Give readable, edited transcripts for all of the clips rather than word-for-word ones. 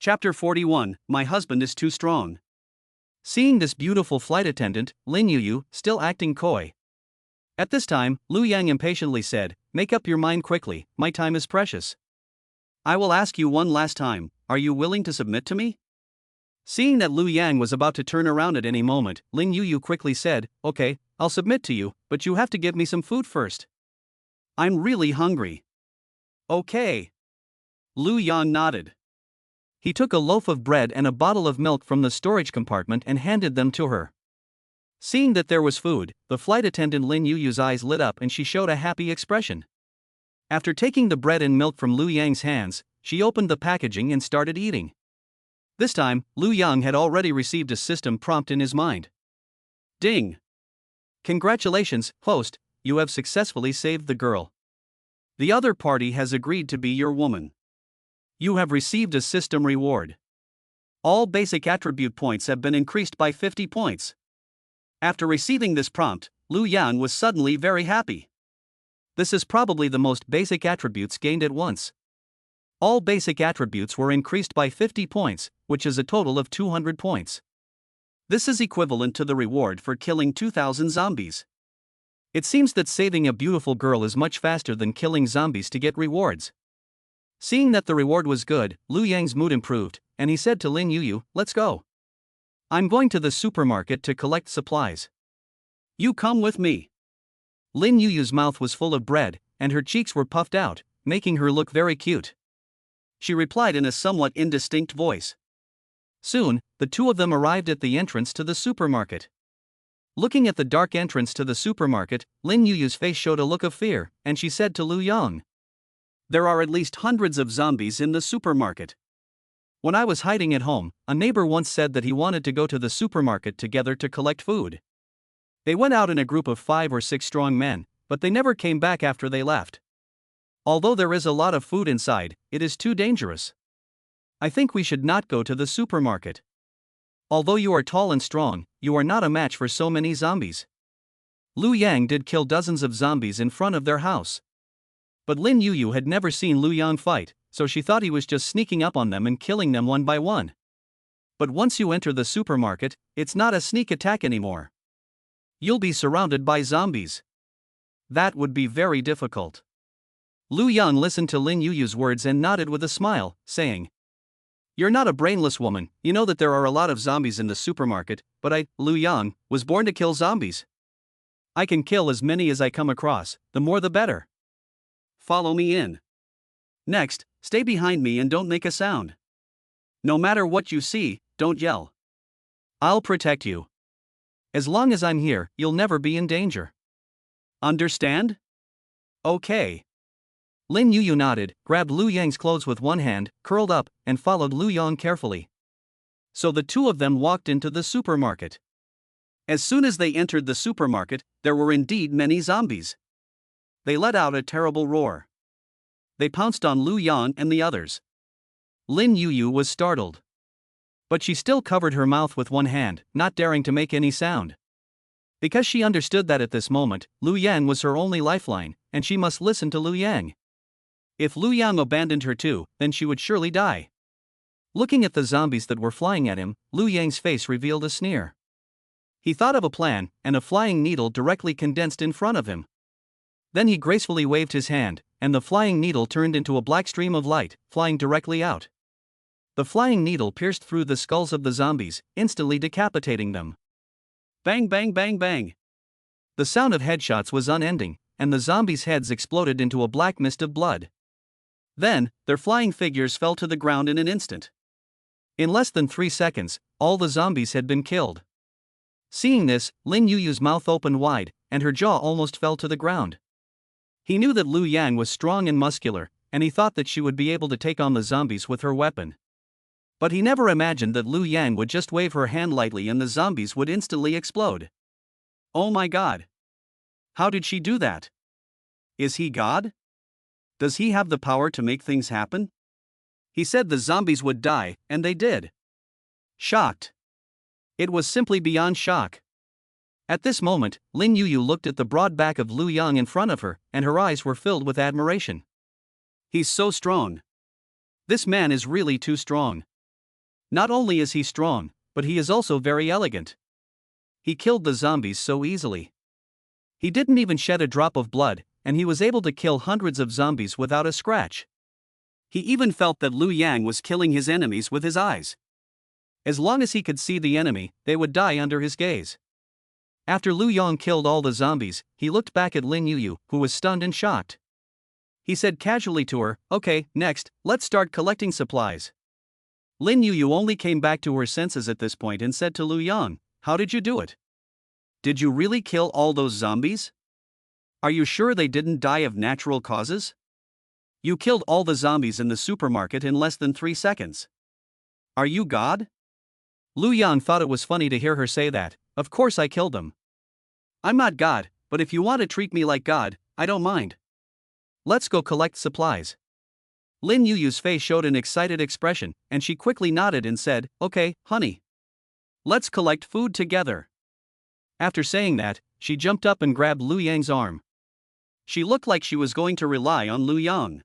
Chapter 41, My Husband is Too Strong. Seeing this beautiful flight attendant, Lin Yuyu, still acting coy. At this time, Lu Yang impatiently said, "Make up your mind quickly, my time is precious. I will ask you one last time, are you willing to submit to me?" Seeing that Lu Yang was about to turn around at any moment, Lin Yuyu quickly said, "Okay, I'll submit to you, but you have to give me some food first. I'm really hungry." "Okay." Lu Yang nodded. He took a loaf of bread and a bottle of milk from the storage compartment and handed them to her. Seeing that there was food, the flight attendant Lin Yuyu's eyes lit up and she showed a happy expression. After taking the bread and milk from Lu Yang's hands, she opened the packaging and started eating. This time, Lu Yang had already received a system prompt in his mind. Ding! Congratulations, host, you have successfully saved the girl. The other party has agreed to be your woman. You have received a system reward. All basic attribute points have been increased by 50 points. After receiving this prompt, Lu Yang was suddenly very happy. This is probably the most basic attributes gained at once. All basic attributes were increased by 50 points, which is a total of 200 points. This is equivalent to the reward for killing 2,000 zombies. It seems that saving a beautiful girl is much faster than killing zombies to get rewards. Seeing that the reward was good, Lu Yang's mood improved, and he said to Lin Yuyu, "Let's go. I'm going to the supermarket to collect supplies. You come with me." Lin Yuyu's mouth was full of bread, and her cheeks were puffed out, making her look very cute. She replied in a somewhat indistinct voice. Soon, the two of them arrived at the entrance to the supermarket. Looking at the dark entrance to the supermarket, Lin Yuyu's face showed a look of fear, and she said to Lu Yang, "There are at least hundreds of zombies in the supermarket. When I was hiding at home, a neighbor once said that he wanted to go to the supermarket together to collect food. They went out in a group of 5 or 6 strong men, but they never came back after they left. Although there is a lot of food inside, it is too dangerous. I think we should not go to the supermarket. Although you are tall and strong, you are not a match for so many zombies." Lu Yang did kill dozens of zombies in front of their house. But Lin Yuyu had never seen Lu Yang fight, so she thought he was just sneaking up on them and killing them one by one. But once you enter the supermarket, it's not a sneak attack anymore. You'll be surrounded by zombies. That would be very difficult. Lu Yang listened to Lin Yuyu's words and nodded with a smile, saying, "You're not a brainless woman, you know that there are a lot of zombies in the supermarket, but I, Lu Yang, was born to kill zombies. I can kill as many as I come across, the more the better. Follow me in. Next, stay behind me and don't make a sound. No matter what you see, don't yell. I'll protect you. As long as I'm here, you'll never be in danger. Understand?" "Okay." Lin Yuyu nodded, grabbed Lu Yang's clothes with one hand, curled up, and followed Lu Yang carefully. So the two of them walked into the supermarket. As soon as they entered the supermarket, there were indeed many zombies. They let out a terrible roar. They pounced on Lu Yang and the others. Lin Yuyu was startled. But she still covered her mouth with one hand, not daring to make any sound. Because she understood that at this moment, Lu Yang was her only lifeline, and she must listen to Lu Yang. If Lu Yang abandoned her too, then she would surely die. Looking at the zombies that were flying at him, Lu Yang's face revealed a sneer. He thought of a plan, and a flying needle directly condensed in front of him. Then he gracefully waved his hand, and the flying needle turned into a black stream of light, flying directly out. The flying needle pierced through the skulls of the zombies, instantly decapitating them. Bang bang bang bang. The sound of headshots was unending, and the zombies' heads exploded into a black mist of blood. Then, their flying figures fell to the ground in an instant. In less than 3 seconds, all the zombies had been killed. Seeing this, Lin Yuyu's mouth opened wide, and her jaw almost fell to the ground. He knew that Lu Yang was strong and muscular, and he thought that she would be able to take on the zombies with her weapon. But he never imagined that Lu Yang would just wave her hand lightly and the zombies would instantly explode. Oh my God! How did she do that? Is he God? Does he have the power to make things happen? He said the zombies would die, and they did. Shocked. It was simply beyond shock. At this moment, Lin Yuyu looked at the broad back of Lu Yang in front of her, and her eyes were filled with admiration. He's so strong. This man is really too strong. Not only is he strong, but he is also very elegant. He killed the zombies so easily. He didn't even shed a drop of blood, and he was able to kill hundreds of zombies without a scratch. He even felt that Liu Yang was killing his enemies with his eyes. As long as he could see the enemy, they would die under his gaze. After Liu Yang killed all the zombies, he looked back at Lin Yuyu, who was stunned and shocked. He said casually to her, "Okay, next, let's start collecting supplies." Lin Yuyu only came back to her senses at this point and said to Liu Yang, "How did you do it? Did you really kill all those zombies? Are you sure they didn't die of natural causes? You killed all the zombies in the supermarket in less than 3 seconds. Are you God?" Liu Yang thought it was funny to hear her say that. "Of course I killed them. I'm not God, but if you want to treat me like God, I don't mind. Let's go collect supplies." Lin Yuyu's face showed an excited expression, and she quickly nodded and said, "Okay, honey. Let's collect food together." After saying that, she jumped up and grabbed Liu Yang's arm. She looked like she was going to rely on Liu Yang.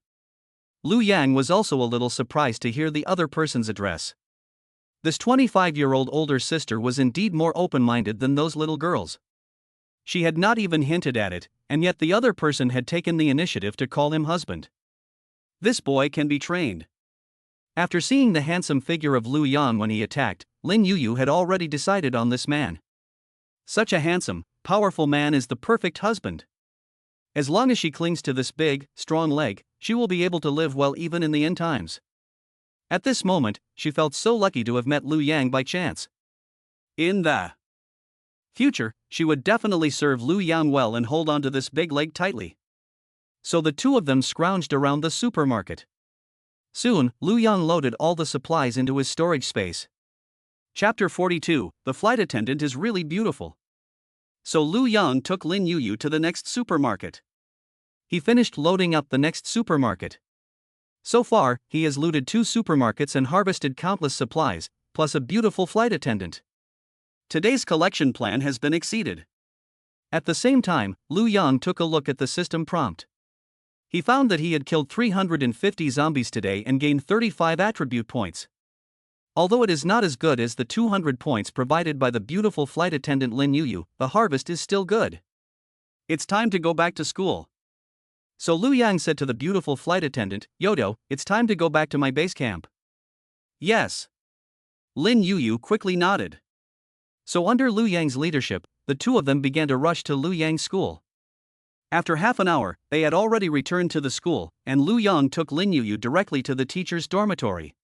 Liu Yang was also a little surprised to hear the other person's address. This 25-year-old older sister was indeed more open-minded than those little girls. She had not even hinted at it, and yet the other person had taken the initiative to call him husband. This boy can be trained. After seeing the handsome figure of Liu Yang when he attacked, Lin Yuyu had already decided on this man. Such a handsome, powerful man is the perfect husband. As long as she clings to this big, strong leg, she will be able to live well even in the end times. At this moment, she felt so lucky to have met Liu Yang by chance. In the future, she would definitely serve Liu Yang well and hold on to this big leg tightly. So the two of them scrounged around the supermarket. Soon, Liu Yang loaded all the supplies into his storage space. Chapter 42, The flight attendant is really beautiful. So Liu Yang took Lin Yuyu to the next supermarket. He finished loading up the next supermarket. So far, he has looted 2 supermarkets and harvested countless supplies, plus a beautiful flight attendant. Today's collection plan has been exceeded. At the same time, Liu Yang took a look at the system prompt. He found that he had killed 350 zombies today and gained 35 attribute points. Although it is not as good as the 200 points provided by the beautiful flight attendant Lin Yuyu, the harvest is still good. It's time to go back to school. So Liu Yang said to the beautiful flight attendant, "Yodo, it's time to go back to my base camp." "Yes." Lin Yuyu quickly nodded. So under Liu Yang's leadership, the two of them began to rush to Liu Yang's school. After half an hour, they had already returned to the school, and Liu Yang took Lin Yuyu directly to the teacher's dormitory.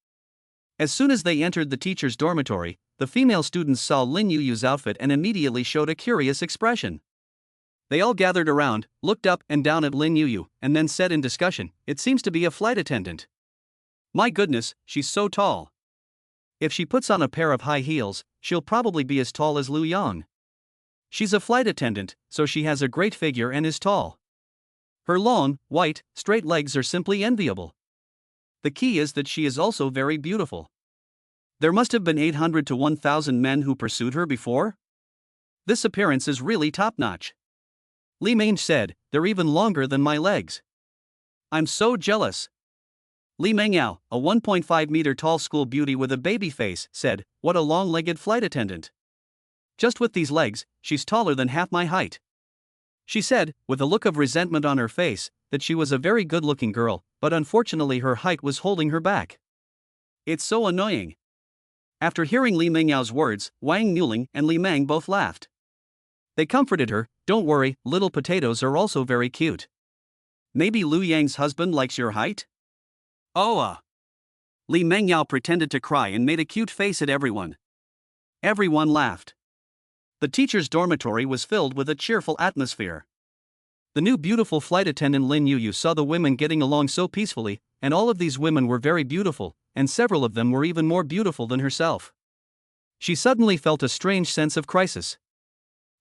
As soon as they entered the teacher's dormitory, the female students saw Lin Yuyu's outfit and immediately showed a curious expression. They all gathered around, looked up and down at Lin Yuyu, and then said in discussion, "It seems to be a flight attendant. My goodness, she's so tall. If she puts on a pair of high heels, she'll probably be as tall as Liu Yang. She's a flight attendant, so she has a great figure and is tall. Her long, white, straight legs are simply enviable. The key is that she is also very beautiful. There must have been 800 to 1,000 men who pursued her before? This appearance is really top-notch." Li Mange said, "They're even longer than my legs. I'm so jealous." Li Mengyao, a 1.5-meter tall school beauty with a baby face, said, "What a long-legged flight attendant. Just with these legs, she's taller than half my height." She said, with a look of resentment on her face, that she was a very good-looking girl, but unfortunately her height was holding her back. It's so annoying. After hearing Li Mengyao's words, Wang Nuling and Li Meng both laughed. They comforted her, "Don't worry, little potatoes are also very cute. Maybe Liu Yang's husband likes your height?" "Oh, Li Mengyao pretended to cry and made a cute face at everyone. Everyone laughed. The teacher's dormitory was filled with a cheerful atmosphere. The new beautiful flight attendant Lin Yuyu saw the women getting along so peacefully, and all of these women were very beautiful, and several of them were even more beautiful than herself. She suddenly felt a strange sense of crisis.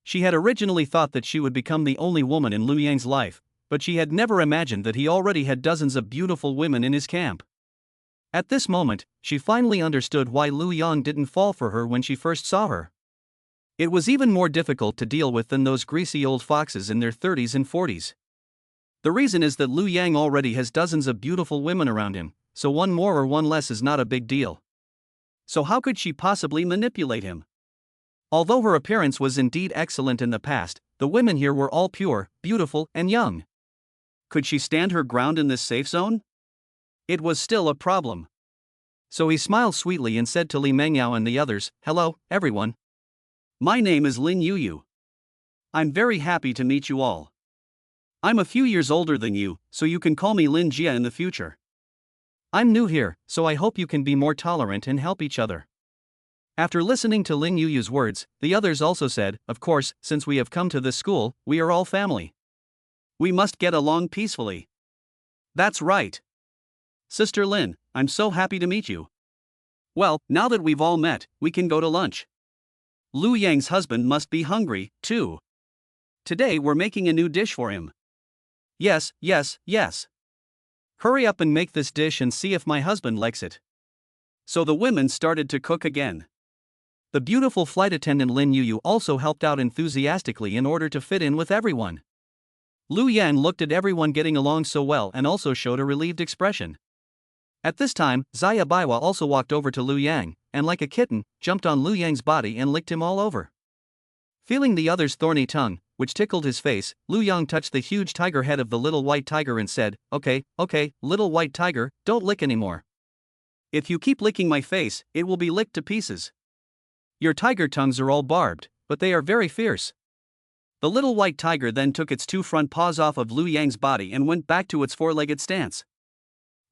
She had originally thought that she would become the only woman in Liu Yang's life, but she had never imagined that he already had dozens of beautiful women in his camp. At this moment, she finally understood why Liu Yang didn't fall for her when she first saw her. It was even more difficult to deal with than those greasy old foxes in their 30s and 40s. The reason is that Liu Yang already has dozens of beautiful women around him, so one more or one less is not a big deal. So how could she possibly manipulate him? Although her appearance was indeed excellent in the past, the women here were all pure, beautiful, and young. Could she stand her ground in this safe zone? It was still a problem. So he smiled sweetly and said to Li Mengyao and the others, "Hello, everyone. My name is Lin Yuyu. I'm very happy to meet you all. I'm a few years older than you, so you can call me Lin Jia in the future. I'm new here, so I hope you can be more tolerant and help each other." After listening to Lin Yuyu's words, the others also said, "Of course, since we have come to this school, we are all family. We must get along peacefully." "That's right. Sister Lin, I'm so happy to meet you. Well, now that we've all met, we can go to lunch. Lu Yang's husband must be hungry, too. Today we're making a new dish for him." Yes, yes, yes. Hurry up and make this dish and see if my husband likes it." So the women started to cook again. The beautiful flight attendant Lin Yuyu also helped out enthusiastically in order to fit in with everyone. Lu Yang looked at everyone getting along so well and also showed a relieved expression. At this time, Xia Baiwa also walked over to Lu Yang, and like a kitten, jumped on Lu Yang's body and licked him all over. Feeling the other's thorny tongue, which tickled his face, Lu Yang touched the huge tiger head of the little white tiger and said, okay, little white tiger, don't lick anymore. If you keep licking my face, it will be licked to pieces. Your tiger tongues are all barbed, but they are very fierce." The little white tiger then took its two front paws off of Lu Yang's body and went back to its four-legged stance.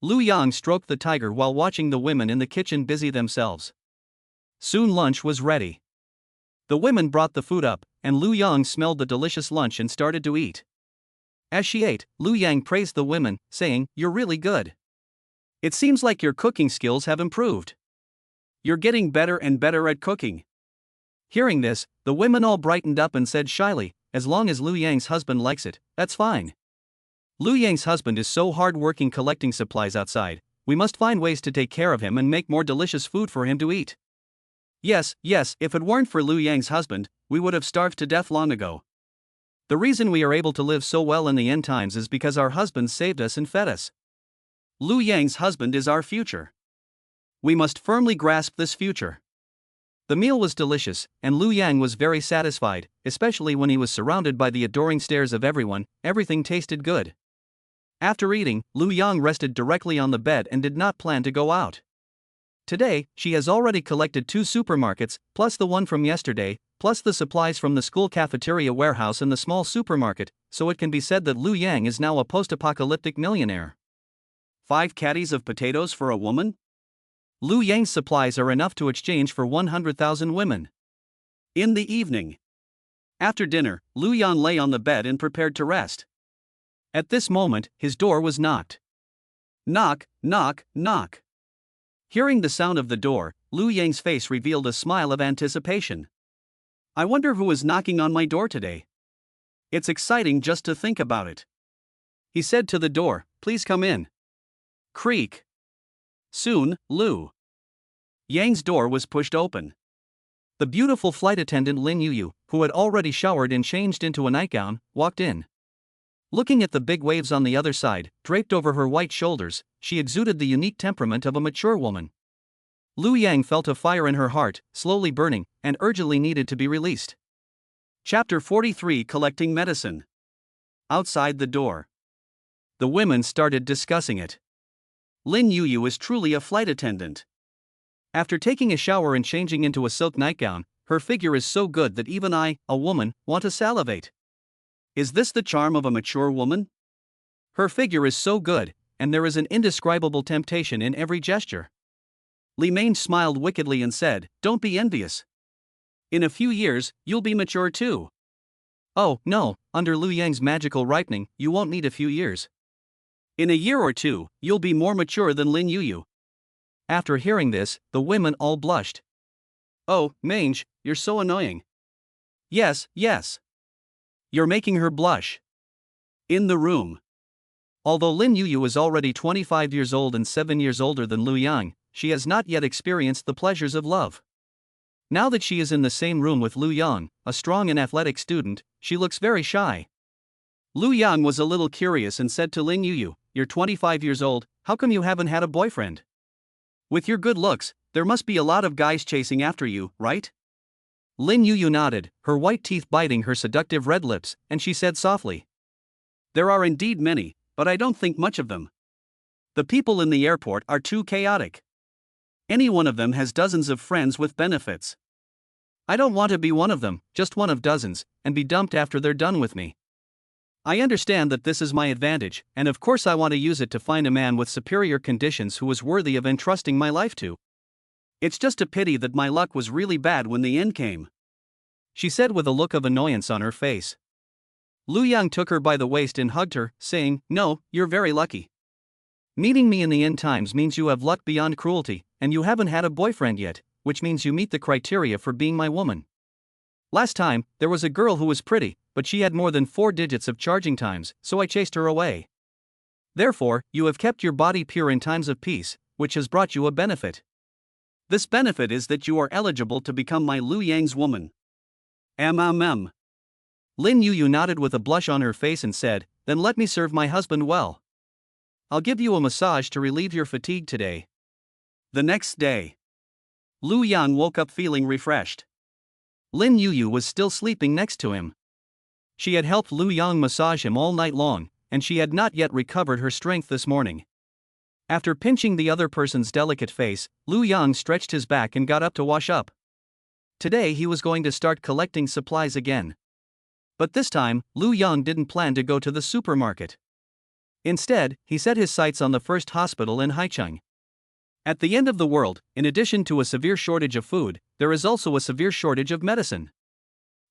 Lu Yang stroked the tiger while watching the women in the kitchen busy themselves. Soon lunch was ready. The women brought the food up, and Lu Yang smelled the delicious lunch and started to eat. As she ate, Lu Yang praised the women, saying, "You're really good. It seems like your cooking skills have improved. You're getting better and better at cooking." Hearing this, the women all brightened up and said shyly, "As long as Lu Yang's husband likes it, that's fine. Lu Yang's husband is so hard-working collecting supplies outside, we must find ways to take care of him and make more delicious food for him to eat. Yes, if it weren't for Lu Yang's husband, we would have starved to death long ago. The reason we are able to live so well in the end times is because our husbands saved us and fed us. Lu Yang's husband is our future. We must firmly grasp this future." The meal was delicious, and Lu Yang was very satisfied, especially when he was surrounded by the adoring stares of everyone. Everything tasted good. After eating, Lu Yang rested directly on the bed and did not plan to go out. Today, she has already collected 2 supermarkets, plus the one from yesterday, plus the supplies from the school cafeteria warehouse and the small supermarket, so it can be said that Lu Yang is now a post-apocalyptic millionaire. 5 caddies of potatoes for a woman? Lu Yang's supplies are enough to exchange for 100,000 women. In the evening. After dinner, Lu Yang lay on the bed and prepared to rest. At this moment, his door was knocked. Knock, knock, knock. Hearing the sound of the door, Lu Yang's face revealed a smile of anticipation. I wonder who is knocking on my door today. It's exciting just to think about it. He said to the door, "Please come in." Creak. Soon, Lu Yang's door was pushed open. The beautiful flight attendant Lin Yuyu, who had already showered and changed into a nightgown, walked in. Looking at the big waves on the other side, draped over her white shoulders, she exuded the unique temperament of a mature woman. Lu Yang felt a fire in her heart, slowly burning, and urgently needed to be released. Chapter 43: Collecting Medicine. Outside the door, the women started discussing it. Lin Yuyu is truly a flight attendant. After taking a shower and changing into a silk nightgown, her figure is so good that even I, a woman, want to salivate. Is this the charm of a mature woman? Her figure is so good, and there is an indescribable temptation in every gesture. Li Meng smiled wickedly and said, "Don't be envious. In a few years, you'll be mature too." "Oh, no, under Lu Yang's magical ripening, you won't need a few years. In a year or two, you'll be more mature than Lin Yuyu." After hearing this, the women all blushed. "Oh, Mange, you're so annoying." Yes. You're making her blush." In the room. Although Lin Yuyu is already 25 years old and 7 years older than Lu Yang, she has not yet experienced the pleasures of love. Now that she is in the same room with Lu Yang, a strong and athletic student, she looks very shy. Lu Yang was a little curious and said to Lin Yuyu, "You're 25 years old, how come you haven't had a boyfriend?" With your good looks, there must be a lot of guys chasing after you, right? Lin Yuyu nodded, her white teeth biting her seductive red lips, and she said softly. There are indeed many, but I don't think much of them. The people in the airport are too chaotic. Any one of them has dozens of friends with benefits. I don't want to be one of them, just one of dozens, and be dumped after they're done with me. I understand that this is my advantage, and of course I want to use it to find a man with superior conditions who is worthy of entrusting my life to. It's just a pity that my luck was really bad when the end came. She said with a look of annoyance on her face. Lu Yang took her by the waist and hugged her, saying, No, you're very lucky. Meeting me in the end times means you have luck beyond cruelty, and you haven't had a boyfriend yet, which means you meet the criteria for being my woman. Last time, there was a girl who was pretty, but she had more than 4 digits of charging times, so I chased her away. Therefore, you have kept your body pure in times of peace, which has brought you a benefit. This benefit is that you are eligible to become my Lu Yang's woman. Lin Yuyu nodded with a blush on her face and said, Then let me serve my husband well. I'll give you a massage to relieve your fatigue today. The next day, Lu Yang woke up feeling refreshed. Lin Yuyu was still sleeping next to him. She had helped Lu Yang massage him all night long, and she had not yet recovered her strength this morning. After pinching the other person's delicate face, Lu Yang stretched his back and got up to wash up. Today he was going to start collecting supplies again. But this time, Lu Yang didn't plan to go to the supermarket. Instead, he set his sights on the first hospital in Haicheng. At the end of the world, in addition to a severe shortage of food, there is also a severe shortage of medicine.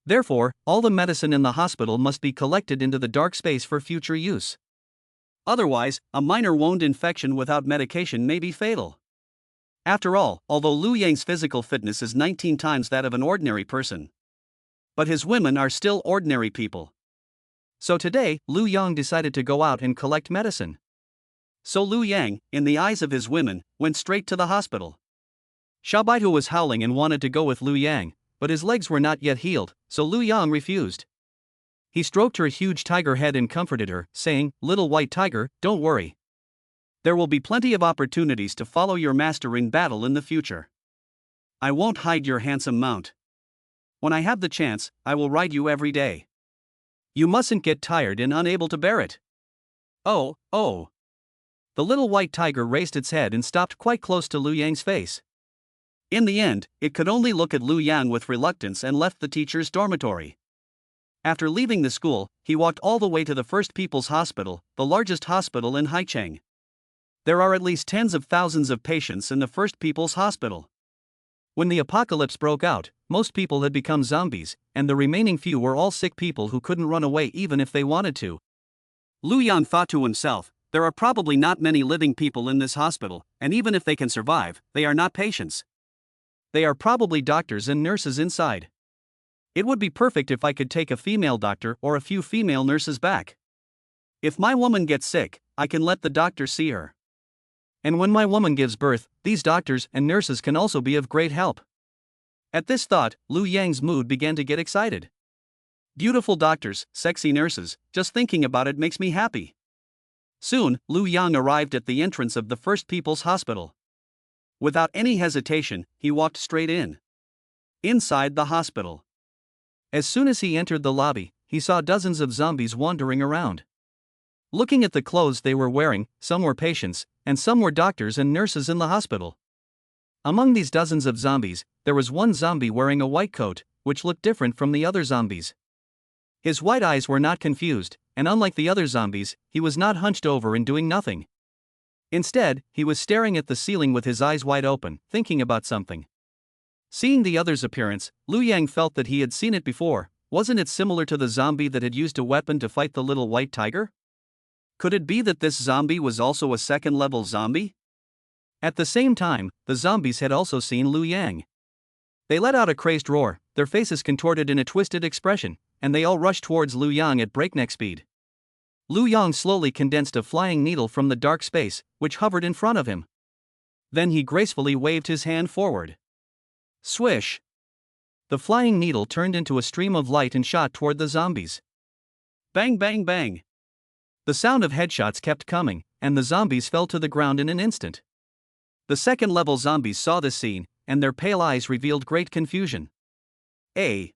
Therefore, all the medicine in the hospital must be collected into the dark space for future use. Otherwise, a minor wound infection without medication may be fatal. After all, although Lu Yang's physical fitness is 19 times that of an ordinary person, but his women are still ordinary people. So today, Lu Yang decided to go out and collect medicine. So Lu Yang, in the eyes of his women, went straight to the hospital. Xiaobaitu was howling and wanted to go with Lu Yang, but his legs were not yet healed, so Lu Yang refused. He stroked her huge tiger head and comforted her, saying, Little white tiger, don't worry. There will be plenty of opportunities to follow your master in battle in the future. I won't hide your handsome mount. When I have the chance, I will ride you every day. You mustn't get tired and unable to bear it. Oh. The little white tiger raised its head and stopped quite close to Lu Yang's face. In the end, it could only look at Lu Yang with reluctance and left the teacher's dormitory. After leaving the school, he walked all the way to the First People's Hospital, the largest hospital in Haicheng. There are at least tens of thousands of patients in the First People's Hospital. When the apocalypse broke out, most people had become zombies, and the remaining few were all sick people who couldn't run away even if they wanted to. Lu Yang thought to himself, there are probably not many living people in this hospital, and even if they can survive, they are not patients. They are probably doctors and nurses inside. It would be perfect if I could take a female doctor or a few female nurses back. If my woman gets sick, I can let the doctor see her. And when my woman gives birth, these doctors and nurses can also be of great help. At this thought, Lu Yang's mood began to get excited. Beautiful doctors, sexy nurses, just thinking about it makes me happy. Soon, Lu Yang arrived at the entrance of the First People's Hospital. Without any hesitation, he walked straight in. Inside the hospital. As soon as he entered the lobby, he saw dozens of zombies wandering around. Looking at the clothes they were wearing, some were patients, and some were doctors and nurses in the hospital. Among these dozens of zombies, there was one zombie wearing a white coat, which looked different from the other zombies. His white eyes were not confused, and unlike the other zombies, he was not hunched over and doing nothing. Instead, he was staring at the ceiling with his eyes wide open, thinking about something. Seeing the other's appearance, Lu Yang felt that he had seen it before. Wasn't it similar to the zombie that had used a weapon to fight the little white tiger? Could it be that this zombie was also a second-level zombie? At the same time, the zombies had also seen Lu Yang. They let out a crazed roar, their faces contorted in a twisted expression, and they all rushed towards Lu Yang at breakneck speed. Lu Yang slowly condensed a flying needle from the dark space, which hovered in front of him. Then he gracefully waved his hand forward. Swish! The flying needle turned into a stream of light and shot toward the zombies. Bang bang bang! The sound of headshots kept coming, and the zombies fell to the ground in an instant. The second-level zombies saw this scene, and their pale eyes revealed great confusion. A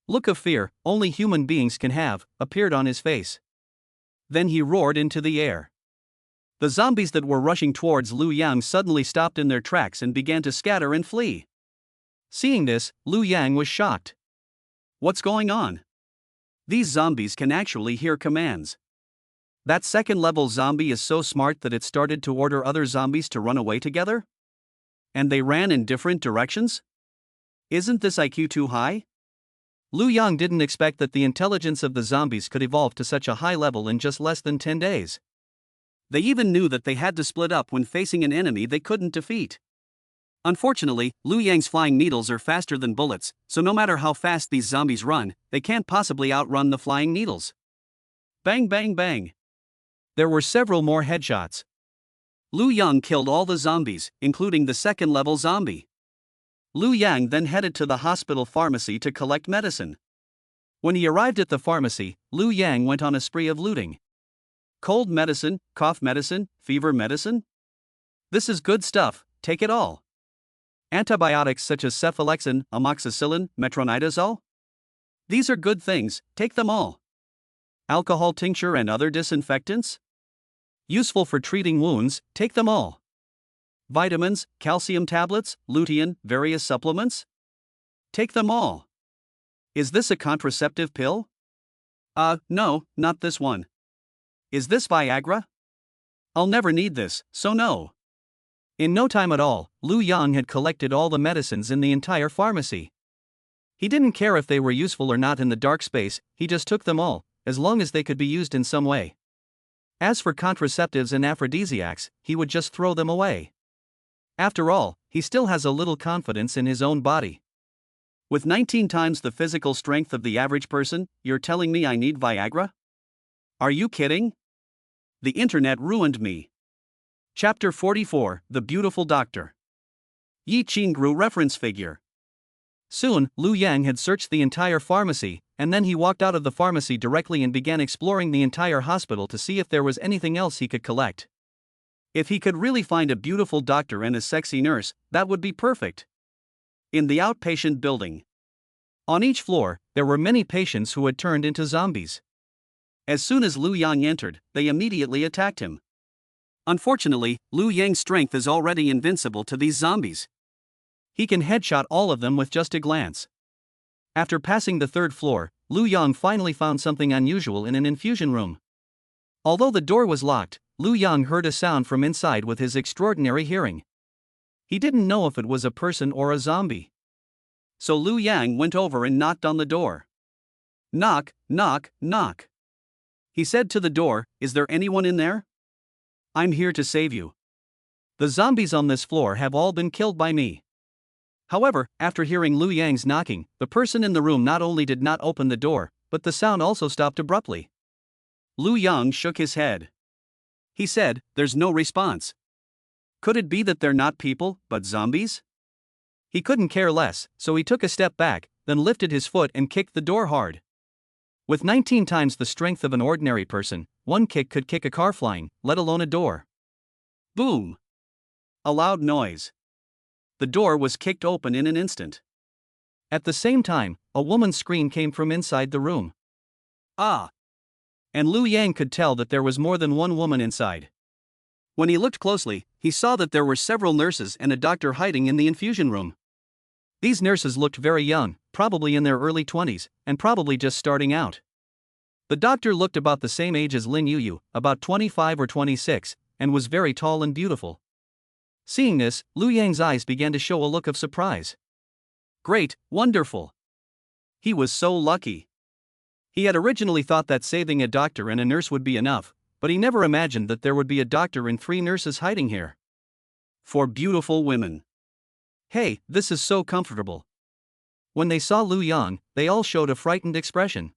look of fear only human beings can have appeared on his face. Then he roared into the air. The zombies that were rushing towards Liu Yang suddenly stopped in their tracks and began to scatter and flee. Seeing this, Liu Yang was shocked. What's going on? These zombies can actually hear commands. That second-level zombie is so smart that it started to order other zombies to run away together? And they ran in different directions? Isn't this IQ too high? Liu Yang didn't expect that the intelligence of the zombies could evolve to such a high level in just less than 10 days. They even knew that they had to split up when facing an enemy they couldn't defeat. Unfortunately, Liu Yang's flying needles are faster than bullets, so no matter how fast these zombies run, they can't possibly outrun the flying needles. Bang bang bang. There were several more headshots. Liu Yang killed all the zombies, including the second-level zombie. Liu Yang then headed to the hospital pharmacy to collect medicine. When he arrived at the pharmacy, Liu Yang went on a spree of looting. Cold medicine, cough medicine, fever medicine? This is good stuff, take it all. Antibiotics such as cephalexin, amoxicillin, metronidazole? These are good things, take them all. Alcohol tincture and other disinfectants? Useful for treating wounds, take them all. Vitamins, calcium tablets, lutein, various supplements? Take them all. Is this a contraceptive pill? No, not this one. Is this Viagra? I'll never need this, so no. In no time at all, Liu Yang had collected all the medicines in the entire pharmacy. He didn't care if they were useful or not in the dark space, he just took them all, as long as they could be used in some way. As for contraceptives and aphrodisiacs, he would just throw them away. After all, he still has a little confidence in his own body. With 19 times the physical strength of the average person, you're telling me I need Viagra? Are you kidding? The internet ruined me. Chapter 44, The Beautiful Doctor. Yi Qingru reference figure. Soon, Liu Yang had searched the entire pharmacy, and then he walked out of the pharmacy directly and began exploring the entire hospital to see if there was anything else he could collect. If he could really find a beautiful doctor and a sexy nurse, that would be perfect. In the outpatient building. On each floor, there were many patients who had turned into zombies. As soon as Liu Yang entered, they immediately attacked him. Unfortunately, Liu Yang's strength is already invincible to these zombies. He can headshot all of them with just a glance. After passing the third floor, Liu Yang finally found something unusual in an infusion room. Although the door was locked, Liu Yang heard a sound from inside with his extraordinary hearing. He didn't know if it was a person or a zombie. So Liu Yang went over and knocked on the door. Knock, knock, knock. He said to the door, "Is there anyone in there? I'm here to save you. The zombies on this floor have all been killed by me." However, after hearing Liu Yang's knocking, the person in the room not only did not open the door, but the sound also stopped abruptly. Liu Yang shook his head. He said, "There's no response. Could it be that they're not people, but zombies?" He couldn't care less, so he took a step back, then lifted his foot and kicked the door hard. With 19 times the strength of an ordinary person, one kick could kick a car flying, let alone a door. Boom! A loud noise. The door was kicked open in an instant. At the same time, a woman's scream came from inside the room. Ah! And Liu Yang could tell that there was more than one woman inside. When he looked closely, he saw that there were several nurses and a doctor hiding in the infusion room. These nurses looked very young, probably in their early 20s, and probably just starting out. The doctor looked about the same age as Lin Yuyu, about 25 or 26, and was very tall and beautiful. Seeing this, Liu Yang's eyes began to show a look of surprise. Great, wonderful. He was so lucky. He had originally thought that saving a doctor and a nurse would be enough, but he never imagined that there would be a doctor and 3 nurses hiding here. 4 beautiful women. Hey, this is so comfortable. When they saw Liu Yang, they all showed a frightened expression.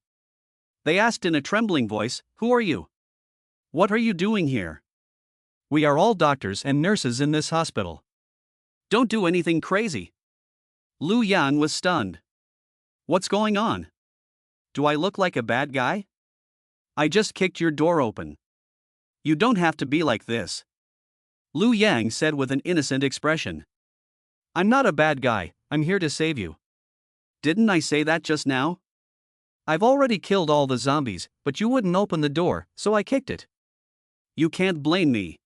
They asked in a trembling voice, "Who are you? What are you doing here?" "We are all doctors and nurses in this hospital." "Don't do anything crazy." Liu Yang was stunned. "What's going on? Do I look like a bad guy? I just kicked your door open. You don't have to be like this." Liu Yang said with an innocent expression. I'm not a bad guy, I'm here to save you. Didn't I say that just now? I've already killed all the zombies, but you wouldn't open the door, so I kicked it. You can't blame me.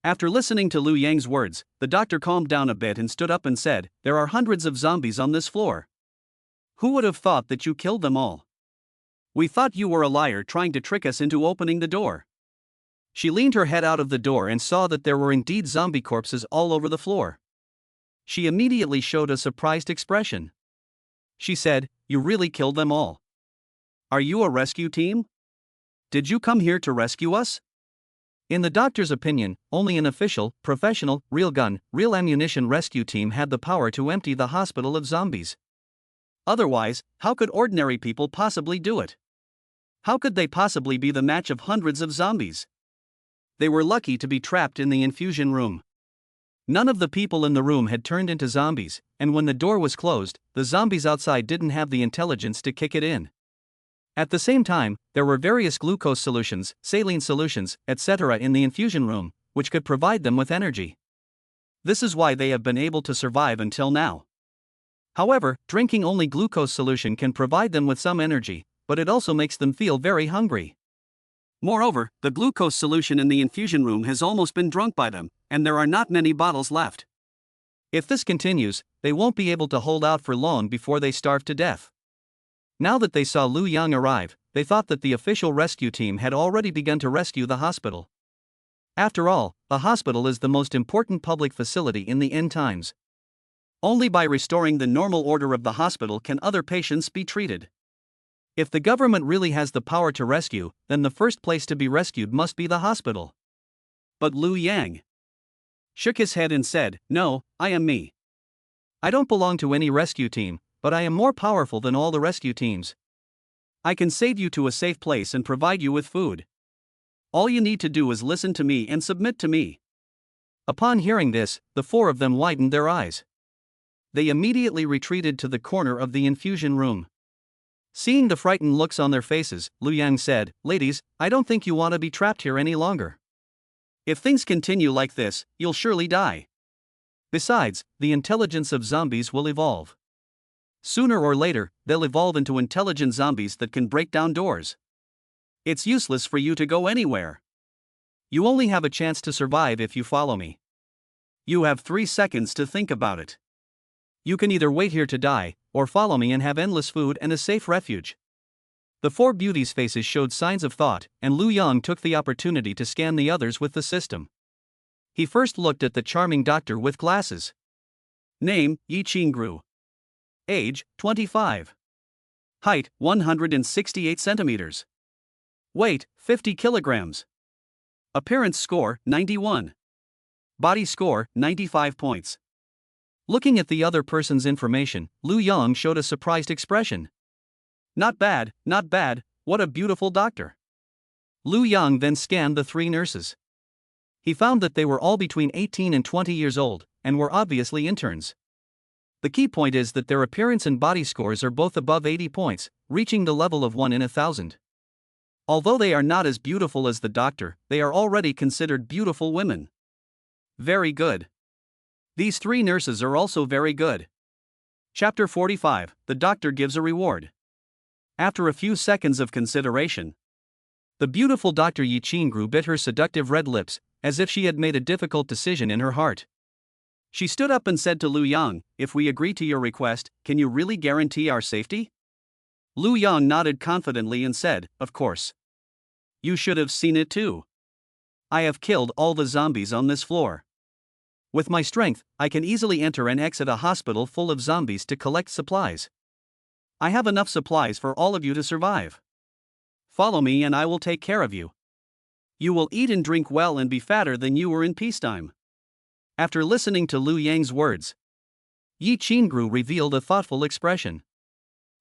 After listening to Liu Yang's words, the doctor calmed down a bit and stood up and said, There are hundreds of zombies on this floor. Who would have thought that you killed them all? We thought you were a liar trying to trick us into opening the door. She leaned her head out of the door and saw that there were indeed zombie corpses all over the floor. She immediately showed a surprised expression. She said, You really killed them all? Are you a rescue team? Did you come here to rescue us? In the doctor's opinion, only an official, professional, real gun, real ammunition rescue team had the power to empty the hospital of zombies. Otherwise, how could ordinary people possibly do it? How could they possibly be the match of hundreds of zombies? They were lucky to be trapped in the infusion room. None of the people in the room had turned into zombies, and when the door was closed, the zombies outside didn't have the intelligence to kick it in. At the same time, there were various glucose solutions, saline solutions, etc. in the infusion room, which could provide them with energy. This is why they have been able to survive until now. However, drinking only glucose solution can provide them with some energy, but it also makes them feel very hungry. Moreover, the glucose solution in the infusion room has almost been drunk by them, and there are not many bottles left. If this continues, they won't be able to hold out for long before they starve to death. Now that they saw Liu Yang arrive, they thought that the official rescue team had already begun to rescue the hospital. After all, the hospital is the most important public facility in the end times. Only by restoring the normal order of the hospital can other patients be treated. If the government really has the power to rescue, then the first place to be rescued must be the hospital. But Liu Yang shook his head and said, No, I am me. I don't belong to any rescue team, but I am more powerful than all the rescue teams. I can save you to a safe place and provide you with food. All you need to do is listen to me and submit to me. Upon hearing this, the four of them widened their eyes. They immediately retreated to the corner of the infusion room. Seeing the frightened looks on their faces, Liu Yang said, Ladies, I don't think you want to be trapped here any longer. If things continue like this, you'll surely die. Besides, the intelligence of zombies will evolve. Sooner or later, they'll evolve into intelligent zombies that can break down doors. It's useless for you to go anywhere. You only have a chance to survive if you follow me. You have 3 seconds to think about it. You can either wait here to die, or follow me and have endless food and a safe refuge. The four beauties' faces showed signs of thought, and Liu Yang took the opportunity to scan the others with the system. He first looked at the charming doctor with glasses. Name, Yi Qingru. Age, 25. Height, 168 centimeters. Weight, 50 kilograms. Appearance score, 91. Body score, 95 points. Looking at the other person's information, Liu Yang showed a surprised expression. Not bad, what a beautiful doctor. Liu Yang then scanned the 3 nurses. He found that they were all between 18 and 20 years old, and were obviously interns. The key point is that their appearance and body scores are both above 80 points, reaching the level of 1 in 1,000. Although they are not as beautiful as the doctor, they are already considered beautiful women. Very good. These 3 nurses are also very good. Chapter 45, The Doctor Gives a Reward. After a few seconds of consideration, the beautiful Dr. Yi Qingru bit her seductive red lips, as if she had made a difficult decision in her heart. She stood up and said to Liu Yang, If we agree to your request, can you really guarantee our safety? Liu Yang nodded confidently and said, Of course. You should have seen it too. I have killed all the zombies on this floor. With my strength, I can easily enter and exit a hospital full of zombies to collect supplies. I have enough supplies for all of you to survive. Follow me and I will take care of you. You will eat and drink well and be fatter than you were in peacetime. After listening to Liu Yang's words, Yi Qingru revealed a thoughtful expression.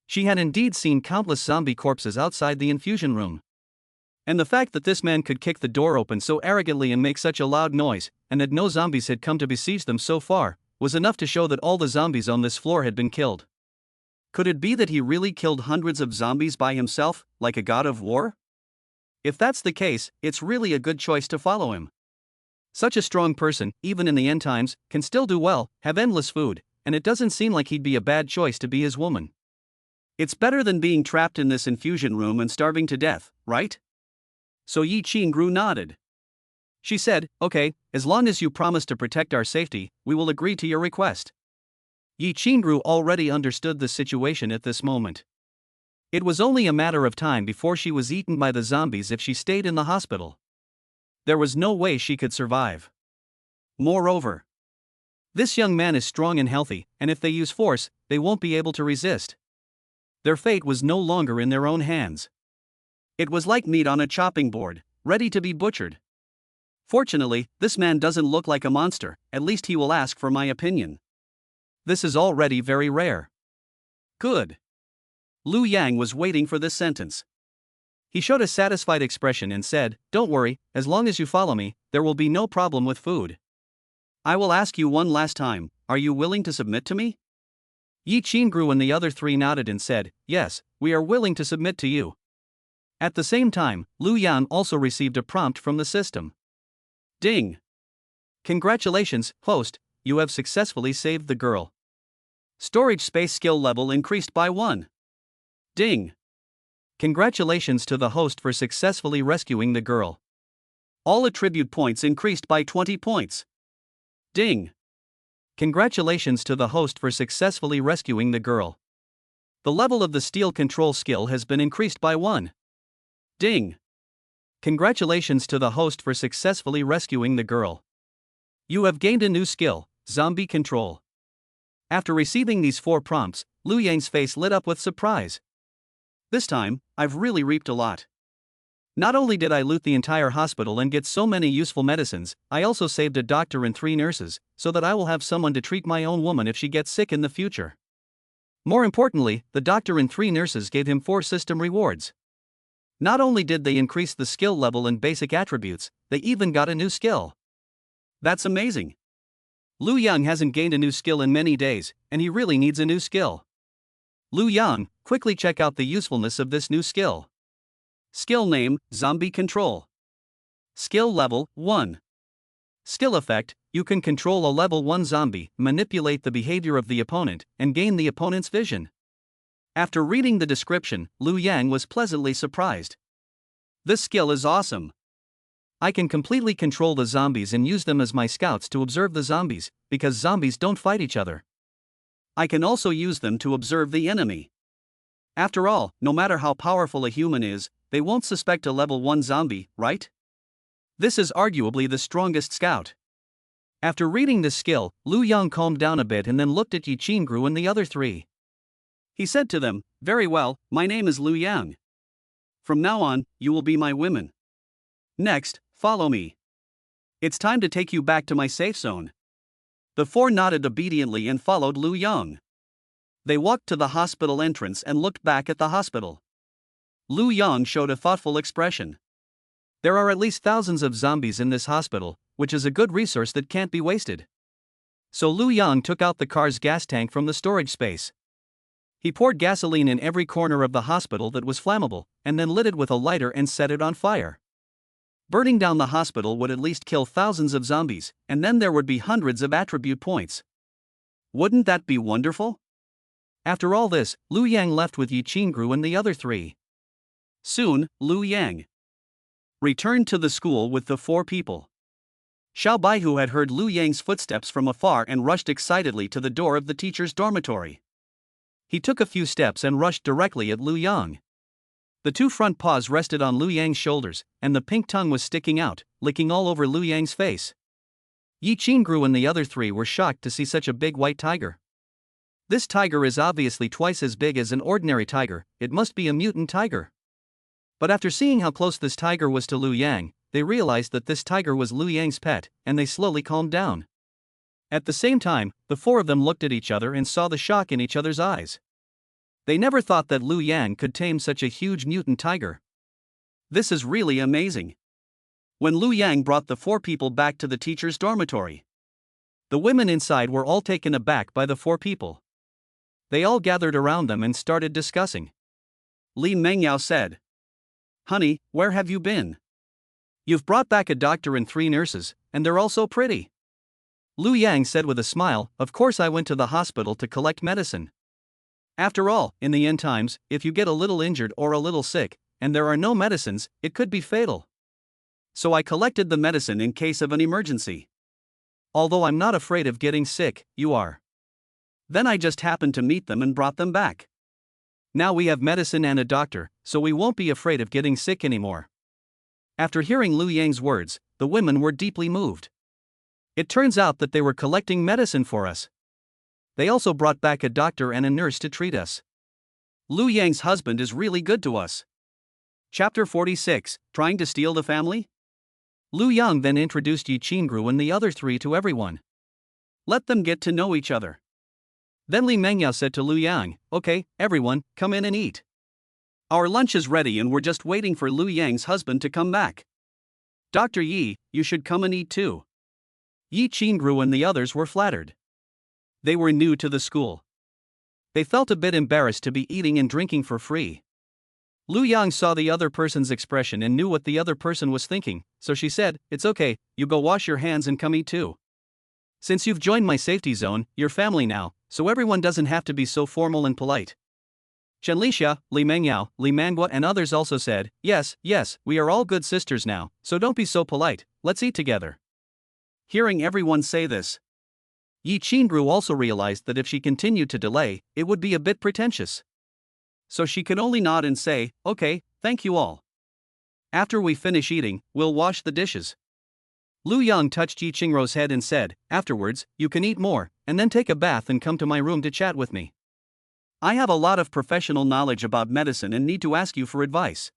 She had indeed seen countless zombie corpses outside the infusion room. And the fact that this man could kick the door open so arrogantly and make such a loud noise, and that no zombies had come to besiege them so far, was enough to show that all the zombies on this floor had been killed. Could it be that he really killed hundreds of zombies by himself, like a god of war? If that's the case, it's really a good choice to follow him. Such a strong person, even in the end times, can still do well, have endless food, and it doesn't seem like he'd be a bad choice to be his woman. It's better than being trapped in this infusion room and starving to death, right? So Yi Qingru nodded. She said, okay, as long as you promise to protect our safety, we will agree to your request. Yi Qingru already understood the situation at this moment. It was only a matter of time before she was eaten by the zombies if she stayed in the hospital. There was no way she could survive. Moreover, this young man is strong and healthy, and if they use force, they won't be able to resist. Their fate was no longer in their own hands. It was like meat on a chopping board, ready to be butchered. Fortunately, this man doesn't look like a monster, at least he will ask for my opinion. This is already very rare. Good. Lu Yang was waiting for this sentence. He showed a satisfied expression and said, don't worry, as long as you follow me, there will be no problem with food. I will ask you one last time, are you willing to submit to me? Yi Qingru and the other three nodded and said, yes, we are willing to submit to you. At the same time, Lu Yan also received a prompt from the system. Ding! Congratulations, host, you have successfully saved the girl. Storage space skill level increased by 1. Ding! Congratulations to the host for successfully rescuing the girl. All attribute points increased by 20 points. Ding! Congratulations to the host for successfully rescuing the girl. The level of the steel control skill has been increased by 1. Ding! Congratulations to the host for successfully rescuing the girl. You have gained a new skill, Zombie Control. After receiving these 4 prompts, Lu Yang's face lit up with surprise. This time, I've really reaped a lot. Not only did I loot the entire hospital and get so many useful medicines, I also saved a doctor and 3 nurses, so that I will have someone to treat my own woman if she gets sick in the future. More importantly, the doctor and 3 nurses gave him 4 system rewards. Not only did they increase the skill level and basic attributes, they even got a new skill. That's amazing. Lu Yang hasn't gained a new skill in many days, and he really needs a new skill. Lu Yang, quickly check out the usefulness of this new skill. Skill name, Zombie Control. Skill level, 1. Skill effect, you can control a level 1 zombie, manipulate the behavior of the opponent, and gain the opponent's vision. After reading the description, Lu Yang was pleasantly surprised. This skill is awesome. I can completely control the zombies and use them as my scouts to observe the zombies, because zombies don't fight each other. I can also use them to observe the enemy. After all, no matter how powerful a human is, they won't suspect a level 1 zombie, right? This is arguably the strongest scout. After reading this skill, Lu Yang calmed down a bit and then looked at Yi Qingru and the other 3. He said to them, very well, my name is Lu Yang. From now on, you will be my women. Next, follow me. It's time to take you back to my safe zone. The 4 nodded obediently and followed Lu Yang. They walked to the hospital entrance and looked back at the hospital. Lu Yang showed a thoughtful expression. There are at least thousands of zombies in this hospital, which is a good resource that can't be wasted. So Lu Yang took out the car's gas tank from the storage space. He poured gasoline in every corner of the hospital that was flammable, and then lit it with a lighter and set it on fire. Burning down the hospital would at least kill thousands of zombies, and then there would be hundreds of attribute points. Wouldn't that be wonderful? After all this, Lu Yang left with Yi Qingru and the other 3. Soon, Lu Yang returned to the school with the 4 people. Xiao Baihu had heard Lu Yang's footsteps from afar and rushed excitedly to the door of the teacher's dormitory. He took a few steps and rushed directly at Lu Yang. The 2 front paws rested on Lu Yang's shoulders, and the pink tongue was sticking out, licking all over Lu Yang's face. Yi Qingru and the other 3 were shocked to see such a big white tiger. This tiger is obviously twice as big as an ordinary tiger, it must be a mutant tiger. But after seeing how close this tiger was to Lu Yang, they realized that this tiger was Lu Yang's pet, and they slowly calmed down. At the same time, the 4 of them looked at each other and saw the shock in each other's eyes. They never thought that Lu Yang could tame such a huge mutant tiger. This is really amazing. When Lu Yang brought the 4 people back to the teacher's dormitory, the women inside were all taken aback by the 4 people. They all gathered around them and started discussing. Li Mengyao said, "Honey, where have you been? You've brought back a doctor and 3 nurses, and they're all so pretty. Lu Yang said with a smile, of course I went to the hospital to collect medicine. After all, in the end times, if you get a little injured or a little sick, and there are no medicines, it could be fatal. So I collected the medicine in case of an emergency. Although I'm not afraid of getting sick, you are. Then I just happened to meet them and brought them back. Now we have medicine and a doctor, so we won't be afraid of getting sick anymore. After hearing Lu Yang's words, the women were deeply moved. It turns out that they were collecting medicine for us. They also brought back a doctor and a nurse to treat us. Lu Yang's husband is really good to us. Chapter 46, Trying to Steal the Family? Lu Yang then introduced Yi Qingru and the other 3 to everyone. Let them get to know each other. Then Li Mengyao said to Lu Yang, okay, everyone, come in and eat. Our lunch is ready and we're just waiting for Lu Yang's husband to come back. Dr. Yi, you should come and eat too. Yi Qingru and the others were flattered. They were new to the school. They felt a bit embarrassed to be eating and drinking for free. Lu Yang saw the other person's expression and knew what the other person was thinking, so she said, it's okay, you go wash your hands and come eat too. Since you've joined my safety zone, you're family now, so everyone doesn't have to be so formal and polite. Chen Lixia, Li Mengyao, Li Mangua and others also said, yes, we are all good sisters now, so don't be so polite, let's eat together. Hearing everyone say this, Yi Qingru also realized that if she continued to delay, it would be a bit pretentious. So she could only nod and say, okay, thank you all. After we finish eating, we'll wash the dishes. Lu Yang touched Yi Qingru's head and said, afterwards, you can eat more, and then take a bath and come to my room to chat with me. I have a lot of professional knowledge about medicine and need to ask you for advice.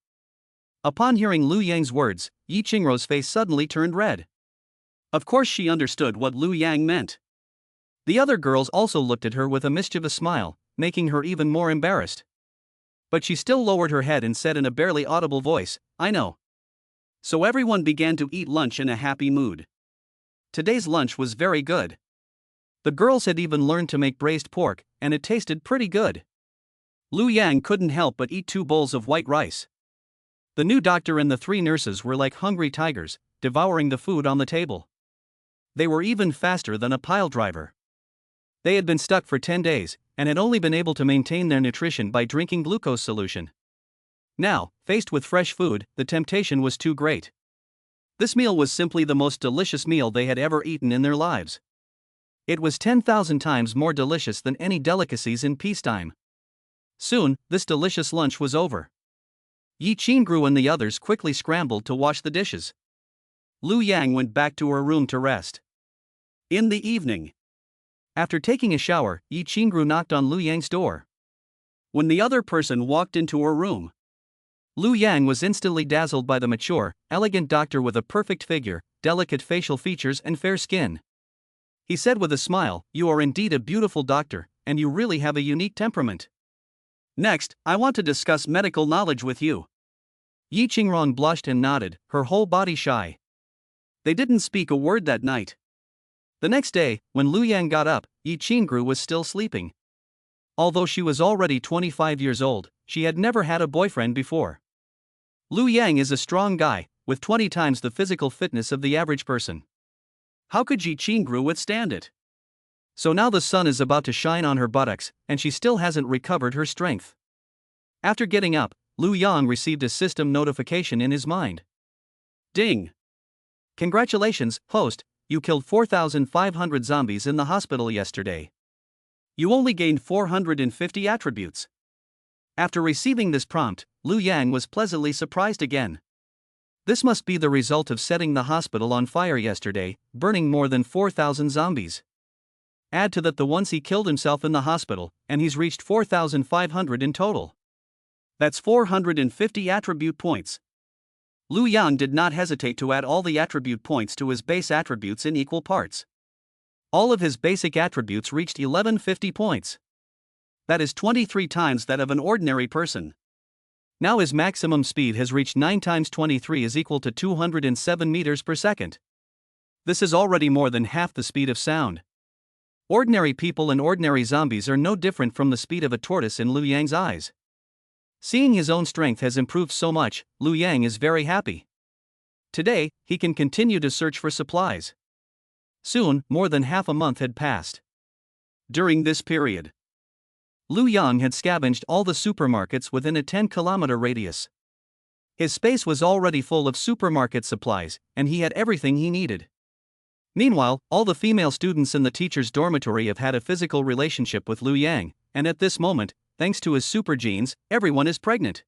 Upon hearing Lu Yang's words, Yi Qingru's face suddenly turned red. Of course she understood what Lu Yang meant. The other girls also looked at her with a mischievous smile, making her even more embarrassed. But she still lowered her head and said in a barely audible voice, I know. So everyone began to eat lunch in a happy mood. Today's lunch was very good. The girls had even learned to make braised pork, and it tasted pretty good. Lu Yang couldn't help but eat 2 bowls of white rice. The new doctor and the 3 nurses were like hungry tigers, devouring the food on the table. They were even faster than a pile driver. They had been stuck for 10 days, and had only been able to maintain their nutrition by drinking glucose solution. Now, faced with fresh food, the temptation was too great. This meal was simply the most delicious meal they had ever eaten in their lives. It was 10,000 times more delicious than any delicacies in peacetime. Soon, this delicious lunch was over. Yi Qingru and the others quickly scrambled to wash the dishes. Lu Yang went back to her room to rest. In the evening, after taking a shower, Yi Qingru knocked on Lu Yang's door. When the other person walked into her room, Lu Yang was instantly dazzled by the mature, elegant doctor with a perfect figure, delicate facial features and fair skin. He said with a smile, you are indeed a beautiful doctor, and you really have a unique temperament. Next, I want to discuss medical knowledge with you. Yi Qingru blushed and nodded, her whole body shy. They didn't speak a word that night. The next day, when Lu Yang got up, Yi Qingru was still sleeping. Although she was already 25 years old, she had never had a boyfriend before. Lu Yang is a strong guy, with 20 times the physical fitness of the average person. How could Yi Qingru withstand it? So now the sun is about to shine on her buttocks, and she still hasn't recovered her strength. After getting up, Lu Yang received a system notification in his mind. Ding! Congratulations, host, you killed 4,500 zombies in the hospital yesterday. You only gained 450 attributes. After receiving this prompt, Lu Yang was pleasantly surprised again. This must be the result of setting the hospital on fire yesterday, burning more than 4,000 zombies. Add to that the ones he killed himself in the hospital, and he's reached 4,500 in total. That's 450 attribute points. Lu Yang did not hesitate to add all the attribute points to his base attributes in equal parts. All of his basic attributes reached 1150 points. That is 23 times that of an ordinary person. Now his maximum speed has reached 9 times 23 is equal to 207 meters per second. This is already more than half the speed of sound. Ordinary people and ordinary zombies are no different from the speed of a tortoise in Lu Yang's eyes. Seeing his own strength has improved so much, Lu Yang is very happy. Today, he can continue to search for supplies. Soon, more than half a month had passed. During this period, Lu Yang had scavenged all the supermarkets within a 10-kilometer radius. His space was already full of supermarket supplies, and he had everything he needed. Meanwhile, all the female students in the teacher's dormitory have had a physical relationship with Lu Yang, and at this moment, thanks to his super genes, everyone is pregnant.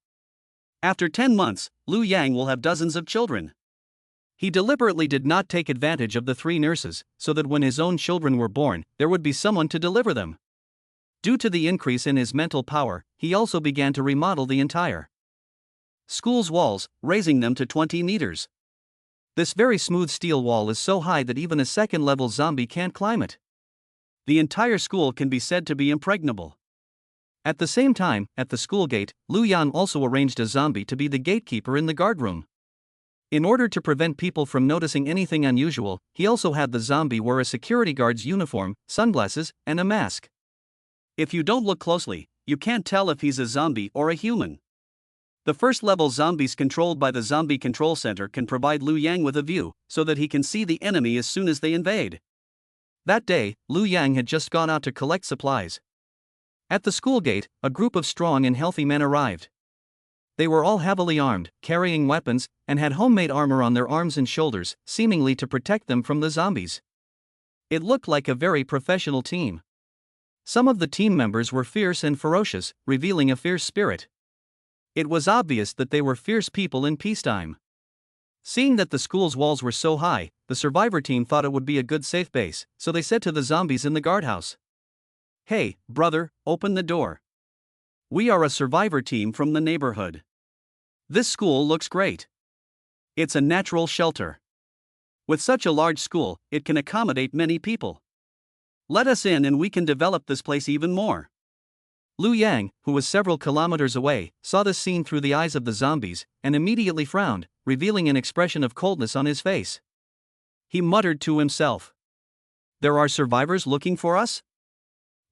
After 10 months, Lu Yang will have dozens of children. He deliberately did not take advantage of the 3 nurses, so that when his own children were born, there would be someone to deliver them. Due to the increase in his mental power, he also began to remodel the entire school's walls, raising them to 20 meters. This very smooth steel wall is so high that even a second-level zombie can't climb it. The entire school can be said to be impregnable. At the same time, at the school gate, Lu Yang also arranged a zombie to be the gatekeeper in the guard room. In order to prevent people from noticing anything unusual, he also had the zombie wear a security guard's uniform, sunglasses, and a mask. If you don't look closely, you can't tell if he's a zombie or a human. The first-level zombies controlled by the Zombie Control Center can provide Lu Yang with a view, so that he can see the enemy as soon as they invade. That day, Lu Yang had just gone out to collect supplies. At the school gate, a group of strong and healthy men arrived. They were all heavily armed, carrying weapons, and had homemade armor on their arms and shoulders, seemingly to protect them from the zombies. It looked like a very professional team. Some of the team members were fierce and ferocious, revealing a fierce spirit. It was obvious that they were fierce people in peacetime. Seeing that the school's walls were so high, the survivor team thought it would be a good safe base, so they said to the zombies in the guardhouse, "Hey, brother, open the door. We are a survivor team from the neighborhood. This school looks great. It's a natural shelter. With such a large school, it can accommodate many people. Let us in and we can develop this place even more." Lu Yang, who was several kilometers away, saw this scene through the eyes of the zombies, and immediately frowned, revealing an expression of coldness on his face. He muttered to himself, "There are survivors looking for us?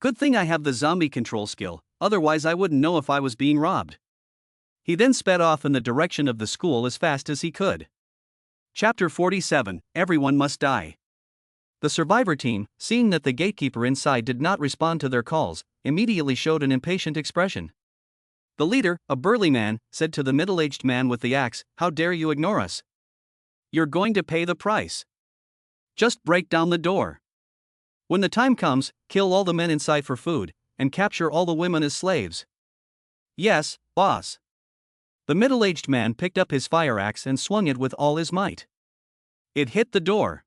Good thing I have the zombie control skill, otherwise I wouldn't know if I was being robbed." He then sped off in the direction of the school as fast as he could. Chapter 47, Everyone Must Die. The survivor team, seeing that the gatekeeper inside did not respond to their calls, immediately showed an impatient expression. The leader, a burly man, said to the middle-aged man with the axe, "How dare you ignore us? You're going to pay the price. Just break down the door. When the time comes, kill all the men inside for food, and capture all the women as slaves." "Yes, boss." The middle-aged man picked up his fire axe and swung it with all his might. It hit the door.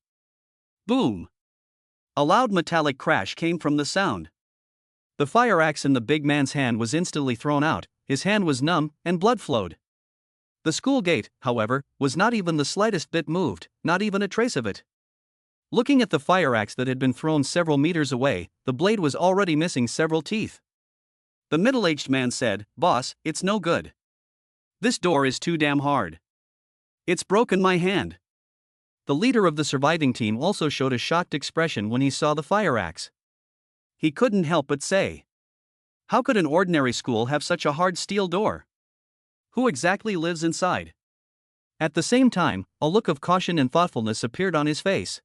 Boom! A loud metallic crash came from the sound. The fire axe in the big man's hand was instantly thrown out, his hand was numb, and blood flowed. The school gate, however, was not even the slightest bit moved, not even a trace of it. Looking at the fire axe that had been thrown several meters away, the blade was already missing several teeth. The middle-aged man said, "Boss, it's no good. This door is too damn hard. It's broken my hand." The leader of the surviving team also showed a shocked expression when he saw the fire axe. He couldn't help but say, "How could an ordinary school have such a hard steel door? Who exactly lives inside?" At the same time, a look of caution and thoughtfulness appeared on his face.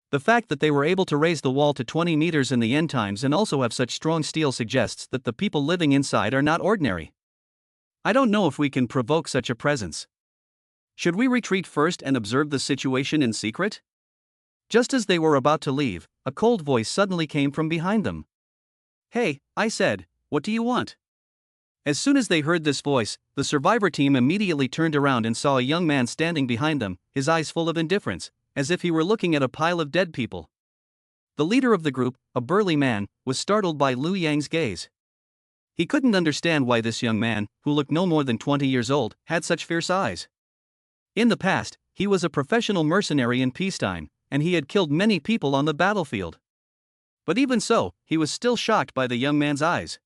The fact that they were able to raise the wall to 20 meters in the end times and also have such strong steel suggests that the people living inside are not ordinary. "I don't know if we can provoke such a presence. Should we retreat first and observe the situation in secret?" Just as they were about to leave, a cold voice suddenly came from behind them. "Hey," I said, "what do you want?" As soon as they heard this voice, the survivor team immediately turned around and saw a young man standing behind them, his eyes full of indifference, as if he were looking at a pile of dead people. The leader of the group, a burly man, was startled by Lu Yang's gaze. He couldn't understand why this young man, who looked no more than 20 years old, had such fierce eyes. In the past, he was a professional mercenary in peacetime, and he had killed many people on the battlefield. But even so, he was still shocked by the young man's eyes.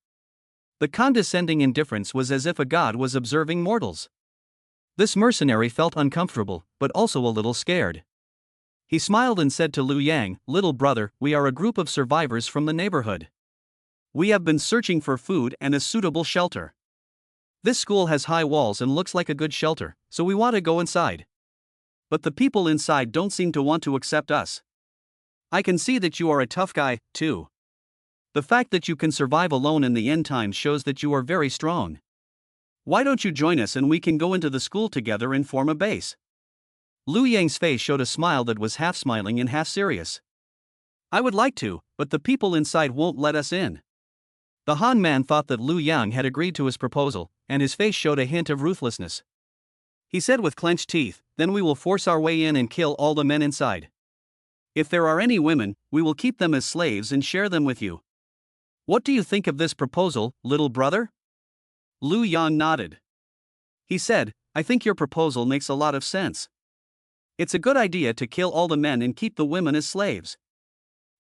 The condescending indifference was as if a god was observing mortals. This mercenary felt uncomfortable, but also a little scared. He smiled and said to Lu Yang, "Little brother, we are a group of survivors from the neighborhood. We have been searching for food and a suitable shelter. This school has high walls and looks like a good shelter, so we want to go inside. but the people inside don't seem to want to accept us. I can see that you are a tough guy, too. The fact that you can survive alone in the end times shows that you are very strong. Why don't you join us and we can go into the school together and form a base? Liu Yang's face showed a smile that was half smiling and half serious. I would like to, but the people inside won't let us in. The Han man thought that Liu Yang had agreed to his proposal, and his face showed a hint of ruthlessness. He said with clenched teeth, then we will force our way in and kill all the men inside. If there are any women, we will keep them as slaves and share them with you. What do you think of this proposal, little brother? Liu Yang nodded. He said, I think your proposal makes a lot of sense. It's a good idea to kill all the men and keep the women as slaves.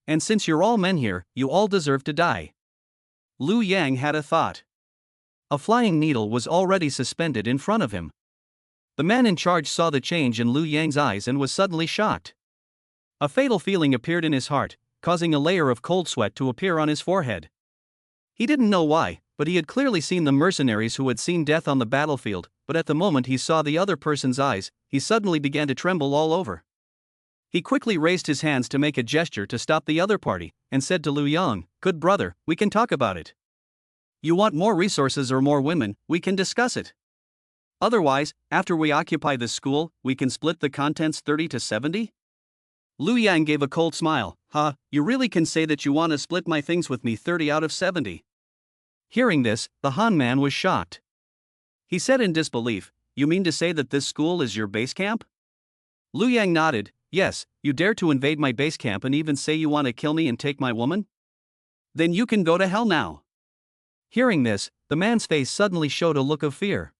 And since you're all men here, you all deserve to die. Liu Yang had a thought. A flying needle was already suspended in front of him. The man in charge saw the change in Liu Yang's eyes and was suddenly shocked. A fatal feeling appeared in his heart, causing a layer of cold sweat to appear on his forehead. He didn't know why, but he had clearly seen the mercenaries who had seen death on the battlefield, but at the moment he saw the other person's eyes, he suddenly began to tremble all over. He quickly raised his hands to make a gesture to stop the other party, and said to Liu Yang, good brother, we can talk about it. You want more resources or more women, we can discuss it. Otherwise, after we occupy this school, we can split the contents 30 to 70? Liu Yang gave a cold smile. You really can say that you want to split my things with me 30 out of 70. Hearing this, the Han man was shocked. He said in disbelief, you mean to say that this school is your base camp? Liu Yang nodded, yes, you dare to invade my base camp and even say you want to kill me and take my woman? Then you can go to hell now. Hearing this, the man's face suddenly showed a look of fear.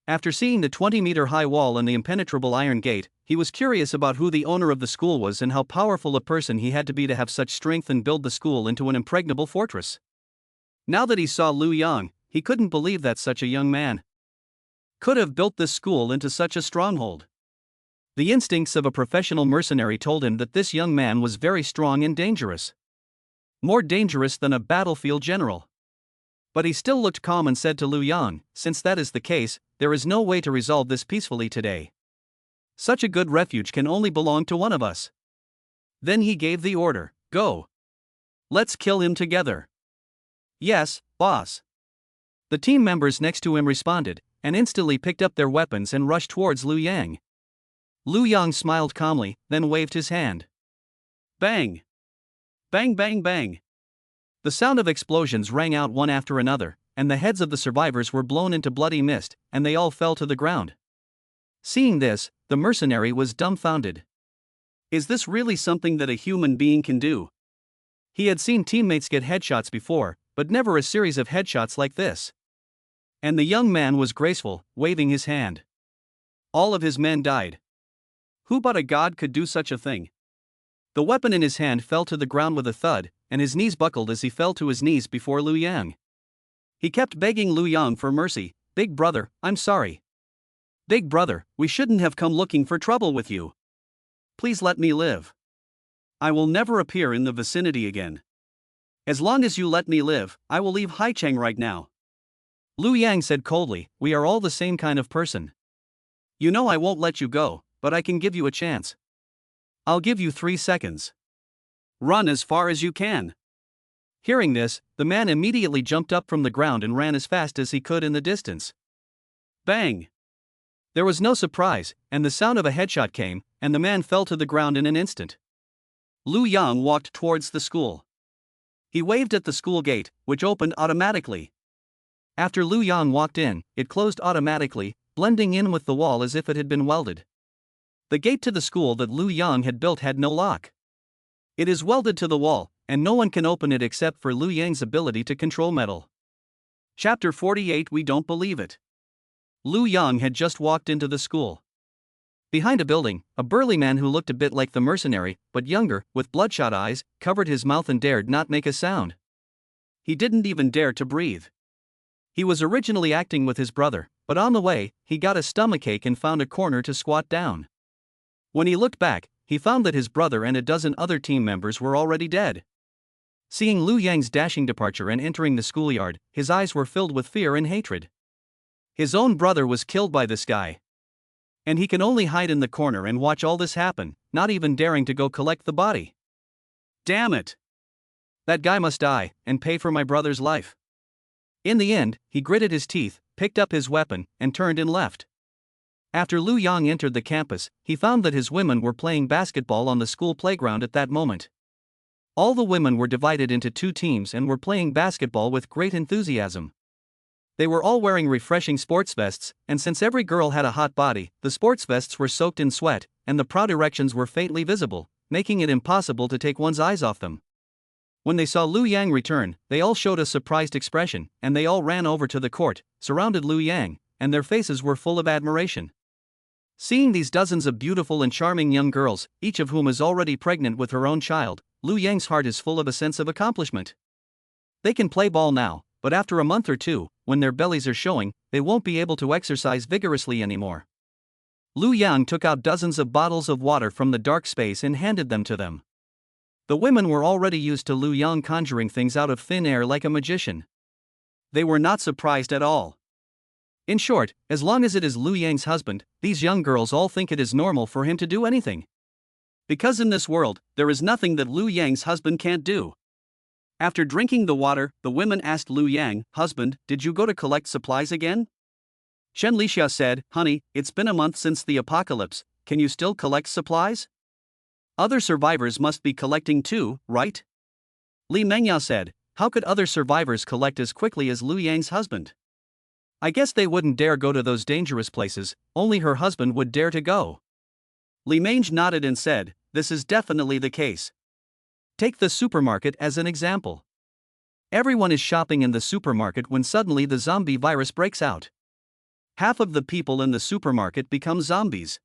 After seeing the 20-meter-high wall and the impenetrable iron gate, he was curious about who the owner of the school was and how powerful a person he had to be to have such strength and build the school into an impregnable fortress. Now that he saw Liu Yang, he couldn't believe that such a young man could have built this school into such a stronghold. The instincts of a professional mercenary told him that this young man was very strong and dangerous. More dangerous than a battlefield general. But he still looked calm and said to Liu Yang, since that is the case, there is no way to resolve this peacefully today. Such a good refuge can only belong to one of us. Then he gave the order, go. Let's kill him together. Yes, boss. The team members next to him responded, and instantly picked up their weapons and rushed towards Liu Yang. Liu Yang smiled calmly, then waved his hand. Bang! Bang bang bang! The sound of explosions rang out one after another, and the heads of the survivors were blown into bloody mist, and they all fell to the ground. Seeing this, the mercenary was dumbfounded. Is this really something that a human being can do? He had seen teammates get headshots before, but never a series of headshots like this. And the young man was graceful, waving his hand. All of his men died. Who but a god could do such a thing? The weapon in his hand fell to the ground with a thud, and his knees buckled as he fell to his knees before Liu Yang. He kept begging Liu Yang for mercy. Big brother, I'm sorry. Big brother, we shouldn't have come looking for trouble with you. Please let me live. I will never appear in the vicinity again. As long as you let me live, I will leave Haicheng right now. Liu Yang said coldly, we are all the same kind of person. You know I won't let you go, but I can give you a chance. I'll give you 3 seconds. Run as far as you can. Hearing this, the man immediately jumped up from the ground and ran as fast as he could in the distance. Bang! There was no surprise, and the sound of a headshot came, and the man fell to the ground in an instant. Liu Yang walked towards the school. He waved at the school gate, which opened automatically. After Liu Yang walked in, it closed automatically, blending in with the wall as if it had been welded. The gate to the school that Liu Yang had built had no lock. It is welded to the wall, and no one can open it except for Liu Yang's ability to control metal. Chapter 48 We don't believe it. Liu Yang had just walked into the school. Behind a building, a burly man who looked a bit like the mercenary, but younger, with bloodshot eyes, covered his mouth and dared not make a sound. He didn't even dare to breathe. He was originally acting with his brother, but on the way, he got a stomachache and found a corner to squat down. When he looked back, he found that his brother and a dozen other team members were already dead. Seeing Liu Yang's dashing departure and entering the schoolyard, his eyes were filled with fear and hatred. His own brother was killed by this guy. And he can only hide in the corner and watch all this happen, not even daring to go collect the body. Damn it! That guy must die, and pay for my brother's life. In the end, he gritted his teeth, picked up his weapon, and turned and left. After Lu Yang entered the campus, he found that his women were playing basketball on the school playground at that moment. All the women were divided into two teams and were playing basketball with great enthusiasm. They were all wearing refreshing sports vests, and since every girl had a hot body, the sports vests were soaked in sweat, and the proud erections were faintly visible, making it impossible to take one's eyes off them. When they saw Lu Yang return, they all showed a surprised expression, and they all ran over to the court, surrounded Lu Yang, and their faces were full of admiration. Seeing these dozens of beautiful and charming young girls, each of whom is already pregnant with her own child, Lu Yang's heart is full of a sense of accomplishment. They can play ball now, but after a month or two, when their bellies are showing, they won't be able to exercise vigorously anymore. Lu Yang took out dozens of bottles of water from the dark space and handed them to them. The women were already used to Lu Yang conjuring things out of thin air like a magician. They were not surprised at all. In short, as long as it is Lu Yang's husband, these young girls all think it is normal for him to do anything. Because in this world, there is nothing that Lu Yang's husband can't do. After drinking the water, the women asked Lu Yang, "Husband, did you go to collect supplies again?" Shen Lixia said, "Honey, it's been a month since the apocalypse, can you still collect supplies? Other survivors must be collecting too, right?" Li Mengyao said, "How could other survivors collect as quickly as Lu Yang's husband? I guess they wouldn't dare go to those dangerous places, only her husband would dare to go." Li Mange nodded and said, "This is definitely the case. Take the supermarket as an example. Everyone is shopping in the supermarket when suddenly the zombie virus breaks out. Half of the people in the supermarket become zombies.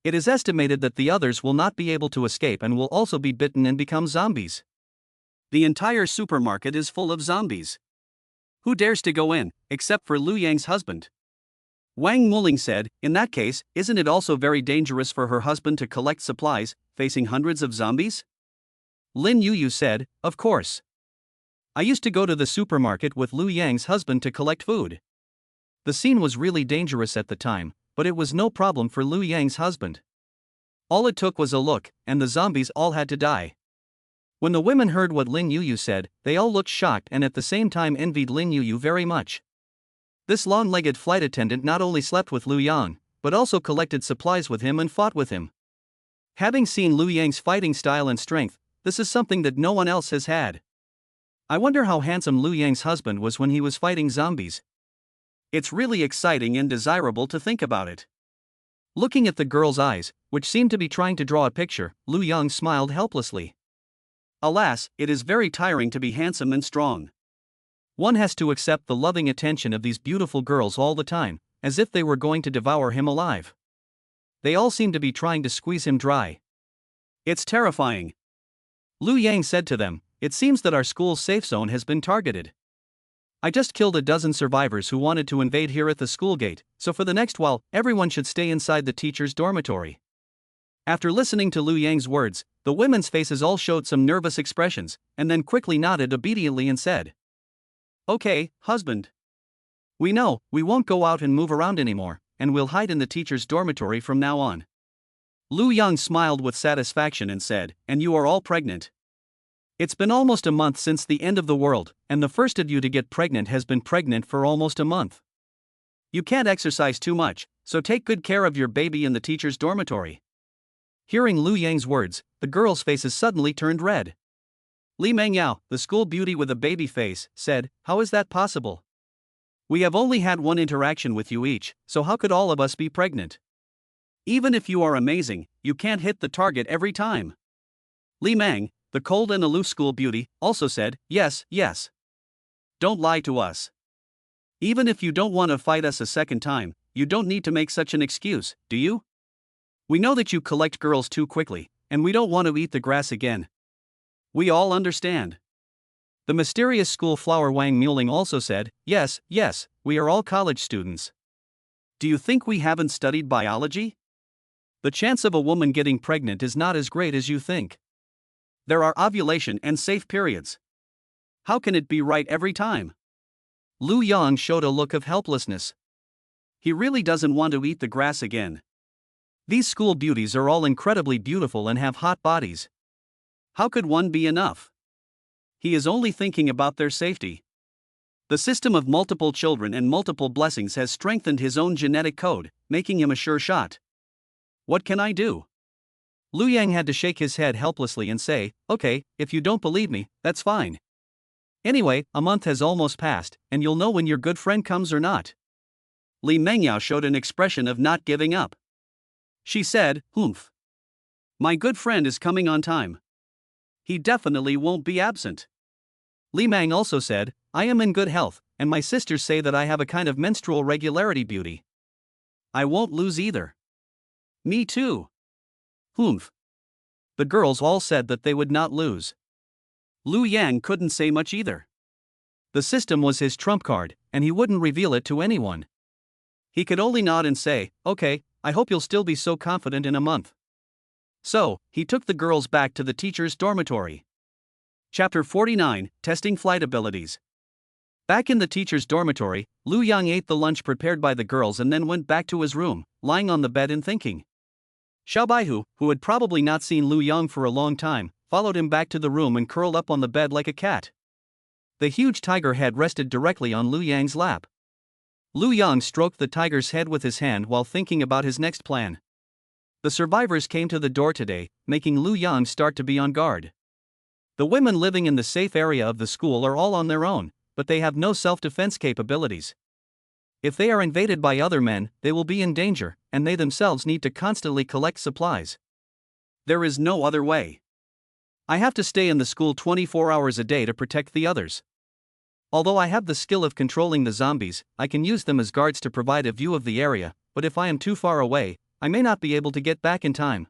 It is estimated that the others will not be able to escape and will also be bitten and become zombies. The entire supermarket is full of zombies. Who dares to go in, except for Lu Yang's husband?" Wang Muling said, "In that case, isn't it also very dangerous for her husband to collect supplies, facing hundreds of zombies?" Lin Yuyu said, "Of course. I used to go to the supermarket with Lu Yang's husband to collect food. The scene was really dangerous at the time, but it was no problem for Lu Yang's husband. All it took was a look, and the zombies all had to die." When the women heard what Lin Yuyu said, they all looked shocked and at the same time envied Lin Yuyu very much. This long-legged flight attendant not only slept with Lu Yang, but also collected supplies with him and fought with him. Having seen Lu Yang's fighting style and strength, this is something that no one else has had. I wonder how handsome Lu Yang's husband was when he was fighting zombies. It's really exciting and desirable to think about it. Looking at the girl's eyes, which seemed to be trying to draw a picture, Lu Yang smiled helplessly. Alas, it is very tiring to be handsome and strong. One has to accept the loving attention of these beautiful girls all the time, as if they were going to devour him alive. They all seem to be trying to squeeze him dry. It's terrifying. Lu Yang said to them, "It seems that our school's safe zone has been targeted. I just killed a dozen survivors who wanted to invade here at the school gate, so for the next while, everyone should stay inside the teacher's dormitory." After listening to Lu Yang's words, the women's faces all showed some nervous expressions, and then quickly nodded obediently and said, "Okay, husband. We know, we won't go out and move around anymore, and we'll hide in the teacher's dormitory from now on." Lu Yang smiled with satisfaction and said, "And you are all pregnant. It's been almost a month since the end of the world, and the first of you to get pregnant has been pregnant for almost a month. You can't exercise too much, so take good care of your baby in the teacher's dormitory." Hearing Lu Yang's words, the girls' faces suddenly turned red. Li Mengyao, the school beauty with a baby face, said, "How is that possible? We have only had one interaction with you each, so how could all of us be pregnant? Even if you are amazing, you can't hit the target every time." Li Mang, the cold and aloof school beauty, also said, "Yes, yes. Don't lie to us. Even if you don't want to fight us a second time, you don't need to make such an excuse, do you? We know that you collect girls too quickly, and we don't want to eat the grass again. We all understand." The mysterious school flower Wang Muling also said, "Yes, yes, we are all college students. Do you think we haven't studied biology? The chance of a woman getting pregnant is not as great as you think. There are ovulation and safe periods. How can it be right every time?" Lu Yang showed a look of helplessness. He really doesn't want to eat the grass again. These school beauties are all incredibly beautiful and have hot bodies. How could one be enough? He is only thinking about their safety. The system of multiple children and multiple blessings has strengthened his own genetic code, making him a sure shot. What can I do? Liu Yang had to shake his head helplessly and say, okay, if you don't believe me, that's fine. Anyway, a month has almost passed, and you'll know when your good friend comes or not. Li Mengyao showed an expression of not giving up. She said, "Humph. My good friend is coming on time. He definitely won't be absent." Li Mang also said, "I am in good health, and my sisters say that I have a kind of menstrual regularity beauty. I won't lose either." Me too. Humph. The girls all said that they would not lose. Liu Yang couldn't say much either. The system was his trump card, and he wouldn't reveal it to anyone. He could only nod and say, okay, I hope you'll still be so confident in a month. So, he took the girls back to the teacher's dormitory. Chapter 49, Testing Flight Abilities. Back in the teacher's dormitory, Liu Yang ate the lunch prepared by the girls and then went back to his room, lying on the bed and thinking. Xiao Baihu, who had probably not seen Liu Yang for a long time, followed him back to the room and curled up on the bed like a cat. The huge tiger head rested directly on Liu Yang's lap. Liu Yang stroked the tiger's head with his hand while thinking about his next plan. The survivors came to the door today, making Liu Yang start to be on guard. The women living in the safe area of the school are all on their own, but they have no self-defense capabilities. If they are invaded by other men, they will be in danger, and they themselves need to constantly collect supplies. There is no other way. I have to stay in the school 24 hours a day to protect the others. Although I have the skill of controlling the zombies, I can use them as guards to provide a view of the area, but if I am too far away, I may not be able to get back in time.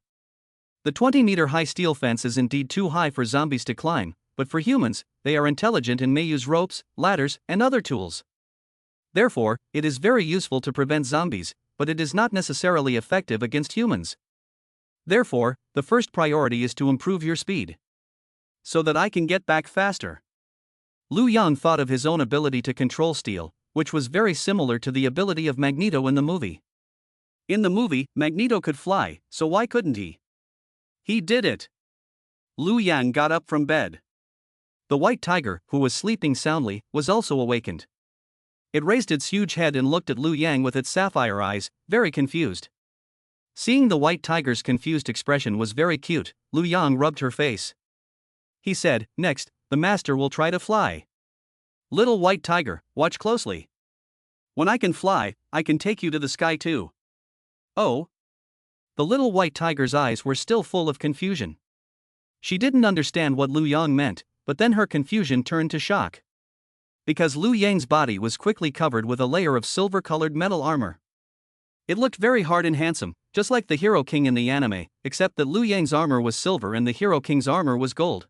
The 20-meter-high steel fence is indeed too high for zombies to climb, but for humans, they are intelligent and may use ropes, ladders, and other tools. Therefore, it is very useful to prevent zombies, but it is not necessarily effective against humans. Therefore, the first priority is to improve your speed, so that I can get back faster. Liu Yang thought of his own ability to control steel, which was very similar to the ability of Magneto in the movie. In the movie, Magneto could fly, so why couldn't he? He did it. Liu Yang got up from bed. The white tiger, who was sleeping soundly, was also awakened. It raised its huge head and looked at Liu Yang with its sapphire eyes, very confused. Seeing the white tiger's confused expression was very cute, Liu Yang rubbed her face. He said, "Next, the master will try to fly. Little white tiger, watch closely. When I can fly, I can take you to the sky too." Oh? The little white tiger's eyes were still full of confusion. She didn't understand what Liu Yang meant, but then her confusion turned to shock. Because Liu Yang's body was quickly covered with a layer of silver-colored metal armor. It looked very hard and handsome, just like the Hero King in the anime, except that Liu Yang's armor was silver and the Hero King's armor was gold.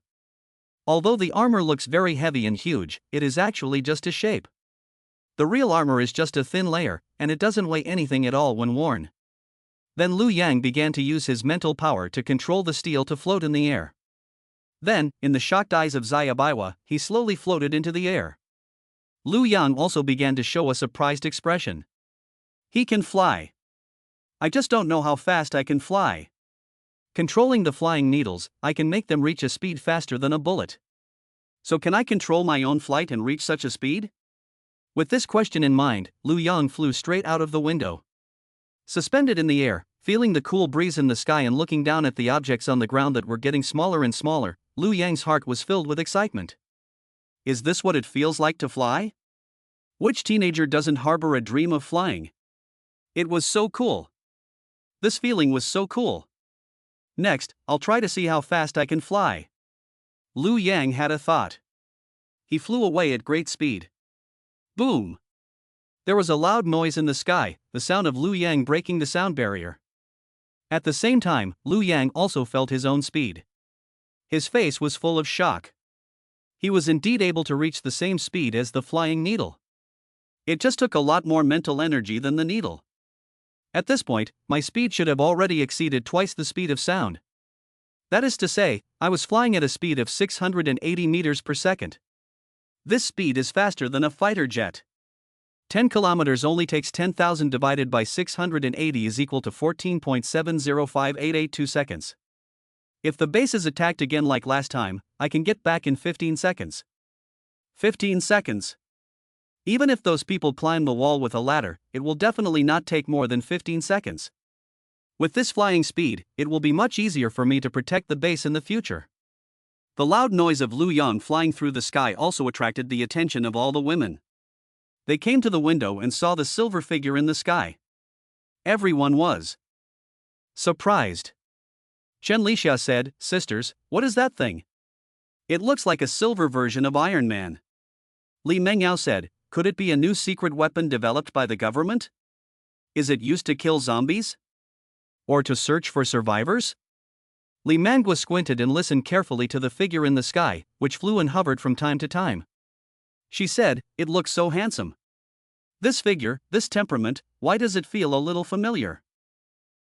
Although the armor looks very heavy and huge, it is actually just a shape. The real armor is just a thin layer, and it doesn't weigh anything at all when worn. Then Liu Yang began to use his mental power to control the steel to float in the air. Then, in the shocked eyes of Xia Baiwa, he slowly floated into the air. Liu Yang also began to show a surprised expression. He can fly. I just don't know how fast I can fly. Controlling the flying needles, I can make them reach a speed faster than a bullet. So can I control my own flight and reach such a speed? With this question in mind, Liu Yang flew straight out of the window. Suspended in the air, feeling the cool breeze in the sky and looking down at the objects on the ground that were getting smaller and smaller, Liu Yang's heart was filled with excitement. Is this what it feels like to fly? Which teenager doesn't harbor a dream of flying? It was so cool. This feeling was so cool. Next, I'll try to see how fast I can fly. Liu Yang had a thought. He flew away at great speed. Boom! There was a loud noise in the sky, the sound of Liu Yang breaking the sound barrier. At the same time, Liu Yang also felt his own speed. His face was full of shock. He was indeed able to reach the same speed as the flying needle. It just took a lot more mental energy than the needle. At this point, my speed should have already exceeded twice the speed of sound. That is to say, I was flying at a speed of 680 meters per second. This speed is faster than a fighter jet. 10 kilometers only takes 10,000 divided by 680 is equal to 14.705882 seconds. If the base is attacked again like last time, I can get back in 15 seconds. 15 seconds. Even if those people climb the wall with a ladder, it will definitely not take more than 15 seconds. With this flying speed, it will be much easier for me to protect the base in the future. The loud noise of Lu Yang flying through the sky also attracted the attention of all the women. They came to the window and saw the silver figure in the sky. Everyone was surprised. Chen Lixia said, "Sisters, what is that thing? It looks like a silver version of Iron Man." Li Mengyao said, "Could it be a new secret weapon developed by the government? Is it used to kill zombies? Or to search for survivors?" Li Mangua squinted and listened carefully to the figure in the sky, which flew and hovered from time to time. She said, "It looks so handsome. This figure, this temperament, why does it feel a little familiar?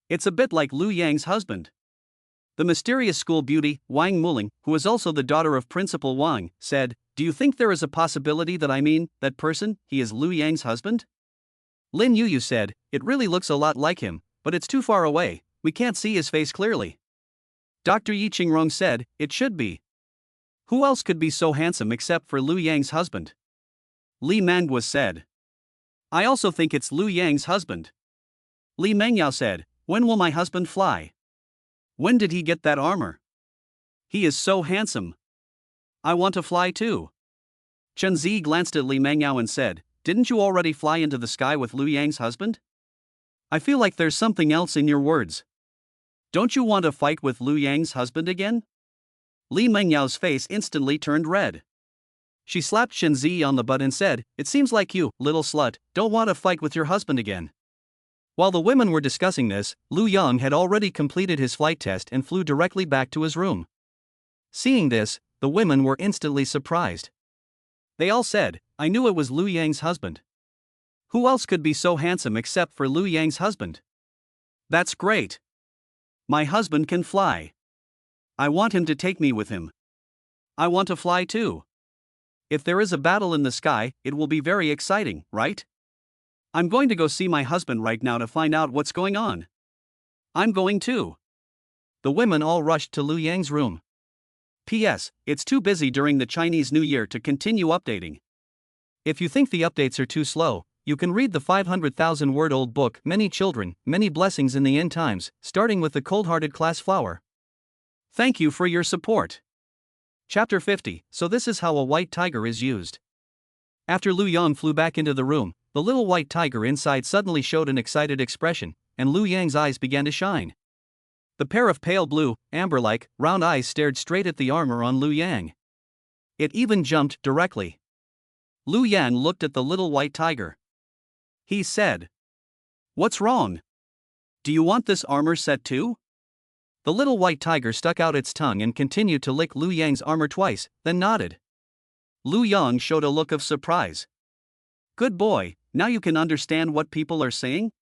It's a bit like Lu Yang's husband." The mysterious school beauty, Wang Muling, who is also the daughter of Principal Wang, said, "Do you think there is a possibility that person, he is Lu Yang's husband?" Lin Yuyu said, "It really looks a lot like him, but it's too far away, we can't see his face clearly." Dr. Yi Qingrong said, "It should be. Who else could be so handsome except for Lu Yang's husband?" Li Mangua said, "I also think it's Lu Yang's husband." Li Mengyao said, "When will my husband fly? When did he get that armor? He is so handsome. I want to fly too." Chen Zi glanced at Li Mengyao and said, "Didn't you already fly into the sky with Lu Yang's husband? I feel like there's something else in your words. Don't you want to fight with Lu Yang's husband again?" Li Mengyao's face instantly turned red. She slapped Chen Zi on the butt and said, "It seems like you, little slut, don't want to fight with your husband again." While the women were discussing this, Lu Yang had already completed his flight test and flew directly back to his room. Seeing this, the women were instantly surprised. They all said, "I knew it was Lu Yang's husband. Who else could be so handsome except for Lu Yang's husband? That's great. My husband can fly. I want him to take me with him. I want to fly too. If there is a battle in the sky, it will be very exciting, right? I'm going to go see my husband right now to find out what's going on. I'm going too." The women all rushed to Lu Yang's room. P.S. It's too busy during the Chinese New Year to continue updating. If you think the updates are too slow, you can read the 500,000-word-old book Many Children, Many Blessings in the End Times, starting with the cold-hearted class flower. Thank you for your support. Chapter 50. So this is how a white tiger is used. After Lu Yang flew back into the room, the little white tiger inside suddenly showed an excited expression, and Lu Yang's eyes began to shine. The pair of pale blue, amber-like, round eyes stared straight at the armor on Lu Yang. It even jumped directly. Lu Yang looked at the little white tiger. He said, "What's wrong? Do you want this armor set too?" The little white tiger stuck out its tongue and continued to lick Lu Yang's armor twice, then nodded. Lu Yang showed a look of surprise. "Good boy, now you can understand what people are saying?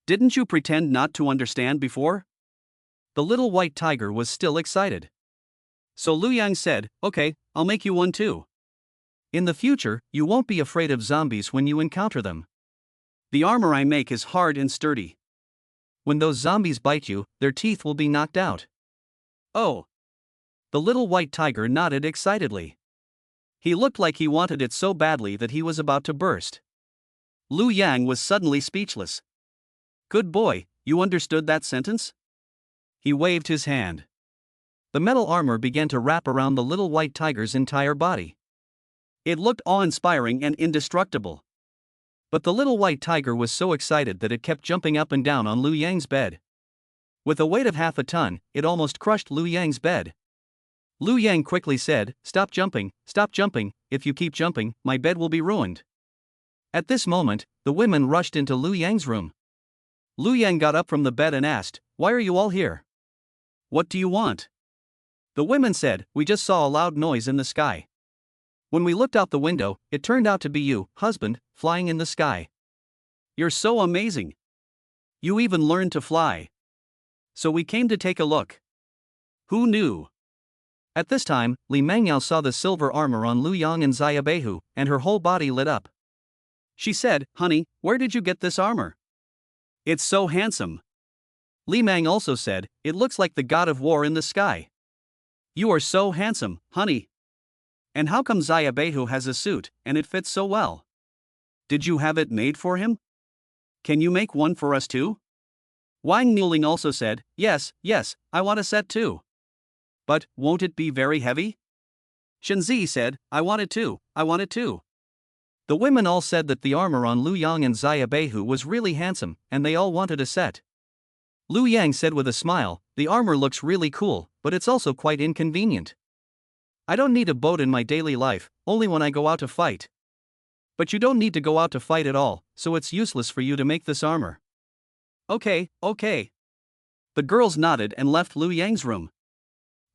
Didn't you pretend not to understand before?" The little white tiger was still excited. So Lu Yang said, "Okay, I'll make you one too. In the future, you won't be afraid of zombies when you encounter them. The armor I make is hard and sturdy. When those zombies bite you, their teeth will be knocked out." "Oh." The little white tiger nodded excitedly. He looked like he wanted it so badly that he was about to burst. Lu Yang was suddenly speechless. "Good boy, you understood that sentence?" He waved his hand. The metal armor began to wrap around the little white tiger's entire body. It looked awe-inspiring and indestructible. But the little white tiger was so excited that it kept jumping up and down on Lu Yang's bed. With a weight of half a ton, it almost crushed Lu Yang's bed. Lu Yang quickly said, stop jumping, if you keep jumping, my bed will be ruined." At this moment, the women rushed into Lu Yang's room. Lu Yang got up from the bed and asked, "Why are you all here? What do you want?" The women said, "We just saw a loud noise in the sky. When we looked out the window, it turned out to be you, husband, flying in the sky. You're so amazing. You even learned to fly. So we came to take a look. Who knew?" At this time, Li Mengyao saw the silver armor on Lu Yang and Xia Beihu, and her whole body lit up. She said, "Honey, where did you get this armor? It's so handsome." Li Mang also said, "It looks like the god of war in the sky. You are so handsome, honey. And how come Xia Beihu has a suit, and it fits so well? Did you have it made for him? Can you make one for us too?" Wang Niuling also said, yes, I want a set too. "But, won't it be very heavy?" Shenzi said, I want it too. The women all said that the armor on Lu Yang and Xia Beihu was really handsome, and they all wanted a set. Lu Yang said with a smile, "The armor looks really cool, but it's also quite inconvenient. I don't need a boat in my daily life, only when I go out to fight." "But you don't need to go out to fight at all, so it's useless for you to make this armor." Okay. The girls nodded and left Lu Yang's room.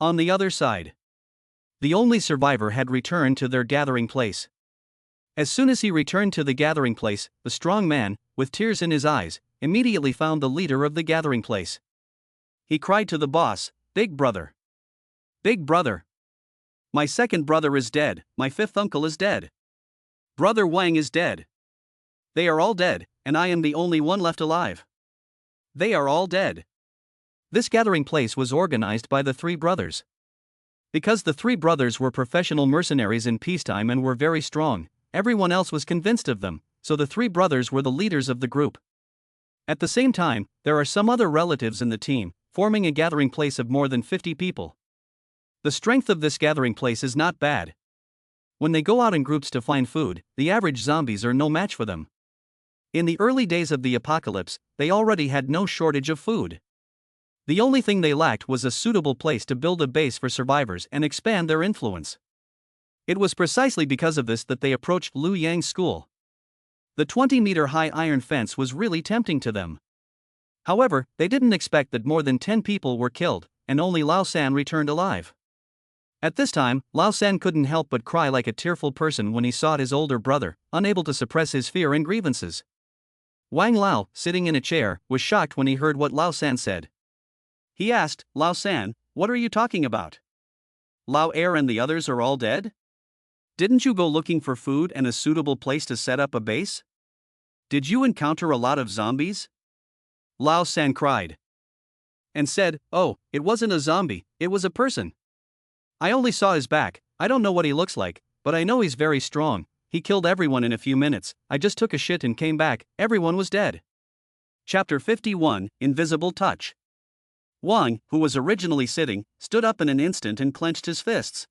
On the other side, the only survivor had returned to their gathering place. As soon as he returned to the gathering place, the strong man, with tears in his eyes, immediately found the leader of the gathering place. He cried to the boss, Big brother, my second brother is dead, my fifth uncle is dead. Brother Wang is dead. They are all dead, and I am the only one left alive. They are all dead." This gathering place was organized by the three brothers. Because the three brothers were professional mercenaries in peacetime and were very strong, everyone else was convinced of them, so the three brothers were the leaders of the group. At the same time, there are some other relatives in the team, forming a gathering place of more than 50 people. The strength of this gathering place is not bad. When they go out in groups to find food, the average zombies are no match for them. In the early days of the apocalypse, they already had no shortage of food. The only thing they lacked was a suitable place to build a base for survivors and expand their influence. It was precisely because of this that they approached Lu Yang's school. The 20-meter-high iron fence was really tempting to them. However, they didn't expect that more than 10 people were killed, and only Lao San returned alive. At this time, Lao San couldn't help but cry like a tearful person when he saw his older brother, unable to suppress his fear and grievances. Wang Lao, sitting in a chair, was shocked when he heard what Lao San said. He asked, Lao San, what are you talking about? Lao Er and the others are all dead? Didn't you go looking for food and a suitable place to set up a base? Did you encounter a lot of zombies? Lao San cried. And said, oh, it wasn't a zombie, it was a person. I only saw his back, I don't know what he looks like, but I know he's very strong. He killed everyone in a few minutes, I just took a shit and came back, everyone was dead. Chapter 51, Invisible Touch. Wang, who was originally sitting, stood up in an instant and clenched his fists.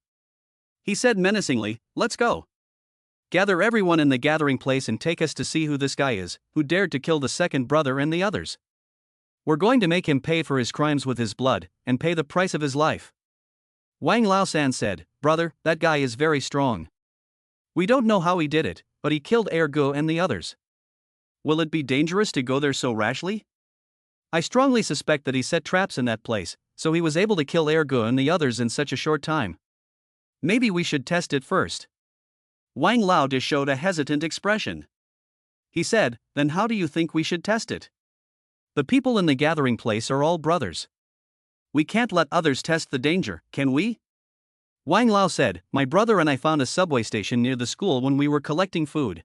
He said menacingly, let's go. Gather everyone in the gathering place and take us to see who this guy is, who dared to kill the second brother and the others. We're going to make him pay for his crimes with his blood, and pay the price of his life. Wang Laosan said, brother, that guy is very strong. We don't know how he did it, but he killed Ergo and the others. Will it be dangerous to go there so rashly? I strongly suspect that he set traps in that place, so he was able to kill Ergo and the others in such a short time. Maybe we should test it first. Wang Lao showed a hesitant expression. He said, then how do you think we should test it? The people in the gathering place are all brothers. We can't let others test the danger, can we? Wang Lao said, my brother and I found a subway station near the school when we were collecting food.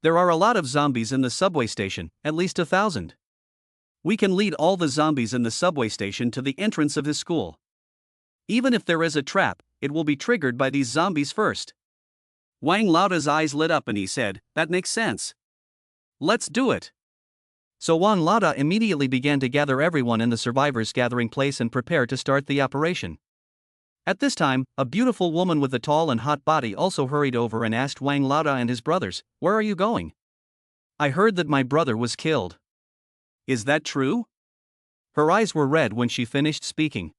There are a lot of zombies in the subway station, at least 1,000. We can lead all the zombies in the subway station to the entrance of his school. Even if there is a trap, it will be triggered by these zombies first. Wang Lao's eyes lit up and he said, that makes sense. Let's do it. So Wang Lao immediately began to gather everyone in the survivors' gathering place and prepare to start the operation. At this time, a beautiful woman with a tall and hot body also hurried over and asked Wang Lao and his brothers, where are you going? I heard that my brother was killed. Is that true? Her eyes were red when she finished speaking.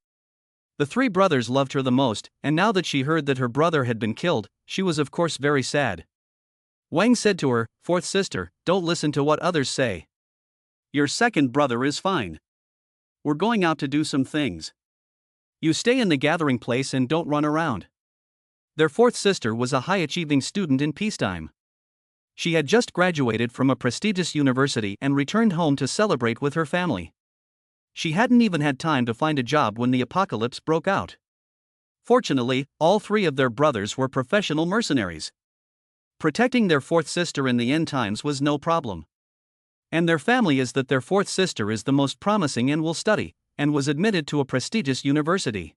The three brothers loved her the most, and now that she heard that her brother had been killed, she was of course very sad. Wang said to her, fourth sister, don't listen to what others say. Your second brother is fine. We're going out to do some things. You stay in the gathering place and don't run around. Their fourth sister was a high-achieving student in peacetime. She had just graduated from a prestigious university and returned home to celebrate with her family. She hadn't even had time to find a job when the apocalypse broke out. Fortunately, all three of their brothers were professional mercenaries. Protecting their fourth sister in the end times was no problem. And their family is that their fourth sister is the most promising and will study, and was admitted to a prestigious university.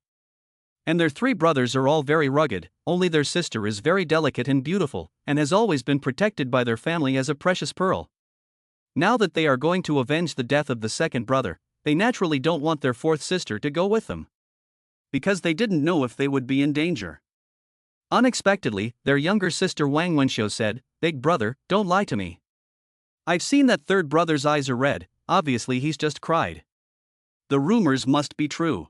And their three brothers are all very rugged, only their sister is very delicate and beautiful, and has always been protected by their family as a precious pearl. Now that they are going to avenge the death of the second brother, they naturally don't want their fourth sister to go with them. Because they didn't know if they would be in danger. Unexpectedly, their younger sister Wang Wenxiu said, "Big brother, don't lie to me. I've seen that third brother's eyes are red, obviously he's just cried. The rumors must be true.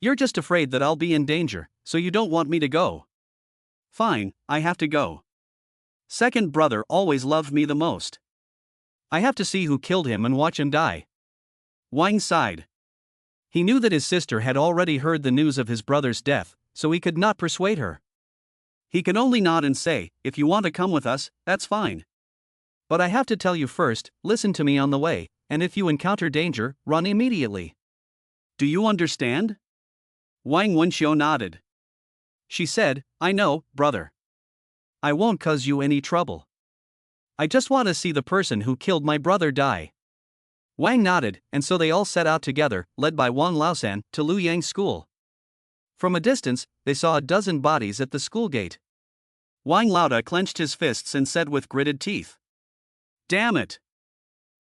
You're just afraid that I'll be in danger, so you don't want me to go. Fine, I have to go. Second brother always loved me the most. I have to see who killed him and watch him die." Wang sighed. He knew that his sister had already heard the news of his brother's death, so he could not persuade her. He could only nod and say, "If you want to come with us, that's fine. But I have to tell you first, listen to me on the way, and if you encounter danger, run immediately. Do you understand?" Wang Wenxiu nodded. She said, "I know, brother. I won't cause you any trouble. I just want to see the person who killed my brother die." Wang nodded, and so they all set out together, led by Wang Laosan, to Lu Yang's school. From a distance, they saw a dozen bodies at the school gate. Wang Laoda clenched his fists and said with gritted teeth, "Damn it!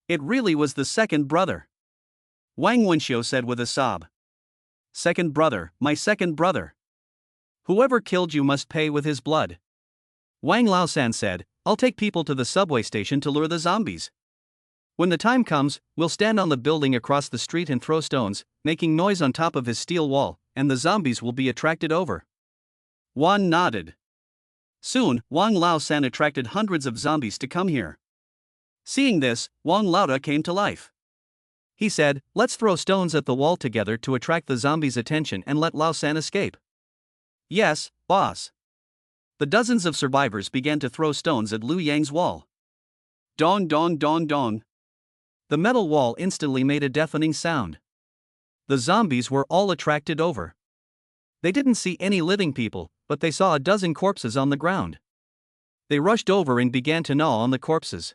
It really was the second brother." Wang Wenxiu said with a sob, "Second brother, my second brother. Whoever killed you must pay with his blood." Wang Laosan said, "I'll take people to the subway station to lure the zombies. When the time comes, we'll stand on the building across the street and throw stones, making noise on top of his steel wall, and the zombies will be attracted over." Wan nodded. Soon, Wang Laosan attracted hundreds of zombies to come here. Seeing this, Wang Laoda came to life. He said, "Let's throw stones at the wall together to attract the zombies' attention and let Laosan escape." "Yes, boss." The dozens of survivors began to throw stones at Lu Yang's wall. Dong dong dong dong. The metal wall instantly made a deafening sound. The zombies were all attracted over. They didn't see any living people, but they saw a dozen corpses on the ground. They rushed over and began to gnaw on the corpses,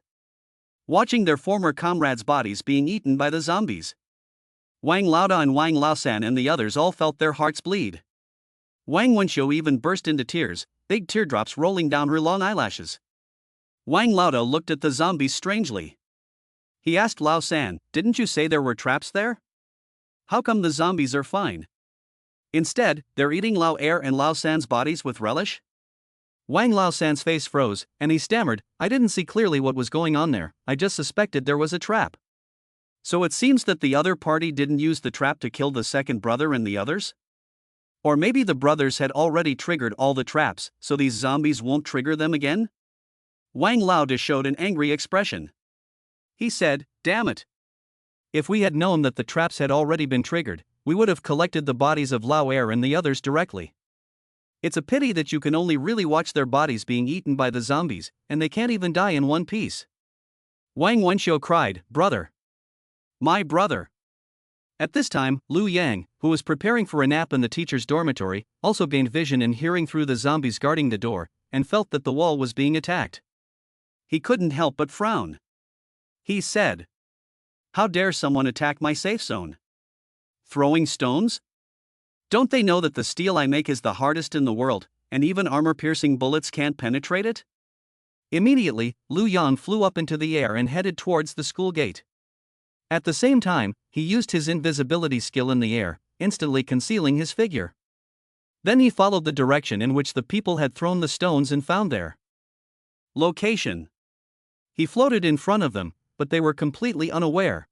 watching their former comrades' bodies being eaten by the zombies. Wang Laoda and Wang Laosan and the others all felt their hearts bleed. Wang Wenxiu even burst into tears, big teardrops rolling down her long eyelashes. Wang Laoda looked at the zombies strangely. He asked Laosan, "Didn't you say there were traps there? How come the zombies are fine? Instead, they're eating Lao Er and Laosan's bodies with relish?" Wang Laosan's face froze, and he stammered, "I didn't see clearly what was going on there, I just suspected there was a trap." So it seems that the other party didn't use the trap to kill the second brother and the others? Or maybe the brothers had already triggered all the traps, so these zombies won't trigger them again? Wang Laoda showed an angry expression. He said, "Damn it. If we had known that the traps had already been triggered, we would have collected the bodies of Lao Er and the others directly. It's a pity that you can only really watch their bodies being eaten by the zombies, and they can't even die in one piece." Wang Wenxiu cried, "Brother! My brother!" At this time, Lu Yang, who was preparing for a nap in the teacher's dormitory, also gained vision and hearing through the zombies guarding the door, and felt that the wall was being attacked. He couldn't help but frown. He said, "How dare someone attack my safe zone? Throwing stones? Don't they know that the steel I make is the hardest in the world, and even armor-piercing bullets can't penetrate it?" Immediately, Lu Yang flew up into the air and headed towards the school gate. At the same time, he used his invisibility skill in the air, instantly concealing his figure. Then he followed the direction in which the people had thrown the stones and found their location. He floated in front of them, but they were completely unaware.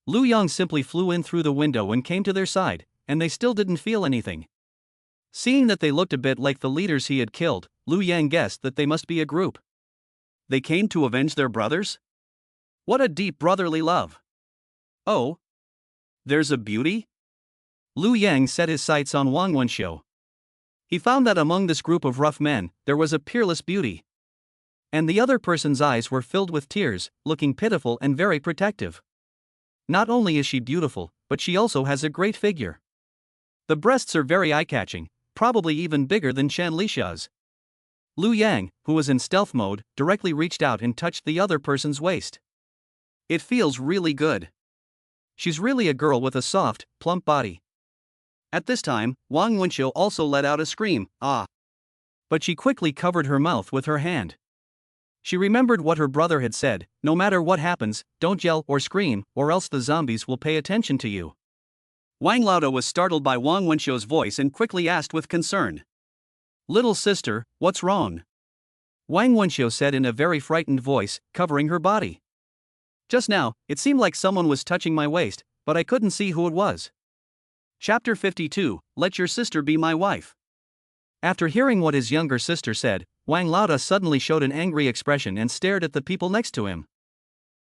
Lu Yang simply flew in through the window and came to their side, and they still didn't feel anything. Seeing that they looked a bit like the leaders he had killed, Lu Yang guessed that they must be a group. They came to avenge their brothers? What a deep brotherly love! Oh, there's a beauty? Lu Yang set his sights on Wang Wenxiu. He found that among this group of rough men, there was a peerless beauty. And the other person's eyes were filled with tears, looking pitiful and very protective. Not only is she beautiful, but she also has a great figure. The breasts are very eye-catching, probably even bigger than Shan Lisha's. Lu Yang, who was in stealth mode, directly reached out and touched the other person's waist. It feels really good. She's really a girl with a soft, plump body. At this time, Wang Wenqiu also let out a scream, ah. But she quickly covered her mouth with her hand. She remembered what her brother had said, no matter what happens, don't yell or scream, or else the zombies will pay attention to you. Wang Laoda was startled by Wang Wenqiu's voice and quickly asked with concern. Little sister, what's wrong? Wang Wenqiu said in a very frightened voice, covering her body. Just now, it seemed like someone was touching my waist, but I couldn't see who it was. Chapter 52, Let Your Sister Be My Wife. After hearing what his younger sister said, Wang Laoda suddenly showed an angry expression and stared at the people next to him.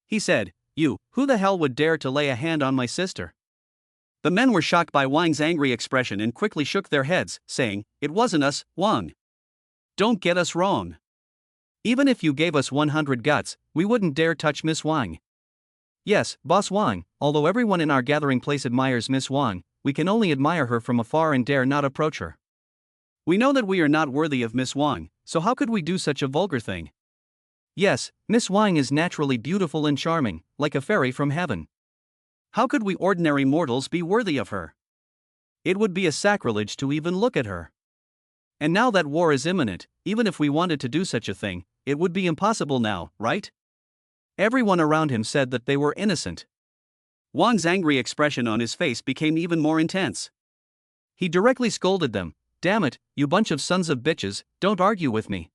He said, You, who the hell would dare to lay a hand on my sister? The men were shocked by Wang's angry expression and quickly shook their heads, saying, It wasn't us, Wang. Don't get us wrong. Even if you gave us 100 guts, we wouldn't dare touch Miss Wang. Yes, Boss Wang, although everyone in our gathering place admires Miss Wang, we can only admire her from afar and dare not approach her. We know that we are not worthy of Miss Wang, so how could we do such a vulgar thing? Yes, Miss Wang is naturally beautiful and charming, like a fairy from heaven. How could we ordinary mortals be worthy of her? It would be a sacrilege to even look at her. And now that war is imminent, even if we wanted to do such a thing, it would be impossible now, right? Everyone around him said that they were innocent. Wang's angry expression on his face became even more intense. He directly scolded them, Damn it, you bunch of sons of bitches, don't argue with me.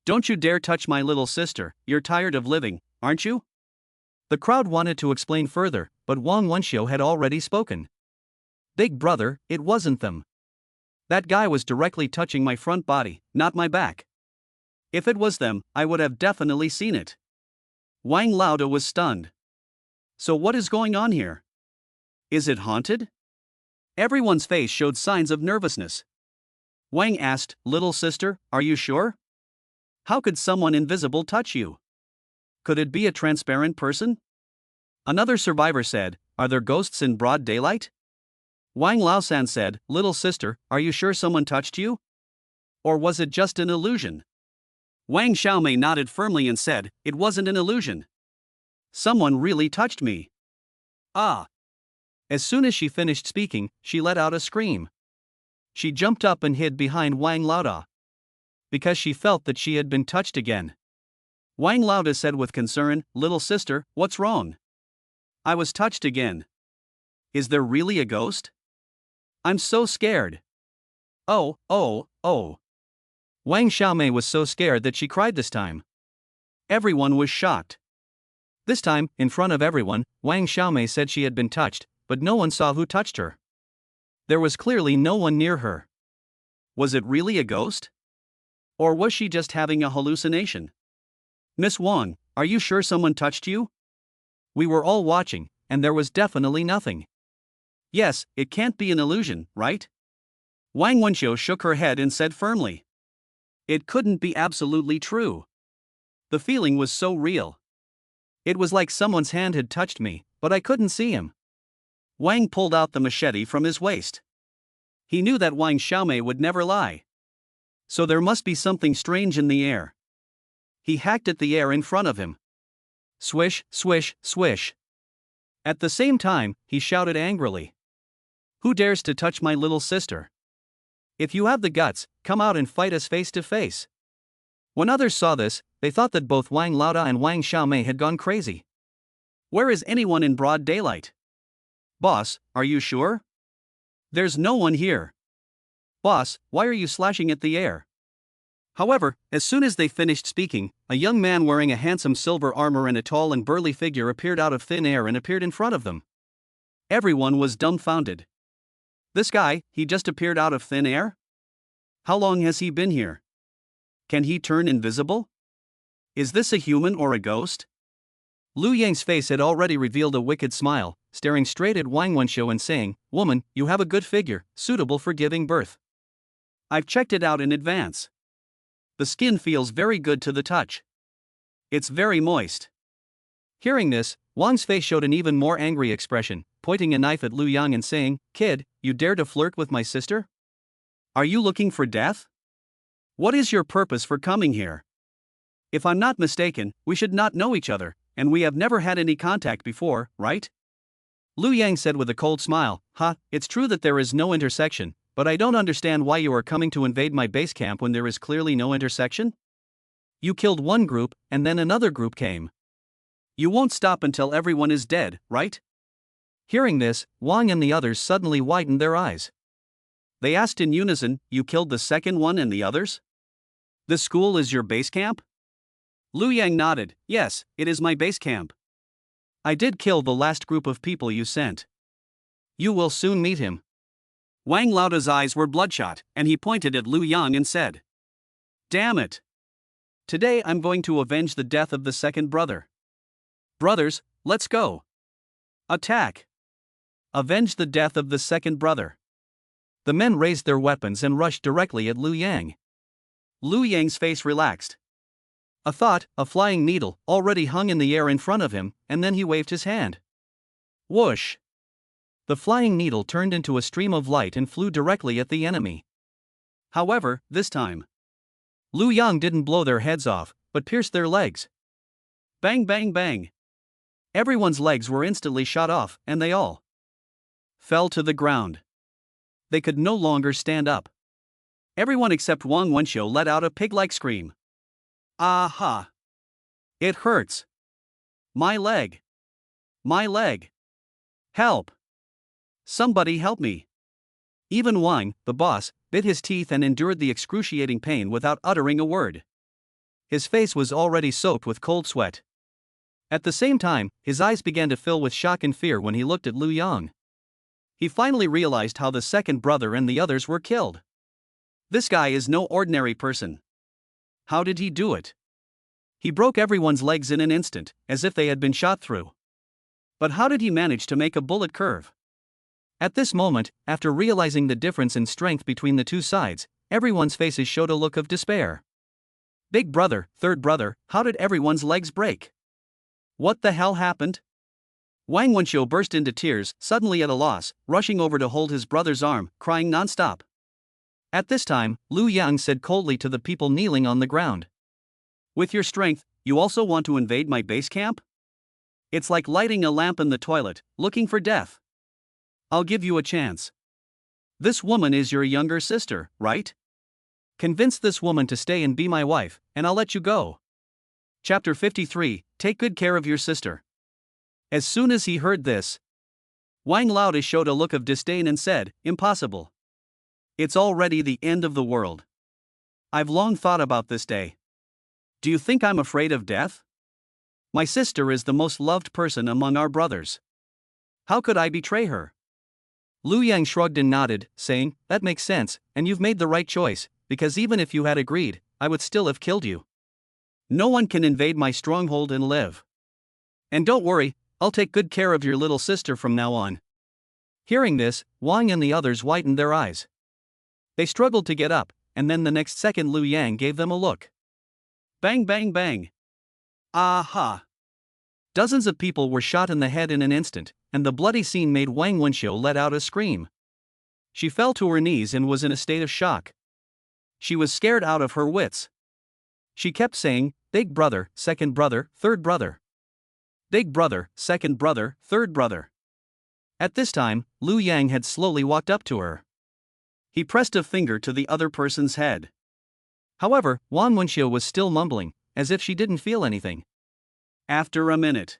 Don't you dare touch my little sister, you're tired of living, aren't you? The crowd wanted to explain further, but Wang Wenqiu had already spoken. Big brother, it wasn't them. That guy was directly touching my front body, not my back. If it was them, I would have definitely seen it. Wang Laoda was stunned. So what is going on here? Is it haunted? Everyone's face showed signs of nervousness. Wang asked, Little sister, are you sure? How could someone invisible touch you? Could it be a transparent person? Another survivor said, Are there ghosts in broad daylight? Wang Laosan said, Little sister, are you sure someone touched you? Or was it just an illusion? Wang Xiaomei nodded firmly and said, It wasn't an illusion. Someone really touched me. Ah! As soon as she finished speaking, she let out a scream. She jumped up and hid behind Wang Laoda. Because she felt that she had been touched again. Wang Laoda said with concern, Little sister, what's wrong? I was touched again. Is there really a ghost? I'm so scared. Oh. Wang Xiaomei was so scared that she cried this time. Everyone was shocked. This time, in front of everyone, Wang Xiaomei said she had been touched, but no one saw who touched her. There was clearly no one near her. Was it really a ghost? Or was she just having a hallucination? Miss Wang, are you sure someone touched you? We were all watching, and there was definitely nothing. Yes, it can't be an illusion, right? Wang Wenqiu shook her head and said firmly. It couldn't be absolutely true. The feeling was so real. It was like someone's hand had touched me, but I couldn't see him. Wang pulled out the machete from his waist. He knew that Wang Xiaomei would never lie. So there must be something strange in the air. He hacked at the air in front of him. Swish, swish, swish. At the same time, he shouted angrily. Who dares to touch my little sister? If you have the guts, come out and fight us face to face. When others saw this, they thought that both Wang Laoda and Wang Xiaomei had gone crazy. Where is anyone in broad daylight? Boss, are you sure? There's no one here. Boss, why are you slashing at the air? However, as soon as they finished speaking, a young man wearing a handsome silver armor and a tall and burly figure appeared out of thin air and appeared in front of them. Everyone was dumbfounded. This guy, he just appeared out of thin air? How long has he been here? Can he turn invisible? Is this a human or a ghost? Lu Yang's face had already revealed a wicked smile, staring straight at Wang Wenqiu and saying, Woman, you have a good figure, suitable for giving birth. I've checked it out in advance. The skin feels very good to the touch. It's very moist. Hearing this, Wang's face showed an even more angry expression, pointing a knife at Lu Yang and saying, Kid, you dare to flirt with my sister? Are you looking for death? What is your purpose for coming here? If I'm not mistaken, we should not know each other, and we have never had any contact before, right? Liu Yang said with a cold smile. It's true that there is no intersection, but I don't understand why you are coming to invade my base camp when there is clearly no intersection. You killed one group, and then another group came. You won't stop until everyone is dead, right? Hearing this, Wang and the others suddenly widened their eyes. They asked in unison, you killed the second one and the others? The school is your base camp? Liu Yang nodded. Yes, it is my base camp. I did kill the last group of people you sent. You will soon meet him. Wang Laoda's eyes were bloodshot, and he pointed at Liu Yang and said, Damn it! Today I'm going to avenge the death of the second brother. Brothers, let's go. Attack! Avenge the death of the second brother. The men raised their weapons and rushed directly at Liu Yang. Liu Yang's face relaxed. A flying needle, already hung in the air in front of him, and then he waved his hand. Whoosh! The flying needle turned into a stream of light and flew directly at the enemy. However, this time, Liu Yang didn't blow their heads off, but pierced their legs. Bang bang bang! Everyone's legs were instantly shot off, and they all fell to the ground. They could no longer stand up. Everyone except Wang Wenxiu let out a pig-like scream. Aha! It hurts. My leg. My leg. Help! Somebody help me. Even Wang, the boss, bit his teeth and endured the excruciating pain without uttering a word. His face was already soaked with cold sweat. At the same time, his eyes began to fill with shock and fear when he looked at Liu Yang. He finally realized how the second brother and the others were killed. This guy is no ordinary person. How did he do it? He broke everyone's legs in an instant, as if they had been shot through. But how did he manage to make a bullet curve? At this moment, after realizing the difference in strength between the two sides, everyone's faces showed a look of despair. Big brother, third brother, how did everyone's legs break? What the hell happened? Wang Wenxiu burst into tears, suddenly at a loss, rushing over to hold his brother's arm, crying non-stop. At this time, Liu Yang said coldly to the people kneeling on the ground. With your strength, you also want to invade my base camp? It's like lighting a lamp in the toilet, looking for death. I'll give you a chance. This woman is your younger sister, right? Convince this woman to stay and be my wife, and I'll let you go. Chapter 53, Take good care of your sister. As soon as he heard this, Wang Laoda showed a look of disdain and said, Impossible. It's already the end of the world. I've long thought about this day. Do you think I'm afraid of death? My sister is the most loved person among our brothers. How could I betray her? Liu Yang shrugged and nodded, saying, That makes sense, and you've made the right choice, because even if you had agreed, I would still have killed you. No one can invade my stronghold and live. And don't worry, I'll take good care of your little sister from now on. Hearing this, Wang and the others widened their eyes. They struggled to get up, and then the next second Liu Yang gave them a look. Bang bang bang. Aha! Dozens of people were shot in the head in an instant, and the bloody scene made Wang Wenxiu let out a scream. She fell to her knees and was in a state of shock. She was scared out of her wits. She kept saying, Big brother, second brother, third brother. Big brother, second brother, third brother. At this time, Liu Yang had slowly walked up to her. He pressed a finger to the other person's head. However, Wang Wenxiu was still mumbling, as if she didn't feel anything. After a minute,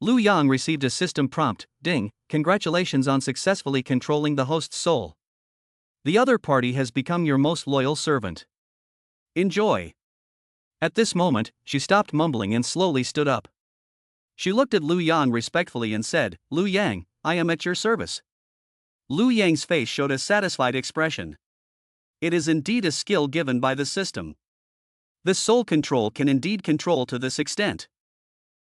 Liu Yang received a system prompt, Ding, congratulations on successfully controlling the host's soul. The other party has become your most loyal servant. Enjoy. At this moment, she stopped mumbling and slowly stood up. She looked at Liu Yang respectfully and said, Liu Yang, I am at your service. Liu Yang's face showed a satisfied expression. It is indeed a skill given by the system. This soul control can indeed control to this extent.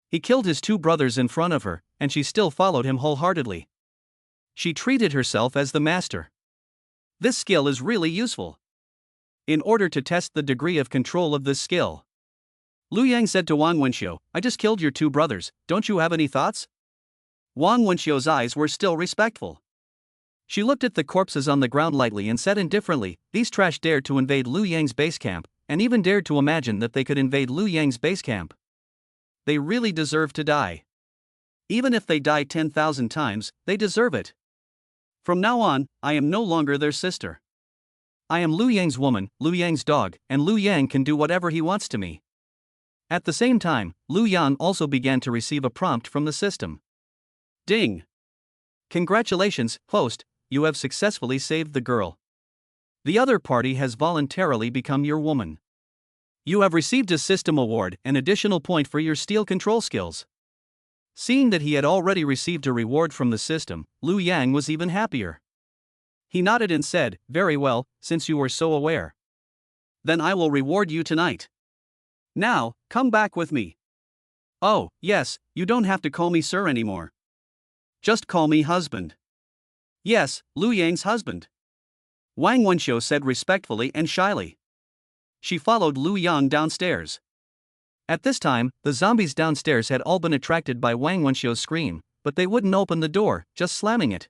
He killed his two brothers in front of her, and she still followed him wholeheartedly. She treated herself as the master. This skill is really useful. In order to test the degree of control of this skill, Liu Yang said to Wang Wenxiu, I just killed your two brothers, don't you have any thoughts? Wang Wenxiu's eyes were still respectful. She looked at the corpses on the ground lightly and said indifferently, "These trash dared to invade Liu Yang's base camp, and even dared to imagine that they could invade Liu Yang's base camp. They really deserve to die. Even if they die 10,000 times, they deserve it. From now on, I am no longer their sister. I am Liu Yang's woman, Liu Yang's dog, and Liu Yang can do whatever he wants to me." At the same time, Liu Yang also began to receive a prompt from the system. Ding! Congratulations, host, you have successfully saved the girl. The other party has voluntarily become your woman. You have received a system award, an additional point for your steel control skills. Seeing that he had already received a reward from the system, Liu Yang was even happier. He nodded and said, "Very well, since you were so aware. Then I will reward you tonight. Now, come back with me." "Oh, yes, you don't have to call me sir anymore. Just call me husband." "Yes, Liu Yang's husband," Wang Wenxiu said respectfully and shyly. She followed Liu Yang downstairs. At this time, the zombies downstairs had all been attracted by Wang Wenxiu's scream, but they wouldn't open the door, just slamming it.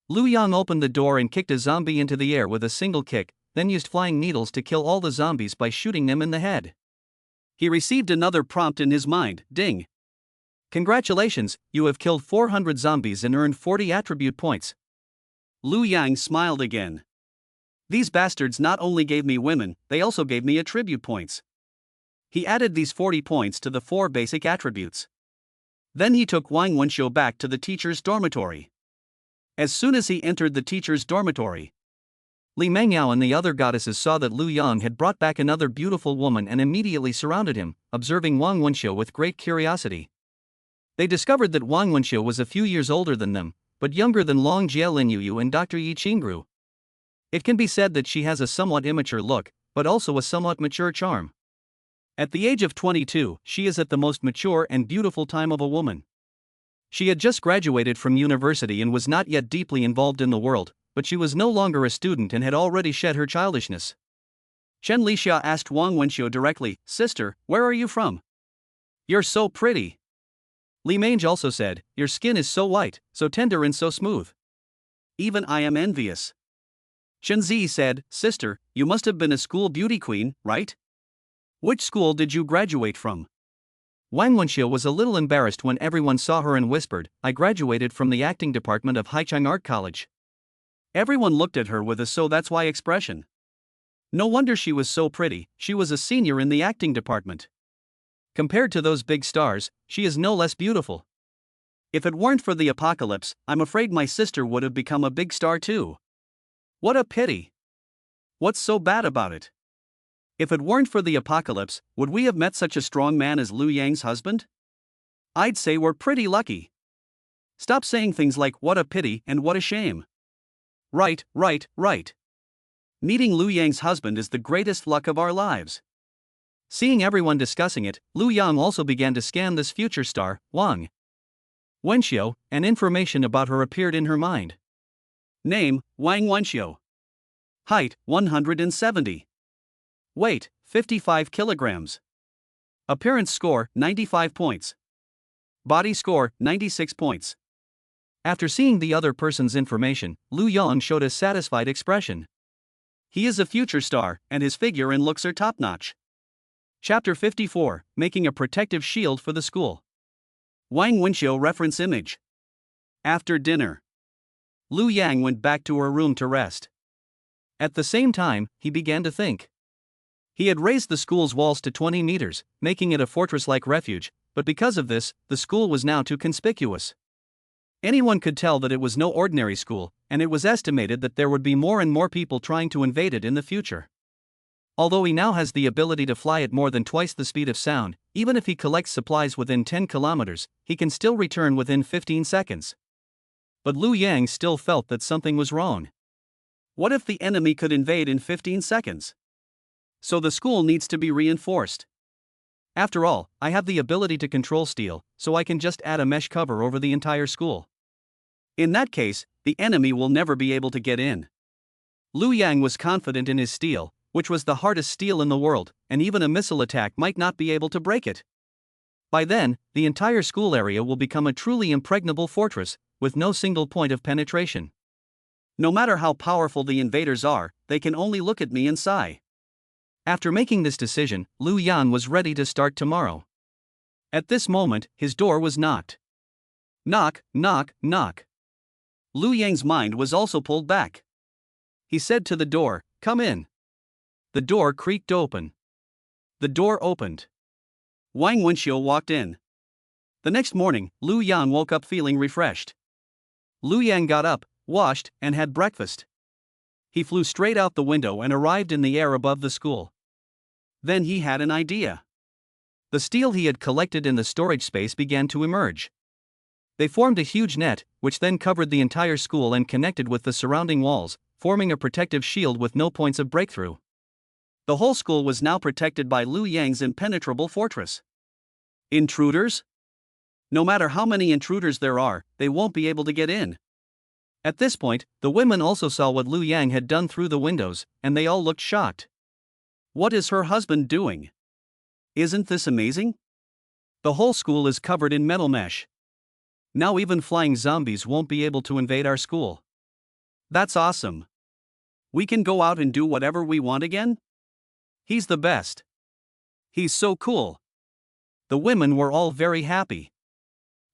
Liu Yang opened the door and kicked a zombie into the air with a single kick, then used flying needles to kill all the zombies by shooting them in the head. He received another prompt in his mind, ding. Congratulations, you have killed 400 zombies and earned 40 attribute points. Liu Yang smiled again. These bastards not only gave me women, they also gave me attribute points. He added these 40 points to the 4 basic attributes. Then he took Wang Wenxiu back to the teacher's dormitory. As soon as he entered the teacher's dormitory, Li Mengyao and the other goddesses saw that Liu Yang had brought back another beautiful woman and immediately surrounded him, observing Wang Wenxiu with great curiosity. They discovered that Wang Wenxiu was a few years older than them, but younger than Long Jielin Yuyu and Dr. Yi Qingru. It can be said that she has a somewhat immature look, but also a somewhat mature charm. At the age of 22, she is at the most mature and beautiful time of a woman. She had just graduated from university and was not yet deeply involved in the world, but she was no longer a student and had already shed her childishness. Chen Lixia asked Wang Wenxiu directly, "Sister, where are you from? You're so pretty." Li Mange also said, "Your skin is so white, so tender and so smooth. Even I am envious." Chen Zi said, "Sister, you must have been a school beauty queen, right? Which school did you graduate from?" Wang Wenxiu was a little embarrassed when everyone saw her and whispered, "I graduated from the acting department of Haicheng Art College." Everyone looked at her with a "so that's why" expression. No wonder she was so pretty, she was a senior in the acting department. Compared to those big stars, she is no less beautiful. If it weren't for the apocalypse, I'm afraid my sister would have become a big star too. What a pity. What's so bad about it? If it weren't for the apocalypse, would we have met such a strong man as Liu Yang's husband? I'd say we're pretty lucky. Stop saying things like "what a pity" and "what a shame." Right. Meeting Liu Yang's husband is the greatest luck of our lives. Seeing everyone discussing it, Liu Yang also began to scan this future star, Wang Wenxiu, and information about her appeared in her mind. Name, Wang Wenxiu. Height, 170. Weight, 55 kilograms. Appearance score, 95 points. Body score, 96 points. After seeing the other person's information, Liu Yang showed a satisfied expression. He is a future star, and his figure and looks are top-notch. Chapter 54, Making a Protective Shield for the School. Wang Wenxiu reference image. After dinner, Liu Yang went back to her room to rest. At the same time, he began to think. He had raised the school's walls to 20 meters, making it a fortress-like refuge, but because of this, the school was now too conspicuous. Anyone could tell that it was no ordinary school, and it was estimated that there would be more and more people trying to invade it in the future. Although he now has the ability to fly at more than twice the speed of sound, even if he collects supplies within 10 kilometers, he can still return within 15 seconds. But Liu Yang still felt that something was wrong. What if the enemy could invade in 15 seconds? So the school needs to be reinforced. After all, I have the ability to control steel, so I can just add a mesh cover over the entire school. In that case, the enemy will never be able to get in. Liu Yang was confident in his steel, which was the hardest steel in the world, and even a missile attack might not be able to break it. By then, the entire school area will become a truly impregnable fortress, with no single point of penetration. No matter how powerful the invaders are, they can only look at me and sigh. After making this decision, Lu Yan was ready to start tomorrow. At this moment, his door was knocked. Knock, knock, knock. Lu Yang's mind was also pulled back. He said to the door, "Come in." The door creaked open. The door opened. Wang Wenxiu walked in. The next morning, Lu Yan woke up feeling refreshed. Lu Yang got up, washed, and had breakfast. He flew straight out the window and arrived in the air above the school. Then he had an idea. The steel he had collected in the storage space began to emerge. They formed a huge net, which then covered the entire school and connected with the surrounding walls, forming a protective shield with no points of breakthrough. The whole school was now protected by Lu Yang's impenetrable fortress. Intruders? No matter how many intruders there are, they won't be able to get in. At this point, the women also saw what Lu Yang had done through the windows, and they all looked shocked. What is her husband doing? Isn't this amazing? The whole school is covered in metal mesh. Now even flying zombies won't be able to invade our school. That's awesome. We can go out and do whatever we want again? He's the best. He's so cool. The women were all very happy.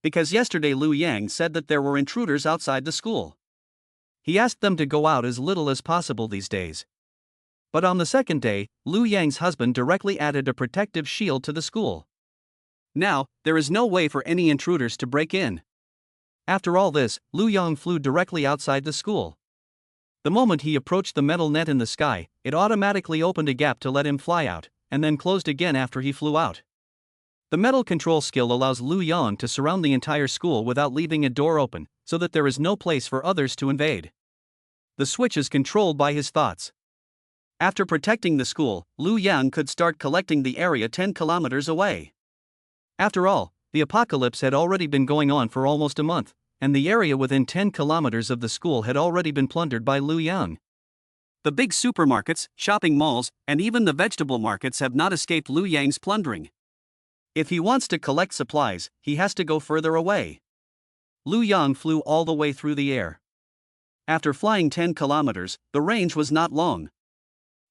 Because yesterday Lu Yang said that there were intruders outside the school. He asked them to go out as little as possible these days. But on the second day, Lu Yang's husband directly added a protective shield to the school. Now, there is no way for any intruders to break in. After all this, Lu Yang flew directly outside the school. The moment he approached the metal net in the sky, it automatically opened a gap to let him fly out, and then closed again after he flew out. The metal control skill allows Lu Yang to surround the entire school without leaving a door open, so that there is no place for others to invade. The switch is controlled by his thoughts. After protecting the school, Lu Yang could start collecting the area 10 kilometers away. After all, the apocalypse had already been going on for almost a month, and the area within 10 kilometers of the school had already been plundered by Lu Yang. The big supermarkets, shopping malls, and even the vegetable markets have not escaped Lu Yang's plundering. If he wants to collect supplies, he has to go further away. Lu Yang flew all the way through the air. After flying 10 kilometers, the range was not long.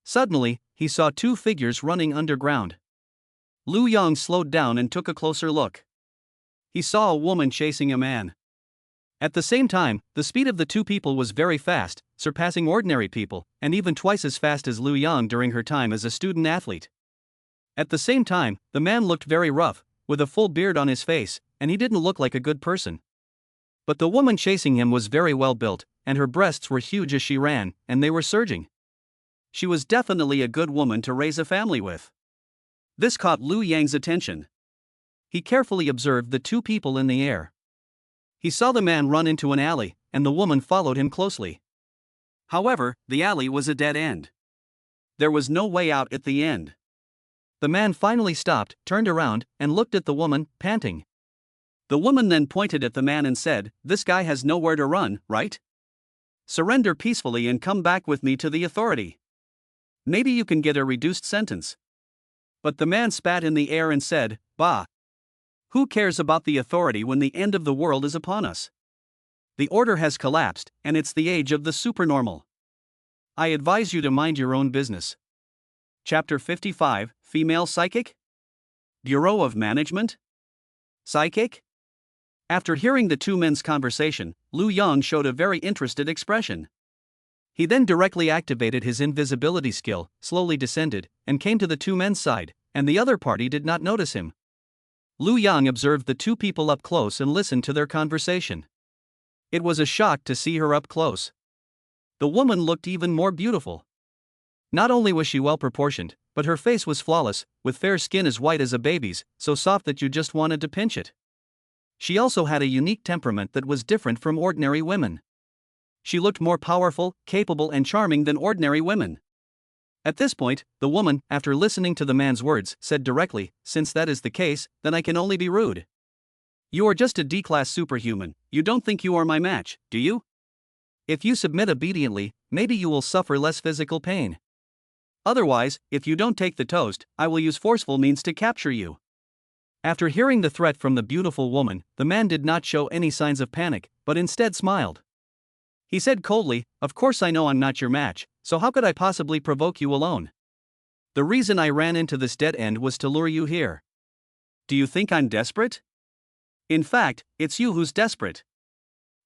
Suddenly, he saw two figures running underground. Lu Yang slowed down and took a closer look. He saw a woman chasing a man. At the same time, the speed of the two people was very fast, surpassing ordinary people, and even twice as fast as Lu Yang during her time as a student athlete. At the same time, the man looked very rough, with a full beard on his face, and he didn't look like a good person. But the woman chasing him was very well built, and her breasts were huge as she ran, and they were surging. She was definitely a good woman to raise a family with. This caught Lu Yang's attention. He carefully observed the two people in the air. He saw the man run into an alley, and the woman followed him closely. However, the alley was a dead end. There was no way out at the end. The man finally stopped, turned around, and looked at the woman, panting. The woman then pointed at the man and said, "This guy has nowhere to run, right? Surrender peacefully and come back with me to the authority. Maybe you can get a reduced sentence." But the man spat in the air and said, "Bah! Who cares about the authority when the end of the world is upon us? The order has collapsed, and it's the age of the supernormal. I advise you to mind your own business." Chapter 55, Female Psychic? Bureau of Management? Psychic? After hearing the two men's conversation, Lu Yang showed a very interested expression. He then directly activated his invisibility skill, slowly descended, and came to the two men's side, and the other party did not notice him. Lu Yang observed the two people up close and listened to their conversation. It was a shock to see her up close. The woman looked even more beautiful. Not only was she well proportioned, but her face was flawless, with fair skin as white as a baby's, so soft that you just wanted to pinch it. She also had a unique temperament that was different from ordinary women. She looked more powerful, capable, and charming than ordinary women. At this point, the woman, after listening to the man's words, said directly, "Since that is the case, then I can only be rude. You are just a D-class superhuman, you don't think you are my match, do you? If you submit obediently, maybe you will suffer less physical pain. Otherwise, if you don't take the toast, I will use forceful means to capture you." After hearing the threat from the beautiful woman, the man did not show any signs of panic, but instead smiled. He said coldly, "Of course I know I'm not your match, so how could I possibly provoke you alone? The reason I ran into this dead end was to lure you here. Do you think I'm desperate? In fact, it's you who's desperate."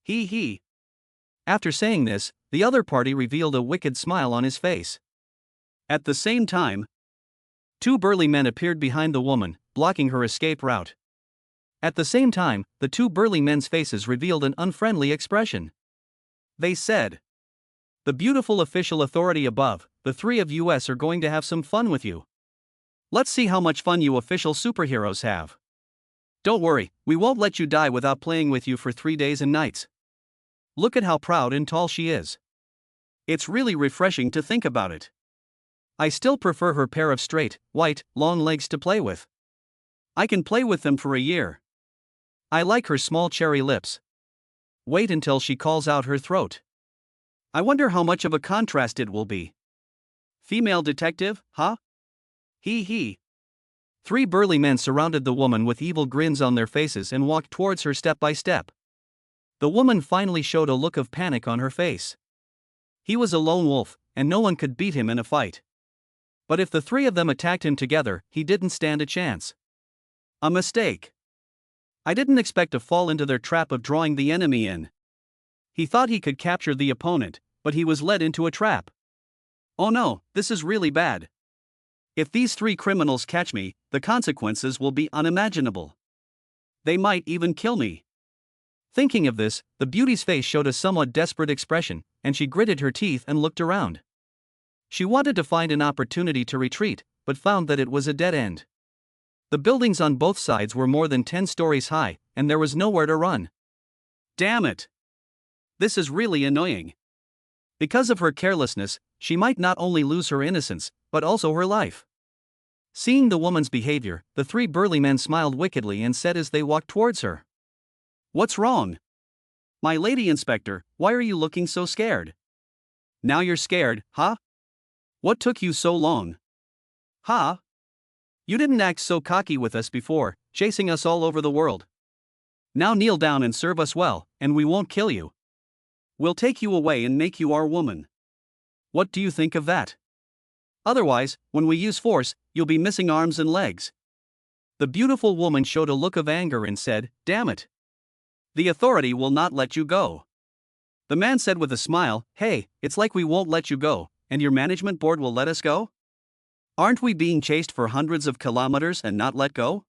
He. After saying this, the other party revealed a wicked smile on his face. At the same time, two burly men appeared behind the woman, blocking her escape route. At the same time, the two burly men's faces revealed an unfriendly expression. They said, "The beautiful official authority above, the three of us are going to have some fun with you. Let's see how much fun you official superheroes have. Don't worry, we won't let you die without playing with you for 3 days and nights. Look at how proud and tall she is. It's really refreshing to think about it. I still prefer her pair of straight, white, long legs to play with. I can play with them for a year. I like her small cherry lips. Wait until she calls out her throat. I wonder how much of a contrast it will be. Female detective, huh?" He. Three burly men surrounded the woman with evil grins on their faces and walked towards her step by step. The woman finally showed a look of panic on her face. He was a lone wolf, and no one could beat him in a fight. But if the three of them attacked him together, he didn't stand a chance. A mistake. I didn't expect to fall into their trap of drawing the enemy in. He thought he could capture the opponent, but he was led into a trap. Oh no, this is really bad. If these three criminals catch me, the consequences will be unimaginable. They might even kill me. Thinking of this, the beauty's face showed a somewhat desperate expression, and she gritted her teeth and looked around. She wanted to find an opportunity to retreat, but found that it was a dead end. The buildings on both sides were more than 10 stories high, and there was nowhere to run. Damn it! This is really annoying. Because of her carelessness, she might not only lose her innocence, but also her life. Seeing the woman's behavior, the three burly men smiled wickedly and said as they walked towards her, "What's wrong? My lady inspector, why are you looking so scared? Now you're scared, huh? What took you so long? Huh? You didn't act so cocky with us before, chasing us all over the world. Now kneel down and serve us well, and we won't kill you. We'll take you away and make you our woman. What do you think of that? Otherwise, when we use force, you'll be missing arms and legs." The beautiful woman showed a look of anger and said, "Damn it. The authority will not let you go." The man said with a smile, "Hey, it's like we won't let you go, and your management board will let us go? Aren't we being chased for hundreds of kilometers and not let go?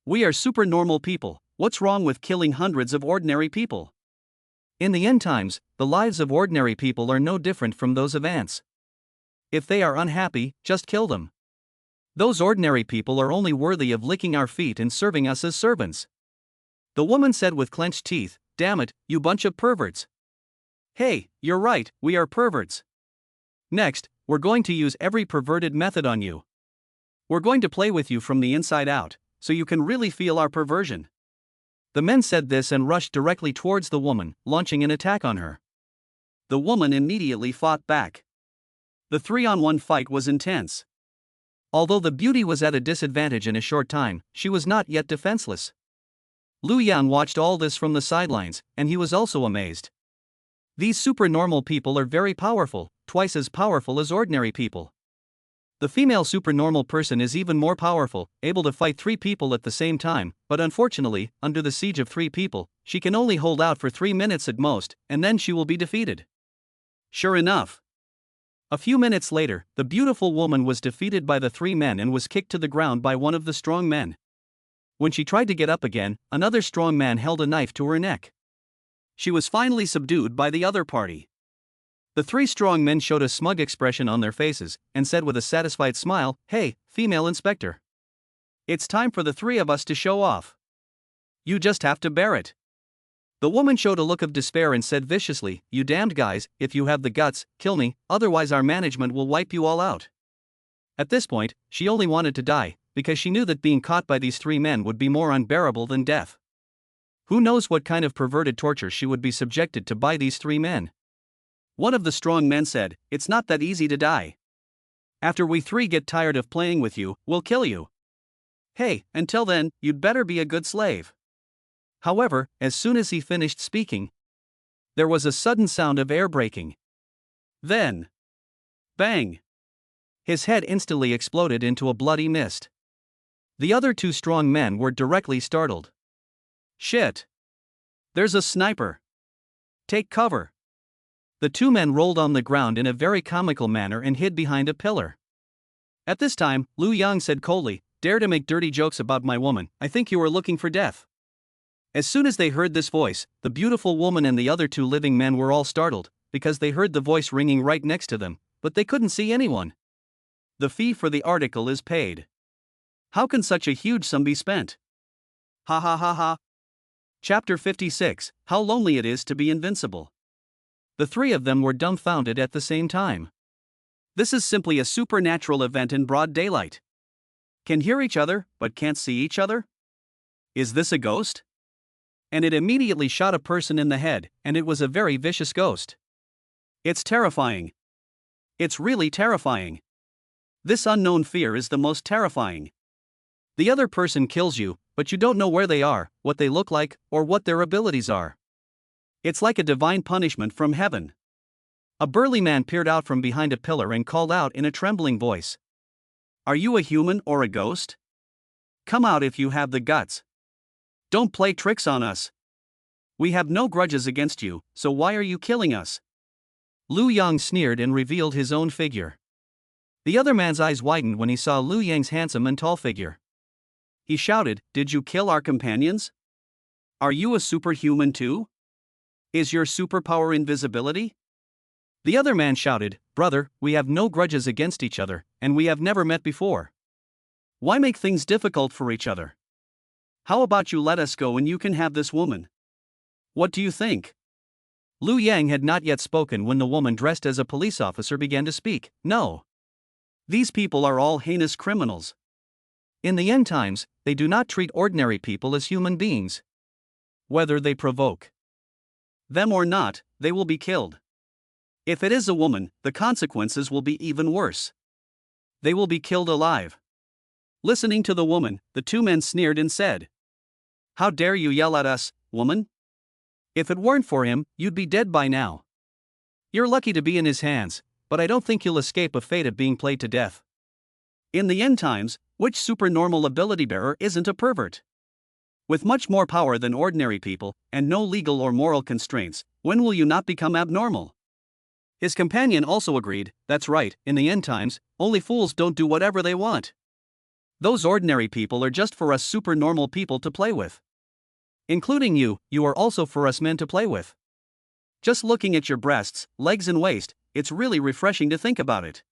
We are super normal people, what's wrong with killing hundreds of ordinary people? In the end times, the lives of ordinary people are no different from those of ants. If they are unhappy, just kill them. Those ordinary people are only worthy of licking our feet and serving us as servants." The woman said with clenched teeth, "Damn it, you bunch of perverts. Hey, you're right, we are perverts. Next, we're going to use every perverted method on you. We're going to play with you from the inside out, so you can really feel our perversion." The men said this and rushed directly towards the woman, launching an attack on her. The woman immediately fought back. The 3-on-1 fight was intense. Although the beauty was at a disadvantage in a short time, she was not yet defenseless. Lu Yan watched all this from the sidelines, and he was also amazed. These supernormal people are very powerful, twice as powerful as ordinary people. The female supernormal person is even more powerful, able to fight 3 people at the same time, but unfortunately, under the siege of 3 people, she can only hold out for 3 minutes at most, and then she will be defeated. Sure enough. A few minutes later, the beautiful woman was defeated by the 3 men and was kicked to the ground by one of the strong men. When she tried to get up again, another strong man held a knife to her neck. She was finally subdued by the other party. The 3 strong men showed a smug expression on their faces, and said with a satisfied smile, "Hey, female inspector. It's time for the 3 of us to show off. You just have to bear it." The woman showed a look of despair and said viciously, "You damned guys, if you have the guts, kill me, otherwise our management will wipe you all out." At this point, she only wanted to die, because she knew that being caught by these 3 men would be more unbearable than death. Who knows what kind of perverted torture she would be subjected to by these 3 men. One of the strong men said, "It's not that easy to die. After we 3 get tired of playing with you, we'll kill you. Hey, until then, you'd better be a good slave." However, as soon as he finished speaking, There was a sudden sound of air breaking. Then, bang! His head instantly exploded into a bloody mist. The other two strong men were directly startled. Shit! There's a sniper! Take cover! The two men rolled on the ground in a very comical manner and hid behind a pillar. At this time, Lu Yang said coldly, "Dare to make dirty jokes about my woman, I think you are looking for death." As soon as they heard this voice, the beautiful woman and the other two living men were all startled, because they heard the voice ringing right next to them, but they couldn't see anyone. The fee for the article is paid. How can such a huge sum be spent? Ha ha ha ha. Chapter 56, How Lonely It Is to Be Invincible. The three of them were dumbfounded at the same time. This is simply a supernatural event in broad daylight. Can hear each other, but can't see each other? Is this a ghost? And it immediately shot a person in the head, and it was a very vicious ghost. It's terrifying. It's really terrifying. This unknown fear is the most terrifying. The other person kills you, but you don't know where they are, what they look like, or what their abilities are. It's like a divine punishment from heaven. A burly man peered out from behind a pillar and called out in a trembling voice. Are you a human or a ghost? Come out if you have the guts. Don't play tricks on us. We have no grudges against you, so why are you killing us? Lu Yang sneered and revealed his own figure. The other man's eyes widened when he saw Lu Yang's handsome and tall figure. He shouted, "Did you kill our companions? Are you a superhuman too? Is your superpower invisibility?" The other man shouted, "Brother, we have no grudges against each other, and we have never met before. Why make things difficult for each other? How about you let us go and you can have this woman? What do you think?" Lu Yang had not yet spoken when the woman dressed as a police officer began to speak. "No. These people are all heinous criminals. In the end times, they do not treat ordinary people as human beings. Whether they provoke them or not, they will be killed. If it is a woman, the consequences will be even worse. They will be killed alive." Listening to the woman, the two men sneered and said, "How dare you yell at us, woman? If it weren't for him, you'd be dead by now. You're lucky to be in his hands, but I don't think you'll escape a fate of being played to death. In the end times, which supernormal ability bearer isn't a pervert? With much more power than ordinary people, and no legal or moral constraints, when will you not become abnormal?" His companion also agreed, "That's right, in the end times, only fools don't do whatever they want. Those ordinary people are just for us supernormal people to play with. Including you, you are also for us men to play with. Just looking at your breasts, legs and waist, it's really refreshing to think about it.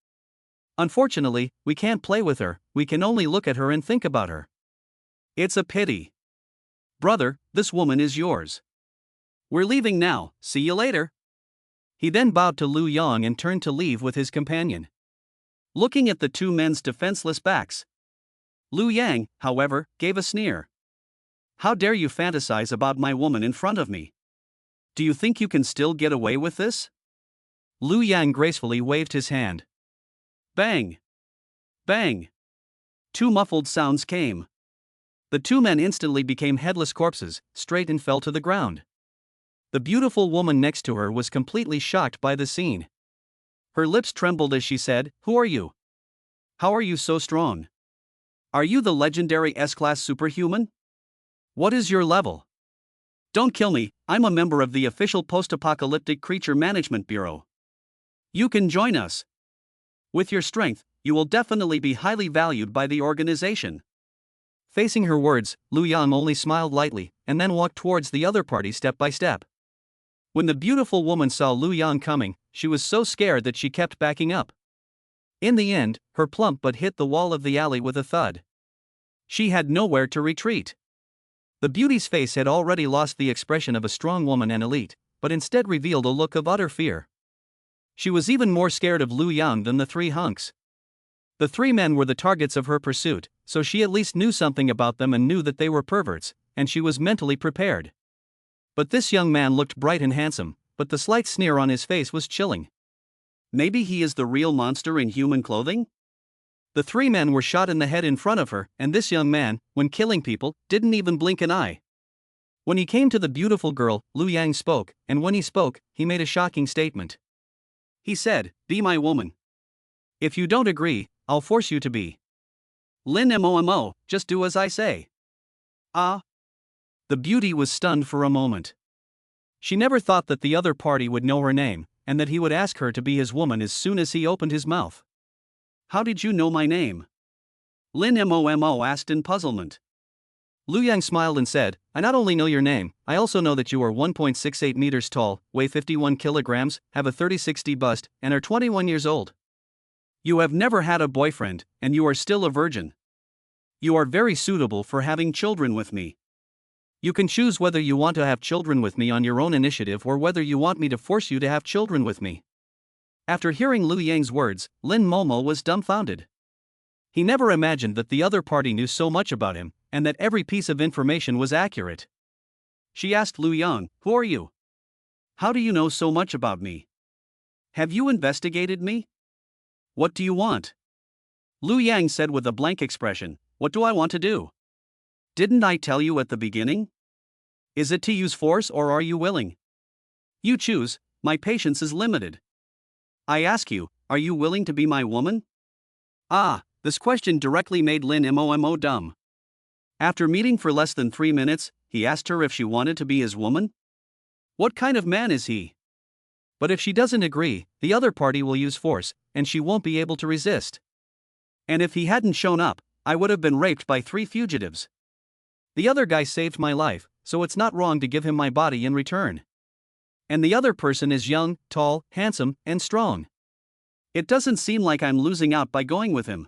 Unfortunately, we can't play with her, we can only look at her and think about her. It's a pity. Brother, this woman is yours. We're leaving now, see you later." He then bowed to Lu Yang and turned to leave with his companion. Looking at the two men's defenseless backs, Lu Yang, however, gave a sneer. "How dare you fantasize about my woman in front of me? Do you think you can still get away with this?" Lu Yang gracefully waved his hand. Bang! Bang! Two muffled sounds came. The two men instantly became headless corpses, straight and fell to the ground. The beautiful woman next to her was completely shocked by the scene. Her lips trembled as she said, "Who are you? How are you so strong? Are you the legendary S-class superhuman? What is your level? Don't kill me, I'm a member of the official Post-Apocalyptic Creature Management Bureau. You can join us. With your strength, you will definitely be highly valued by the organization." Facing her words, Lu Yang only smiled lightly, and then walked towards the other party step by step. When the beautiful woman saw Lu Yang coming, she was so scared that she kept backing up. In the end, her plump butt hit the wall of the alley with a thud. She had nowhere to retreat. The beauty's face had already lost the expression of a strong woman and elite, but instead revealed a look of utter fear. She was even more scared of Lu Yang than the three hunks. The three men were the targets of her pursuit, so she at least knew something about them and knew that they were perverts, and she was mentally prepared. But this young man looked bright and handsome, but the slight sneer on his face was chilling. Maybe he is the real monster in human clothing? The three men were shot in the head in front of her, and this young man, when killing people, didn't even blink an eye. When he came to the beautiful girl, Lu Yang spoke, and when he spoke, he made a shocking statement. He said, "Be my woman. If you don't agree, I'll force you to be." Lin Momo, just do as I say. Ah. The beauty was stunned for a moment. She never thought that the other party would know her name, and that he would ask her to be his woman as soon as he opened his mouth. How did you know my name? Lin Momo asked in puzzlement. Lu Yang smiled and said, I not only know your name, I also know that you are 1.68 meters tall, weigh 51 kilograms, have a 30-60 bust, and are 21 years old. You have never had a boyfriend, and you are still a virgin. You are very suitable for having children with me. You can choose whether you want to have children with me on your own initiative or whether you want me to force you to have children with me. After hearing Lu Yang's words, Lin Momo was dumbfounded. He never imagined that the other party knew so much about him, and that every piece of information was accurate. She asked Lu Yang, Who are you? How do you know so much about me? Have you investigated me? What do you want? Lu Yang said with a blank expression, What do I want to do? Didn't I tell you at the beginning? Is it to use force or are you willing? You choose, my patience is limited. I ask you, are you willing to be my woman? Ah, this question directly made Lin Momo dumb. After meeting for less than 3 minutes, he asked her if she wanted to be his woman? What kind of man is he? But if she doesn't agree, the other party will use force, and she won't be able to resist. And if he hadn't shown up, I would have been raped by 3 fugitives. The other guy saved my life, so it's not wrong to give him my body in return. And the other person is young, tall, handsome, and strong. It doesn't seem like I'm losing out by going with him.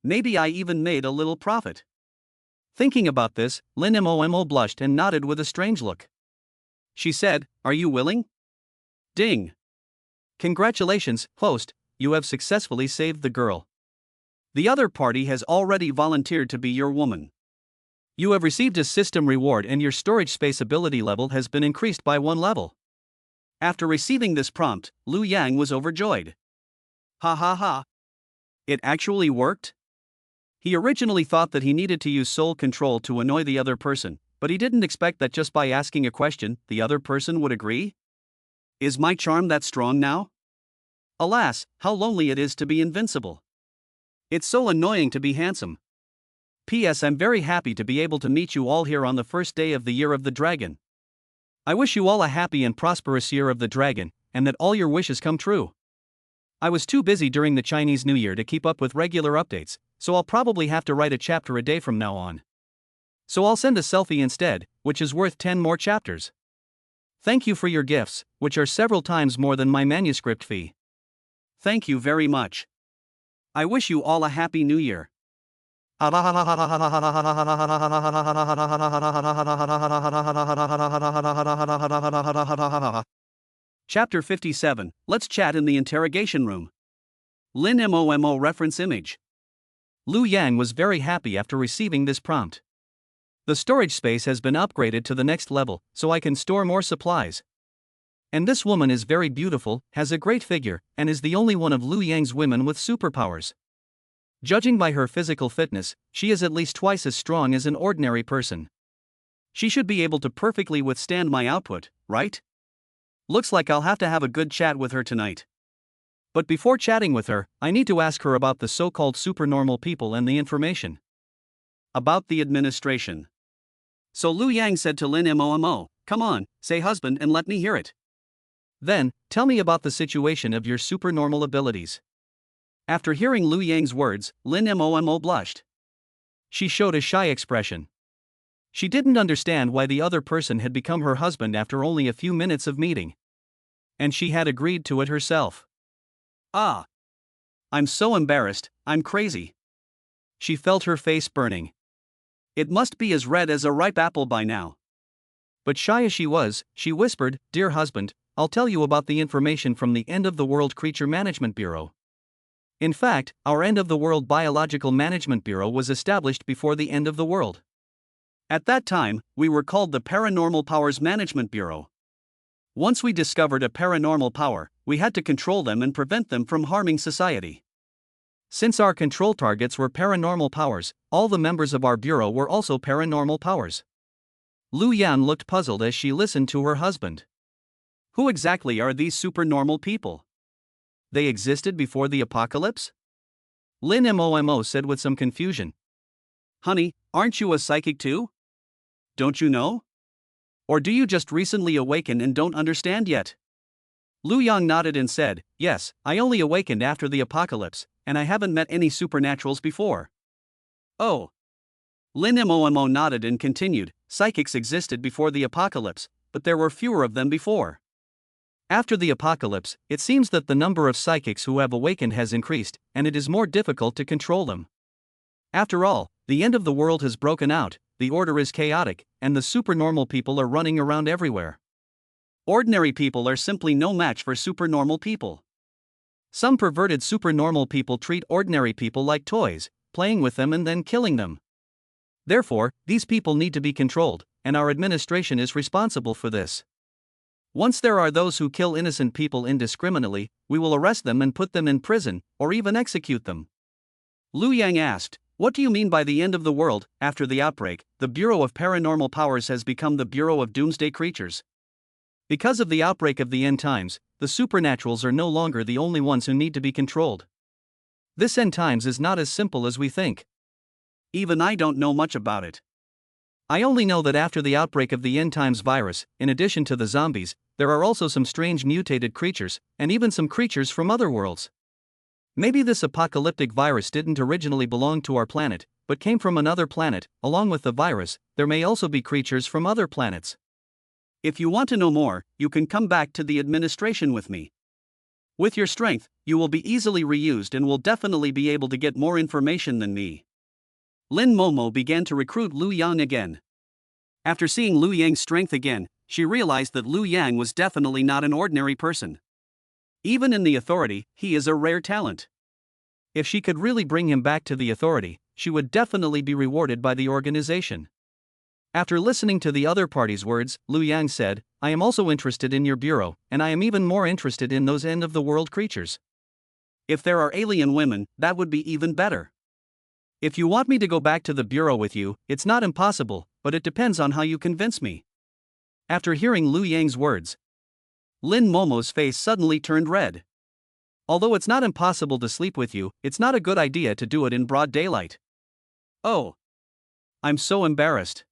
Maybe I even made a little profit. Thinking about this, Lin Momo blushed and nodded with a strange look. She said, Are you willing? Ding. Congratulations, host, you have successfully saved the girl. The other party has already volunteered to be your woman. You have received a system reward and your storage space ability level has been increased by 1 level. After receiving this prompt, Lu Yang was overjoyed. Ha ha ha. It actually worked? He originally thought that he needed to use soul control to annoy the other person, but he didn't expect that just by asking a question, the other person would agree? Is my charm that strong now? Alas, how lonely it is to be invincible. It's so annoying to be handsome. P.S. I'm very happy to be able to meet you all here on the first day of the Year of the Dragon. I wish you all a happy and prosperous Year of the Dragon, and that all your wishes come true. I was too busy during the Chinese New Year to keep up with regular updates, so I'll probably have to write a chapter a day from now on. So I'll send a selfie instead, which is worth 10 more chapters. Thank you for your gifts, which are several times more than my manuscript fee. Thank you very much. I wish you all a happy New Year. Chapter 57, Let's Chat in the Interrogation Room. Lin Momo reference image. Lu Yang was very happy after receiving this prompt. The storage space has been upgraded to the next level, so I can store more supplies. And this woman is very beautiful, has a great figure, and is the only one of Lu Yang's women with superpowers. Judging by her physical fitness, she is at least twice as strong as an ordinary person. She should be able to perfectly withstand my output, right? Looks like I'll have to have a good chat with her tonight. But before chatting with her, I need to ask her about the so-called supernormal people and the information. About the administration. So Lu Yang said to Lin Momo, Come on, say husband and let me hear it. Then, tell me about the situation of your supernormal abilities. After hearing Lu Yang's words, Lin Momo blushed. She showed a shy expression. She didn't understand why the other person had become her husband after only a few minutes of meeting. And she had agreed to it herself. Ah. I'm so embarrassed, I'm crazy. She felt her face burning. It must be as red as a ripe apple by now. But shy as she was, she whispered, Dear husband, I'll tell you about the information from the End of the World Creature Management Bureau. In fact, our End of the World Biological Management Bureau was established before the end of the world. At that time, we were called the Paranormal Powers Management Bureau. Once we discovered a paranormal power, we had to control them and prevent them from harming society. Since our control targets were paranormal powers, all the members of our bureau were also paranormal powers. Lu Yan looked puzzled as she listened to her husband. Who exactly are these supernormal people? They existed before the apocalypse? Lin Momo said with some confusion. Honey, aren't you a psychic too? Don't you know? Or do you just recently awaken and don't understand yet? Lu Yang nodded and said, yes, I only awakened after the apocalypse, and I haven't met any supernaturals before. Oh. Lin Momo nodded and continued, psychics existed before the apocalypse, but there were fewer of them before. After the apocalypse, it seems that the number of psychics who have awakened has increased, and it is more difficult to control them. After all, the end of the world has broken out, the order is chaotic, and the supernormal people are running around everywhere. Ordinary people are simply no match for supernormal people. Some perverted supernormal people treat ordinary people like toys, playing with them and then killing them. Therefore, these people need to be controlled, and our administration is responsible for this. Once there are those who kill innocent people indiscriminately, we will arrest them and put them in prison, or even execute them. Lu Yang asked, what do you mean by the end of the world? After the outbreak, the Bureau of Paranormal Powers has become the Bureau of Doomsday Creatures. Because of the outbreak of the end times, the supernaturals are no longer the only ones who need to be controlled. This end times is not as simple as we think. Even I don't know much about it. I only know that after the outbreak of the end times virus, in addition to the zombies, there are also some strange mutated creatures, and even some creatures from other worlds. Maybe this apocalyptic virus didn't originally belong to our planet, but came from another planet. Along with the virus, there may also be creatures from other planets. If you want to know more, you can come back to the administration with me. With your strength, you will be easily reused and will definitely be able to get more information than me. Lin Momo began to recruit Lu Yang again. After seeing Lu Yang's strength again, she realized that Lu Yang was definitely not an ordinary person. Even in the authority, he is a rare talent. If she could really bring him back to the authority, she would definitely be rewarded by the organization. After listening to the other party's words, Lu Yang said, I am also interested in your bureau, and I am even more interested in those end-of-the-world creatures. If there are alien women, that would be even better. If you want me to go back to the bureau with you, it's not impossible, but it depends on how you convince me. After hearing Lu Yang's words, Lin Momo's face suddenly turned red. Although it's not impossible to sleep with you, it's not a good idea to do it in broad daylight. Oh. I'm so embarrassed.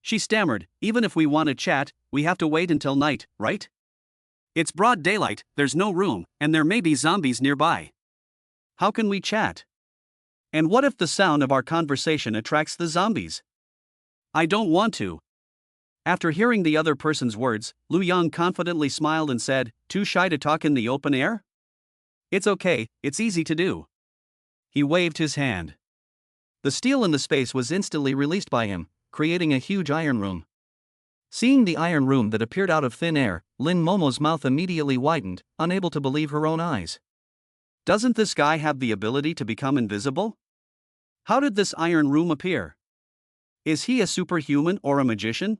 She stammered, even if we want to chat, we have to wait until night, right? It's broad daylight, there's no room, and there may be zombies nearby. How can we chat? And what if the sound of our conversation attracts the zombies? I don't want to. After hearing the other person's words, Lu Yang confidently smiled and said, too shy to talk in the open air? It's okay, it's easy to do. He waved his hand. The steel in the space was instantly released by him, creating a huge iron room. Seeing the iron room that appeared out of thin air, Lin Momo's mouth immediately widened, unable to believe her own eyes. Doesn't this guy have the ability to become invisible? How did this iron room appear? Is he a superhuman or a magician?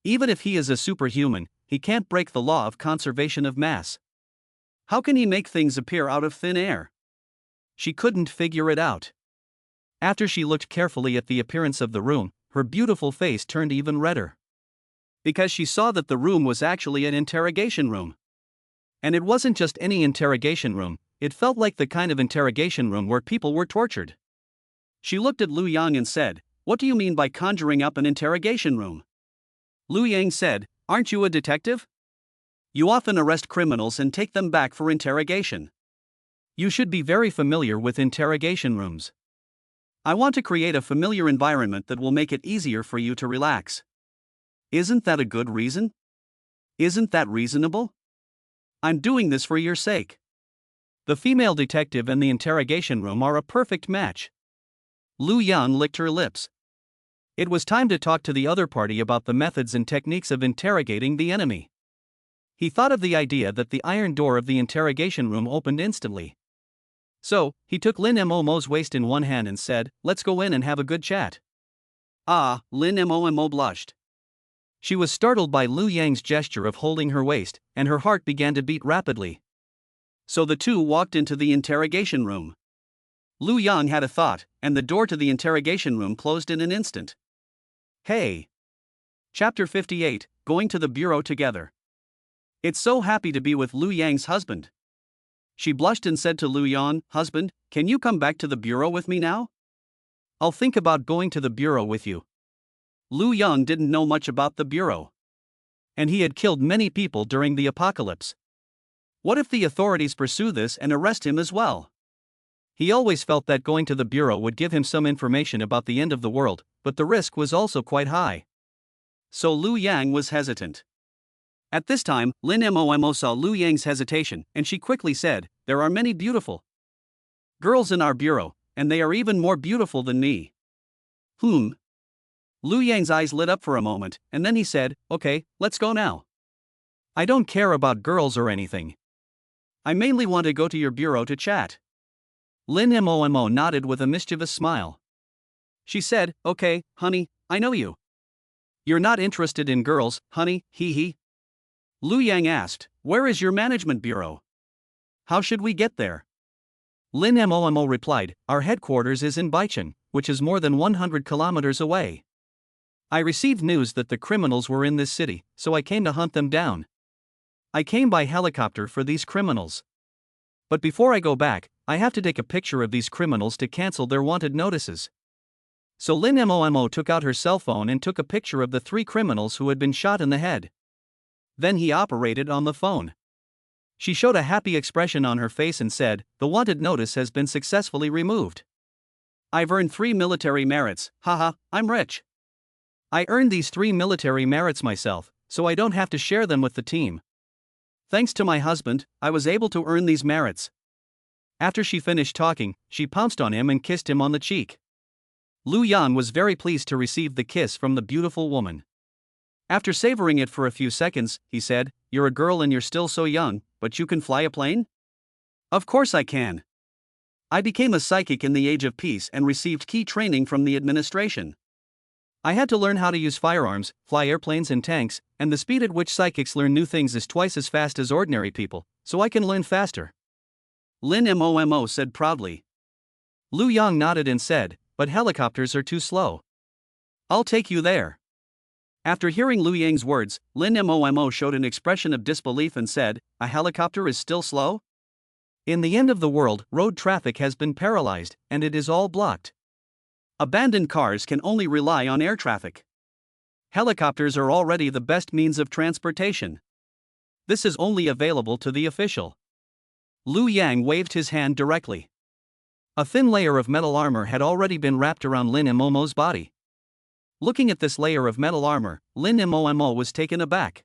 Even if he is a superhuman, he can't break the law of conservation of mass. How can he make things appear out of thin air? She couldn't figure it out. After she looked carefully at the appearance of the room, her beautiful face turned even redder. Because she saw that the room was actually an interrogation room. And it wasn't just any interrogation room, it felt like the kind of interrogation room where people were tortured. She looked at Lu Yang and said, what do you mean by conjuring up an interrogation room? Lu Yang said, aren't you a detective? You often arrest criminals and take them back for interrogation. You should be very familiar with interrogation rooms. I want to create a familiar environment that will make it easier for you to relax. Isn't that a good reason? Isn't that reasonable? I'm doing this for your sake. The female detective and the interrogation room are a perfect match. Lu Yang licked her lips. It was time to talk to the other party about the methods and techniques of interrogating the enemy. He thought of the idea that the iron door of the interrogation room opened instantly. So, he took Lin Momo's waist in one hand and said, let's go in and have a good chat. Ah, Lin Momo blushed. She was startled by Lu Yang's gesture of holding her waist, and her heart began to beat rapidly. So the two walked into the interrogation room. Lu Yang had a thought, and the door to the interrogation room closed in an instant. Hey! Chapter 58, Going to the Bureau Together. It's so happy to be with Lu Yang's husband. She blushed and said to Lu Yan, "Husband, can you come back to the bureau with me now? I'll think about going to the bureau with you." Lu Yang didn't know much about the bureau. And he had killed many people during the apocalypse. What if the authorities pursue this and arrest him as well? He always felt that going to the bureau would give him some information about the end of the world, but the risk was also quite high. So Lu Yang was hesitant. At this time, Lin Mo saw Lu Yang's hesitation, and she quickly said, "There are many beautiful girls in our bureau, and they are even more beautiful than me." Lu Yang's eyes lit up for a moment, and then he said, "Okay, let's go now. I don't care about girls or anything. I mainly want to go to your bureau to chat." Lin Mo nodded with a mischievous smile. She said, "Okay, honey, I know you. You're not interested in girls, honey, hee." Lu Yang asked, "Where is your management bureau? How should we get there?" Lin Mo replied, "Our headquarters is in Baicheng, which is more than 100 kilometers away. I received news that the criminals were in this city, so I came to hunt them down. I came by helicopter for these criminals. But before I go back, I have to take a picture of these criminals to cancel their wanted notices." So Lin Mo took out her cell phone and took a picture of the 3 criminals who had been shot in the head. Then he operated on the phone. She showed a happy expression on her face and said, "The wanted notice has been successfully removed. I've earned 3 military merits, haha, I'm rich. I earned these 3 military merits myself, so I don't have to share them with the team. Thanks to my husband, I was able to earn these merits." After she finished talking, she pounced on him and kissed him on the cheek. Lu Yan was very pleased to receive the kiss from the beautiful woman. After savoring it for a few seconds, he said, "You're a girl and you're still so young, but you can fly a plane?" "Of course I can. I became a psychic in the Age of Peace and received key training from the administration. I had to learn how to use firearms, fly airplanes and tanks, and the speed at which psychics learn new things is twice as fast as ordinary people, so I can learn faster." Lin Mo said proudly. Lu Yang nodded and said, "But helicopters are too slow. I'll take you there." After hearing Lu Yang's words, Lin Mo showed an expression of disbelief and said, "A helicopter is still slow? In the end of the world, road traffic has been paralyzed, and it is all blocked. Abandoned cars can only rely on air traffic. Helicopters are already the best means of transportation. This is only available to the official." Lu Yang waved his hand directly. A thin layer of metal armor had already been wrapped around Lin Mo's body. Looking at this layer of metal armor, Lin Mo was taken aback.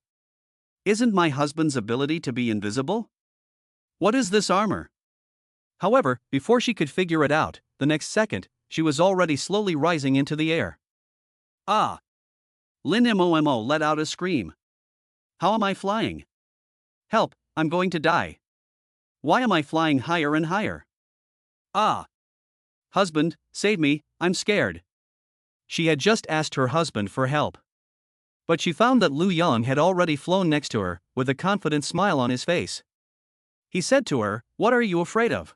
"Isn't my husband's ability to be invisible? What is this armor?" However, before she could figure it out, the next second, she was already slowly rising into the air. "Ah!" Lin Mo let out a scream. "How am I flying? Help, I'm going to die. Why am I flying higher and higher? Ah! Husband, save me, I'm scared." She had just asked her husband for help. But she found that Lu Yang had already flown next to her, with a confident smile on his face. He said to her, "What are you afraid of?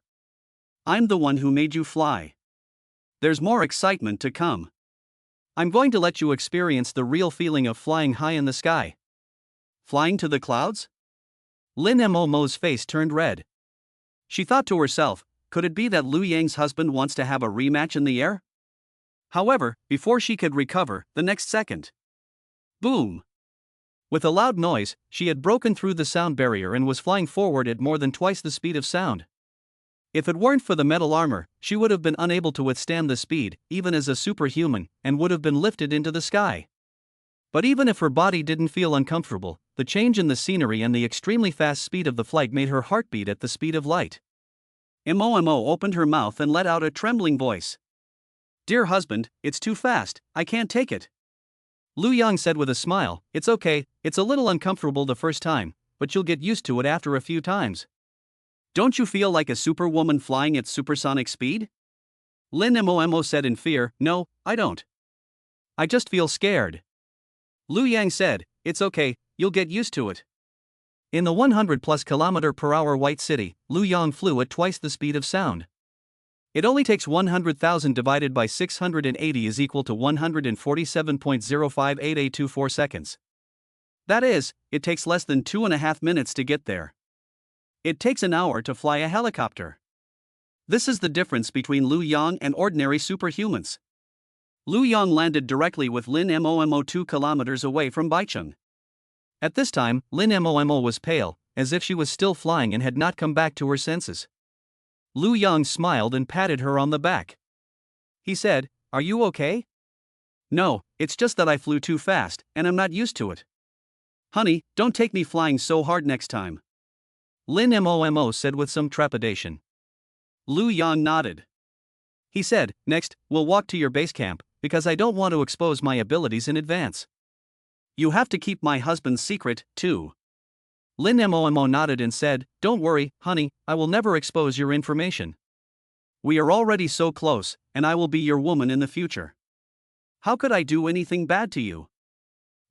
I'm the one who made you fly. There's more excitement to come. I'm going to let you experience the real feeling of flying high in the sky." "Flying to the clouds?" Lin Mo's face turned red. She thought to herself, could it be that Lu Yang's husband wants to have a rematch in the air? However, before she could recover, the next second, boom! With a loud noise, she had broken through the sound barrier and was flying forward at more than twice the speed of sound. If it weren't for the metal armor, she would have been unable to withstand the speed, even as a superhuman, and would have been lifted into the sky. But even if her body didn't feel uncomfortable, the change in the scenery and the extremely fast speed of the flight made her heart beat at the speed of light. Mo opened her mouth and let out a trembling voice. "Dear husband, it's too fast, I can't take it." Lu Yang said with a smile, "It's okay, it's a little uncomfortable the first time, but you'll get used to it after a few times. Don't you feel like a superwoman flying at supersonic speed?" Lin Mo said in fear, "No, I don't. I just feel scared." Lu Yang said, "It's okay, you'll get used to it." In the 100+ km/h White City, Lu Yang flew at twice the speed of sound. It only takes 100,000 divided by 680 is equal to 147.05884 seconds. That is, it takes less than 2.5 minutes to get there. It takes an hour to fly a helicopter. This is the difference between Lu Yang and ordinary superhumans. Lu Yang landed directly with Lin Momo 2 kilometers away from Baicheng. At this time, Lin Momo was pale, as if she was still flying and had not come back to her senses. Lu Yang smiled and patted her on the back. He said, "Are you okay?" "No, it's just that I flew too fast, and I'm not used to it." "Honey, don't take me flying so hard next time," Lin Momo said with some trepidation. Lu Yang nodded. He said, "Next, we'll walk to your base camp, because I don't want to expose my abilities in advance. You have to keep my husband's secret, too." Lin Momo nodded and said, "Don't worry, honey, I will never expose your information. We are already so close, and I will be your woman in the future. How could I do anything bad to you?"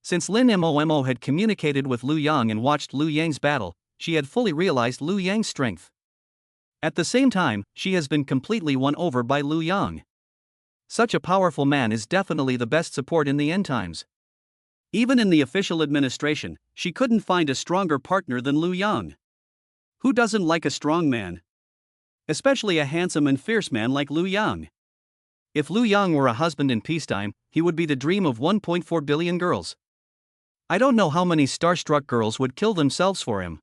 Since Lin Momo had communicated with Lu Yang and watched Lu Yang's battle, she had fully realized Lu Yang's strength. At the same time, she has been completely won over by Lu Yang. Such a powerful man is definitely the best support in the end times. Even in the official administration, she couldn't find a stronger partner than Lu Yang. Who doesn't like a strong man? Especially a handsome and fierce man like Lu Yang. If Lu Yang were a husband in peacetime, he would be the dream of 1.4 billion girls. I don't know how many starstruck girls would kill themselves for him.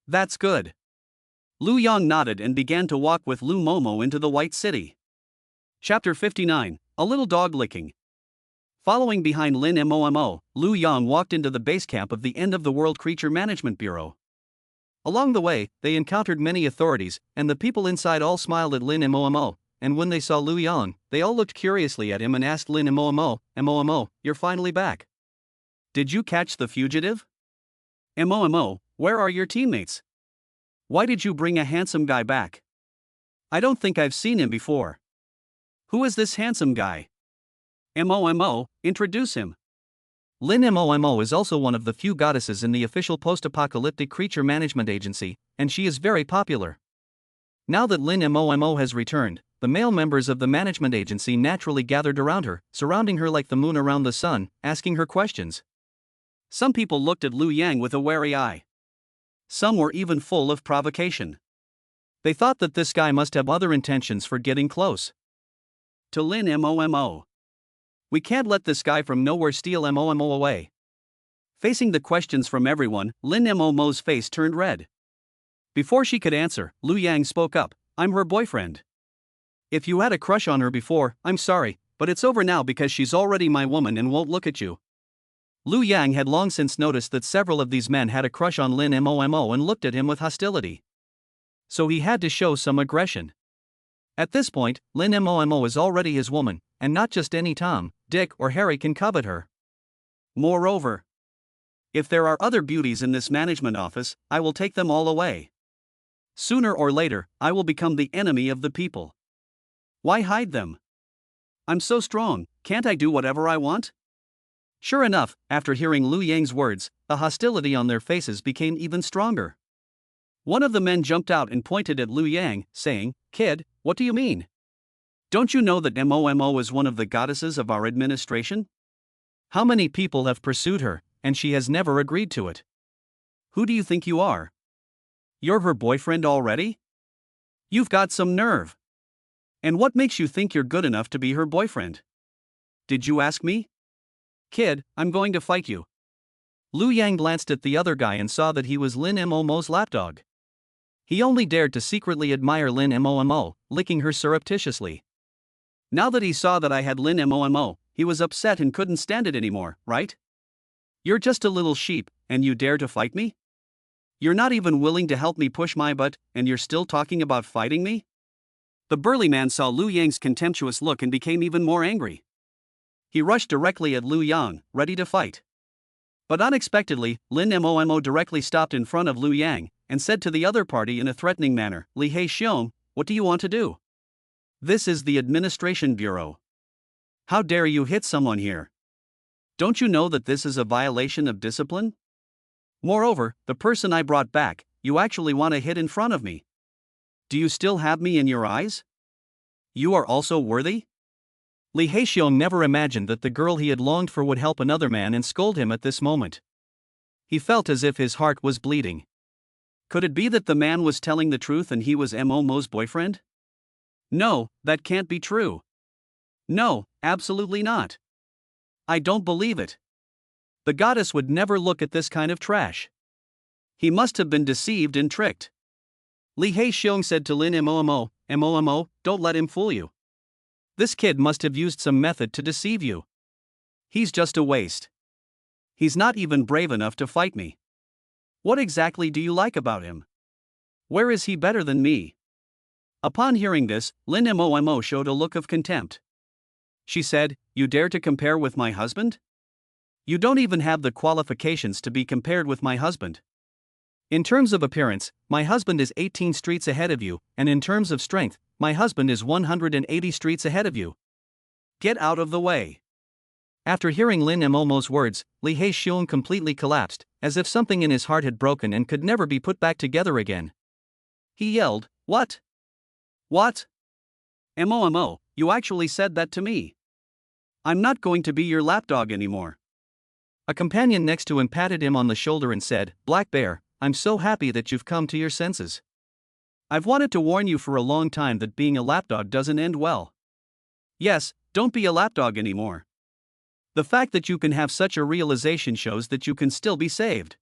That's good. Lu Yang nodded and began to walk with Lu Momo into the White City. Chapter 59, A Little Dog Licking. Following behind Lin Momo, Lu Yang walked into the base camp of the End-of-the-World Creature Management Bureau. Along the way, they encountered many authorities, and the people inside all smiled at Lin Momo, and when they saw Lu Yang, they all looked curiously at him and asked Lin Momo, "You're finally back. Did you catch the fugitive?" "Momo, where are your teammates? Why did you bring a handsome guy back? I don't think I've seen him before. Who is this handsome guy? Momo, introduce him." Lin Momo is also one of the few goddesses in the official post-apocalyptic creature management agency, and she is very popular. Now that Lin Momo has returned, the male members of the management agency naturally gathered around her, surrounding her like the moon around the sun, asking her questions. Some people looked at Lu Yang with a wary eye. Some were even full of provocation. They thought that this guy must have other intentions for getting close to Lin Momo. "We can't let this guy from nowhere steal Momo away." Facing the questions from everyone, Lin Momo's face turned red. Before she could answer, Lu Yang spoke up, "I'm her boyfriend. If you had a crush on her before, I'm sorry, but it's over now because she's already my woman and won't look at you." Lu Yang had long since noticed that several of these men had a crush on Lin Momo and looked at him with hostility. So he had to show some aggression. At this point, Lin Momo is already his woman, and not just any Tom, Dick, or Harry can covet her. Moreover, if there are other beauties in this management office, I will take them all away. Sooner or later, I will become the enemy of the people. Why hide them? I'm so strong, can't I do whatever I want? Sure enough, after hearing Lu Yang's words, the hostility on their faces became even stronger. One of the men jumped out and pointed at Lu Yang, saying, "Kid, what do you mean? Don't you know that Momo is one of the goddesses of our administration? How many people have pursued her, and she has never agreed to it? Who do you think you are? You're her boyfriend already? You've got some nerve. And what makes you think you're good enough to be her boyfriend? Did you ask me? Kid, I'm going to fight you." Lu Yang glanced at the other guy and saw that he was Lin Momo's lapdog. He only dared to secretly admire Lin Momo, licking her surreptitiously. Now that he saw that I had Lin Momo, he was upset and couldn't stand it anymore, right? "You're just a little sheep, and you dare to fight me? You're not even willing to help me push my butt, and you're still talking about fighting me?" The burly man saw Lu Yang's contemptuous look and became even more angry. He rushed directly at Lu Yang, ready to fight. But unexpectedly, Lin Momo directly stopped in front of Lu Yang, and said to the other party in a threatening manner, "Li Hei Xiong, what do you want to do? This is the Administration Bureau. How dare you hit someone here? Don't you know that this is a violation of discipline? Moreover, the person I brought back, you actually want to hit in front of me. Do you still have me in your eyes? You are also worthy? Li Haixiong never imagined that the girl he had longed for would help another man and scold him at this moment. He felt as if his heart was bleeding. Could it be that the man was telling the truth and he was Momo's boyfriend? No, that can't be true. No, absolutely not. I don't believe it. The goddess would never look at this kind of trash. He must have been deceived and tricked. Li Haixiong said to Lin Momo, don't let him fool you. This kid must have used some method to deceive you. He's just a waste. He's not even brave enough to fight me. What exactly do you like about him? Where is he better than me? Upon hearing this, Lin Momo showed a look of contempt. She said, You dare to compare with my husband? You don't even have the qualifications to be compared with my husband. In terms of appearance, my husband is 18 streets ahead of you, and in terms of strength, my husband is 180 streets ahead of you. Get out of the way. After hearing Lin Momo's words, Li Haixiong completely collapsed, as if something in his heart had broken and could never be put back together again. He yelled, What? What? Mo, you actually said that to me. I'm not going to be your lapdog anymore. A companion next to him patted him on the shoulder and said, Black Bear, I'm so happy that you've come to your senses. I've wanted to warn you for a long time that being a lapdog doesn't end well. Yes, don't be a lapdog anymore. The fact that you can have such a realization shows that you can still be saved.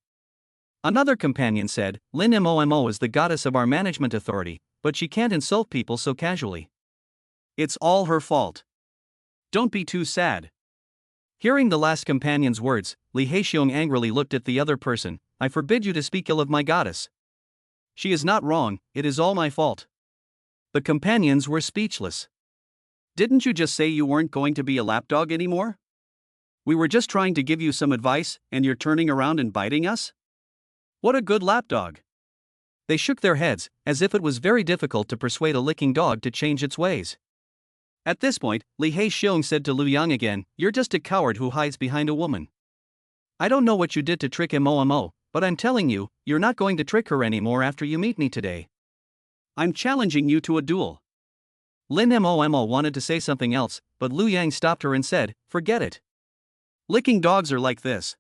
Another companion said, Lin Momo is the goddess of our management authority, but she can't insult people so casually. It's all her fault. Don't be too sad. Hearing the last companion's words, Li Haixiong angrily looked at the other person. I forbid you to speak ill of my goddess. She is not wrong, it is all my fault. The companions were speechless. Didn't you just say you weren't going to be a lapdog anymore? We were just trying to give you some advice, and you're turning around and biting us? What a good lapdog. They shook their heads, as if it was very difficult to persuade a licking dog to change its ways. At this point, Li Haixiong said to Lu Yang again, You're just a coward who hides behind a woman. I don't know what you did to trick Mo, but I'm telling you, you're not going to trick her anymore after you meet me today. I'm challenging you to a duel. Lin Momo wanted to say something else, but Lu Yang stopped her and said, Forget it. Licking dogs are like this.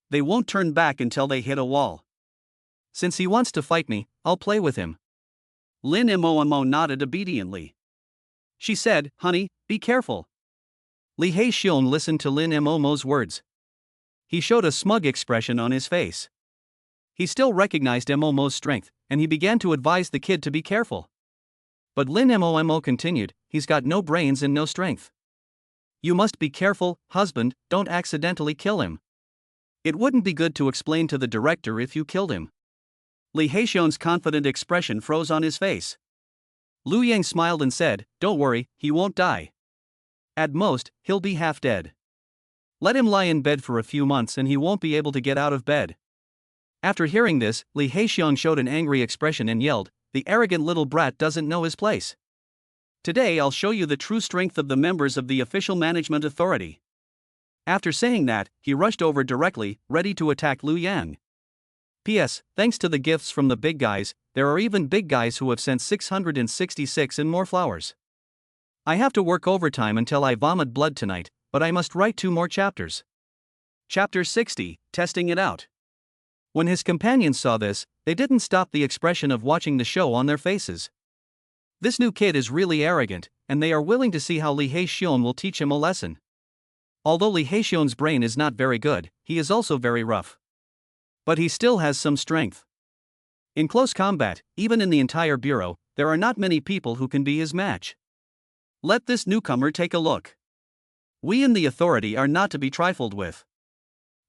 They won't turn back until they hit a wall. Since he wants to fight me, I'll play with him. Lin Momo nodded obediently. She said, Honey, be careful. Li Haixiong listened to Lin Momo's words. He showed a smug expression on his face. He still recognized Momo's strength, and he began to advise the kid to be careful. But Lin Momo continued, He's got no brains and no strength. You must be careful, husband, don't accidentally kill him. It wouldn't be good to explain to the director if you killed him. Li Haixiong's confident expression froze on his face. Lu Yang smiled and said, Don't worry, he won't die. At most, he'll be half dead. Let him lie in bed for a few months and he won't be able to get out of bed. After hearing this, Li Haixiong showed an angry expression and yelled, The arrogant little brat doesn't know his place. Today I'll show you the true strength of the members of the official management authority. After saying that, he rushed over directly, ready to attack Lu Yang. P.S. Thanks to the gifts from the big guys, there are even big guys who have sent 666 and more flowers. I have to work overtime until I vomit blood tonight, but I must write 2 more chapters. Chapter 60, Testing It Out. When his companions saw this, they didn't stop the expression of watching the show on their faces. This new kid is really arrogant, and they are willing to see how Li Haixiong will teach him a lesson. Although Li Haixiong's brain is not very good, he is also very rough. But he still has some strength. In close combat, even in the entire bureau, there are not many people who can be his match. Let this newcomer take a look. We in the authority are not to be trifled with.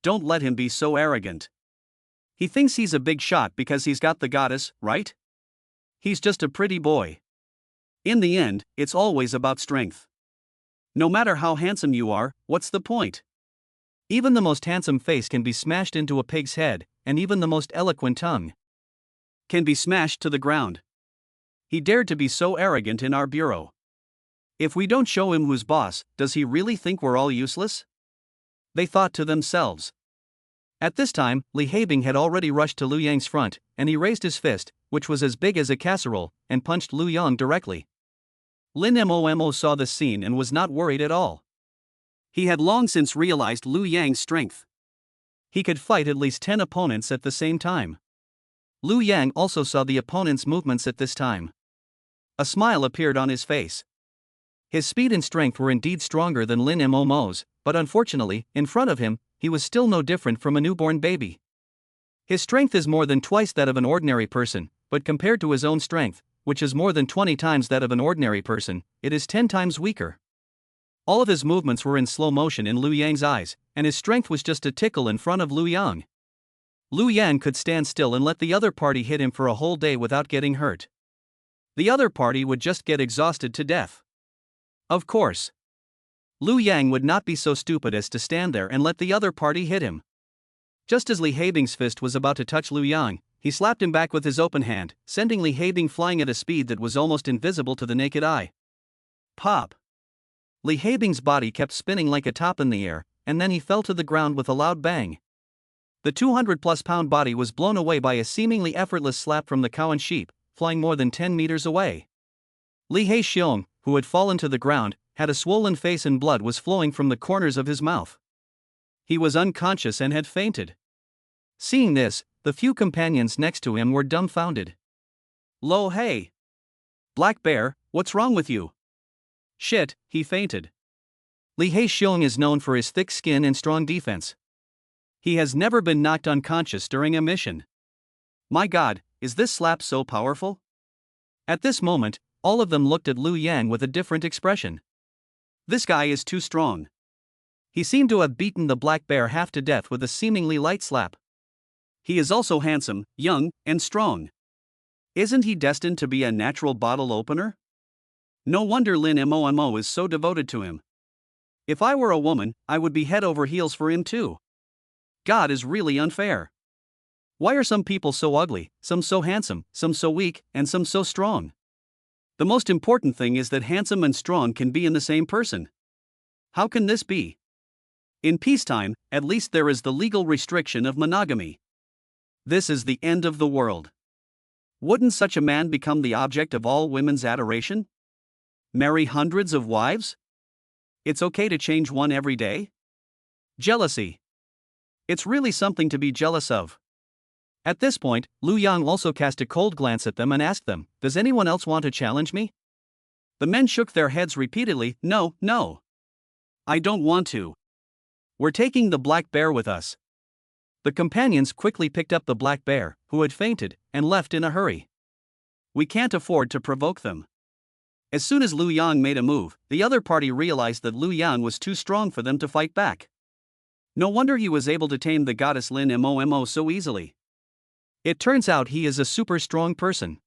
Don't let him be so arrogant. He thinks he's a big shot because he's got the goddess, right? He's just a pretty boy. In the end, it's always about strength. No matter how handsome you are, what's the point? Even the most handsome face can be smashed into a pig's head, and even the most eloquent tongue can be smashed to the ground. He dared to be so arrogant in our bureau. If we don't show him who's boss, does he really think we're all useless? They thought to themselves. At this time, Li Haixiong had already rushed to Lu Yang's front, and he raised his fist, which was as big as a casserole, and punched Lu Yang directly. Lin Momo saw the scene and was not worried at all. He had long since realized Liu Yang's strength. He could fight at least 10 opponents at the same time. Liu Yang also saw the opponent's movements at this time. A smile appeared on his face. His speed and strength were indeed stronger than Lin Momo's, but unfortunately, in front of him, he was still no different from a newborn baby. His strength is more than twice that of an ordinary person, but compared to his own strength, which is more than 20 times that of an ordinary person, it is 10 times weaker. All of his movements were in slow motion in Liu Yang's eyes, and his strength was just a tickle in front of Liu Yang. Liu Yang could stand still and let the other party hit him for a whole day without getting hurt. The other party would just get exhausted to death. Of course, Liu Yang would not be so stupid as to stand there and let the other party hit him. Just as Li Haibing's fist was about to touch Liu Yang, he slapped him back with his open hand, sending Li Haibing flying at a speed that was almost invisible to the naked eye. Pop! Li Haibing's body kept spinning like a top in the air, and then he fell to the ground with a loud bang. The 200-plus-pound body was blown away by a seemingly effortless slap from the cow and sheep, flying more than 10 meters away. Li Haixiong, who had fallen to the ground, had a swollen face and blood was flowing from the corners of his mouth. He was unconscious and had fainted. Seeing this, the few companions next to him were dumbfounded. Lo hey! Black Bear, what's wrong with you? Shit, he fainted. Li Haixiong is known for his thick skin and strong defense. He has never been knocked unconscious during a mission. My god, is this slap so powerful? At this moment, all of them looked at Liu Yang with a different expression. This guy is too strong. He seemed to have beaten the black bear half to death with a seemingly light slap. He is also handsome, young, and strong. Isn't he destined to be a natural bottle opener? No wonder Lin Momo is so devoted to him. If I were a woman, I would be head over heels for him too. God is really unfair. Why are some people so ugly, some so handsome, some so weak, and some so strong? The most important thing is that handsome and strong can be in the same person. How can this be? In peacetime, at least there is the legal restriction of monogamy. This is the end of the world. Wouldn't such a man become the object of all women's adoration? Marry hundreds of wives? It's okay to change one every day? Jealousy. It's really something to be jealous of. At this point, Liu Yang also cast a cold glance at them and asked them, "Does anyone else want to challenge me?" The men shook their heads repeatedly, "No, no. I don't want to. We're taking the black bear with us." The companions quickly picked up the black bear, who had fainted, and left in a hurry. We can't afford to provoke them. As soon as Liu Yang made a move, the other party realized that Liu Yang was too strong for them to fight back. No wonder he was able to tame the goddess Lin Momo so easily. It turns out he is a super strong person.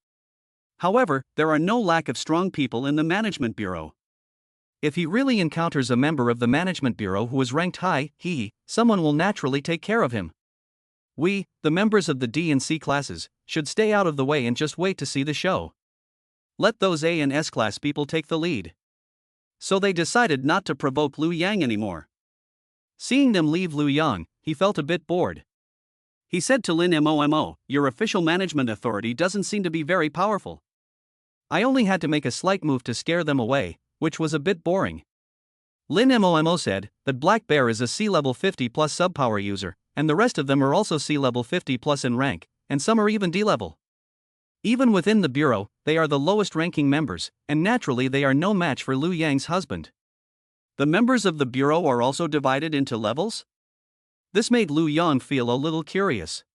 However, there are no lack of strong people in the management bureau. If he really encounters a member of the management bureau who is ranked high, someone will naturally take care of him. We, the members of the D and C classes, should stay out of the way and just wait to see the show. Let those A and S class people take the lead. So they decided not to provoke Liu Yang anymore. Seeing them leave Liu Yang, he felt a bit bored. He said to Lin Momo, "Your official management authority doesn't seem to be very powerful. I only had to make a slight move to scare them away, which was a bit boring." Lin Momo said that Black Bear is a C-level 50 plus subpower user, and the rest of them are also C-level 50 plus in rank, and some are even D-level. Even within the bureau, they are the lowest ranking members, and naturally they are no match for Liu Yang's husband. The members of the bureau are also divided into levels? This made Liu Yang feel a little curious.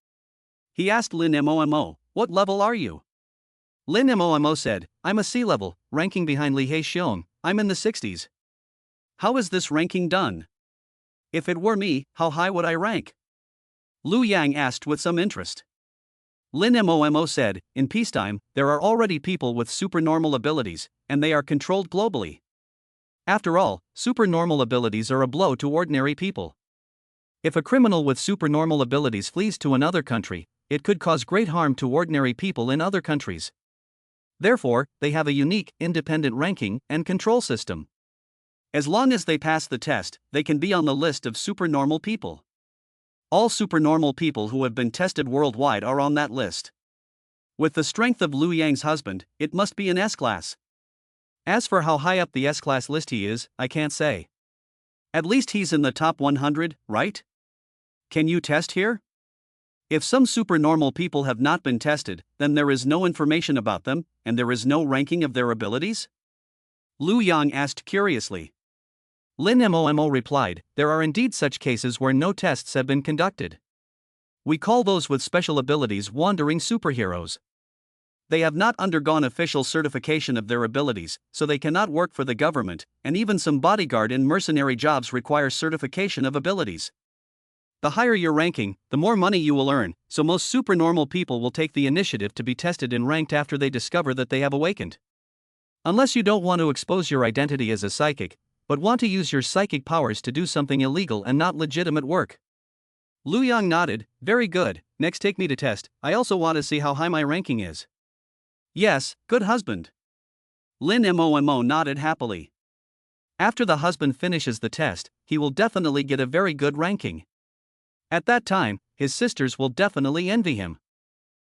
He asked Lin Momo, "What level are you?" Lin Momo said, "I'm a C-level, ranking behind Li Haixiong. I'm in the 60s. How is this ranking done? If it were me, how high would I rank?" Liu Yang asked with some interest. Lin Momo said, "In peacetime, there are already people with supernormal abilities, and they are controlled globally. After all, supernormal abilities are a blow to ordinary people. If a criminal with supernormal abilities flees to another country, it could cause great harm to ordinary people in other countries. Therefore, they have a unique, independent ranking and control system. As long as they pass the test, they can be on the list of supernormal people. All supernormal people who have been tested worldwide are on that list. With the strength of Liu Yang's husband, it must be an S-class. As for how high up the S-class list he is, I can't say. At least he's in the top 100, right? Can you test here? If some supernormal people have not been tested, then there is no information about them, and there is no ranking of their abilities? Lu Yang asked curiously. Lin Momo replied, there are indeed such cases where no tests have been conducted. We call those with special abilities wandering superheroes. They have not undergone official certification of their abilities, so they cannot work for the government, and even some bodyguard and mercenary jobs require certification of abilities. The higher your ranking, the more money you will earn, so most supernormal people will take the initiative to be tested and ranked after they discover that they have awakened. Unless you don't want to expose your identity as a psychic, but want to use your psychic powers to do something illegal and not legitimate work. Lu Yang nodded, very good, next take me to test, I also want to see how high my ranking is. Yes, good husband. Lin Momo nodded happily. After the husband finishes the test, he will definitely get a very good ranking. At that time, his sisters will definitely envy him.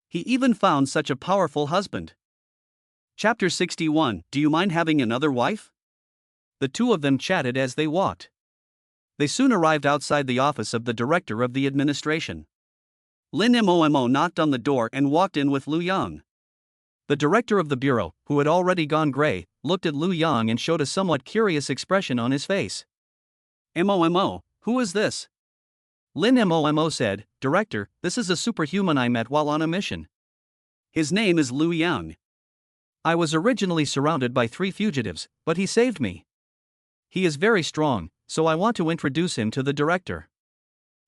He even found such a powerful husband. Chapter 61, Do you mind having another wife? The two of them chatted as they walked. They soon arrived outside the office of the director of the administration. Lin Momo knocked on the door and walked in with Lu Yang. The director of the bureau, who had already gone gray, looked at Lu Yang and showed a somewhat curious expression on his face. Momo, who is this? Lin Momo said, Director, this is a superhuman I met while on a mission. His name is Lu Yang. I was originally surrounded by 3 fugitives, but he saved me. He is very strong, so I want to introduce him to the director.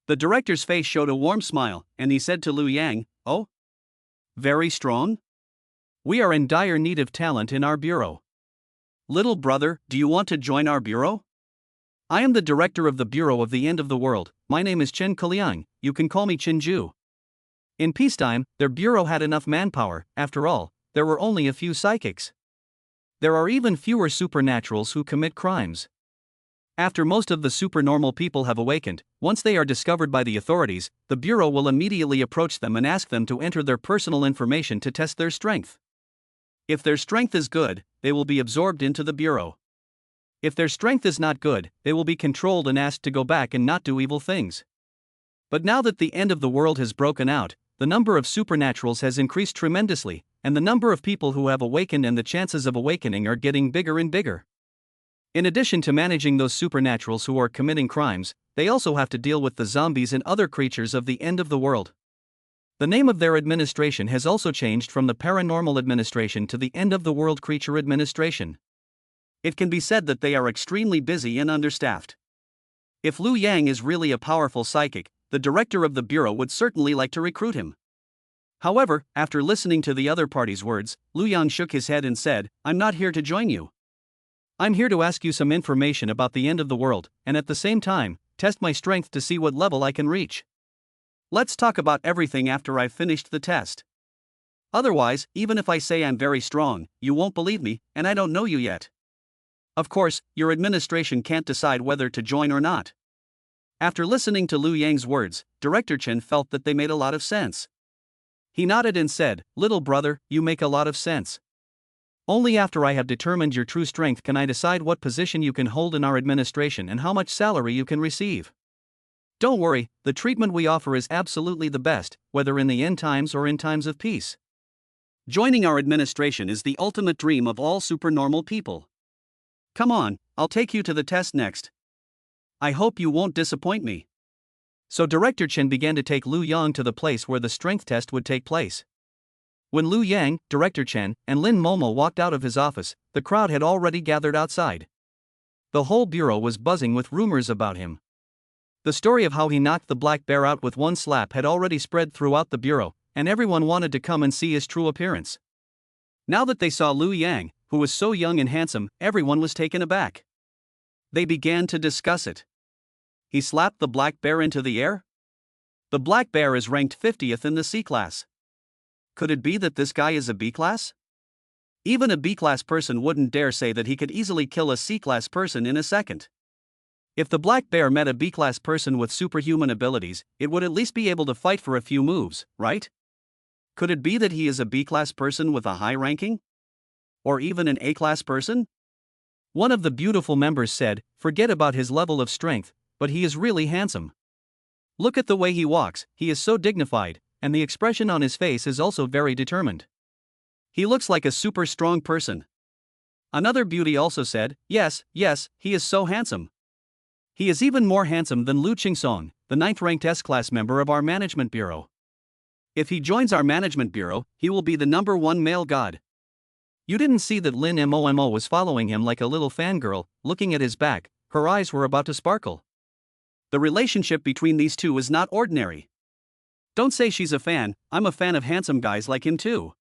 The director's face showed a warm smile, and he said to Lu Yang, Oh? Very strong? We are in dire need of talent in our bureau. Little brother, do you want to join our bureau? I am the director of the Bureau of the End of the World, my name is Chen Kaliang, you can call me Chinju. In peacetime, their bureau had enough manpower, after all, there were only a few psychics. There are even fewer supernaturals who commit crimes. After most of the supernormal people have awakened, once they are discovered by the authorities, the bureau will immediately approach them and ask them to enter their personal information to test their strength. If their strength is good, they will be absorbed into the bureau. If their strength is not good, they will be controlled and asked to go back and not do evil things. But now that the end of the world has broken out, the number of supernaturals has increased tremendously, and the number of people who have awakened and the chances of awakening are getting bigger and bigger. In addition to managing those supernaturals who are committing crimes, they also have to deal with the zombies and other creatures of the end of the world. The name of their administration has also changed from the Paranormal Administration to the End of the World Creature Administration. It can be said that they are extremely busy and understaffed. If Lu Yang is really a powerful psychic, the director of the bureau would certainly like to recruit him. However, after listening to the other party's words, Lu Yang shook his head and said, I'm not here to join you. I'm here to ask you some information about the end of the world, and at the same time, test my strength to see what level I can reach. Let's talk about everything after I've finished the test. Otherwise, even if I say I'm very strong, you won't believe me, and I don't know you yet. Of course, your administration can't decide whether to join or not. After listening to Lu Yang's words, Director Chen felt that they made a lot of sense. He nodded and said, Little brother, you make a lot of sense. Only after I have determined your true strength can I decide what position you can hold in our administration and how much salary you can receive. Don't worry, the treatment we offer is absolutely the best, whether in the end times or in times of peace. Joining our administration is the ultimate dream of all supernormal people. Come on, I'll take you to the test next. I hope you won't disappoint me. So Director Chen began to take Lu Yang to the place where the strength test would take place. When Lu Yang, Director Chen, and Lin Momo walked out of his office, the crowd had already gathered outside. The whole bureau was buzzing with rumors about him. The story of how he knocked the black bear out with one slap had already spread throughout the bureau, and everyone wanted to come and see his true appearance. Now that they saw Lu Yang, who was so young and handsome, everyone was taken aback. They began to discuss it. He slapped the black bear into the air? The black bear is ranked 50th in the C-class. Could it be that this guy is a B-class? Even a B-class person wouldn't dare say that he could easily kill a C-class person in a second. If the black bear met a B-class person with superhuman abilities, it would at least be able to fight for a few moves, right? Could it be that he is a B-class person with a high ranking? Or even an A-class person? One of the beautiful members said, "Forget about his level of strength, but he is really handsome. Look at the way he walks, he is so dignified, and the expression on his face is also very determined. He looks like a super strong person." Another beauty also said, "Yes, yes, he is so handsome. He is even more handsome than Lu Qingsong, the 9th ranked S-class member of our management bureau. If he joins our management bureau, he will be the #1 male god." You didn't see that Lin Momo was following him like a little fangirl, looking at his back, her eyes were about to sparkle. The relationship between these two is not ordinary. Don't say she's a fan, I'm a fan of handsome guys like him too.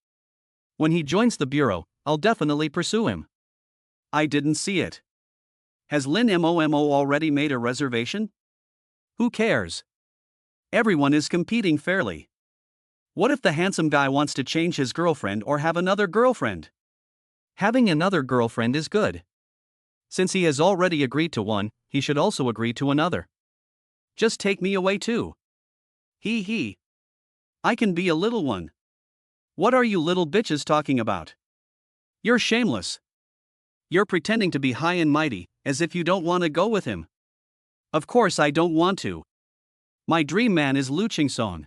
When he joins the bureau, I'll definitely pursue him. I didn't see it. Has Lin Momo already made a reservation? Who cares? Everyone is competing fairly. What if the handsome guy wants to change his girlfriend or have another girlfriend? Having another girlfriend is good. Since he has already agreed to one, he should also agree to another. Just take me away too. Hee. I can be a little one. What are you little bitches talking about? You're shameless. You're pretending to be high and mighty, as if you don't want to go with him. Of course I don't want to. My dream man is Lu Qingsong.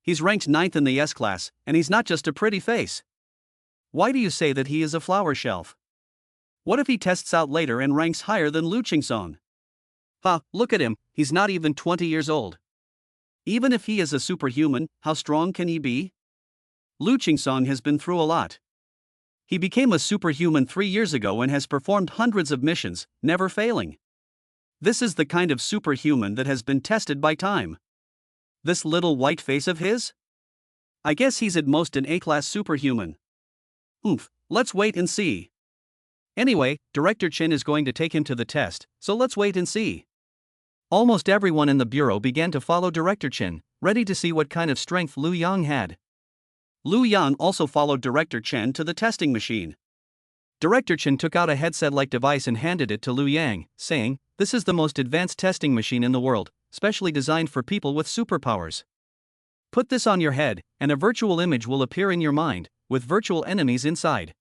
He's ranked 9th in the S-class, and he's not just a pretty face. Why do you say that he is a flower shelf? What if he tests out later and ranks higher than Lu Qingsong? Look at him, he's not even 20 years old. Even if he is a superhuman, how strong can he be? Lu Qingsong has been through a lot. He became a superhuman 3 years ago and has performed hundreds of missions, never failing. This is the kind of superhuman that has been tested by time. This little white face of his? I guess he's at most an A-class superhuman. Let's wait and see. Anyway, Director Chen is going to take him to the test, so let's wait and see. Almost everyone in the bureau began to follow Director Chen, ready to see what kind of strength Lu Yang had. Lu Yang also followed Director Chen to the testing machine. Director Chen took out a headset-like device and handed it to Lu Yang, saying, "This is the most advanced testing machine in the world, specially designed for people with superpowers. Put this on your head, and a virtual image will appear in your mind, with virtual enemies inside.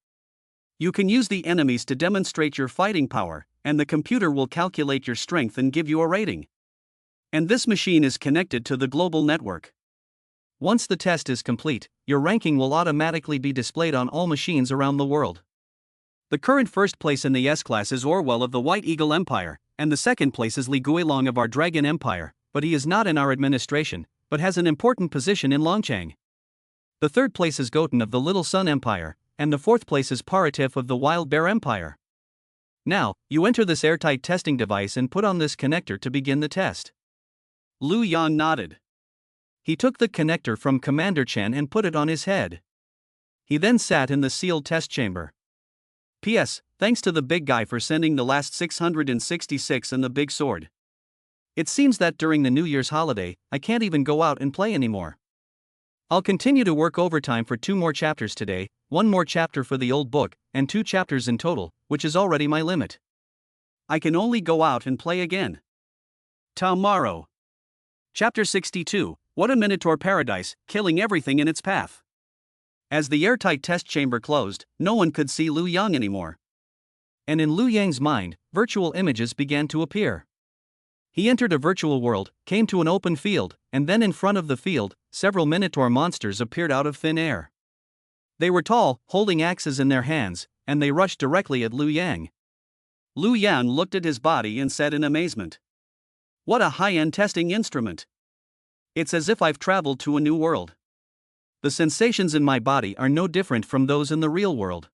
You can use the enemies to demonstrate your fighting power, and the computer will calculate your strength and give you a rating. And this machine is connected to the global network. Once the test is complete, your ranking will automatically be displayed on all machines around the world. The current first place in the S-class is Orwell of the White Eagle Empire, and the second place is Li Guilong of our Dragon Empire, but he is not in our administration, but has an important position in Longchang. The third place is Goten of the Little Sun Empire, and the fourth place is Paratif of the Wild Bear Empire. Now, you enter this airtight testing device and put on this connector to begin the test." Lu Yang nodded. He took the connector from Commander Chen and put it on his head. He then sat in the sealed test chamber. P.S. Thanks to the big guy for sending the last 666 and the big sword. It seems that during the New Year's holiday, I can't even go out and play anymore. I'll continue to work overtime for 2 more chapters today, 1 more chapter for the old book, and 2 chapters in total, which is already my limit. I can only go out and play again tomorrow. Chapter 62, What a Minotaur Paradise, Killing Everything in Its Path. As the airtight test chamber closed, no one could see Lu Yang anymore. And in Lu Yang's mind, virtual images began to appear. He entered a virtual world, came to an open field, and then in front of the field, several Minotaur monsters appeared out of thin air. They were tall, holding axes in their hands, and they rushed directly at Lu Yang. Lu Yang looked at his body and said in amazement, "What a high-end testing instrument! It's as if I've traveled to a new world. The sensations in my body are no different from those in the real world.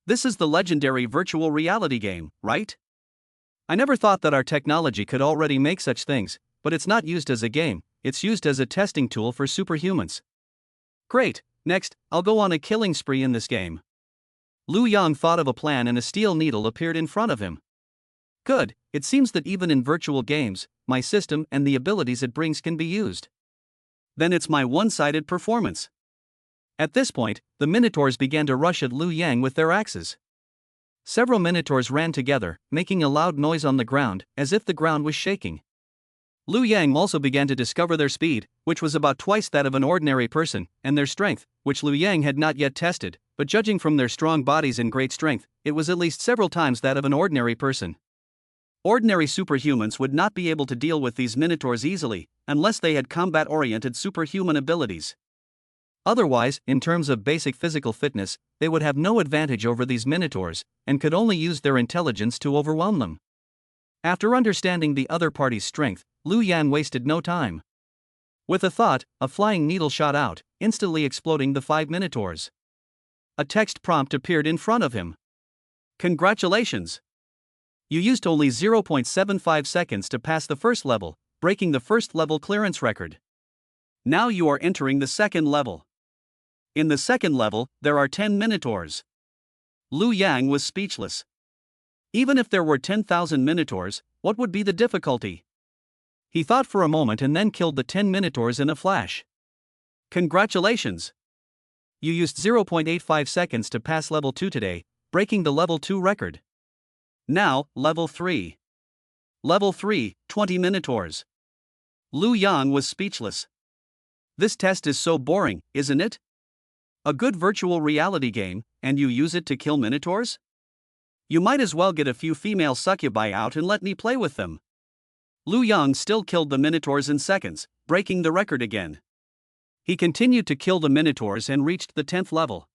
This is the legendary virtual reality game, right? I never thought that our technology could already make such things, but it's not used as a game, it's used as a testing tool for superhumans. Great, next, I'll go on a killing spree in this game." Lu Yang thought of a plan and a steel needle appeared in front of him. Good, it seems that even in virtual games, my system and the abilities it brings can be used. Then it's my one-sided performance. At this point, the Minotaurs began to rush at Lu Yang with their axes. Several Minotaurs ran together, making a loud noise on the ground, as if the ground was shaking. Lu Yang also began to discover their speed, which was about twice that of an ordinary person, and their strength, which Lu Yang had not yet tested, but judging from their strong bodies and great strength, it was at least several times that of an ordinary person. Ordinary superhumans would not be able to deal with these minotaurs easily, unless they had combat-oriented superhuman abilities. Otherwise, in terms of basic physical fitness, they would have no advantage over these minotaurs, and could only use their intelligence to overwhelm them. After understanding the other party's strength, Liu Yang wasted no time. With a thought, a flying needle shot out, instantly exploding the 5 minotaurs. A text prompt appeared in front of him. Congratulations! You used only 0.75 seconds to pass the first level, breaking the first level clearance record. Now you are entering the second level. In the second level, there are 10 minotaurs. Liu Yang was speechless. Even if there were 10,000 minotaurs, what would be the difficulty? He thought for a moment and then killed the 10 minotaurs in a flash. Congratulations! You used 0.85 seconds to pass level 2 today, breaking the level 2 record. Now, level 3. Level 3, 20 minotaurs. Liu Yang was speechless. This test is so boring, isn't it? A good virtual reality game, and you use it to kill minotaurs? You might as well get a few female succubi out and let me play with them. Liu Yang still killed the minotaurs in seconds, breaking the record again. He continued to kill the minotaurs and reached the 10th level.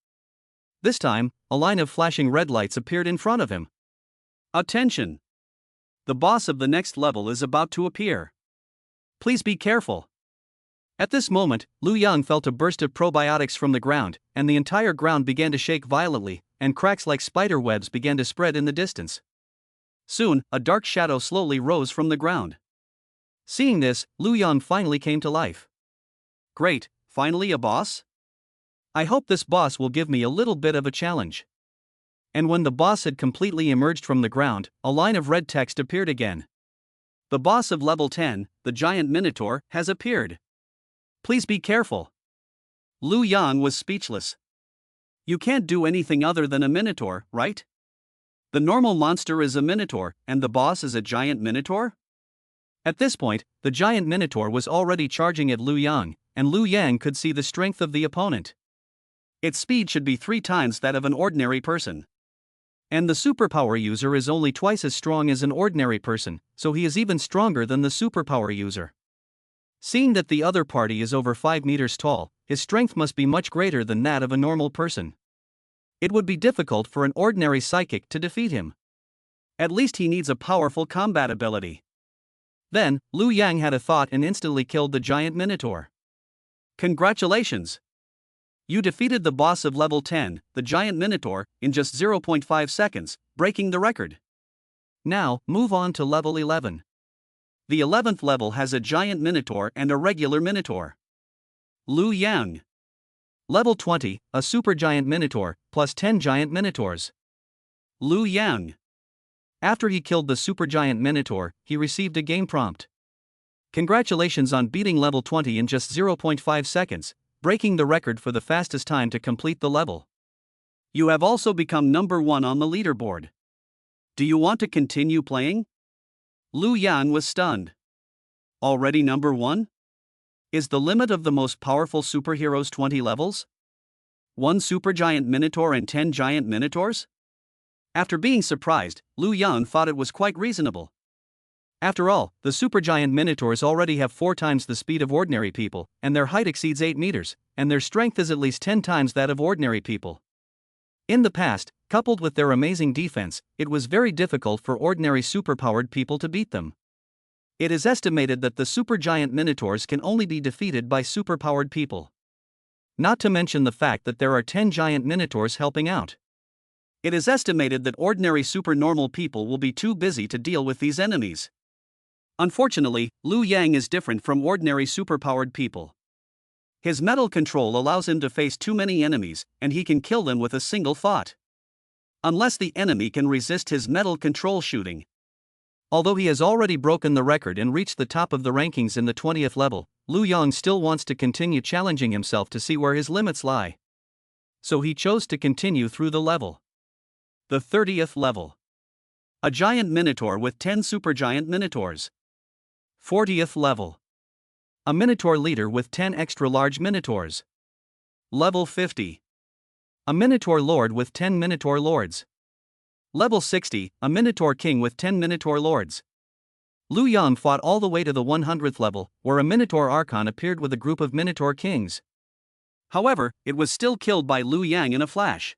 This time, a line of flashing red lights appeared in front of him. Attention! The boss of the next level is about to appear. Please be careful. At this moment, Liu Yang felt a burst of probiotics from the ground, and the entire ground began to shake violently, and cracks like spider webs began to spread in the distance. Soon, a dark shadow slowly rose from the ground. Seeing this, Liu Yang finally came to life. Great, finally a boss? I hope this boss will give me a little bit of a challenge. And when the boss had completely emerged from the ground, a line of red text appeared again. The boss of level 10, the giant minotaur, has appeared. Please be careful. Liu Yang was speechless. You can't do anything other than a minotaur, right? The normal monster is a minotaur, and the boss is a giant minotaur? At this point, the giant minotaur was already charging at Liu Yang, and Liu Yang could see the strength of the opponent. Its speed should be 3 times that of an ordinary person. And the superpower user is only twice as strong as an ordinary person, so he is even stronger than the superpower user. Seeing that the other party is over 5 meters tall, his strength must be much greater than that of a normal person. It would be difficult for an ordinary psychic to defeat him. At least he needs a powerful combat ability. Then, Liu Yang had a thought and instantly killed the giant minotaur. Congratulations! You defeated the boss of level 10, the giant minotaur, in just 0.5 seconds, breaking the record. Now, move on to level 11. The 11th level has a giant minotaur and a regular minotaur. Liu Yang. Level 20, a supergiant minotaur, plus 10 giant minotaurs. Liu Yang. After he killed the supergiant minotaur, he received a game prompt. Congratulations on beating level 20 in just 0.5 seconds, breaking the record for the fastest time to complete the level. You have also become number 1 on the leaderboard. Do you want to continue playing? Liu Yang was stunned. Already number 1? Is the limit of the most powerful superheroes 20 levels? 1 supergiant minotaur and 10 giant minotaurs? After being surprised, Liu Yang thought it was quite reasonable. After all, the supergiant minotaurs already have 4 times the speed of ordinary people, and their height exceeds 8 meters, and their strength is at least 10 times that of ordinary people. In the past, coupled with their amazing defense, it was very difficult for ordinary superpowered people to beat them. It is estimated that the supergiant minotaurs can only be defeated by superpowered people. Not to mention the fact that there are 10 giant minotaurs helping out. It is estimated that ordinary supernormal people will be too busy to deal with these enemies. Unfortunately, Liu Yang is different from ordinary superpowered people. His mental control allows him to face too many enemies, and he can kill them with a single thought. Unless the enemy can resist his mental control shooting. Although he has already broken the record and reached the top of the rankings in the 20th level, Liu Yang still wants to continue challenging himself to see where his limits lie. So he chose to continue through the level. The 30th level. A giant minotaur with 10 supergiant minotaurs. 40th level. A minotaur leader with 10 extra large minotaurs. Level 50. a Minotaur Lord with 10 Minotaur Lords. Level 60, a Minotaur King with 10 Minotaur Lords. Lu Yang fought all the way to the 100th level, where a Minotaur Archon appeared with a group of Minotaur Kings. However, it was still killed by Lu Yang in a flash.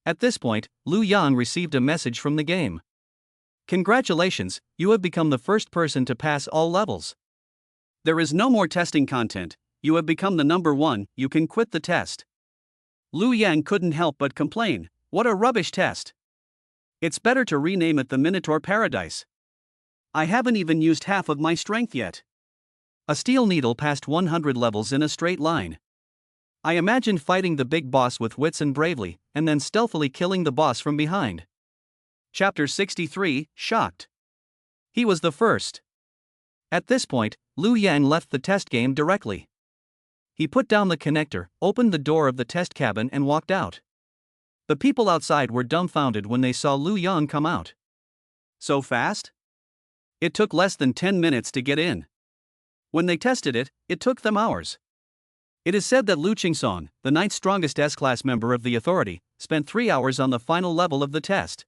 At this point, Lu Yang received a message from the game. Congratulations, you have become the first person to pass all levels. There is no more testing content, you have become the number 1, you can quit the test. Lu Yang couldn't help but complain, what a rubbish test. It's better to rename it the Minotaur Paradise. I haven't even used half of my strength yet. A steel needle passed 100 levels in a straight line. I imagined fighting the big boss with wits and bravely, and then stealthily killing the boss from behind. Chapter 63, Shocked. He was the first. At this point, Lu Yang left the test game directly. He put down the connector, opened the door of the test cabin and walked out. The people outside were dumbfounded when they saw Lu Yang come out. So fast? It took less than 10 minutes to get in. When they tested it, it took them hours. It is said that Lu Qingsong, the 9th strongest S-class member of the Authority, spent 3 hours on the final level of the test.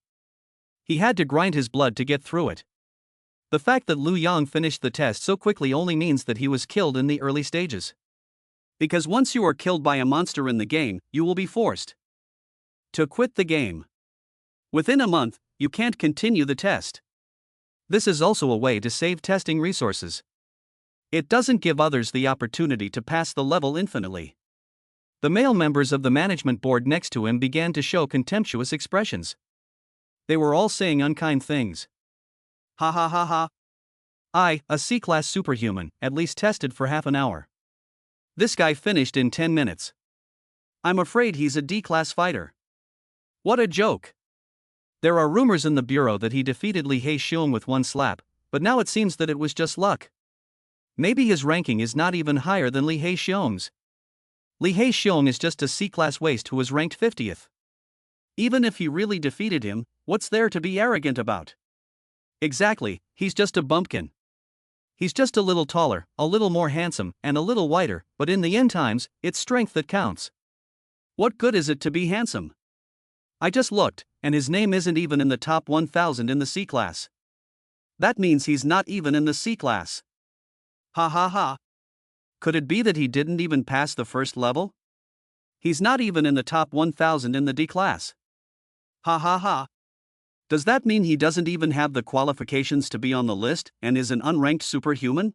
He had to grind his blood to get through it. The fact that Lu Yang finished the test so quickly only means that he was killed in the early stages. Because once you are killed by a monster in the game, you will be forced to quit the game. Within a month, you can't continue the test. This is also a way to save testing resources. It doesn't give others the opportunity to pass the level infinitely. The male members of the management board next to him began to show contemptuous expressions. They were all saying unkind things. Ha ha ha ha. I, a C-class superhuman, at least tested for half an hour. This guy finished in 10 minutes. I'm afraid he's a D-class fighter. What a joke. There are rumors in the bureau that he defeated Li Haixiong with one slap, but now it seems that it was just luck. Maybe his ranking is not even higher than Li Haixiong's. Li Haixiong is just a C-class waste who was ranked 50th. Even if he really defeated him, what's there to be arrogant about? Exactly, he's just a bumpkin. He's just a little taller, a little more handsome, and a little whiter, but in the end times, it's strength that counts. What good is it to be handsome? I just looked, and his name isn't even in the top 1,000 in the C-class. That means he's not even in the C-class. Ha ha ha. Could it be that he didn't even pass the first level? He's not even in the top 1,000 in the D-class. Ha ha ha. Does that mean he doesn't even have the qualifications to be on the list and is an unranked superhuman?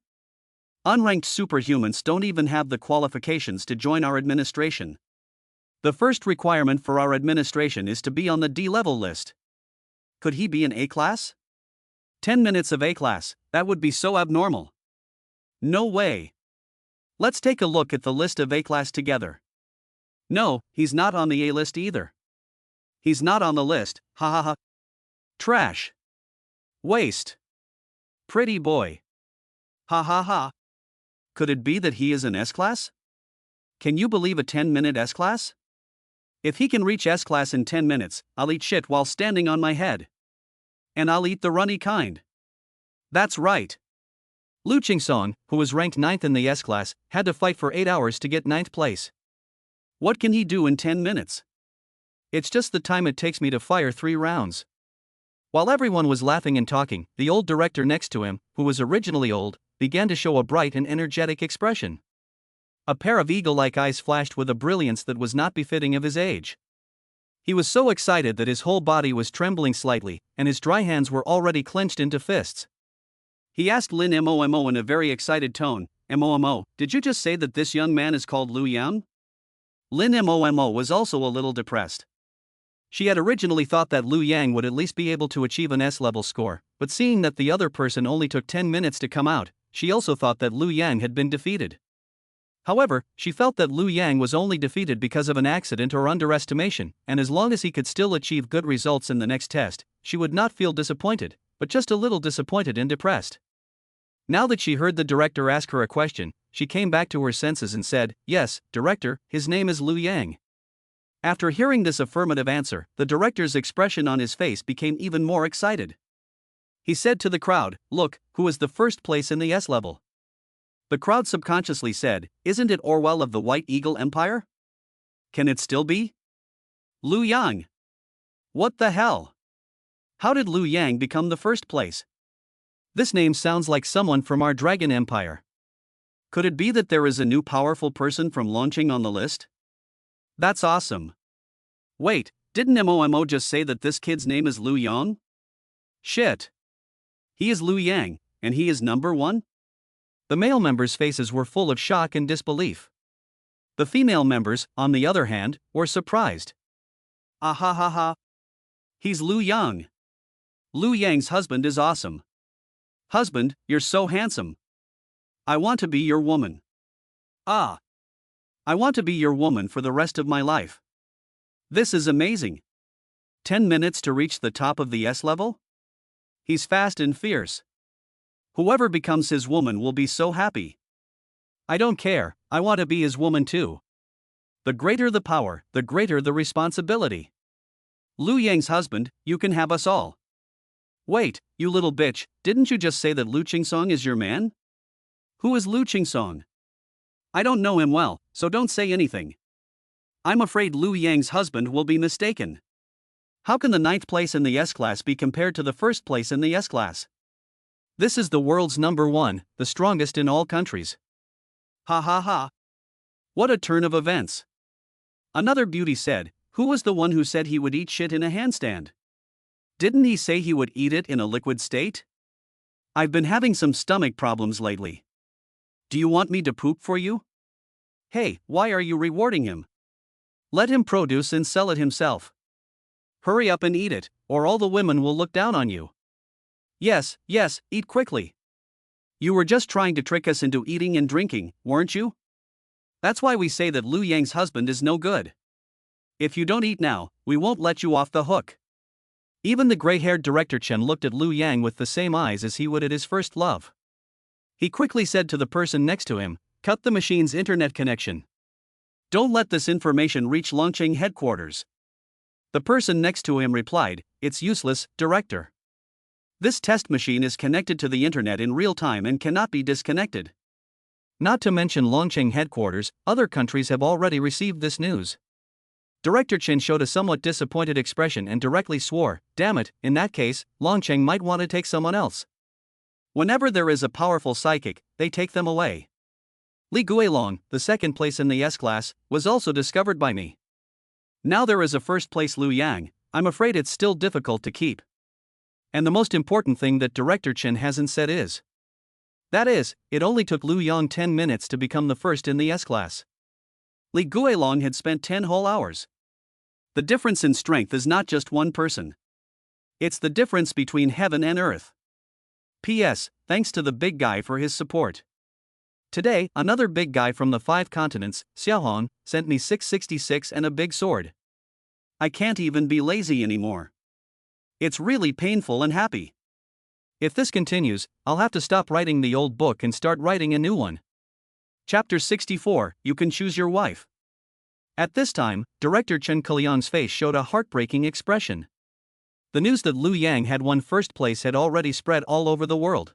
Unranked superhumans don't even have the qualifications to join our administration. The first requirement for our administration is to be on the D-level list. Could he be an A-class? 10 minutes of A-class, that would be so abnormal. No way. Let's take a look at the list of A-class together. No, he's not on the A-list either. He's not on the list, ha ha ha. Trash. Waste. Pretty boy. Ha ha ha. Could it be that he is an S-class? Can you believe a 10-minute S-class? If he can reach S-class in 10 minutes, I'll eat shit while standing on my head. And I'll eat the runny kind. That's right. Lu Qingsong, who was ranked 9th in the S-class, had to fight for 8 hours to get 9th place. What can he do in 10 minutes? It's just the time it takes me to fire 3 rounds. While everyone was laughing and talking, the old director next to him, who was originally old, began to show a bright and energetic expression. A pair of eagle-like eyes flashed with a brilliance that was not befitting of his age. He was so excited that his whole body was trembling slightly, and his dry hands were already clenched into fists. He asked Lin Momo in a very excited tone, Momo, did you just say that this young man is called Lu Yang? Lin Momo was also a little depressed. She had originally thought that Lu Yang would at least be able to achieve an S-level score, but seeing that the other person only took 10 minutes to come out, she also thought that Lu Yang had been defeated. However, she felt that Lu Yang was only defeated because of an accident or underestimation, and as long as he could still achieve good results in the next test, she would not feel disappointed, but just a little disappointed and depressed. Now that she heard the director ask her a question, she came back to her senses and said, "Yes, director, his name is Lu Yang." After hearing this affirmative answer, the director's expression on his face became even more excited. He said to the crowd, "Look, who is the first place in the S-level?" The crowd subconsciously said, "Isn't it Orwell of the White Eagle Empire? Can it still be?" Lu Yang. What the hell? How did Lu Yang become the first place? This name sounds like someone from our Dragon Empire. Could it be that there is a new powerful person from launching on the list? That's awesome. Wait, didn't MOMO just say that this kid's name is Lu Yang? Shit. He is Lu Yang, and he is number 1? The male members' faces were full of shock and disbelief. The female members, on the other hand, were surprised. Ah ha ha ha. He's Lu Yang. Lu Yang's husband is awesome. Husband, you're so handsome. I want to be your woman. Ah. I want to be your woman for the rest of my life. This is amazing. 10 minutes to reach the top of the S level? He's fast and fierce. Whoever becomes his woman will be so happy. I don't care, I want to be his woman too. The greater the power, the greater the responsibility. Lu Yang's husband, you can have us all. Wait, you little bitch, didn't you just say that Lu Qingsong is your man? Who is Lu Qingsong? I don't know him well, so don't say anything. I'm afraid Lu Yang's husband will be mistaken. How can the 9th place in the S-Class be compared to the 1st place in the S-Class? This is the world's number 1, the strongest in all countries. Ha ha ha. What a turn of events. Another beauty said, who was the one who said he would eat shit in a handstand? Didn't he say he would eat it in a liquid state? I've been having some stomach problems lately. Do you want me to poop for you? Hey, why are you rewarding him? Let him produce and sell it himself. Hurry up and eat it, or all the women will look down on you. Yes, yes, eat quickly. You were just trying to trick us into eating and drinking, weren't you? That's why we say that Lu Yang's husband is no good. If you don't eat now, we won't let you off the hook. Even the gray-haired Director Chen looked at Lu Yang with the same eyes as he would at his first love. He quickly said to the person next to him, cut the machine's internet connection. Don't let this information reach Longqing headquarters. The person next to him replied, it's useless, Director. This test machine is connected to the internet in real time and cannot be disconnected. Not to mention Longqing headquarters, other countries have already received this news. Director Chen showed a somewhat disappointed expression and directly swore, damn it, in that case, Longqing might want to take someone else. Whenever there is a powerful psychic, they take them away. Li Guilong, the 2nd place in the S-Class, was also discovered by me. Now there is a 1st place Lu Yang, I'm afraid it's still difficult to keep. And the most important thing that Director Chen hasn't said is. That is, it only took Lu Yang 10 minutes to become the 1st in the S-Class. Li Guilong had spent 10 whole hours. The difference in strength is not just one person. It's the difference between heaven and earth. P.S. Thanks to the big guy for his support. Today, another big guy from the 5 continents, Xiaohong, sent me 666 and a big sword. I can't even be lazy anymore. It's really painful and happy. If this continues, I'll have to stop writing the old book and start writing a new one. Chapter 64, You Can Choose Your Wife. At this time, Director Chen Kaliang's face showed a heartbreaking expression. The news that Lu Yang had won 1st place had already spread all over the world.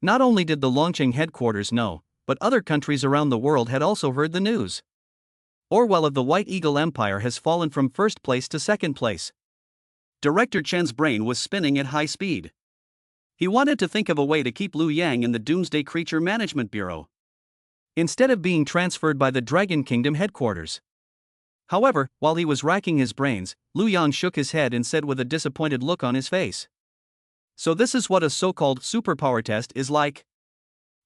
Not only did the Longqing headquarters know, but other countries around the world had also heard the news. Orwell of the White Eagle Empire has fallen from 1st place to 2nd place. Director Chen's brain was spinning at high speed. He wanted to think of a way to keep Lu Yang in the Doomsday Creature Management Bureau, instead of being transferred by the Dragon Kingdom headquarters. However, while he was racking his brains, Lu Yang shook his head and said with a disappointed look on his face. So this is what a so-called superpower test is like?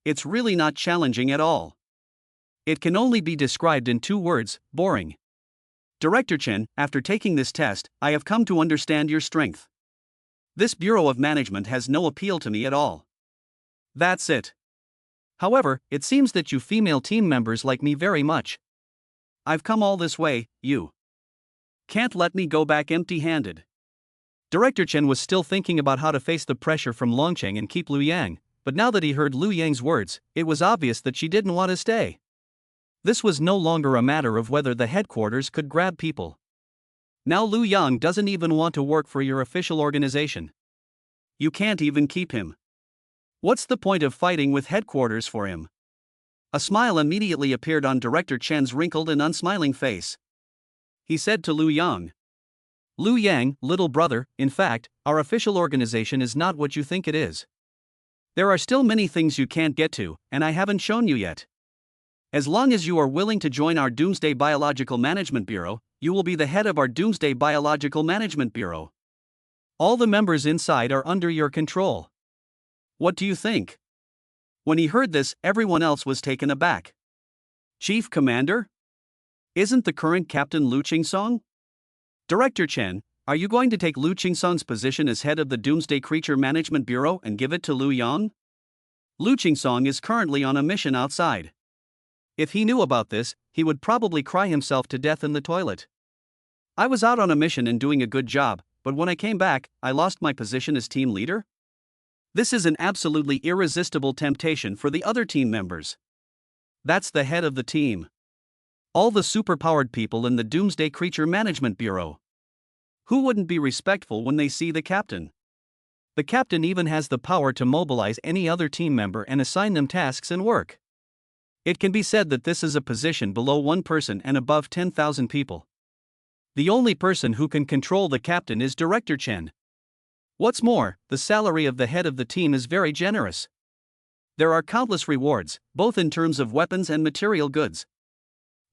It's really not challenging at all. It can only be described in 2 words, boring. Director Chen, after taking this test, I have come to understand your strength. This Bureau of Management has no appeal to me at all. That's it. However, it seems that you female team members like me very much. I've come all this way, you can't let me go back empty-handed. Director Chen was still thinking about how to face the pressure from Longqing and keep Lu Yang, but now that he heard Lu Yang's words, it was obvious that she didn't want to stay. This was no longer a matter of whether the headquarters could grab people. Now Lu Yang doesn't even want to work for your official organization. You can't even keep him. What's the point of fighting with headquarters for him? A smile immediately appeared on Director Chen's wrinkled and unsmiling face. he said to Lu Yang. Lu Yang, little brother, in fact, our official organization is not what you think it is. There are still many things you can't get to, and I haven't shown you yet. As long as you are willing to join our Doomsday Biological Management Bureau, you will be the head of our Doomsday Biological Management Bureau. All the members inside are under your control. What do you think? When he heard this, everyone else was taken aback. Chief Commander? Isn't the current Captain Lu Qingsong? Director Chen, are you going to take Lu Qingsong's position as head of the Doomsday Creature Management Bureau and give it to Lu Yang? Lu Qingsong is currently on a mission outside. If he knew about this, he would probably cry himself to death in the toilet. I was out on a mission and doing a good job, but when I came back, I lost my position as team leader? This is an absolutely irresistible temptation for the other team members. That's the head of the team. All the superpowered people in the Doomsday Creature Management Bureau. Who wouldn't be respectful when they see the captain? The captain even has the power to mobilize any other team member and assign them tasks and work. It can be said that this is a position below one person and above 10,000 people. The only person who can control the captain is Director Chen. What's more, the salary of the head of the team is very generous. There are countless rewards, both in terms of weapons and material goods.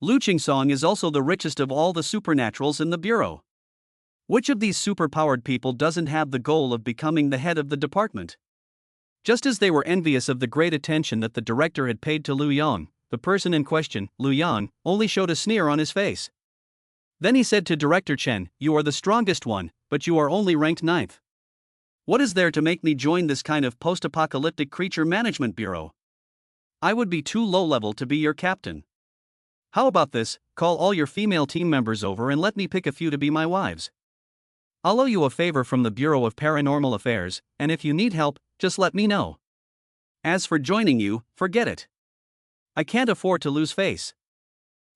Lu Qingsong is also the richest of all the supernaturals in the bureau. Which of these superpowered people doesn't have the goal of becoming the head of the department? Just as they were envious of the great attention that the director had paid to Lu Yang, the person in question, Lu Yang, only showed a sneer on his face. Then he said to Director Chen, "You are the strongest one, but you are only ranked 9th. What is there to make me join this kind of post-apocalyptic creature management bureau? I would be too low-level to be your captain. How about this, call all your female team members over and let me pick a few to be my wives. I'll owe you a favor from the Bureau of Paranormal Affairs, and if you need help, just let me know. As for joining you, forget it. I can't afford to lose face."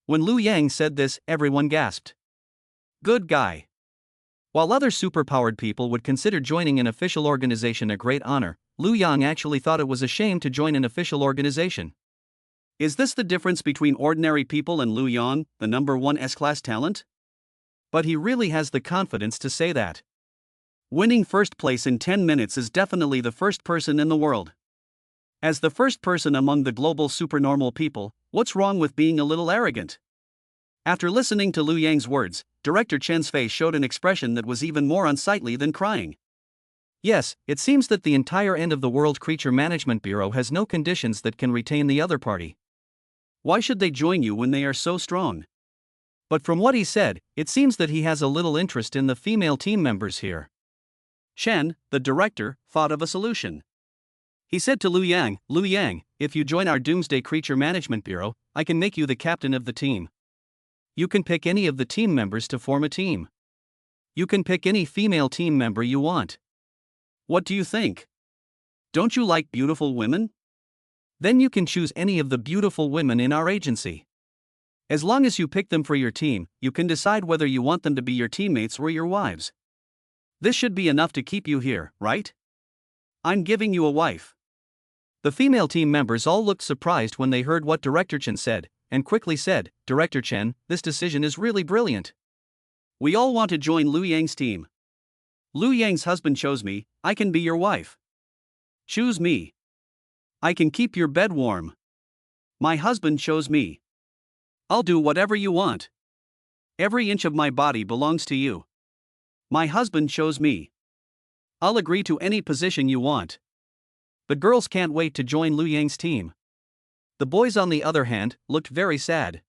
When Lu Yang said this, everyone gasped. Good guy. While other superpowered people would consider joining an official organization a great honor, Lu Yang actually thought it was a shame to join an official organization. Is this the difference between ordinary people and Lu Yang, the number 1 S-class talent? But he really has the confidence to say that. Winning first place in 10 minutes is definitely the first person in the world. As the first person among the global supernormal people, what's wrong with being a little arrogant? After listening to Lu Yang's words, Director Chen's face showed an expression that was even more unsightly than crying. Yes, it seems that the entire end of the World Creature Management Bureau has no conditions that can retain the other party. Why should they join you when they are so strong? But from what he said, it seems that he has a little interest in the female team members here. Chen, the director, thought of a solution. He said to Lu Yang, if you join our Doomsday Creature Management Bureau, I can make you the captain of the team. You can pick any of the team members to form a team. You can pick any female team member you want. What do you think? Don't you like beautiful women? Then you can choose any of the beautiful women in our agency. As long as you pick them for your team, you can decide whether you want them to be your teammates or your wives. This should be enough to keep you here, right? I'm giving you a wife. The female team members all looked surprised when they heard what Director Chen said, and quickly said, Director Chen, this decision is really brilliant. We all want to join Lu Yang's team. Lu Yang's husband chose me, I can be your wife. Choose me. I can keep your bed warm. My husband chose me. I'll do whatever you want. Every inch of my body belongs to you. My husband chose me. I'll agree to any position you want. The girls can't wait to join Lu Yang's team. The boys, on the other hand, looked very sad.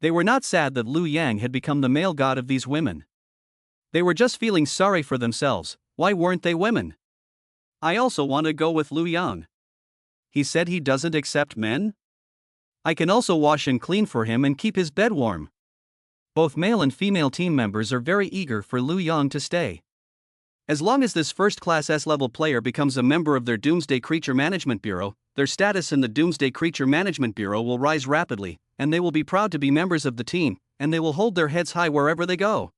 They were not sad that Lu Yang had become the male god of these women. They were just feeling sorry for themselves. Why weren't they women? I also want to go with Lu Yang. He said he doesn't accept men? I can also wash and clean for him and keep his bed warm. Both male and female team members are very eager for Lu Yang to stay. As long as this first-class S-level player becomes a member of their Doomsday Creature Management Bureau, their status in the Doomsday Creature Management Bureau will rise rapidly, and they will be proud to be members of the team, and they will hold their heads high wherever they go.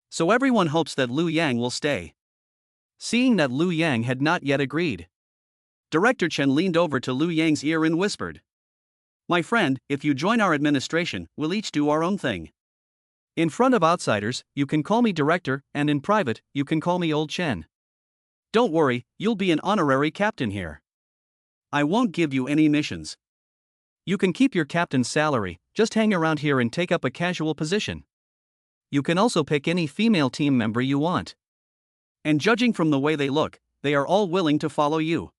So everyone hopes that Lu Yang will stay. Seeing that Lu Yang had not yet agreed, Director Chen leaned over to Lu Yang's ear and whispered, My friend, if you join our administration, we'll each do our own thing. In front of outsiders, you can call me director, and in private, you can call me Old Chen. Don't worry, you'll be an honorary captain here. I won't give you any missions. You can keep your captain's salary, just hang around here and take up a casual position. You can also pick any female team member you want. And judging from the way they look, they are all willing to follow you.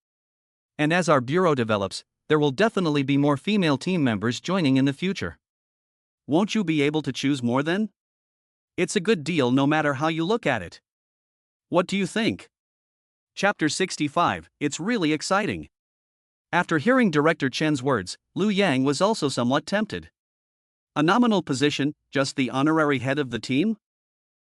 And as our bureau develops, there will definitely be more female team members joining in the future. Won't you be able to choose more then? It's a good deal no matter how you look at it. What do you think? Chapter 65, it's really exciting. After hearing Director Chen's words, Liu Yang was also somewhat tempted. A nominal position, just the honorary head of the team?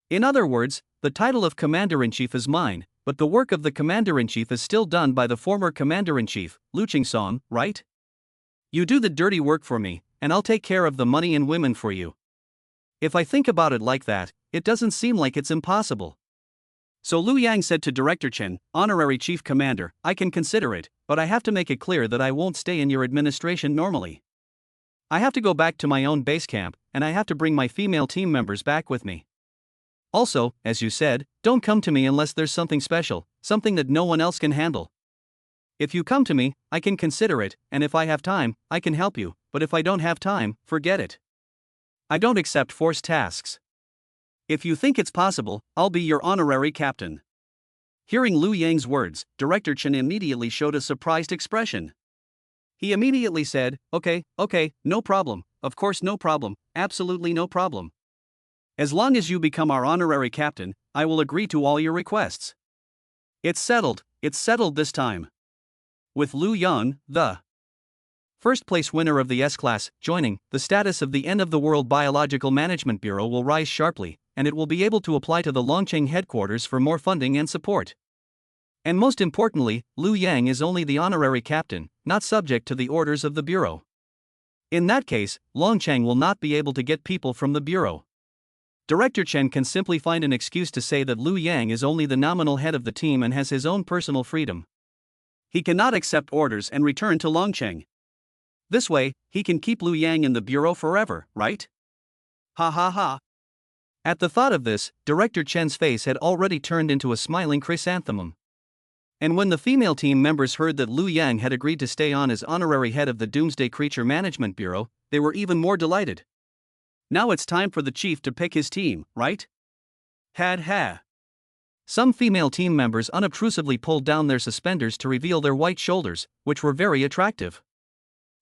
In other words, the title of Commander-in-Chief is mine, but the work of the Commander-in-Chief is still done by the former Commander-in-Chief, Lu Qingsong, right? You do the dirty work for me, and I'll take care of the money and women for you. If I think about it like that, it doesn't seem like it's impossible. So Liu Yang said to Director Chen, Honorary Chief Commander, I can consider it, but I have to make it clear that I won't stay in your administration normally. I have to go back to my own base camp, and I have to bring my female team members back with me. Also, as you said, don't come to me unless there's something special, something that no one else can handle. If you come to me, I can consider it, and if I have time, I can help you, but if I don't have time, forget it. I don't accept forced tasks. If you think it's possible, I'll be your honorary captain. Hearing Liu Yang's words, Director Chen immediately showed a surprised expression. He immediately said, Okay, no problem, of course no problem, absolutely no problem. As long as you become our honorary captain, I will agree to all your requests. It's settled this time. With Liu Yang, the first place winner of the S-Class, joining, the status of the End of the World Biological Management Bureau will rise sharply, and it will be able to apply to the Longcheng headquarters for more funding and support. And most importantly, Liu Yang is only the honorary captain, not subject to the orders of the Bureau. In that case, Longcheng will not be able to get people from the Bureau. Director Chen can simply find an excuse to say that Liu Yang is only the nominal head of the team and has his own personal freedom. He cannot accept orders and return to Longcheng. This way, he can keep Liu Yang in the Bureau forever, right? Ha ha ha. At the thought of this, Director Chen's face had already turned into a smiling chrysanthemum. And when the female team members heard that Liu Yang had agreed to stay on as honorary head of the Doomsday Creature Management Bureau, they were even more delighted. Now it's time for the chief to pick his team, right? Ha. Some female team members unobtrusively pulled down their suspenders to reveal their white shoulders, which were very attractive.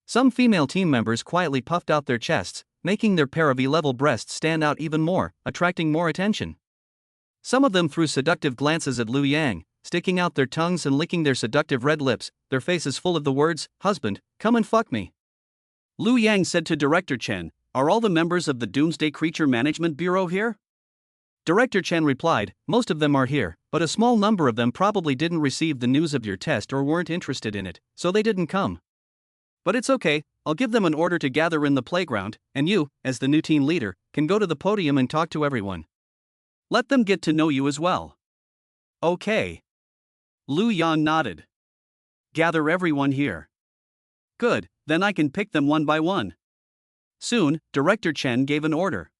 Some female team members quietly puffed out their chests, making their pair of E-level breasts stand out even more, attracting more attention. Some of them threw seductive glances at Liu Yang, sticking out their tongues and licking their seductive red lips, their faces full of the words, "Husband, come and fuck me." Liu Yang said to Director Chen, Are all the members of the Doomsday Creature Management Bureau here? Director Chen replied, Most of them are here, but a small number of them probably didn't receive the news of your test or weren't interested in it, so they didn't come. But it's okay, I'll give them an order to gather in the playground, and you, as the new team leader, can go to the podium and talk to everyone. Let them get to know you as well. Okay. Liu Yang nodded. Gather everyone here. Good, then I can pick them one by one. Soon, Director Chen gave an order.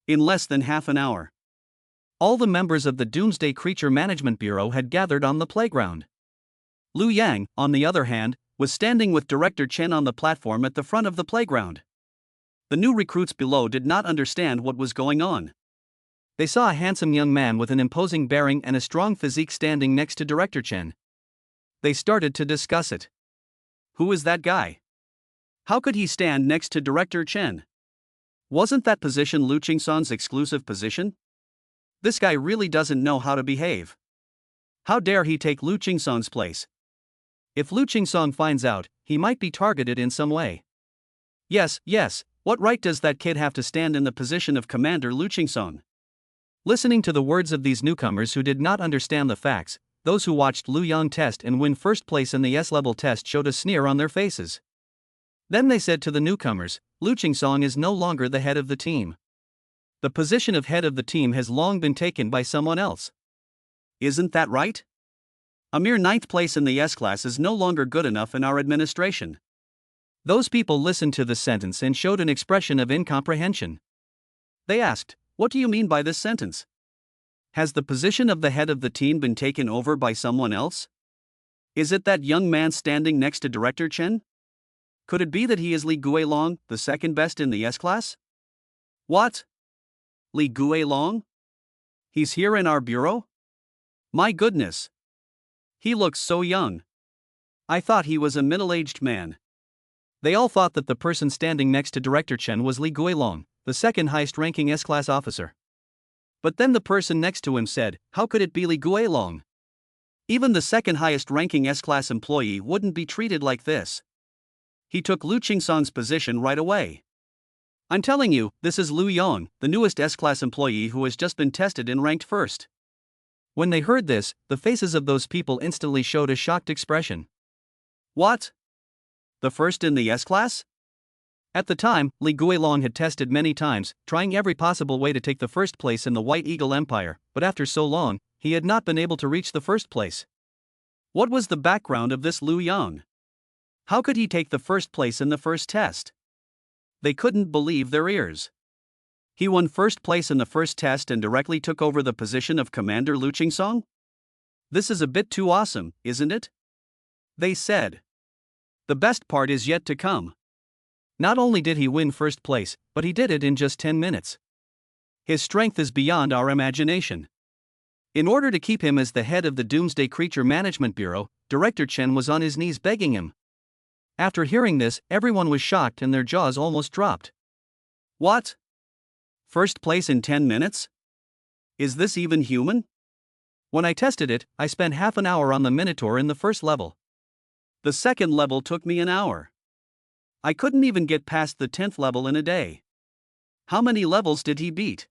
In less than half an hour, all the members of the Doomsday Creature Management Bureau had gathered on the playground. Liu Yang, on the other hand, was standing with Director Chen on the platform at the front of the playground. The new recruits below did not understand what was going on. They saw a handsome young man with an imposing bearing and a strong physique standing next to Director Chen. They started to discuss it. Who is that guy? How could he stand next to Director Chen? Wasn't that position Lu Qingsong's exclusive position? This guy really doesn't know how to behave. How dare he take Lu Qingsong's place? If Lu Qingsong finds out, he might be targeted in some way. Yes, what right does that kid have to stand in the position of Commander Lu Qingsong? Listening to the words of these newcomers who did not understand the facts, those who watched Liu Yang test and win first place in the S-level test showed a sneer on their faces. Then they said to the newcomers, Lu Qingsong is no longer the head of the team. The position of head of the team has long been taken by someone else. Isn't that right? A mere 9th place in the S-class is no longer good enough in our administration. Those people listened to the sentence and showed an expression of incomprehension. They asked, "What do you mean by this sentence? Has the position of the head of the team been taken over by someone else? Is it that young man standing next to Director Chen? Could it be that he is Li Guilong, the second best in the S-class?" "What? Li Guilong? He's here in our bureau? My goodness. He looks so young. I thought he was a middle-aged man." They all thought that the person standing next to Director Chen was Li Guilong, the second highest-ranking S-class officer. But then the person next to him said, "How could it be Li Guilong? Even the second highest-ranking S-class employee wouldn't be treated like this. He took Lu Qingsong's position right away. I'm telling you, this is Lu Yong, the newest S-class employee who has just been tested and ranked first." When they heard this, the faces of those people instantly showed a shocked expression. "What? The first in the S-class?" At the time, Li Guilong had tested many times, trying every possible way to take the first place in the White Eagle Empire, but after so long, he had not been able to reach the first place. What was the background of this Lu Yong? How could he take the first place in the first test? They couldn't believe their ears. He won first place in the first test and directly took over the position of Commander Lu Qingsong? This is a bit too awesome, isn't it? They said. The best part is yet to come. Not only did he win first place, but he did it in just 10 minutes. His strength is beyond our imagination. In order to keep him as the head of the Doomsday Creature Management Bureau, Director Chen was on his knees begging him. After hearing this, everyone was shocked and their jaws almost dropped. What? First place in 10 minutes? Is this even human? When I tested it, I spent half an hour on the Minotaur in the first level. The second level took me an hour. I couldn't even get past the 10th level in a day. How many levels did he beat?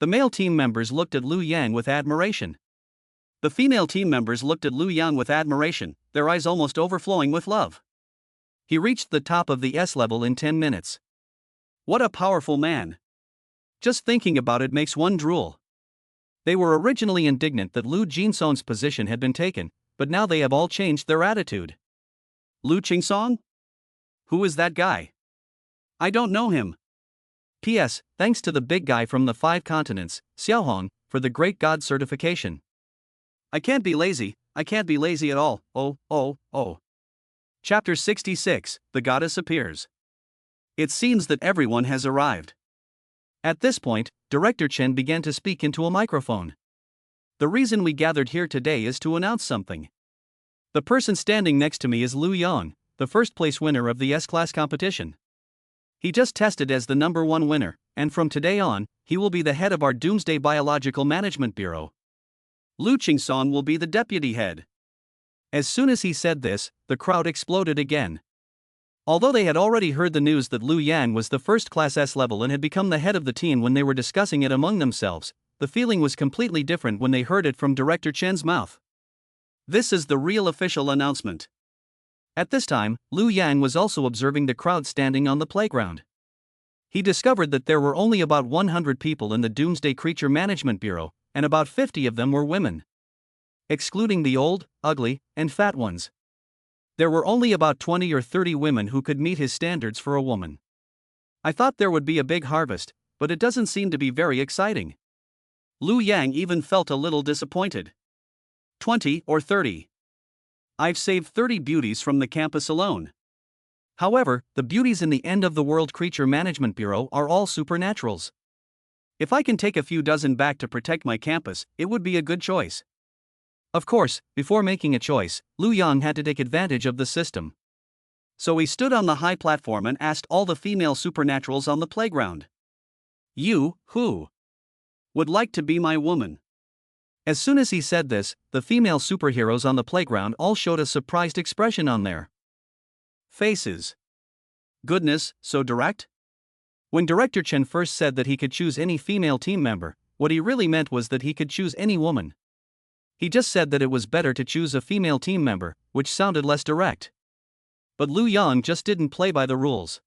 The male team members looked at Lu Yang with admiration. The female team members looked at Lu Yang with admiration, their eyes almost overflowing with love. He reached the top of the S level in 10 minutes. What a powerful man. Just thinking about it makes one drool. They were originally indignant that Lu Qingsong's position had been taken, but now they have all changed their attitude. Lu Qingsong? Who is that guy? I don't know him. P.S. Thanks to the big guy from the 5 continents, Xiaohong, for the Great God certification. I can't be lazy at all, oh. Chapter 66, The Goddess Appears. It seems that everyone has arrived. At this point, Director Chen began to speak into a microphone. The reason we gathered here today is to announce something. The person standing next to me is Lu Yong, the first place winner of the S-Class competition. He just tested as the number 1 winner, and from today on, he will be the head of our Doomsday Biological Management Bureau. Lu Qingsong will be the deputy head. As soon as he said this, the crowd exploded again. Although they had already heard the news that Lu Yang was the first-class S level and had become the head of the team when they were discussing it among themselves, the feeling was completely different when they heard it from Director Chen's mouth. This is the real official announcement. At this time, Lu Yang was also observing the crowd standing on the playground. He discovered that there were only about 100 people in the Doomsday Creature Management Bureau, and about 50 of them were women. Excluding the old, ugly, and fat ones. There were only about 20 or 30 women who could meet his standards for a woman. I thought there would be a big harvest, but it doesn't seem to be very exciting. Lu Yang even felt a little disappointed. 20 or 30. I've saved 30 beauties from the campus alone. However, the beauties in the end-of-the-world Creature Management Bureau are all supernaturals. If I can take a few dozen back to protect my campus, it would be a good choice. Of course, before making a choice, Lu Yang had to take advantage of the system. So he stood on the high platform and asked all the female supernaturals on the playground. You, who would like to be my woman? As soon as he said this, the female superheroes on the playground all showed a surprised expression on their faces. Goodness, so direct? When Director Chen first said that he could choose any female team member, what he really meant was that he could choose any woman. He just said that it was better to choose a female team member, which sounded less direct. But Lu Yang just didn't play by the rules.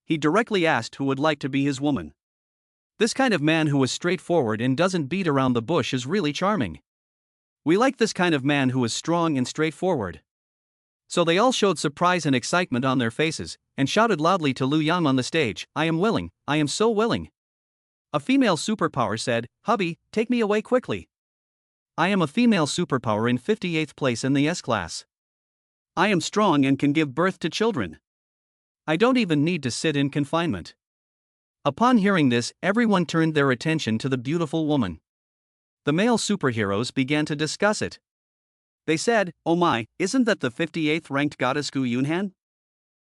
He directly asked who would like to be his woman. This kind of man who is straightforward and doesn't beat around the bush is really charming. We like this kind of man who is strong and straightforward. So they all showed surprise and excitement on their faces, and shouted loudly to Lu Yang on the stage, I am willing, I am so willing. A female superpower said, "Hubby, take me away quickly. I am a female superpower in 58th place in the S-class. I am strong and can give birth to children. I don't even need to sit in confinement." Upon hearing this, everyone turned their attention to the beautiful woman. The male superheroes began to discuss it. They said, "Oh my, isn't that the 58th ranked goddess Gu Yunhan?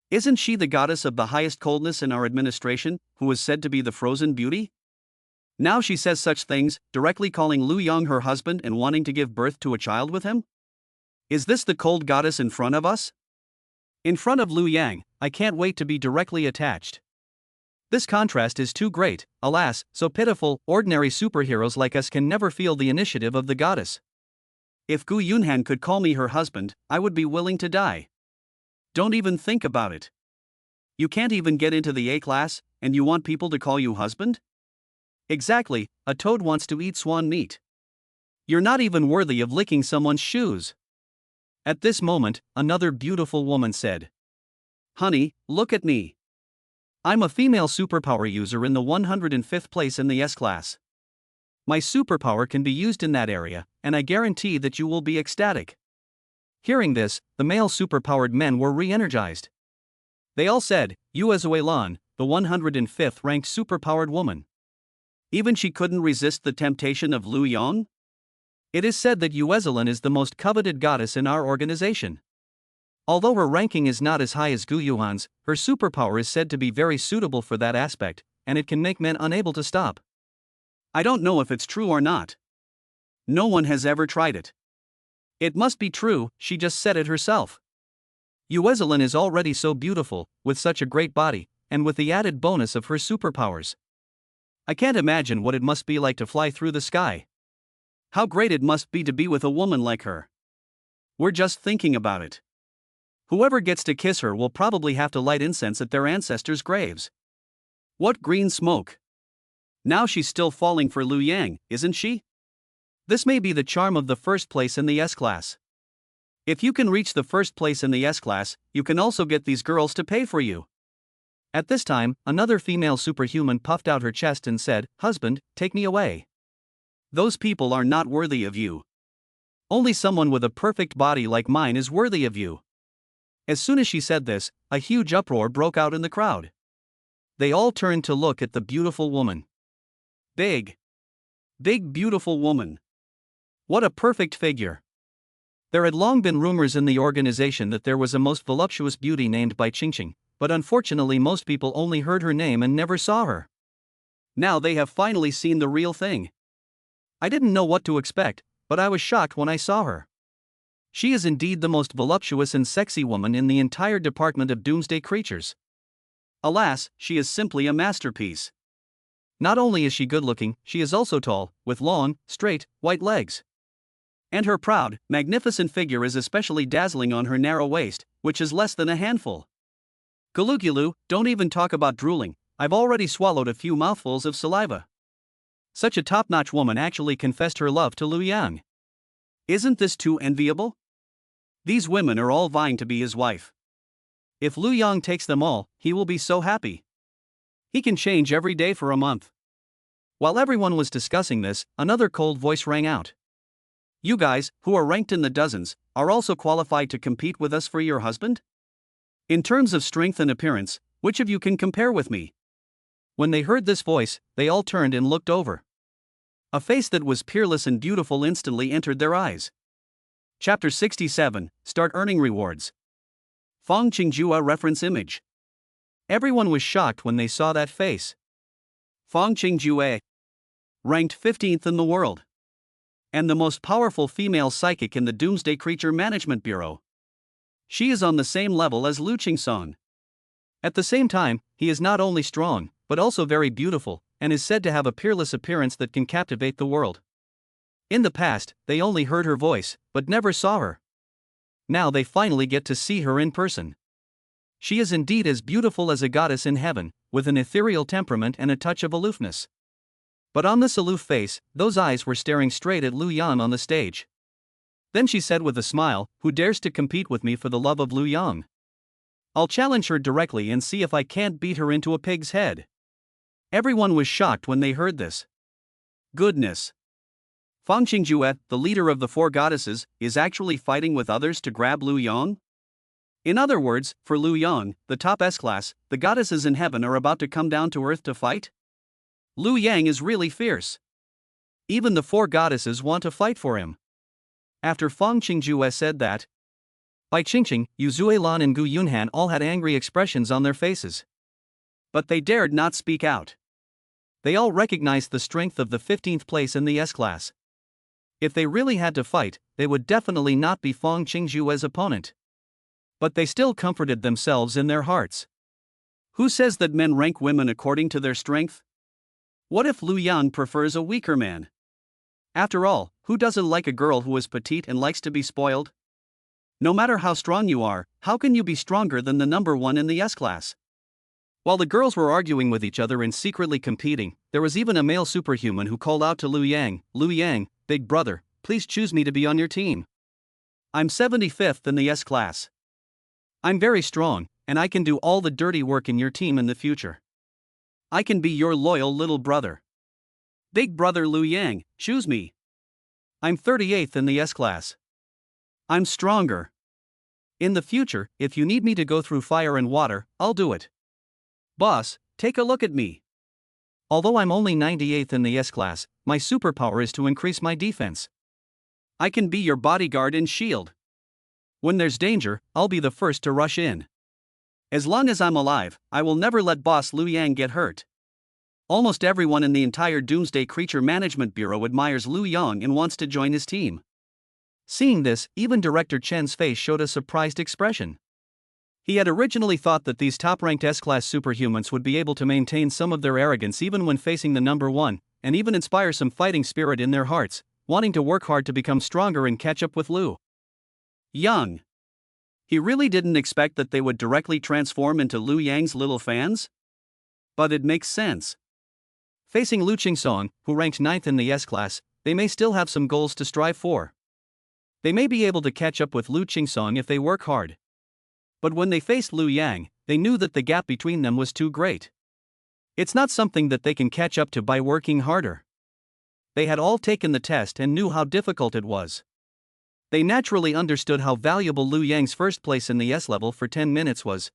Isn't she the goddess of the highest coldness in our administration, who is said to be the frozen beauty? Now she says such things, directly calling Lu Yang her husband and wanting to give birth to a child with him? Is this the cold goddess in front of us? In front of Lu Yang, I can't wait to be directly attached. This contrast is too great, alas, so pitiful. Ordinary superheroes like us can never feel the initiative of the goddess. If Gu Yunhan could call me her husband, I would be willing to die. Don't even think about it. You can't even get into the A class, and you want people to call you husband? Exactly, a toad wants to eat swan meat. You're not even worthy of licking someone's shoes." At this moment, another beautiful woman said, "Honey, look at me. I'm a female superpower user in the 105th place in the S-class. My superpower can be used in that area, and I guarantee that you will be ecstatic." Hearing this, the male superpowered men were re-energized. They all said, "Yuezuelan, the 105th ranked superpowered woman. Even she couldn't resist the temptation of Lu Yang? It is said that Yuezuelan is the most coveted goddess in our organization. Although her ranking is not as high as Gu Yuan's, her superpower is said to be very suitable for that aspect, and it can make men unable to stop. I don't know if it's true or not. No one has ever tried it. It must be true, she just said it herself. Yuezuelan is already so beautiful, with such a great body, and with the added bonus of her superpowers. I can't imagine what it must be like to fly through the sky. How great it must be to be with a woman like her. We're just thinking about it. Whoever gets to kiss her will probably have to light incense at their ancestors' graves. What green smoke! Now she's still falling for Lu Yang, isn't she? This may be the charm of the first place in the S-class. If you can reach the first place in the S-class, you can also get these girls to pay for you." At this time, another female superhuman puffed out her chest and said, "Husband, take me away. Those people are not worthy of you. Only someone with a perfect body like mine is worthy of you." As soon as she said this, a huge uproar broke out in the crowd. They all turned to look at the beautiful woman. Big, beautiful woman. What a perfect figure. There had long been rumors in the organization that there was a most voluptuous beauty named Bai Qingqing, but unfortunately most people only heard her name and never saw her. Now they have finally seen the real thing. I didn't know what to expect, but I was shocked when I saw her. She is indeed the most voluptuous and sexy woman in the entire department of doomsday creatures. Alas, she is simply a masterpiece. Not only is she good-looking, she is also tall, with long, straight, white legs. And her proud, magnificent figure is especially dazzling on her narrow waist, which is less than a handful. Gulugulu, don't even talk about drooling, I've already swallowed a few mouthfuls of saliva. Such a top-notch woman actually confessed her love to Lu Yang. Isn't this too enviable? These women are all vying to be his wife. If Lu Yang takes them all, he will be so happy. He can change every day for a month. While everyone was discussing this, another cold voice rang out. You guys, who are ranked in the dozens, are also qualified to compete with us for your husband? In terms of strength and appearance, which of you can compare with me? When they heard this voice, they all turned and looked over. A face that was peerless and beautiful instantly entered their eyes. Chapter 67, Start Earning Rewards. Fong Qingjua reference image. Everyone was shocked when they saw that face. Fong Qingjue, ranked 15th in the world, and the most powerful female psychic in the Doomsday Creature Management Bureau. She is on the same level as Lu Qingsong. At the same time, he is not only strong, but also very beautiful, and is said to have a peerless appearance that can captivate the world. In the past, they only heard her voice, but never saw her. Now they finally get to see her in person. She is indeed as beautiful as a goddess in heaven, with an ethereal temperament and a touch of aloofness. But on this aloof face, those eyes were staring straight at Lu Yang on the stage. Then she said with a smile, "Who dares to compete with me for the love of Lu Yang? I'll challenge her directly and see if I can't beat her into a pig's head." Everyone was shocked when they heard this. Goodness. Feng Qingjue, the leader of the four goddesses, is actually fighting with others to grab Lu Yong? In other words, for Lu Yong, the top S-class, the goddesses in heaven are about to come down to earth to fight? Lu Yang is really fierce. Even the four goddesses want to fight for him. After Feng Qingjue said that, Bai Qingqing, Yu Zuelan and Gu Yunhan all had angry expressions on their faces. But they dared not speak out. They all recognized the strength of the 15th place in the S-class. If they really had to fight, they would definitely not be Feng Qingjue's opponent. But they still comforted themselves in their hearts. Who says that men rank women according to their strength? What if Lu Yang prefers a weaker man? After all, who doesn't like a girl who is petite and likes to be spoiled? No matter how strong you are, how can you be stronger than the number one in the S-class? While the girls were arguing with each other and secretly competing, there was even a male superhuman who called out to Lu Yang, big brother, please choose me to be on your team. I'm 75th in the S-class. I'm very strong, and I can do all the dirty work in your team in the future. I can be your loyal little brother. Big brother Lu Yang, choose me. I'm 38th in the S-class. I'm stronger. In the future, if you need me to go through fire and water, I'll do it. Boss, take a look at me. Although I'm only 98th in the S-class, my superpower is to increase my defense. I can be your bodyguard and shield. When there's danger, I'll be the first to rush in. As long as I'm alive, I will never let Boss Lu Yang get hurt. Almost everyone in the entire Doomsday Creature Management Bureau admires Lu Yang and wants to join his team. Seeing this, even Director Chen's face showed a surprised expression. He had originally thought that these top-ranked S-class superhumans would be able to maintain some of their arrogance even when facing the number one, and even inspire some fighting spirit in their hearts, wanting to work hard to become stronger and catch up with Lu Yang. He really didn't expect that they would directly transform into Lu Yang's little fans? But it makes sense. Facing Lu Qingsong, who ranked 9th in the S-class, they may still have some goals to strive for. They may be able to catch up with Lu Qingsong if they work hard. But when they faced Lu Yang, they knew that the gap between them was too great. It's not something that they can catch up to by working harder. They had all taken the test and knew how difficult it was. They naturally understood how valuable Lu Yang's first place in the S-level for 10 minutes was.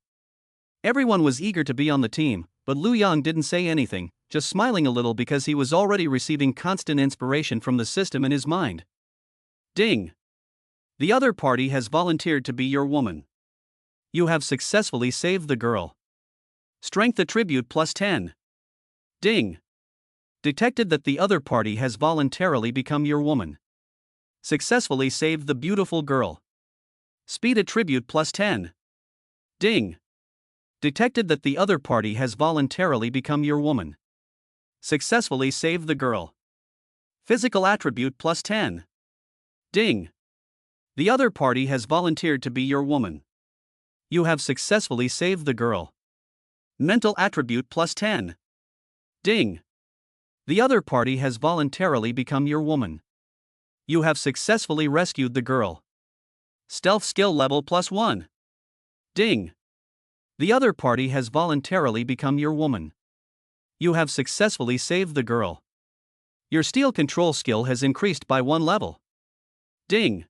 Everyone was eager to be on the team, but Lu Yang didn't say anything, just smiling a little because he was already receiving constant inspiration from the system in his mind. Ding! The other party has volunteered to be your woman. You have successfully saved the girl. Strength attribute plus 10. Ding! Detected that the other party has voluntarily become your woman. Successfully saved the beautiful girl. Speed attribute plus 10. Ding! Detected that the other party has voluntarily become your woman. Successfully saved the girl. Physical attribute plus 10. Ding! The other party has volunteered to be your woman. You have successfully saved the girl. Mental attribute plus 10. Ding! The other party has voluntarily become your woman. You have successfully rescued the girl. Stealth skill level plus 1. Ding! The other party has voluntarily become your woman. You have successfully saved the girl. Your steel control skill has increased by 1 level. Ding!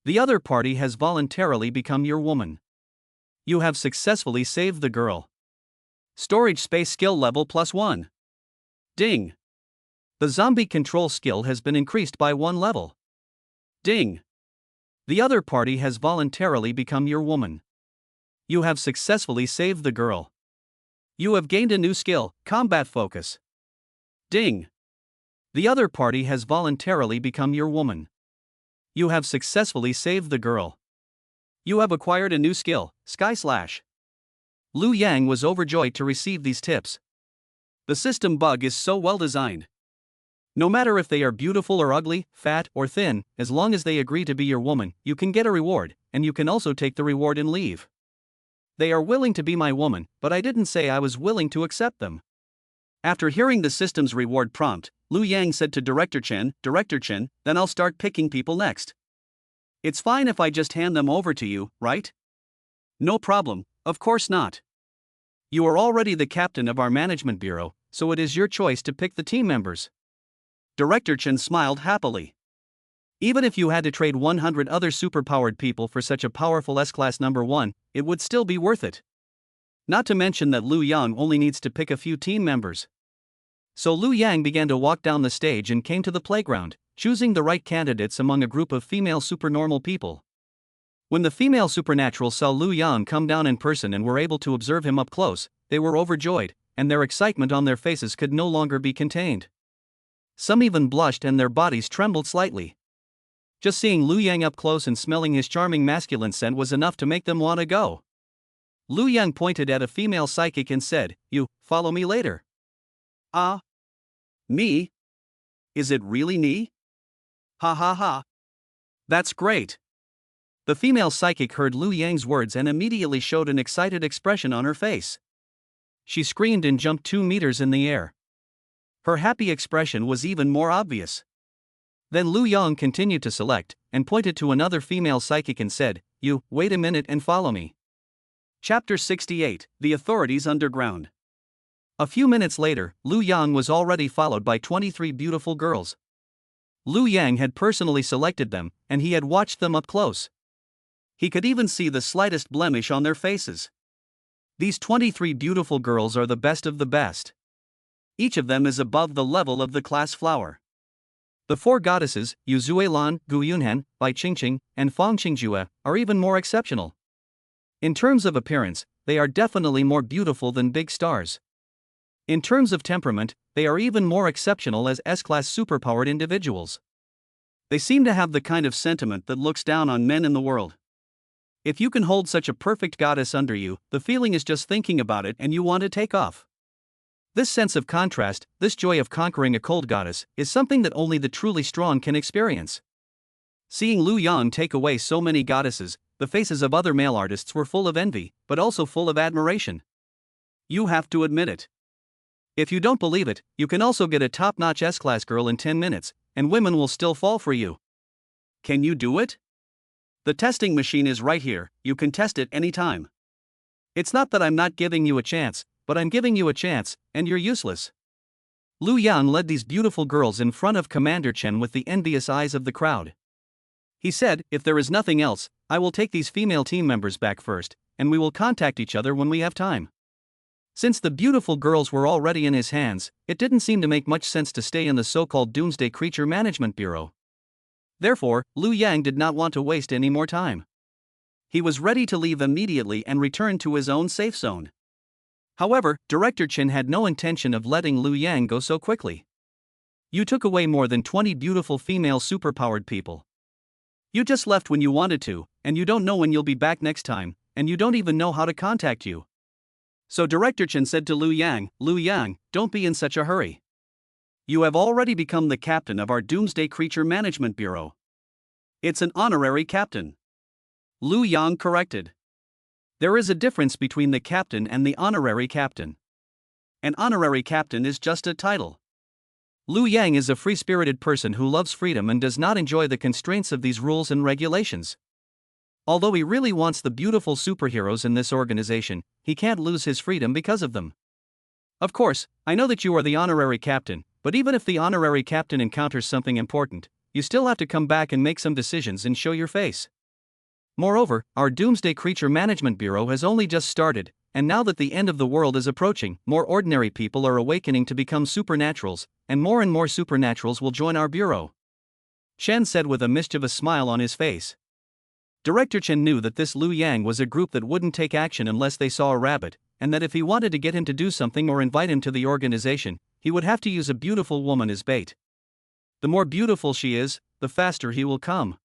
The other party has voluntarily become your woman. You have successfully saved the girl. Storage space skill level plus 1. Ding! The zombie control skill has been increased by 1 level. Ding! The other party has voluntarily become your woman. You have successfully saved the girl. You have gained a new skill, combat focus. Ding! The other party has voluntarily become your woman. You have successfully saved the girl. You have acquired a new skill, Sky Slash. Lu Yang was overjoyed to receive these tips. The system bug is so well designed. No matter if they are beautiful or ugly, fat or thin, as long as they agree to be your woman, you can get a reward, and you can also take the reward and leave. They are willing to be my woman, but I didn't say I was willing to accept them. After hearing the system's reward prompt, Lu Yang said to Director Chen, then I'll start picking people next. It's fine if I just hand them over to you, right? No problem, of course not. You are already the captain of our management bureau, so it is your choice to pick the team members. Director Chen smiled happily. Even if you had to trade 100 other superpowered people for such a powerful S-Class number 1, it would still be worth it. Not to mention that Liu Yang only needs to pick a few team members. So Liu Yang began to walk down the stage and came to the playground, choosing the right candidates among a group of female supernormal people. When the female supernaturals saw Liu Yang come down in person and were able to observe him up close, they were overjoyed, and their excitement on their faces could no longer be contained. Some even blushed and their bodies trembled slightly. Just seeing Liu Yang up close and smelling his charming masculine scent was enough to make them want to go. Liu Yang pointed at a female psychic and said, "You, follow me later." "Ah? Me? Is it really me? Ha ha ha. That's great." The female psychic heard Liu Yang's words and immediately showed an excited expression on her face. She screamed and jumped 2 meters in the air. Her happy expression was even more obvious. Then Liu Yang continued to select, and pointed to another female psychic and said, "You, wait a minute and follow me." Chapter 68, The Authorities Underground. A few minutes later, Liu Yang was already followed by 23 beautiful girls. Liu Yang had personally selected them, and he had watched them up close. He could even see the slightest blemish on their faces. These 23 beautiful girls are the best of the best. Each of them is above the level of the class flower. The 4 goddesses, Yu Zuelan, Gu Yunhan, Bai Qingqing, and Fang Qingjue, are even more exceptional. In terms of appearance, they are definitely more beautiful than big stars. In terms of temperament, they are even more exceptional as S-Class superpowered individuals. They seem to have the kind of sentiment that looks down on men in the world. If you can hold such a perfect goddess under you, the feeling is just thinking about it and you want to take off. This sense of contrast, this joy of conquering a cold goddess, is something that only the truly strong can experience. Seeing Liu Yang take away so many goddesses, the faces of other male artists were full of envy, but also full of admiration. You have to admit it. If you don't believe it, you can also get a top-notch S-Class girl in 10 minutes, and women will still fall for you. Can you do it? The testing machine is right here, you can test it anytime. It's not that I'm not giving you a chance, but I'm giving you a chance, and you're useless. Liu Yang led these beautiful girls in front of Commander Chen with the envious eyes of the crowd. He said, "If there is nothing else, I will take these female team members back first, and we will contact each other when we have time." Since the beautiful girls were already in his hands, it didn't seem to make much sense to stay in the so-called Doomsday Creature Management Bureau. Therefore, Liu Yang did not want to waste any more time. He was ready to leave immediately and return to his own safe zone. However, Director Chen had no intention of letting Liu Yang go so quickly. You took away more than 20 beautiful female superpowered people. You just left when you wanted to, and you don't know when you'll be back next time, and you don't even know how to contact you. So Director Chen said to Liu Yang, don't be in such a hurry. You have already become the captain of our Doomsday Creature Management Bureau. It's an honorary captain. Liu Yang corrected. There is a difference between the captain and the honorary captain. An honorary captain is just a title. Liu Yang is a free-spirited person who loves freedom and does not enjoy the constraints of these rules and regulations. Although he really wants the beautiful superheroes in this organization, he can't lose his freedom because of them. Of course, I know that you are the honorary captain, but even if the honorary captain encounters something important, you still have to come back and make some decisions and show your face. Moreover, our Doomsday Creature Management Bureau has only just started, and now that the end of the world is approaching, more ordinary people are awakening to become supernaturals, and more supernaturals will join our bureau. Chen said with a mischievous smile on his face. Director Chen knew that this Liu Yang was a group that wouldn't take action unless they saw a rabbit, and that if he wanted to get him to do something or invite him to the organization, he would have to use a beautiful woman as bait. The more beautiful she is, the faster he will come.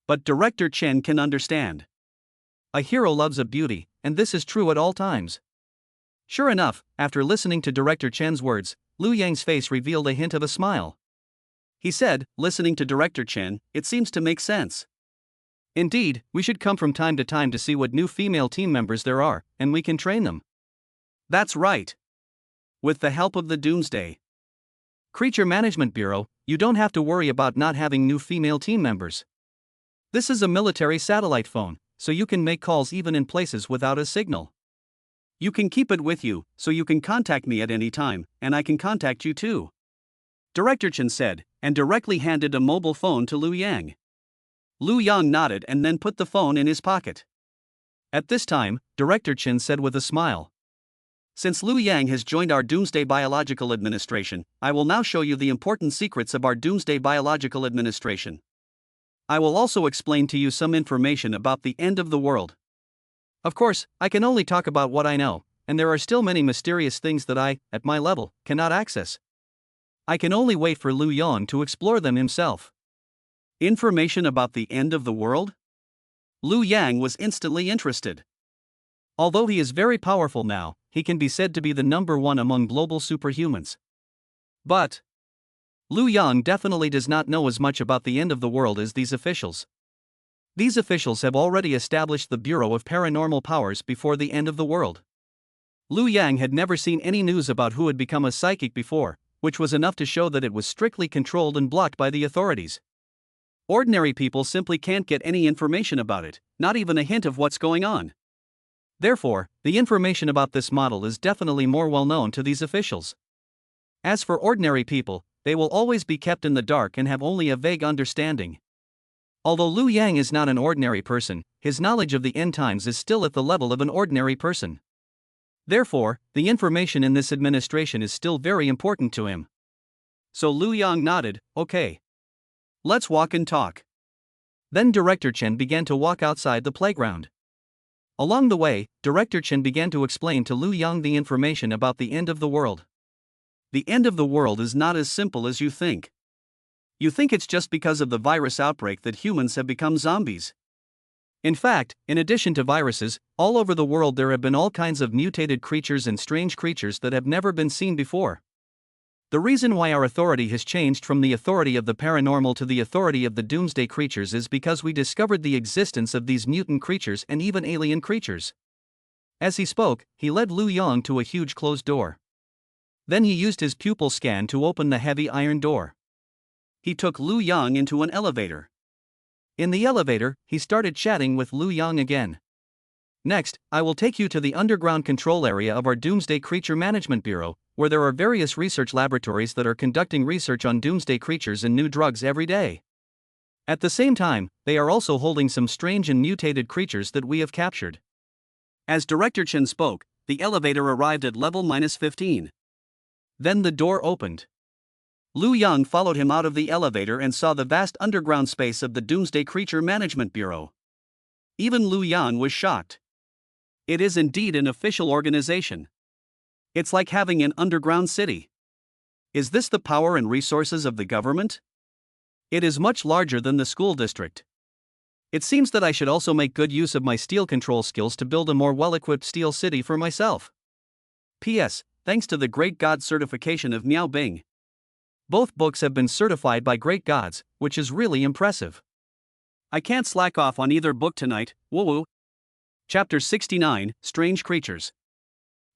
But Director Chen can understand. A hero loves a beauty, and this is true at all times. Sure enough, after listening to Director Chen's words, Liu Yang's face revealed a hint of a smile. He said, listening to Director Chen, it seems to make sense. Indeed, we should come from time to see what new female team members there are, and we can train them. That's right. With the help of the Doomsday Creature Management Bureau, you don't have to worry about not having new female team members. This is a military satellite phone, so you can make calls even in places without a signal. You can keep it with you, so you can contact me at any time, and I can contact you too. Director Chen said, and directly handed a mobile phone to Liu Yang. Liu Yang nodded and then put the phone in his pocket. At this time, Director Chen said with a smile. Since Liu Yang has joined our Doomsday Biological Administration, I will now show you the important secrets of our Doomsday Biological Administration. I will also explain to you some information about the end of the world. Of course, I can only talk about what I know, and there are still many mysterious things that I, at my level, cannot access. I can only wait for Liu Yang to explore them himself. Information about the end of the world? Liu Yang was instantly interested. Although he is very powerful now, he can be said to be the number one among global superhumans. But Liu Yang definitely does not know as much about the end of the world as these officials. These officials have already established the Bureau of Paranormal Powers before the end of the world. Liu Yang had never seen any news about who had become a psychic before, which was enough to show that it was strictly controlled and blocked by the authorities. Ordinary people simply can't get any information about it, not even a hint of what's going on. Therefore, the information about this model is definitely more well known to these officials. As for ordinary people, they will always be kept in the dark and have only a vague understanding. Although Liu Yang is not an ordinary person, his knowledge of the end times is still at the level of an ordinary person. Therefore, the information in this administration is still very important to him. So Liu Yang nodded, okay. Let's walk and talk. Then Director Chen began to walk outside the playground. Along the way, Director Chen began to explain to Liu Yang the information about the end of the world. The end of the world is not as simple as you think. You think it's just because of the virus outbreak that humans have become zombies. In fact, in addition to viruses, all over the world there have been all kinds of mutated creatures and strange creatures that have never been seen before. The reason why our authority has changed from the authority of the paranormal to the authority of the doomsday creatures is because we discovered the existence of these mutant creatures and even alien creatures. As he spoke, he led Liu Yang to a huge closed door. Then he used his pupil scan to open the heavy iron door. He took Liu Yang into an elevator. In the elevator, he started chatting with Liu Yang again. Next, I will take you to the underground control area of our Doomsday Creature Management Bureau, where there are various research laboratories that are conducting research on doomsday creatures and new drugs every day. At the same time, they are also holding some strange and mutated creatures that we have captured. As Director Chen spoke, the elevator arrived at level -15. Then the door opened. Liu Yang followed him out of the elevator and saw the vast underground space of the Doomsday Creature Management Bureau. Even Liu Yang was shocked. It is indeed an official organization. It's like having an underground city. Is this the power and resources of the government? It is much larger than the school district. It seems that I should also make good use of my steel control skills to build a more well-equipped steel city for myself. P.S. Thanks to the Great God certification of Miao Bing. Both books have been certified by great gods, which is really impressive. I can't slack off on either book tonight, woo-woo. Chapter 69, Strange Creatures.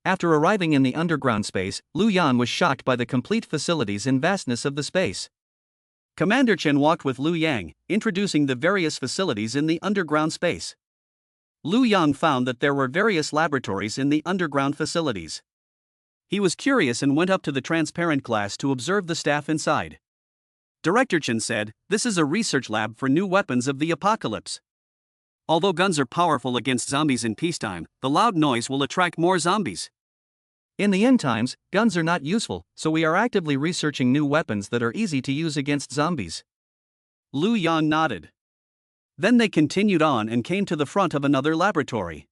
After arriving in the underground space, Liu Yang was shocked by the complete facilities and vastness of the space. Commander Chen walked with Liu Yang, introducing the various facilities in the underground space. Liu Yang found that there were various laboratories in the underground facilities. He was curious and went up to the transparent glass to observe the staff inside. Director Chen said, "This is a research lab for new weapons of the apocalypse. Although guns are powerful against zombies in peacetime, the loud noise will attract more zombies. In the end times, guns are not useful, so we are actively researching new weapons that are easy to use against zombies." Liu Yang nodded. Then they continued on and came to the front of another laboratory.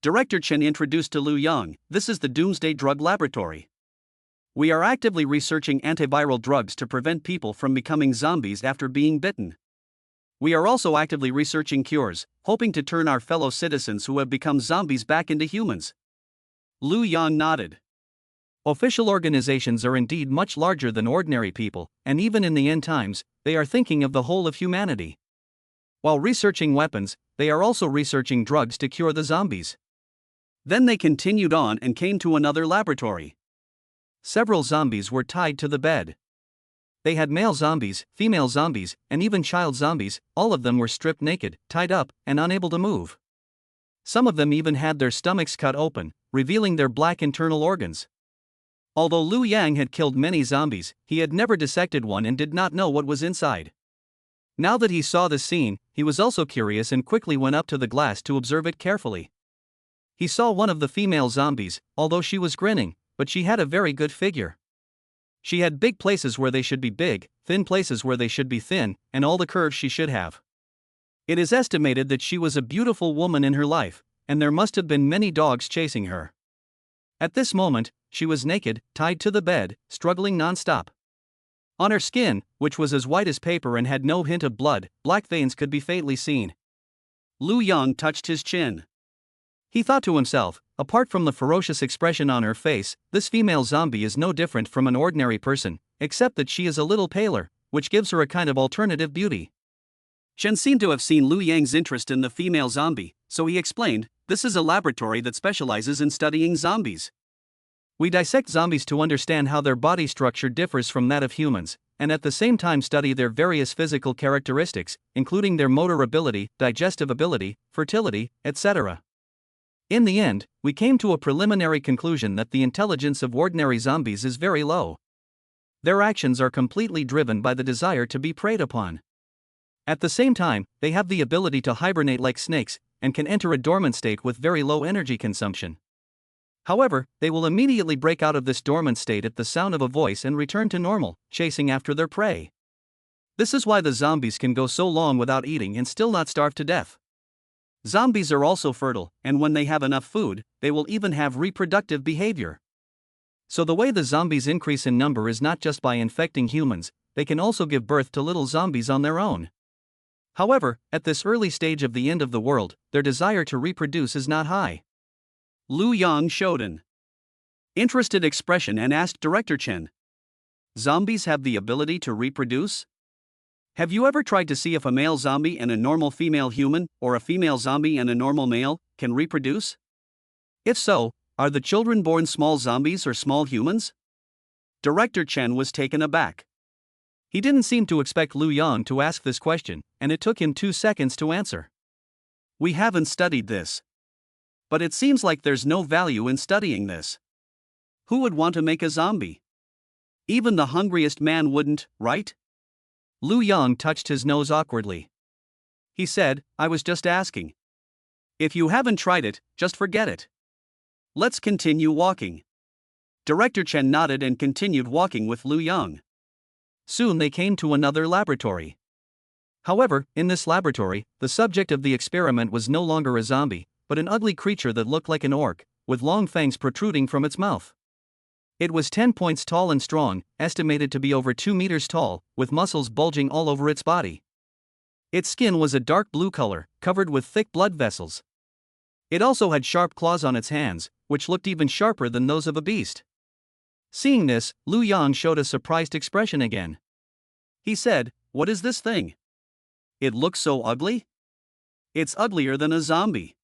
Director Chen introduced to Liu Yang, "This is the Doomsday Drug Laboratory. We are actively researching antiviral drugs to prevent people from becoming zombies after being bitten. We are also actively researching cures, hoping to turn our fellow citizens who have become zombies back into humans." Liu Yang nodded. Official organizations are indeed much larger than ordinary people, and even in the end times, they are thinking of the whole of humanity. While researching weapons, they are also researching drugs to cure the zombies. Then they continued on and came to another laboratory. Several zombies were tied to the bed. They had male zombies, female zombies, and even child zombies. All of them were stripped naked, tied up, and unable to move. Some of them even had their stomachs cut open, revealing their black internal organs. Although Liu Yang had killed many zombies, he had never dissected one and did not know what was inside. Now that he saw this scene, he was also curious and quickly went up to the glass to observe it carefully. He saw one of the female zombies, although she was grinning, but she had a very good figure. She had big places where they should be big, thin places where they should be thin, and all the curves she should have. It is estimated that she was a beautiful woman in her life, and there must have been many dogs chasing her. At this moment, she was naked, tied to the bed, struggling non-stop. On her skin, which was as white as paper and had no hint of blood, black veins could be faintly seen. Liu Yang touched his chin. He thought to himself, apart from the ferocious expression on her face, this female zombie is no different from an ordinary person, except that she is a little paler, which gives her a kind of alternative beauty. Chen seemed to have seen Liu Yang's interest in the female zombie, so he explained, "This is a laboratory that specializes in studying zombies. We dissect zombies to understand how their body structure differs from that of humans, and at the same time study their various physical characteristics, including their motor ability, digestive ability, fertility, etc. In the end, we came to a preliminary conclusion that the intelligence of ordinary zombies is very low. Their actions are completely driven by the desire to be preyed upon. At the same time, they have the ability to hibernate like snakes, and can enter a dormant state with very low energy consumption. However, they will immediately break out of this dormant state at the sound of a voice and return to normal, chasing after their prey. This is why the zombies can go so long without eating and still not starve to death. Zombies are also fertile, and when they have enough food, they will even have reproductive behavior. So the way the zombies increase in number is not just by infecting humans, they can also give birth to little zombies on their own. However, at this early stage of the end of the world, their desire to reproduce is not high. Liu Yang showed an interested expression and asked Director Chen, "Zombies have the ability to reproduce? Have you ever tried to see if a male zombie and a normal female human, or a female zombie and a normal male, can reproduce? If so, are the children born small zombies or small humans?" Director Chen was taken aback. He didn't seem to expect Liu Yang to ask this question, and it took him 2 seconds to answer. "We haven't studied this. But it seems like there's no value in studying this. Who would want to make a zombie? Even the hungriest man wouldn't, right?" Liu Yang touched his nose awkwardly. He said, "I was just asking. If you haven't tried it, just forget it. Let's continue walking." Director Chen nodded and continued walking with Liu Yang. Soon they came to another laboratory. However, in this laboratory, the subject of the experiment was no longer a zombie, but an ugly creature that looked like an orc, with long fangs protruding from its mouth. It was 10 points tall and strong, estimated to be over 2 meters tall, with muscles bulging all over its body. Its skin was a dark blue color, covered with thick blood vessels. It also had sharp claws on its hands, which looked even sharper than those of a beast. Seeing this, Liu Yang showed a surprised expression again. He said, "What is this thing? It looks so ugly? It's uglier than a zombie.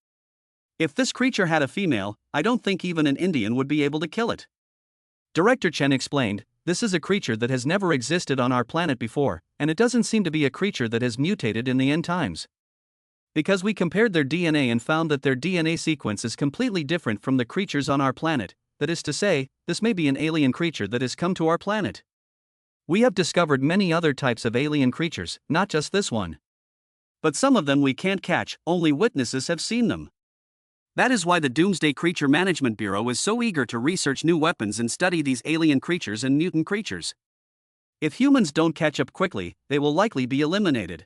If this creature had a female, I don't think even an Indian would be able to kill it." Director Chen explained, "This is a creature that has never existed on our planet before, and it doesn't seem to be a creature that has mutated in the end times. Because we compared their DNA and found that their DNA sequence is completely different from the creatures on our planet, that is to say, this may be an alien creature that has come to our planet. We have discovered many other types of alien creatures, not just this one. But some of them we can't catch, only witnesses have seen them. That is why the Doomsday Creature Management Bureau is so eager to research new weapons and study these alien creatures and mutant creatures. If humans don't catch up quickly, they will likely be eliminated.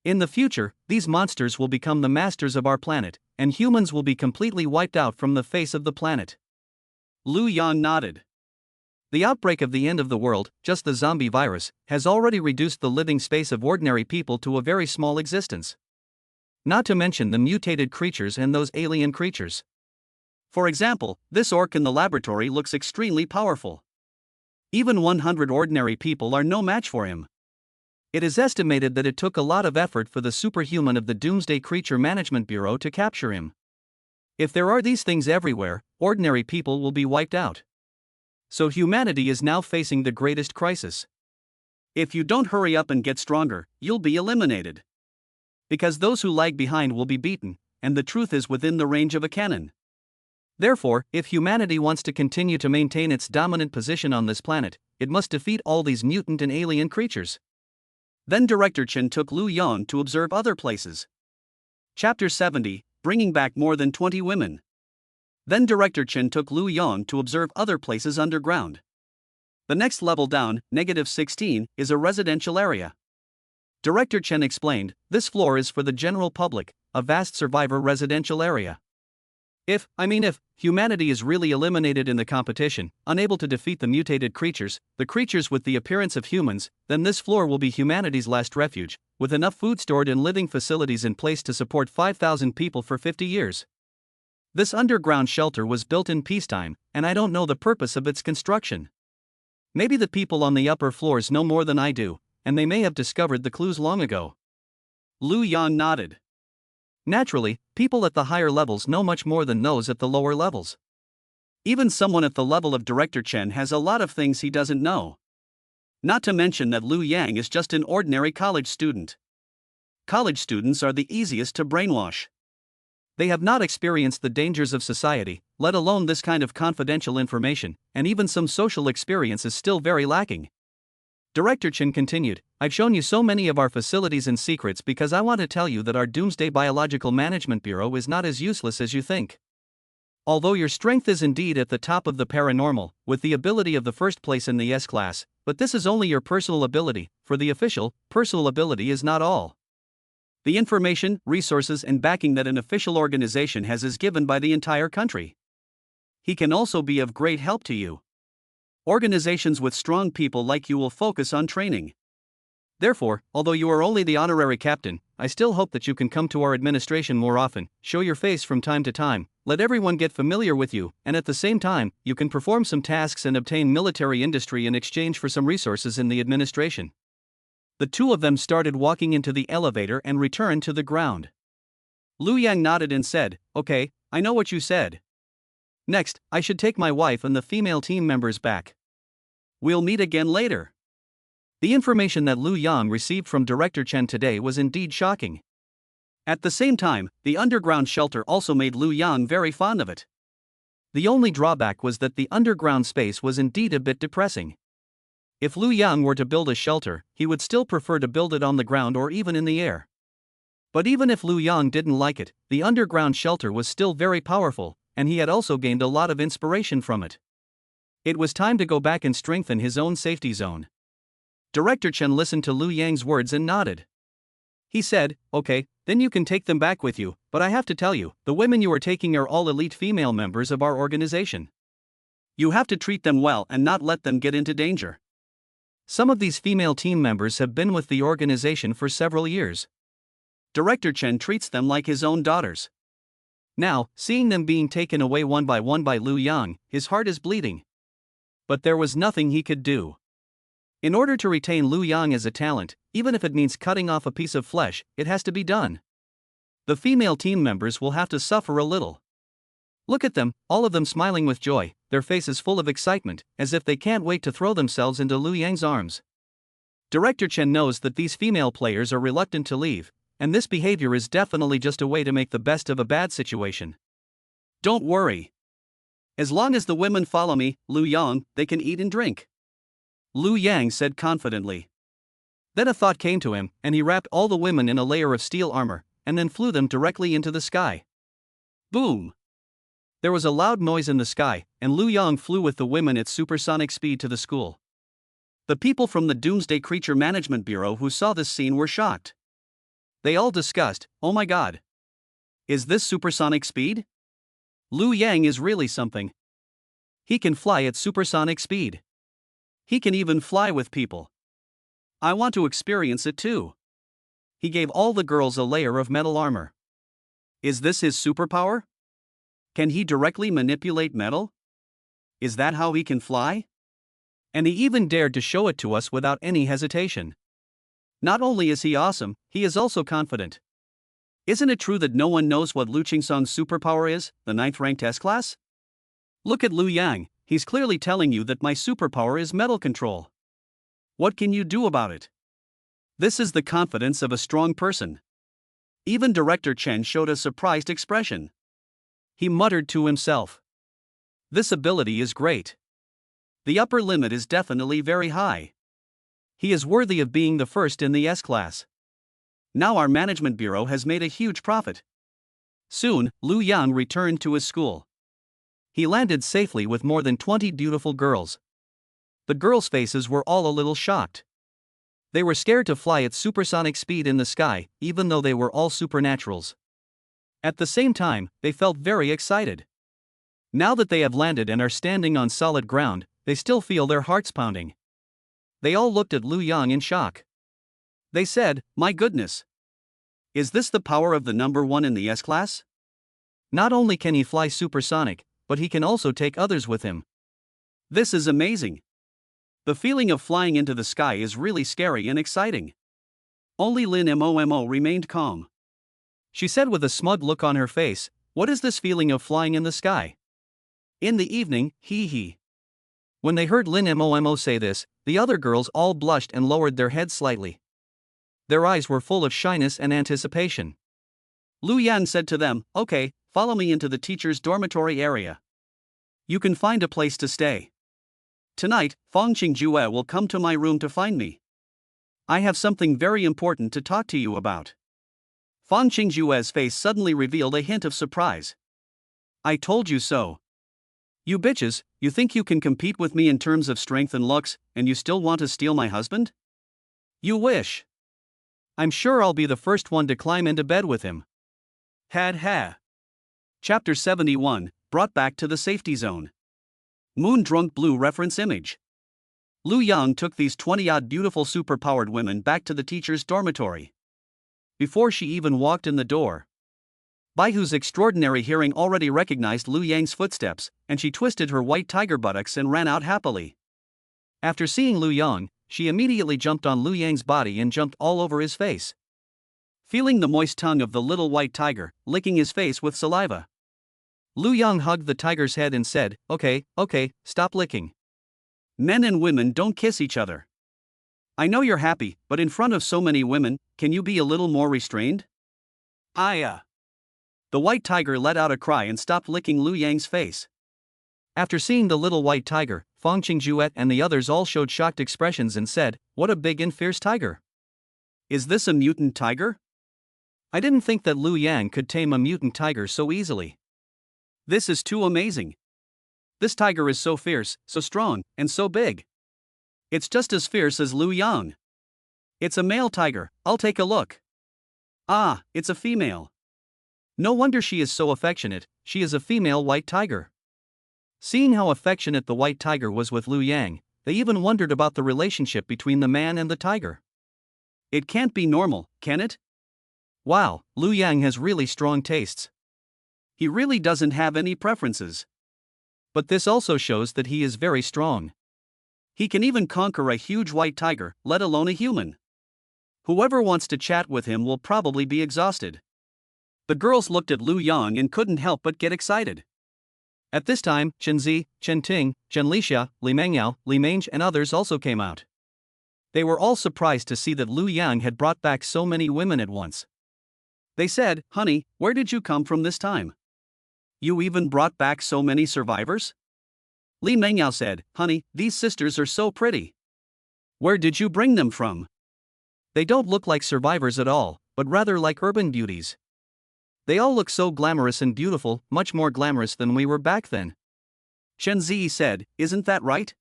In the future, these monsters will become the masters of our planet, and humans will be completely wiped out from the face of the planet." Liu Yang nodded. The outbreak of the end of the world, just the zombie virus, has already reduced the living space of ordinary people to a very small existence. Not to mention the mutated creatures and those alien creatures. For example, this orc in the laboratory looks extremely powerful. Even 100 ordinary people are no match for him. It is estimated that it took a lot of effort for the superhuman of the Doomsday Creature Management Bureau to capture him. If there are these things everywhere, ordinary people will be wiped out. So humanity is now facing the greatest crisis. If you don't hurry up and get stronger, you'll be eliminated. Because those who lag behind will be beaten, and the truth is within the range of a cannon. Therefore, if humanity wants to continue to maintain its dominant position on this planet, it must defeat all these mutant and alien creatures. Then Director Chen took Lu Yang to observe other places. Chapter 70, Bringing Back More Than 20 Women. Then Director Chen took Lu Yang to observe other places underground. The next level down, -16, is a residential area. Director Chen explained, this floor is for the general public, a vast survivor residential area. If humanity is really eliminated in the competition, unable to defeat the mutated creatures, the creatures with the appearance of humans, then this floor will be humanity's last refuge, with enough food stored in living facilities in place to support 5,000 people for 50 years. This underground shelter was built in peacetime, and I don't know the purpose of its construction. Maybe the people on the upper floors know more than I do, and they may have discovered the clues long ago. Lu Yang nodded. Naturally, people at the higher levels know much more than those at the lower levels. Even someone at the level of Director Chen has a lot of things he doesn't know. Not to mention that Lu Yang is just an ordinary college student. College students are the easiest to brainwash. They have not experienced the dangers of society, let alone this kind of confidential information, and even some social experience is still very lacking. Director Chen continued, I've shown you so many of our facilities and secrets because I want to tell you that our Doomsday Biological Management Bureau is not as useless as you think. Although your strength is indeed at the top of the paranormal, with the ability of the first place in the S-class, but this is only your personal ability, for the official, personal ability is not all. The information, resources and backing that an official organization has is given by the entire country. He can also be of great help to you. Organizations with strong people like you will focus on training. Therefore, although you are only the honorary captain, I still hope that you can come to our administration more often, show your face from time to time, let everyone get familiar with you, and at the same time, you can perform some tasks and obtain military industry in exchange for some resources in the administration. The two of them started walking into the elevator and returned to the ground. Lu Yang nodded and said, Okay, I know what you said. Next, I should take my wife and the female team members back. We'll meet again later. The information that Lu Yang received from Director Chen today was indeed shocking. At the same time, the underground shelter also made Lu Yang very fond of it. The only drawback was that the underground space was indeed a bit depressing. If Lu Yang were to build a shelter, he would still prefer to build it on the ground or even in the air. But even if Lu Yang didn't like it, the underground shelter was still very powerful, and he had also gained a lot of inspiration from it. It was time to go back and strengthen his own safety zone. Director Chen listened to Lu Yang's words and nodded. He said, Okay, then you can take them back with you, but I have to tell you, the women you are taking are all elite female members of our organization. You have to treat them well and not let them get into danger. Some of these female team members have been with the organization for several years. Director Chen treats them like his own daughters. Now, seeing them being taken away one by Lu Yang, his heart is bleeding. But there was nothing he could do. In order to retain Lu Yang as a talent, even if it means cutting off a piece of flesh, it has to be done. The female team members will have to suffer a little. Look at them, all of them smiling with joy, their faces full of excitement, as if they can't wait to throw themselves into Lu Yang's arms. Director Chen knows that these female players are reluctant to leave, and this behavior is definitely just a way to make the best of a bad situation. Don't worry. As long as the women follow me, Lu Yang, they can eat and drink. Lu Yang said confidently. Then a thought came to him, and he wrapped all the women in a layer of steel armor, and then flew them directly into the sky. Boom! There was a loud noise in the sky, and Lu Yang flew with the women at supersonic speed to the school. The people from the Doomsday Creature Management Bureau who saw this scene were shocked. They all discussed, oh my god. Is this supersonic speed? Lu Yang is really something. He can fly at supersonic speed. He can even fly with people. I want to experience it too. He gave all the girls a layer of metal armor. Is this his superpower? Can he directly manipulate metal? Is that how he can fly? And he even dared to show it to us without any hesitation. Not only is he awesome, he is also confident. Isn't it true that no one knows what Lu Qingsong's superpower is, the 9th ranked S-class? Look at Lu Yang, he's clearly telling you that my superpower is metal control. What can you do about it? This is the confidence of a strong person. Even Director Chen showed a surprised expression. He muttered to himself. This ability is great. The upper limit is definitely very high. He is worthy of being the first in the S-class. Now our management bureau has made a huge profit. Soon, Lu Yang returned to his school. He landed safely with more than 20 beautiful girls. The girls' faces were all a little shocked. They were scared to fly at supersonic speed in the sky, even though they were all supernaturals. At the same time, they felt very excited. Now that they have landed and are standing on solid ground, they still feel their hearts pounding. They all looked at Lu Yang in shock. They said, "My goodness! Is this the power of the number one in the S-class? Not only can he fly supersonic, but he can also take others with him. This is amazing. The feeling of flying into the sky is really scary and exciting." Only Lin Momo remained calm. She said with a smug look on her face, "What is this feeling of flying in the sky?" In the evening, he. When they heard Lin Momo say this, the other girls all blushed and lowered their heads slightly. Their eyes were full of shyness and anticipation. Lu Yan said to them, "Okay, follow me into the teacher's dormitory area. You can find a place to stay. Tonight, Fong Qingjue will come to my room to find me. I have something very important to talk to you about." Fong Qingjue's face suddenly revealed a hint of surprise. "I told you so. You bitches, you think you can compete with me in terms of strength and looks, and you still want to steal my husband? You wish. I'm sure I'll be the first one to climb into bed with him." Ha. Chapter 71, Brought Back to the Safety Zone. Moon Drunk Blue reference image. Lu Yang took these 20-odd beautiful superpowered women back to the teacher's dormitory. Before she even walked in the door, Bai Hu's extraordinary hearing already recognized Lu Yang's footsteps, and she twisted her white tiger buttocks and ran out happily. After seeing Lu Yang, she immediately jumped on Lu Yang's body and jumped all over his face. Feeling the moist tongue of the little white tiger, licking his face with saliva, Lu Yang hugged the tiger's head and said, Okay, stop licking. Men and women don't kiss each other. I know you're happy, but in front of so many women, can you be a little more restrained?" The white tiger let out a cry and stopped licking Lu Yang's face. After seeing the little white tiger, Fong Qingjuet and the others all showed shocked expressions and said, "What a big and fierce tiger. Is this a mutant tiger? I didn't think that Lu Yang could tame a mutant tiger so easily. This is too amazing. This tiger is so fierce, so strong, and so big. It's just as fierce as Lu Yang. It's a male tiger, I'll take a look. Ah, it's a female. No wonder she is so affectionate, she is a female white tiger." Seeing how affectionate the white tiger was with Lu Yang, they even wondered about the relationship between the man and the tiger. It can't be normal, can it? Wow, Lu Yang has really strong tastes. He really doesn't have any preferences. But this also shows that he is very strong. He can even conquer a huge white tiger, let alone a human. Whoever wants to chat with him will probably be exhausted. The girls looked at Lu Yang and couldn't help but get excited. At this time, Chen Zi, Chen Ting, Chen Lixia, Li Mengyao, Li Mange and others also came out. They were all surprised to see that Lu Yang had brought back so many women at once. They said, "Honey, where did you come from this time? You even brought back so many survivors?" Li Mengyao said, "Honey, these sisters are so pretty. Where did you bring them from? They don't look like survivors at all, but rather like urban beauties. They all look so glamorous and beautiful, much more glamorous than we were back then." Chen Zi said, "Isn't that right?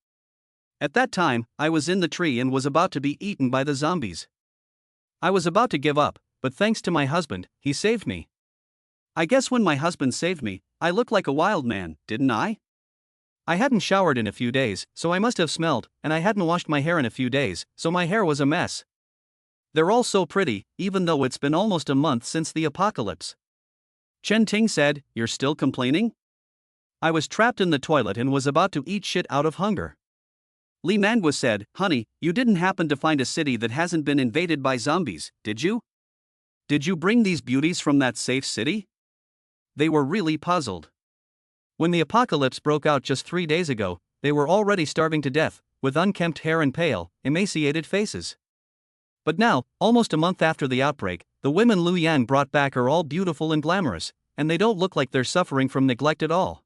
At that time, I was in the tree and was about to be eaten by the zombies. I was about to give up, but thanks to my husband, he saved me. I guess when my husband saved me, I looked like a wild man, didn't I? I hadn't showered in a few days, so I must have smelled, and I hadn't washed my hair in a few days, so my hair was a mess. They're all so pretty, even though it's been almost a month since the apocalypse." Chen Ting said, "You're still complaining? I was trapped in the toilet and was about to eat shit out of hunger." Li Mangwa said, "Honey, you didn't happen to find a city that hasn't been invaded by zombies, did you? Did you bring these beauties from that safe city?" They were really puzzled. When the apocalypse broke out just 3 days ago, they were already starving to death, with unkempt hair and pale, emaciated faces. But now, almost a month after the outbreak, the women Lu Yang brought back are all beautiful and glamorous, and they don't look like they're suffering from neglect at all.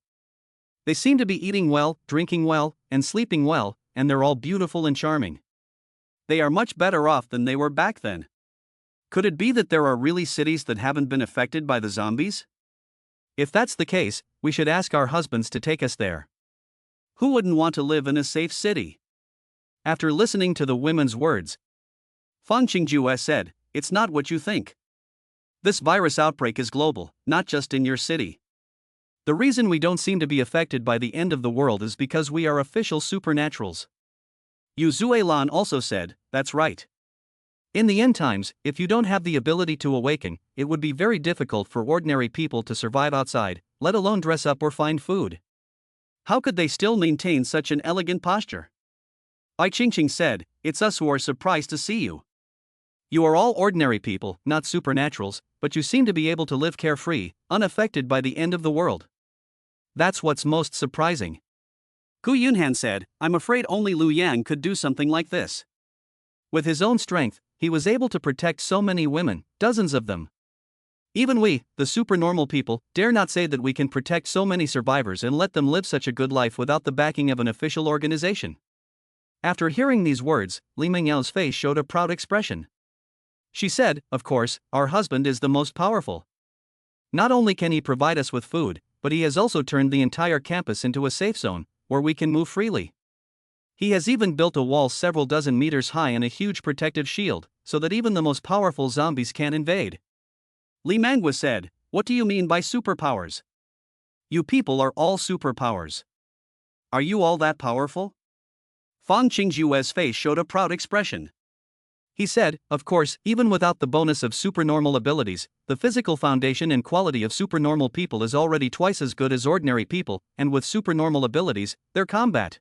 They seem to be eating well, drinking well, and sleeping well, and they're all beautiful and charming. They are much better off than they were back then. Could it be that there are really cities that haven't been affected by the zombies? If that's the case, we should ask our husbands to take us there. Who wouldn't want to live in a safe city? After listening to the women's words, Fang Qingjue said, "It's not what you think. This virus outbreak is global, not just in your city. The reason we don't seem to be affected by the end of the world is because we are official supernaturals." Yu Zuelan also said, "That's right. In the end times, if you don't have the ability to awaken, it would be very difficult for ordinary people to survive outside, let alone dress up or find food. How could they still maintain such an elegant posture?" Ai Qingqing said, "It's us who are surprised to see you. You are all ordinary people, not supernaturals, but you seem to be able to live carefree, unaffected by the end of the world. That's what's most surprising." Gu Yunhan said, "I'm afraid only Liu Yang could do something like this. With his own strength, he was able to protect so many women, dozens of them. Even we, the supernormal people, dare not say that we can protect so many survivors and let them live such a good life without the backing of an official organization." After hearing these words, Li Mengyao's face showed a proud expression. She said, "Of course, our husband is the most powerful. Not only can he provide us with food, but he has also turned the entire campus into a safe zone, where we can move freely. He has even built a wall several dozen meters high and a huge protective shield, so that even the most powerful zombies can't invade." Li Mangwa said, "What do you mean by superpowers? You people are all superpowers. Are you all that powerful?" Fang Qingjue's face showed a proud expression. He said, "Of course, even without the bonus of supernormal abilities, the physical foundation and quality of supernormal people is already twice as good as ordinary people, and with supernormal abilities, their combat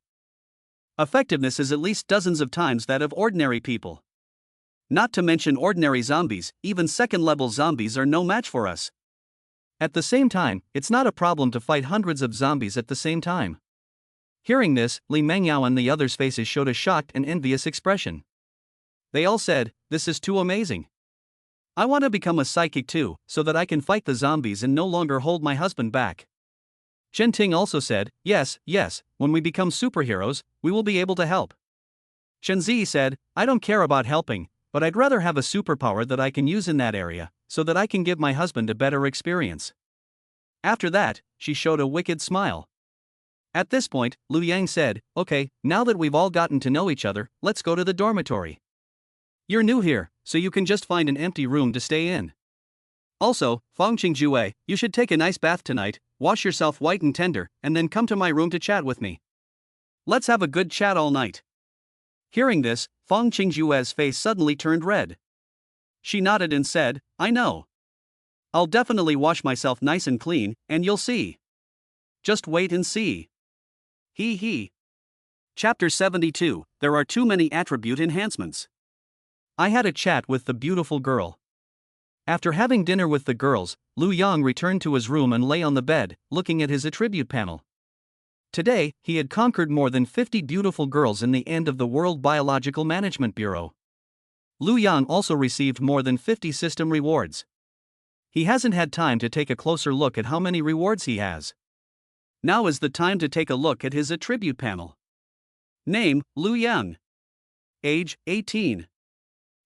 effectiveness is at least dozens of times that of ordinary people. Not to mention ordinary zombies, even second-level zombies are no match for us. At the same time, it's not a problem to fight hundreds of zombies at the same time." Hearing this, Li Mengyao and the others' faces showed a shocked and envious expression. They all said, "This is too amazing. I want to become a psychic too, so that I can fight the zombies and no longer hold my husband back." Zhen Ting also said, yes, when we become superheroes, we will be able to help." Shen Zi said, "I don't care about helping, but I'd rather have a superpower that I can use in that area, so that I can give my husband a better experience." After that, she showed a wicked smile. At this point, Liu Yang said, "Okay, now that we've all gotten to know each other, let's go to the dormitory. You're new here, so you can just find an empty room to stay in. Also, Fang Qingjue, you should take a nice bath tonight, wash yourself white and tender, and then come to my room to chat with me. Let's have a good chat all night." Hearing this, Fang Qingjue's face suddenly turned red. She nodded and said, "I know. I'll definitely wash myself nice and clean, and you'll see. Just wait and see. Hee hee." Chapter 72, There are too many attribute enhancements. I had a chat with the beautiful girl. After having dinner with the girls, Liu Yang returned to his room and lay on the bed, looking at his attribute panel. Today, he had conquered more than 50 beautiful girls in the end of the World Biological Management Bureau. Liu Yang also received more than 50 system rewards. He hasn't had time to take a closer look at how many rewards he has. Now is the time to take a look at his attribute panel. Name, Liu Yang. Age, 18.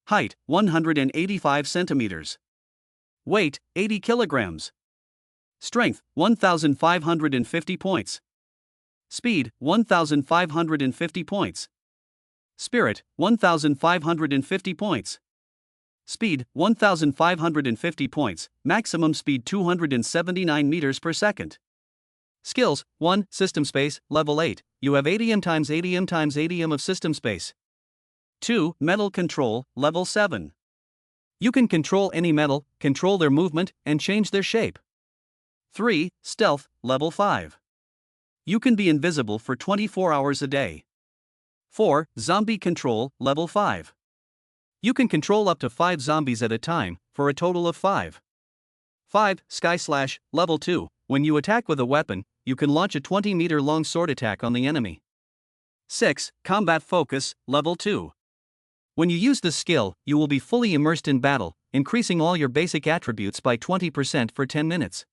Height, 185 centimeters. Weight, 80 kilograms. Strength, 1,550 points. Speed, 1,550 points. Spirit, 1,550 points. Speed, 1,550 points, maximum speed 279 meters per second. Skills, 1. System space, level 8, you have 80m times 80m times 80m of system space. 2. Metal control, level 7. You can control any metal, control their movement, and change their shape. 3. Stealth, level 5. You can be invisible for 24 hours a day. 4. Zombie control, level 5. You can control up to 5 zombies at a time, for a total of 5. 5. Sky Slash, level 2. When you attack with a weapon, you can launch a 20-meter long sword attack on the enemy. 6. Combat Focus, level 2. When you use this skill, you will be fully immersed in battle, increasing all your basic attributes by 20% for 10 minutes.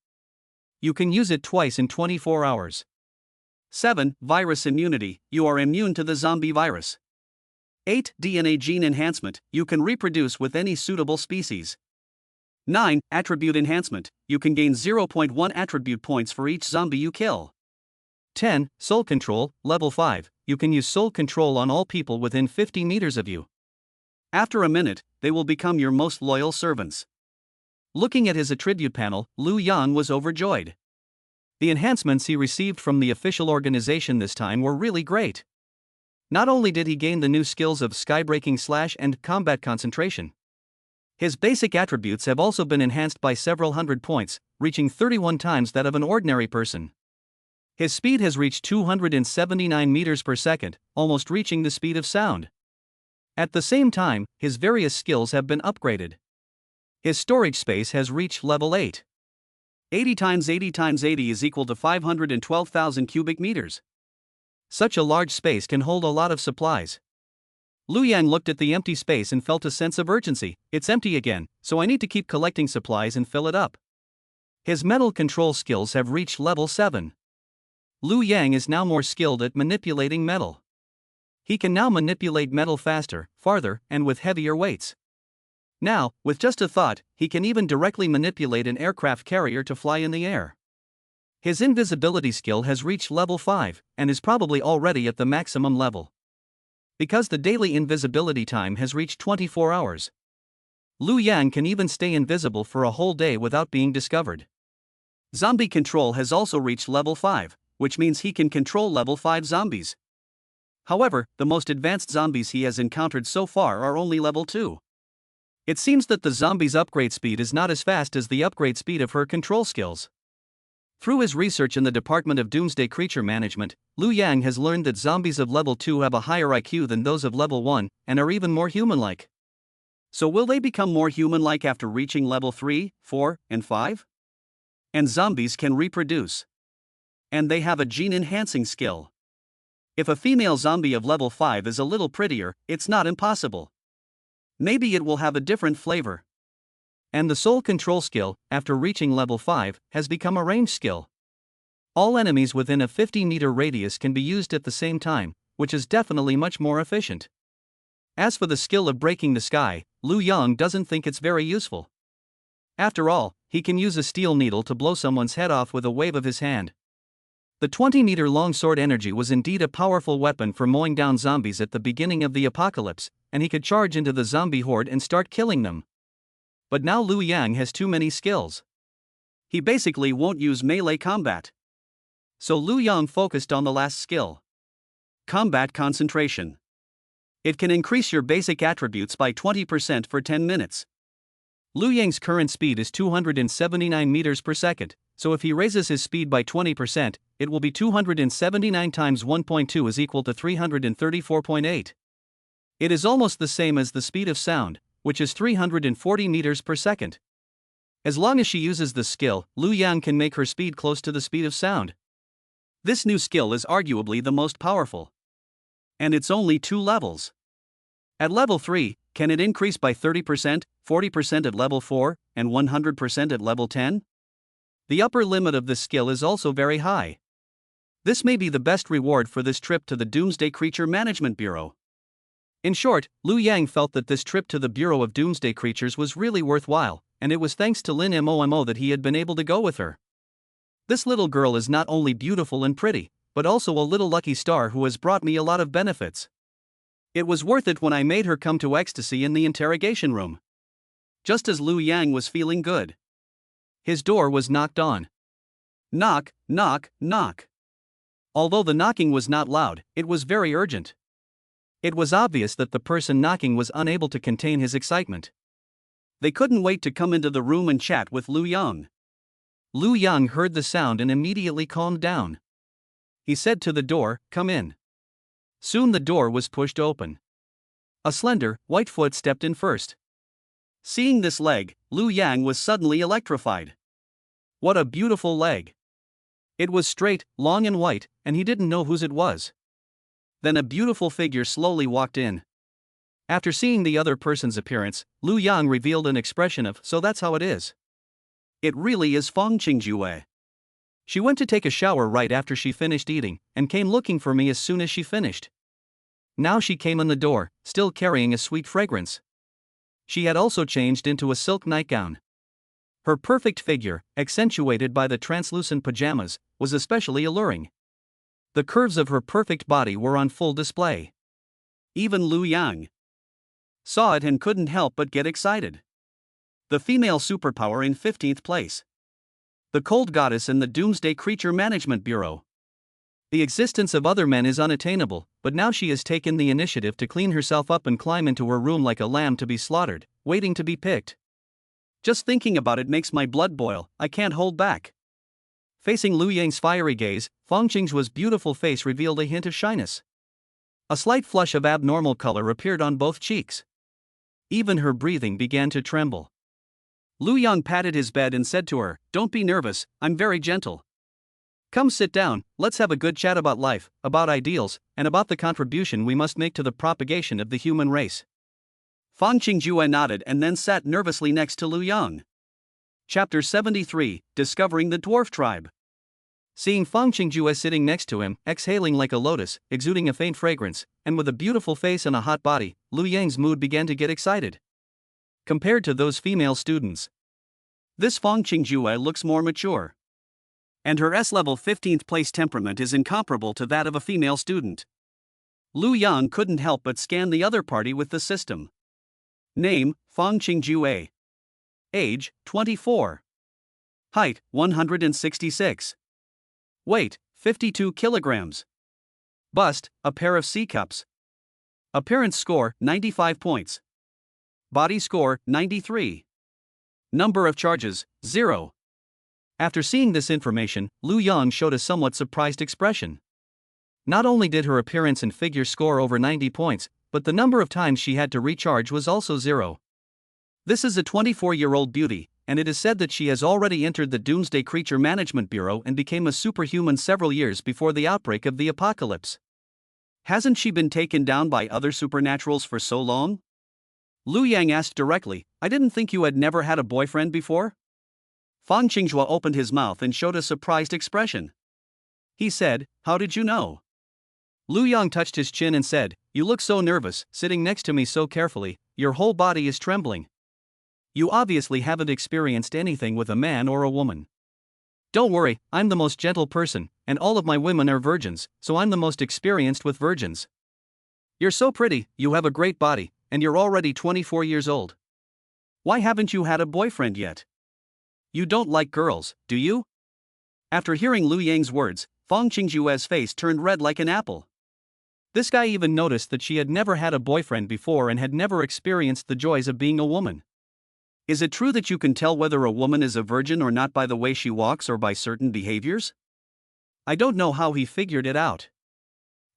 You can use it twice in 24 hours. 7. Virus immunity, you are immune to the zombie virus. 8. DNA gene enhancement, you can reproduce with any suitable species. 9. Attribute enhancement, you can gain 0.1 attribute points for each zombie you kill. 10. Soul control, level 5, you can use soul control on all people within 50 meters of you. After a minute, they will become your most loyal servants. Looking at his attribute panel, Liu Yang was overjoyed. The enhancements he received from the official organization this time were really great. Not only did he gain the new skills of skybreaking slash and combat concentration, his basic attributes have also been enhanced by several hundred points, reaching 31 times that of an ordinary person. His speed has reached 279 meters per second, almost reaching the speed of sound. At the same time, his various skills have been upgraded. His storage space has reached level 8. 80 times 80 times 80 is equal to 512,000 cubic meters. Such a large space can hold a lot of supplies. Liu Yang looked at the empty space and felt a sense of urgency. It's empty again, so I need to keep collecting supplies and fill it up. His metal control skills have reached level 7. Liu Yang is now more skilled at manipulating metal. He can now manipulate metal faster, farther, and with heavier weights. Now, with just a thought, he can even directly manipulate an aircraft carrier to fly in the air. His invisibility skill has reached level 5, and is probably already at the maximum level. Because the daily invisibility time has reached 24 hours. Liu Yang can even stay invisible for a whole day without being discovered. Zombie control has also reached level 5, which means he can control level 5 zombies. However, the most advanced zombies he has encountered so far are only level 2. It seems that the zombie's upgrade speed is not as fast as the upgrade speed of her control skills. Through his research in the Department of Doomsday Creature Management, Liu Yang has learned that zombies of level 2 have a higher IQ than those of level 1, and are even more human-like. So will they become more human-like after reaching level 3, 4, and 5? And zombies can reproduce. And they have a gene-enhancing skill. If a female zombie of level 5 is a little prettier, it's not impossible. Maybe it will have a different flavor. And the soul control skill, after reaching level 5, has become a range skill. All enemies within a 50-meter radius can be used at the same time, which is definitely much more efficient. As for the skill of breaking the sky, Liu Yang doesn't think it's very useful. After all, he can use a steel needle to blow someone's head off with a wave of his hand. The 20-meter-long sword energy was indeed a powerful weapon for mowing down zombies at the beginning of the apocalypse, and he could charge into the zombie horde and start killing them. But now Liu Yang has too many skills. He basically won't use melee combat. So Liu Yang focused on the last skill. Combat concentration. It can increase your basic attributes by 20% for 10 minutes. Liu Yang's current speed is 279 meters per second, so if he raises his speed by 20%, it will be 279 times 1.2 is equal to 334.8. It is almost the same as the speed of sound, which is 340 meters per second. As long as she uses this skill, Liu Yang can make her speed close to the speed of sound. This new skill is arguably the most powerful. And it's only 2 levels. At level 3, can it increase by 30%, 40% at level 4, and 100% at level 10? The upper limit of this skill is also very high. This may be the best reward for this trip to the Doomsday Creature Management Bureau. In short, Liu Yang felt that this trip to the Bureau of Doomsday Creatures was really worthwhile, and it was thanks to Lin Momo that he had been able to go with her. This little girl is not only beautiful and pretty, but also a little lucky star who has brought me a lot of benefits. It was worth it when I made her come to ecstasy in the interrogation room. Just as Liu Yang was feeling good, his door was knocked on. Knock, knock, knock. Although the knocking was not loud, it was very urgent. It was obvious that the person knocking was unable to contain his excitement. They couldn't wait to come into the room and chat with Liu Yang. Liu Yang heard the sound and immediately calmed down. He said to the door, "Come in." Soon the door was pushed open. A slender, white foot stepped in first. Seeing this leg, Liu Yang was suddenly electrified. What a beautiful leg! It was straight, long and white, and he didn't know whose it was. Then a beautiful figure slowly walked in. After seeing the other person's appearance, Liu Yang revealed an expression of, "So that's how it is. It really is Feng Qingjue." She went to take a shower right after she finished eating, and came looking for me as soon as she finished. Now she came in the door, still carrying a sweet fragrance. She had also changed into a silk nightgown. Her perfect figure, accentuated by the translucent pajamas, was especially alluring. The curves of her perfect body were on full display. Even Lu Yang saw it and couldn't help but get excited. The female superpower in 15th place. The cold goddess in the Doomsday Creature Management Bureau. The existence of other men is unattainable, but now she has taken the initiative to clean herself up and climb into her room like a lamb to be slaughtered, waiting to be picked. Just thinking about it makes my blood boil, I can't hold back. Facing Lu Yang's fiery gaze, Fang Qingjue's beautiful face revealed a hint of shyness. A slight flush of abnormal color appeared on both cheeks. Even her breathing began to tremble. Lu Yang patted his bed and said to her, "Don't be nervous, I'm very gentle. Come sit down, let's have a good chat about life, about ideals, and about the contribution we must make to the propagation of the human race." Fang Qingjue nodded and then sat nervously next to Lu Yang. Chapter 73, Discovering the Dwarf Tribe. Seeing Fang Qingjue sitting next to him, exhaling like a lotus, exuding a faint fragrance, and with a beautiful face and a hot body, Lu Yang's mood began to get excited. Compared to those female students, this Fang Qingjue looks more mature. And her S-level 15th place temperament is incomparable to that of a female student. Lu Yang couldn't help but scan the other party with the system. Name, Fang Qingjue. Age, 24. Height, 166. Weight, 52 kilograms. Bust, a pair of C-cups. Appearance score, 95 points. Body score, 93. Number of charges, 0. After seeing this information, Lu Yang showed a somewhat surprised expression. Not only did her appearance and figure score over 90 points, but the number of times she had to recharge was also 0. This is a 24-year-old beauty, and it is said that she has already entered the Doomsday Creature Management Bureau and became a superhuman several years before the outbreak of the apocalypse. Hasn't she been taken down by other supernaturals for so long? Lu Yang asked directly, "I didn't think you had never had a boyfriend before?" Fang Qingjue opened his mouth and showed a surprised expression. He said, "How did you know?" Lu Yang touched his chin and said, "You look so nervous, sitting next to me so carefully, your whole body is trembling. You obviously haven't experienced anything with a man or a woman." "Don't worry, I'm the most gentle person, and all of my women are virgins, so I'm the most experienced with virgins." "You're so pretty, you have a great body, and you're already 24 years old. Why haven't you had a boyfriend yet? You don't like girls, do you?" After hearing Lu Yang's words, Fang Qingjue's face turned red like an apple. This guy even noticed that she had never had a boyfriend before and had never experienced the joys of being a woman. "Is it true that you can tell whether a woman is a virgin or not by the way she walks or by certain behaviors?" I don't know how he figured it out.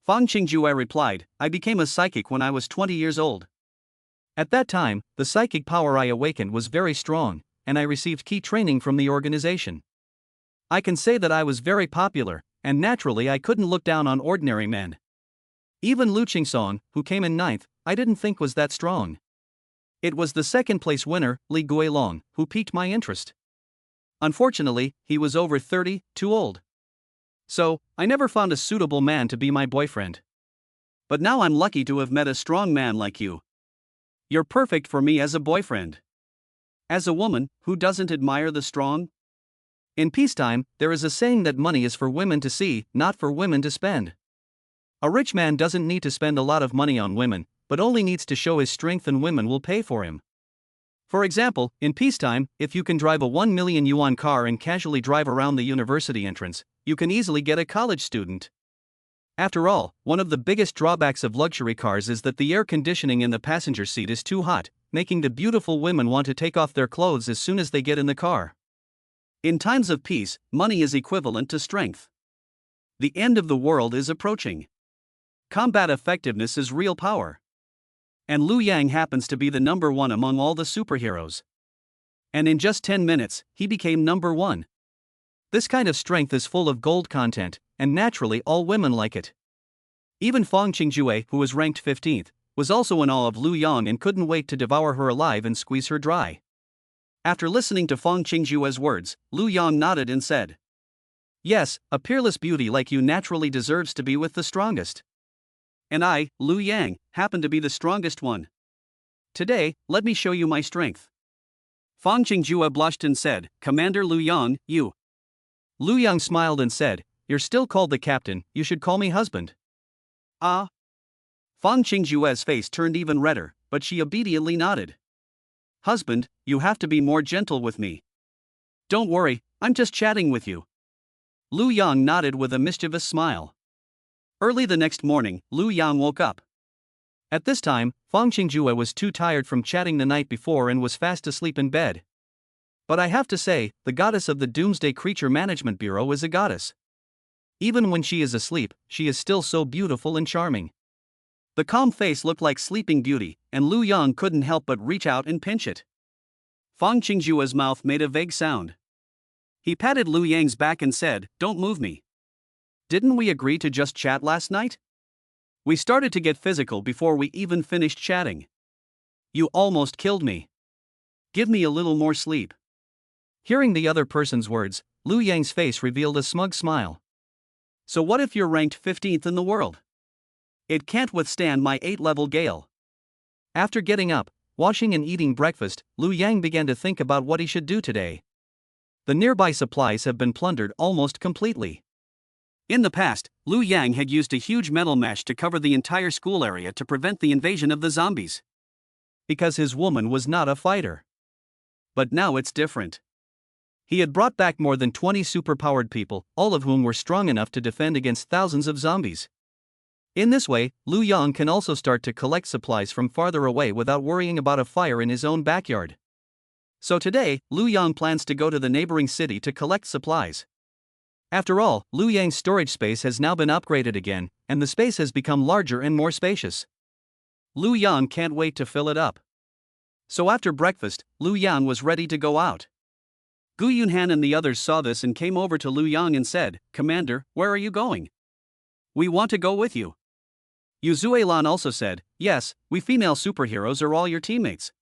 Fang Qingjue replied, "I became a psychic when I was 20 years old. At that time, the psychic power I awakened was very strong, and I received key training from the organization. I can say that I was very popular, and naturally I couldn't look down on ordinary men. Even Lu Qingsong, who came in 9th, I didn't think was that strong. It was the second place winner, Li Guilong, who piqued my interest. Unfortunately, he was over 30, too old. So, I never found a suitable man to be my boyfriend. But now I'm lucky to have met a strong man like you. You're perfect for me as a boyfriend. As a woman, who doesn't admire the strong? In peacetime, there is a saying that money is for women to see, not for women to spend. A rich man doesn't need to spend a lot of money on women, but only needs to show his strength and women will pay for him. For example, in peacetime, if you can drive a 1 million yuan car and casually drive around the university entrance, you can easily get a college student. After all, one of the biggest drawbacks of luxury cars is that the air conditioning in the passenger seat is too hot, making the beautiful women want to take off their clothes as soon as they get in the car. In times of peace, money is equivalent to strength. The end of the world is approaching. Combat effectiveness is real power. And Lu Yang happens to be the number one among all the superheroes. And in just 10 minutes, he became number one. This kind of strength is full of gold content, and naturally all women like it. Even Fang Qingjue, who was ranked 15th, was also in awe of Lu Yang and couldn't wait to devour her alive and squeeze her dry. After listening to Fang Qingjue's words, Lu Yang nodded and said, Yes, a peerless beauty like you naturally deserves to be with the strongest. And I, Lu Yang, happen to be the strongest one. Today, let me show you my strength. Fang Qingjue blushed and said, Commander Lu Yang, you. Lu Yang smiled and said, You're still called the captain, you should call me husband. Ah. Fang Qingjue's face turned even redder, but she obediently nodded. Husband, you have to be more gentle with me. Don't worry, I'm just chatting with you. Lu Yang nodded with a mischievous smile. Early the next morning, Lu Yang woke up. At this time, Fang Qingjue was too tired from chatting the night before and was fast asleep in bed. But I have to say, the goddess of the Doomsday Creature Management Bureau is a goddess. Even when she is asleep, she is still so beautiful and charming. The calm face looked like Sleeping Beauty, and Lu Yang couldn't help but reach out and pinch it. Fang Qingjue's mouth made a vague sound. He patted Lu Yang's back and said, Don't move me. Didn't we agree to just chat last night? We started to get physical before we even finished chatting. You almost killed me. Give me a little more sleep. Hearing the other person's words, Lu Yang's face revealed a smug smile. So what if you're ranked 15th in the world? It can't withstand my 8-level gale. After getting up, washing and eating breakfast, Lu Yang began to think about what he should do today. The nearby supplies have been plundered almost completely. In the past, Lu Yang had used a huge metal mesh to cover the entire school area to prevent the invasion of the zombies. Because his woman was not a fighter. But now it's different. He had brought back more than 20 superpowered people, all of whom were strong enough to defend against thousands of zombies. In this way, Lu Yang can also start to collect supplies from farther away without worrying about a fire in his own backyard. So today, Lu Yang plans to go to the neighboring city to collect supplies. After all, Lu Yang's storage space has now been upgraded again, and the space has become larger and more spacious. Lu Yang can't wait to fill it up. So after breakfast, Lu Yang was ready to go out. Gu Yunhan and the others saw this and came over to Lu Yang and said, Commander, where are you going? We want to go with you. Yu Zuelan also said, Yes, we female superheroes are all your teammates.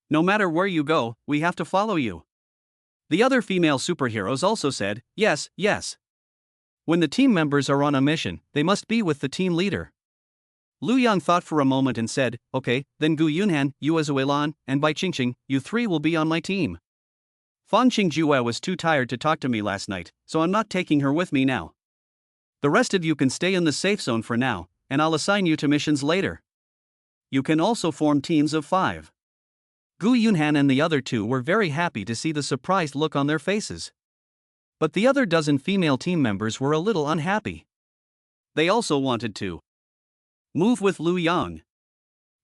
No matter where you go, we have to follow you. The other female superheroes also said, Yes, yes. When the team members are on a mission, they must be with the team leader. Lu Yang thought for a moment and said, Okay, then Gu Yunhan, Yu Zuelan, and Bai Qingqing, you three will be on my team. Fang Qingjue was too tired to talk to me last night, so I'm not taking her with me now. The rest of you can stay in the safe zone for now, and I'll assign you to missions later. You can also form teams of 5. Gu Yunhan and the other two were very happy to see the surprised look on their faces. But the other dozen female team members were a little unhappy. They also wanted to move with Lu Yang.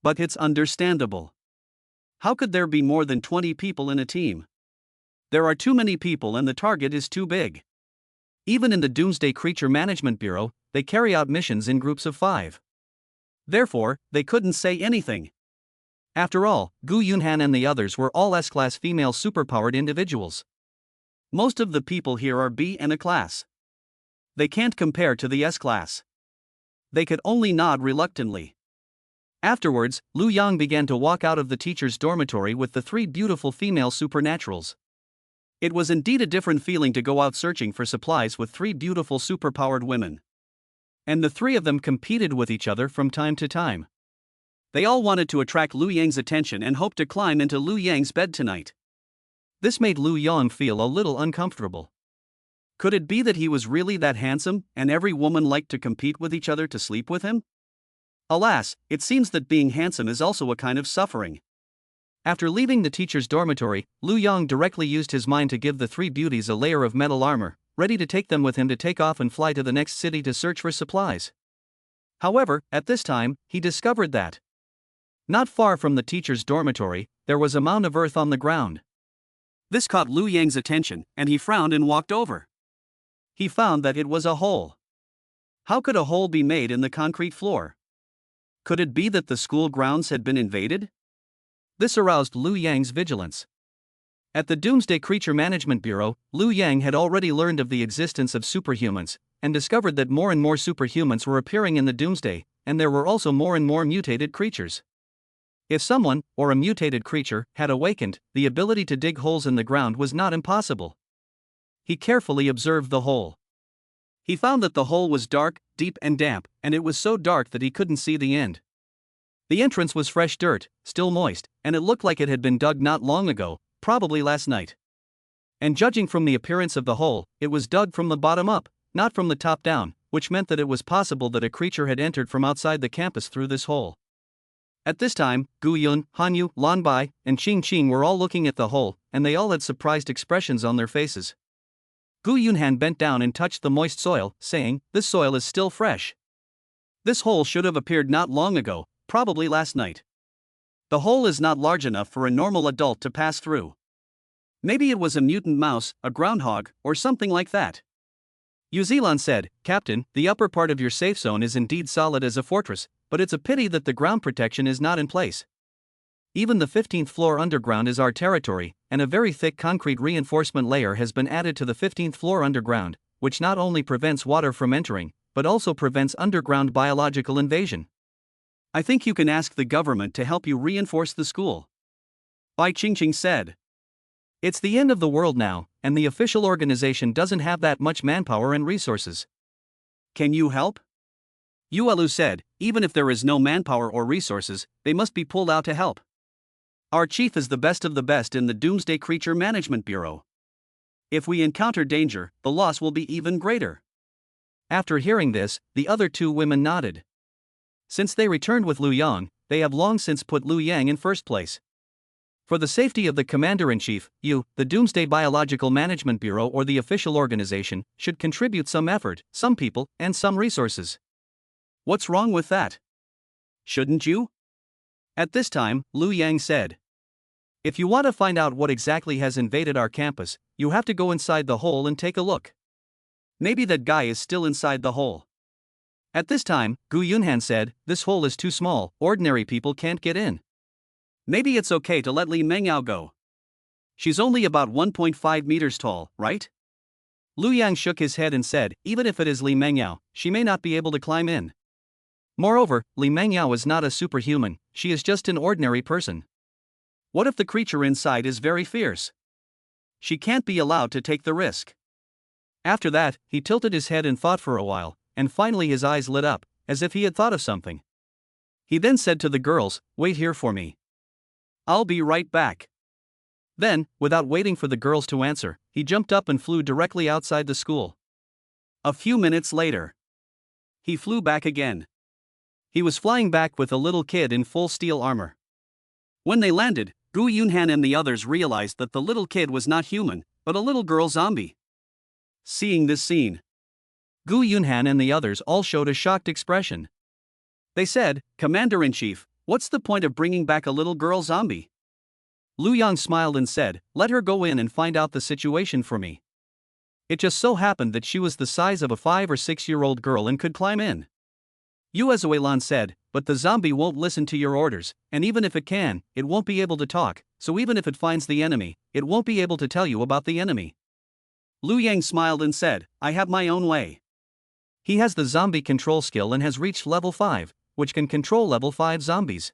But it's understandable. How could there be more than 20 people in a team? There are too many people and the target is too big. Even in the Doomsday Creature Management Bureau, they carry out missions in groups of 5. Therefore, they couldn't say anything. After all, Gu Yunhan and the others were all S-class female superpowered individuals. Most of the people here are B and A class. They can't compare to the S-class. They could only nod reluctantly. Afterwards, Lu Yang began to walk out of the teacher's dormitory with the 3 beautiful female supernaturals. It was indeed a different feeling to go out searching for supplies with 3 beautiful superpowered women. And the 3 of them competed with each other from time to time. They all wanted to attract Lu Yang's attention and hoped to climb into Lu Yang's bed tonight. This made Lu Yang feel a little uncomfortable. Could it be that he was really that handsome, and every woman liked to compete with each other to sleep with him? Alas, it seems that being handsome is also a kind of suffering. After leaving the teacher's dormitory, Lu Yang directly used his mind to give the 3 beauties a layer of metal armor, ready to take them with him to take off and fly to the next city to search for supplies. However, at this time, he discovered that not far from the teacher's dormitory, there was a mound of earth on the ground. This caught Lu Yang's attention, and he frowned and walked over. He found that it was a hole. How could a hole be made in the concrete floor? Could it be that the school grounds had been invaded? This aroused Lu Yang's vigilance. At the Doomsday Creature Management Bureau, Lu Yang had already learned of the existence of superhumans, and discovered that more and more superhumans were appearing in the Doomsday, and there were also more and more mutated creatures. If someone, or a mutated creature, had awakened, the ability to dig holes in the ground was not impossible. He carefully observed the hole. He found that the hole was dark, deep and damp, and it was so dark that he couldn't see the end. The entrance was fresh dirt, still moist, and it looked like it had been dug not long ago, probably last night. And judging from the appearance of the hole, it was dug from the bottom up, not from the top down, which meant that it was possible that a creature had entered from outside the campus through this hole. At this time, Gu Yun, Hanyu, Lan Bai, and Qing Qing were all looking at the hole, and they all had surprised expressions on their faces. Gu Yunhan bent down and touched the moist soil, saying, "This soil is still fresh. This hole should have appeared not long ago, probably last night. The hole is not large enough for a normal adult to pass through. Maybe it was a mutant mouse, a groundhog, or something like that." Yu Zilan said, "Captain, the upper part of your safe zone is indeed solid as a fortress, but it's a pity that the ground protection is not in place. Even the 15th floor underground is our territory, and a very thick concrete reinforcement layer has been added to the 15th floor underground, which not only prevents water from entering, but also prevents underground biological invasion. I think you can ask the government to help you reinforce the school." Bai Qingqing said. "It's the end of the world now, and the official organization doesn't have that much manpower and resources. Can you help?" Yuelu said, "Even if there is no manpower or resources, they must be pulled out to help. Our chief is the best of the best in the Doomsday Creature Management Bureau. If we encounter danger, the loss will be even greater." After hearing this, the other two women nodded. Since they returned with Lu Yang, they have long since put Lu Yang in first place. For the safety of the Commander-in-Chief, you, the Doomsday Biological Management Bureau or the official organization, should contribute some effort, some people, and some resources. What's wrong with that? Shouldn't you? At this time, Lu Yang said. If you want to find out what exactly has invaded our campus, you have to go inside the hole and take a look. Maybe that guy is still inside the hole. At this time, Gu Yunhan said, "This hole is too small, ordinary people can't get in. Maybe it's okay to let Li Mengyao go. She's only about 1.5 meters tall, right?" Lu Yang shook his head and said, "Even if it is Li Mengyao, she may not be able to climb in. Moreover, Li Mengyao is not a superhuman, she is just an ordinary person. What if the creature inside is very fierce? She can't be allowed to take the risk." After that, he tilted his head and thought for a while, and finally his eyes lit up, as if he had thought of something. He then said to the girls, "Wait here for me. I'll be right back." Then, without waiting for the girls to answer, he jumped up and flew directly outside the school. A few minutes later, he flew back again. He was flying back with a little kid in full steel armor. When they landed, Gu Yunhan and the others realized that the little kid was not human, but a little girl zombie. Seeing this scene, Gu Yunhan and the others all showed a shocked expression. They said, "Commander-in-Chief, what's the point of bringing back a little girl zombie?" Lu Yang smiled and said, "Let her go in and find out the situation for me. It just so happened that she was the size of a 5 or 6-year-old girl and could climb in." Yu Ezuelan said, "But the zombie won't listen to your orders, and even if it can, it won't be able to talk, so even if it finds the enemy, it won't be able to tell you about the enemy." Lu Yang smiled and said, "I have my own way." He has the zombie control skill and has reached level 5, which can control level 5 zombies.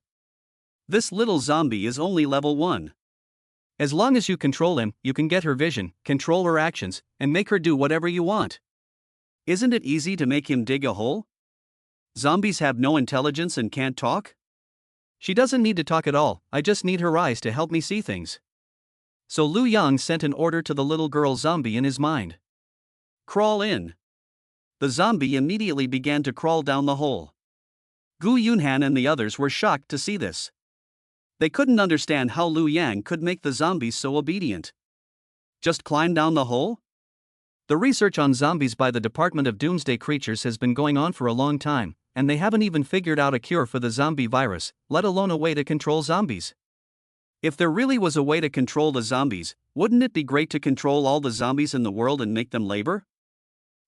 This little zombie is only level 1. As long as you control him, you can get her vision, control her actions, and make her do whatever you want. Isn't it easy to make him dig a hole? Zombies have no intelligence and can't talk? She doesn't need to talk at all, I just need her eyes to help me see things. So Lu Yang sent an order to the little girl zombie in his mind. Crawl in. The zombie immediately began to crawl down the hole. Gu Yunhan and the others were shocked to see this. They couldn't understand how Lu Yang could make the zombies so obedient. Just climb down the hole? The research on zombies by the Department of Doomsday Creatures has been going on for a long time, and they haven't even figured out a cure for the zombie virus, let alone a way to control zombies. If there really was a way to control the zombies, wouldn't it be great to control all the zombies in the world and make them labor?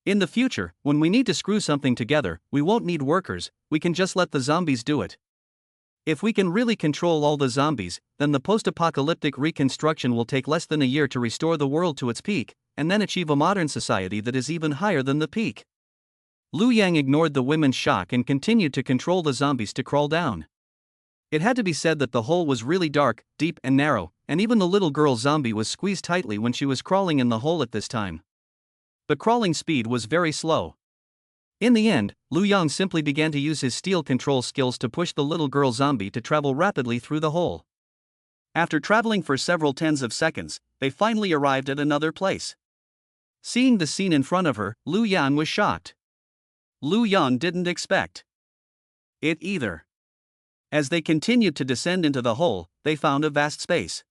In the future, when we need to screw something together, we won't need workers, we can just let the zombies do it. If we can really control all the zombies, then the post-apocalyptic reconstruction will take less than a year to restore the world to its peak, and then achieve a modern society that is even higher than the peak. Lu Yang ignored the women's shock and continued to control the zombies to crawl down. It had to be said that the hole was really dark, deep and narrow, and even the little girl zombie was squeezed tightly when she was crawling in the hole at this time. The crawling speed was very slow. In the end, Lu Yang simply began to use his steel control skills to push the little girl zombie to travel rapidly through the hole. After traveling for several tens of seconds, they finally arrived at another place. Seeing the scene in front of her, Lu Yan was shocked. Lu Yan didn't expect it either. As they continued to descend into the hole, they found a vast space.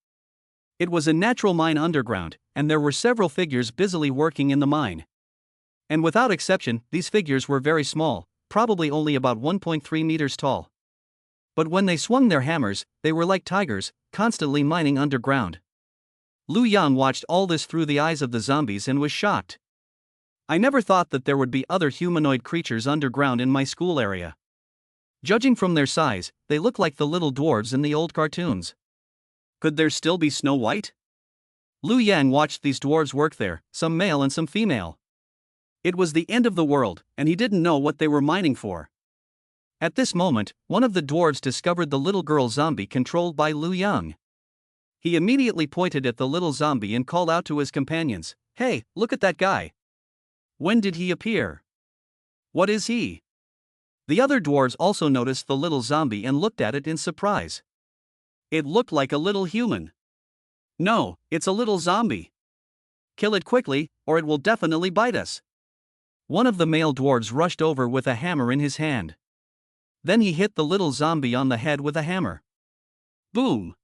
It was a natural mine underground, and there were several figures busily working in the mine. And without exception, these figures were very small, probably only about 1.3 meters tall. But when they swung their hammers, they were like tigers, constantly mining underground. Lu Yan watched all this through the eyes of the zombies and was shocked. I never thought that there would be other humanoid creatures underground in my school area. Judging from their size, they look like the little dwarves in the old cartoons. Could there still be Snow White? Lu Yang watched these dwarves work there, some male and some female. It was the end of the world, and he didn't know what they were mining for. At this moment, one of the dwarves discovered the little girl zombie controlled by Lu Yang. He immediately pointed at the little zombie and called out to his companions, "Hey, look at that guy! When did he appear? What is he?" The other dwarves also noticed the little zombie and looked at it in surprise. It looked like a little human. "No, it's a little zombie. Kill it quickly, or it will definitely bite us." One of the male dwarves rushed over with a hammer in his hand. Then he hit the little zombie on the head with a hammer. Boom!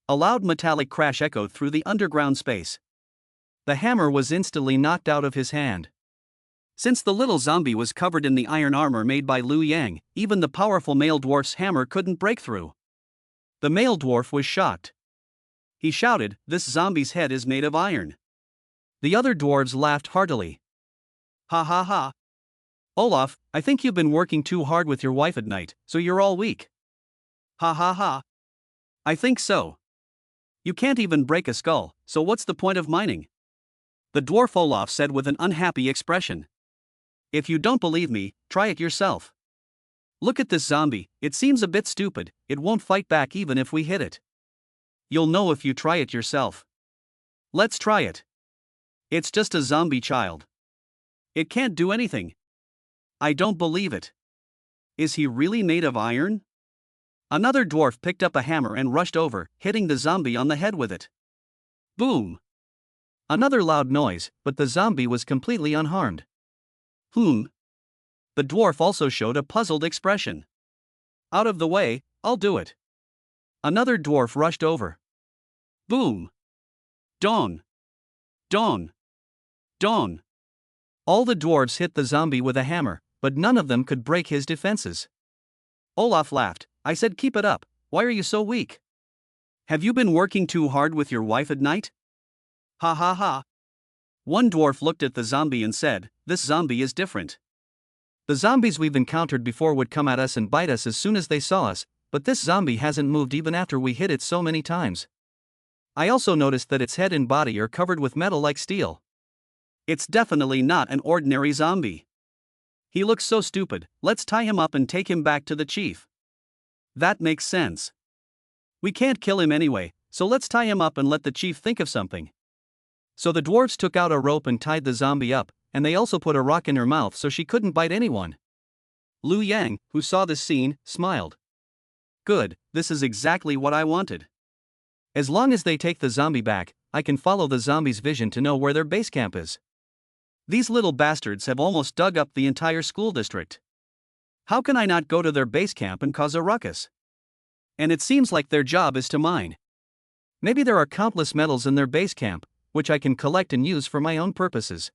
A loud metallic crash echoed through the underground space. The hammer was instantly knocked out of his hand. Since the little zombie was covered in the iron armor made by Lu Yang, even the powerful male dwarf's hammer couldn't break through. The male dwarf was shocked. He shouted, "This zombie's head is made of iron." The other dwarves laughed heartily. "Ha ha ha. Olaf, I think you've been working too hard with your wife at night, so you're all weak." "Ha ha ha. I think so. You can't even break a skull, so what's the point of mining?" The dwarf Olaf said with an unhappy expression. "If you don't believe me, try it yourself. Look at this zombie, it seems a bit stupid, it won't fight back even if we hit it. You'll know if you try it yourself. Let's try it. It's just a zombie child. It can't do anything. I don't believe it. Is he really made of iron?" Another dwarf picked up a hammer and rushed over, hitting the zombie on the head with it. Boom! Another loud noise, but the zombie was completely unharmed. The dwarf also showed a puzzled expression. "Out of the way, I'll do it." Another dwarf rushed over. Boom! Dawn! Dawn! Dawn! All the dwarves hit the zombie with a hammer, but none of them could break his defenses. Olaf laughed. "I said keep it up, why are you so weak? Have you been working too hard with your wife at night?" Ha ha ha. One dwarf looked at the zombie and said, "This zombie is different. The zombies we've encountered before would come at us and bite us as soon as they saw us, but this zombie hasn't moved even after we hit it so many times. I also noticed that its head and body are covered with metal like steel. It's definitely not an ordinary zombie. He looks so stupid, let's tie him up and take him back to the chief." "That makes sense. We can't kill him anyway, so let's tie him up and let the chief think of something." So the dwarves took out a rope and tied the zombie up, and they also put a rock in her mouth so she couldn't bite anyone. Lu Yang, who saw this scene, smiled. "Good, this is exactly what I wanted. As long as they take the zombie back, I can follow the zombie's vision to know where their base camp is. These little bastards have almost dug up the entire school district. How can I not go to their base camp and cause a ruckus? And it seems like their job is to mine. Maybe there are countless metals in their base camp, which I can collect and use for my own purposes.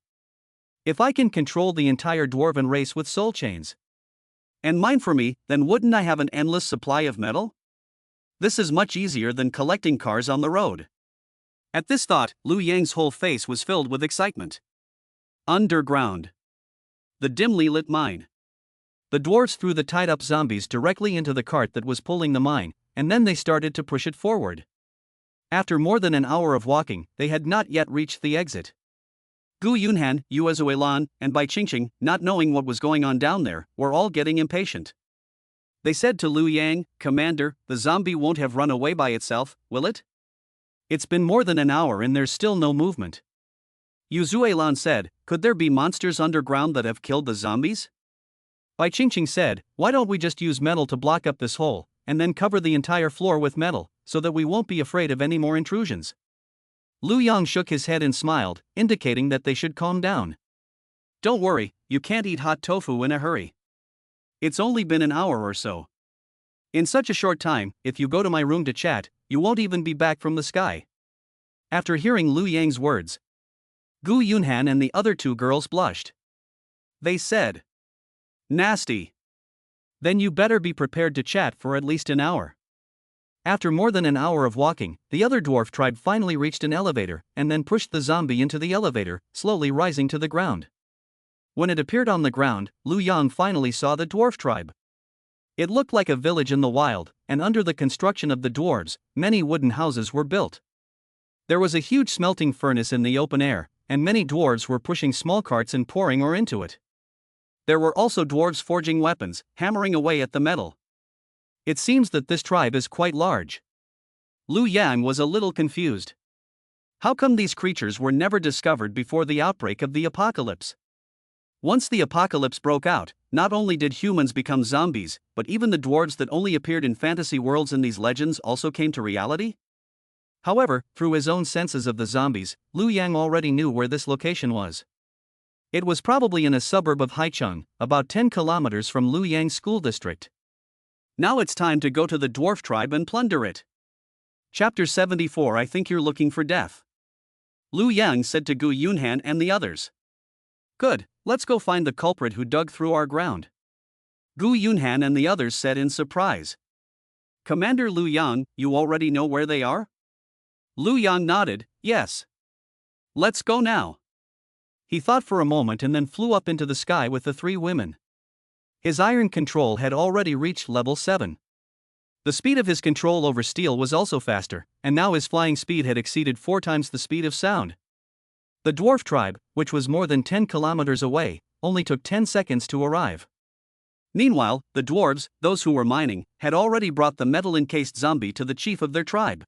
If I can control the entire dwarven race with soul chains and mine for me, then wouldn't I have an endless supply of metal? This is much easier than collecting cars on the road." At this thought, Lu Yang's whole face was filled with excitement. Underground. The dimly lit mine. The dwarves threw the tied-up zombies directly into the cart that was pulling the mine, and then they started to push it forward. After more than an hour of walking, they had not yet reached the exit. Gu Yunhan, Yuezuelan, and Bai Qingqing, not knowing what was going on down there, were all getting impatient. They said to Lu Yang, "Commander, the zombie won't have run away by itself, will it? It's been more than an hour and there's still no movement." Yuzuelan said, could there be monsters underground that have killed the zombies? Bai Qingqing said, why don't we just use metal to block up this hole, and then cover the entire floor with metal, so that we won't be afraid of any more intrusions? Lu Yang shook his head and smiled, indicating that they should calm down. Don't worry, you can't eat hot tofu in a hurry. It's only been an hour or so. In such a short time, if you go to my room to chat, you won't even be back from the sky. After hearing Lu Yang's words, Gu Yunhan and the other two girls blushed. They said, nasty. Then you better be prepared to chat for at least an hour. After more than an hour of walking, the other dwarf tribe finally reached an elevator, and then pushed the zombie into the elevator, slowly rising to the ground. When it appeared on the ground, Lu Yang finally saw the dwarf tribe. It looked like a village in the wild, and under the construction of the dwarves, many wooden houses were built. There was a huge smelting furnace in the open air, and many dwarves were pushing small carts and pouring ore into it. There were also dwarves forging weapons, hammering away at the metal. It seems that this tribe is quite large. Lu Yang was a little confused. How come these creatures were never discovered before the outbreak of the apocalypse? Once the apocalypse broke out, not only did humans become zombies, but even the dwarves that only appeared in fantasy worlds in these legends also came to reality? However, through his own senses of the zombies, Lu Yang already knew where this location was. It was probably in a suburb of Haicheng, about 10 kilometers from Lu Yang's school district. Now it's time to go to the dwarf tribe and plunder it. Chapter 74. I think you're looking for death. Lu Yang said to Gu Yunhan and the others. Good, let's go find the culprit who dug through our ground. Gu Yunhan and the others said in surprise. Commander Lu Yang, you already know where they are? Lu Yang nodded, yes. Let's go now. He thought for a moment and then flew up into the sky with the three women. His iron control had already reached level 7. The speed of his control over steel was also faster, and now his flying speed had exceeded 4 times the speed of sound. The dwarf tribe, which was more than 10 kilometers away, only took 10 seconds to arrive. Meanwhile, the dwarves, those who were mining, had already brought the metal-encased zombie to the chief of their tribe.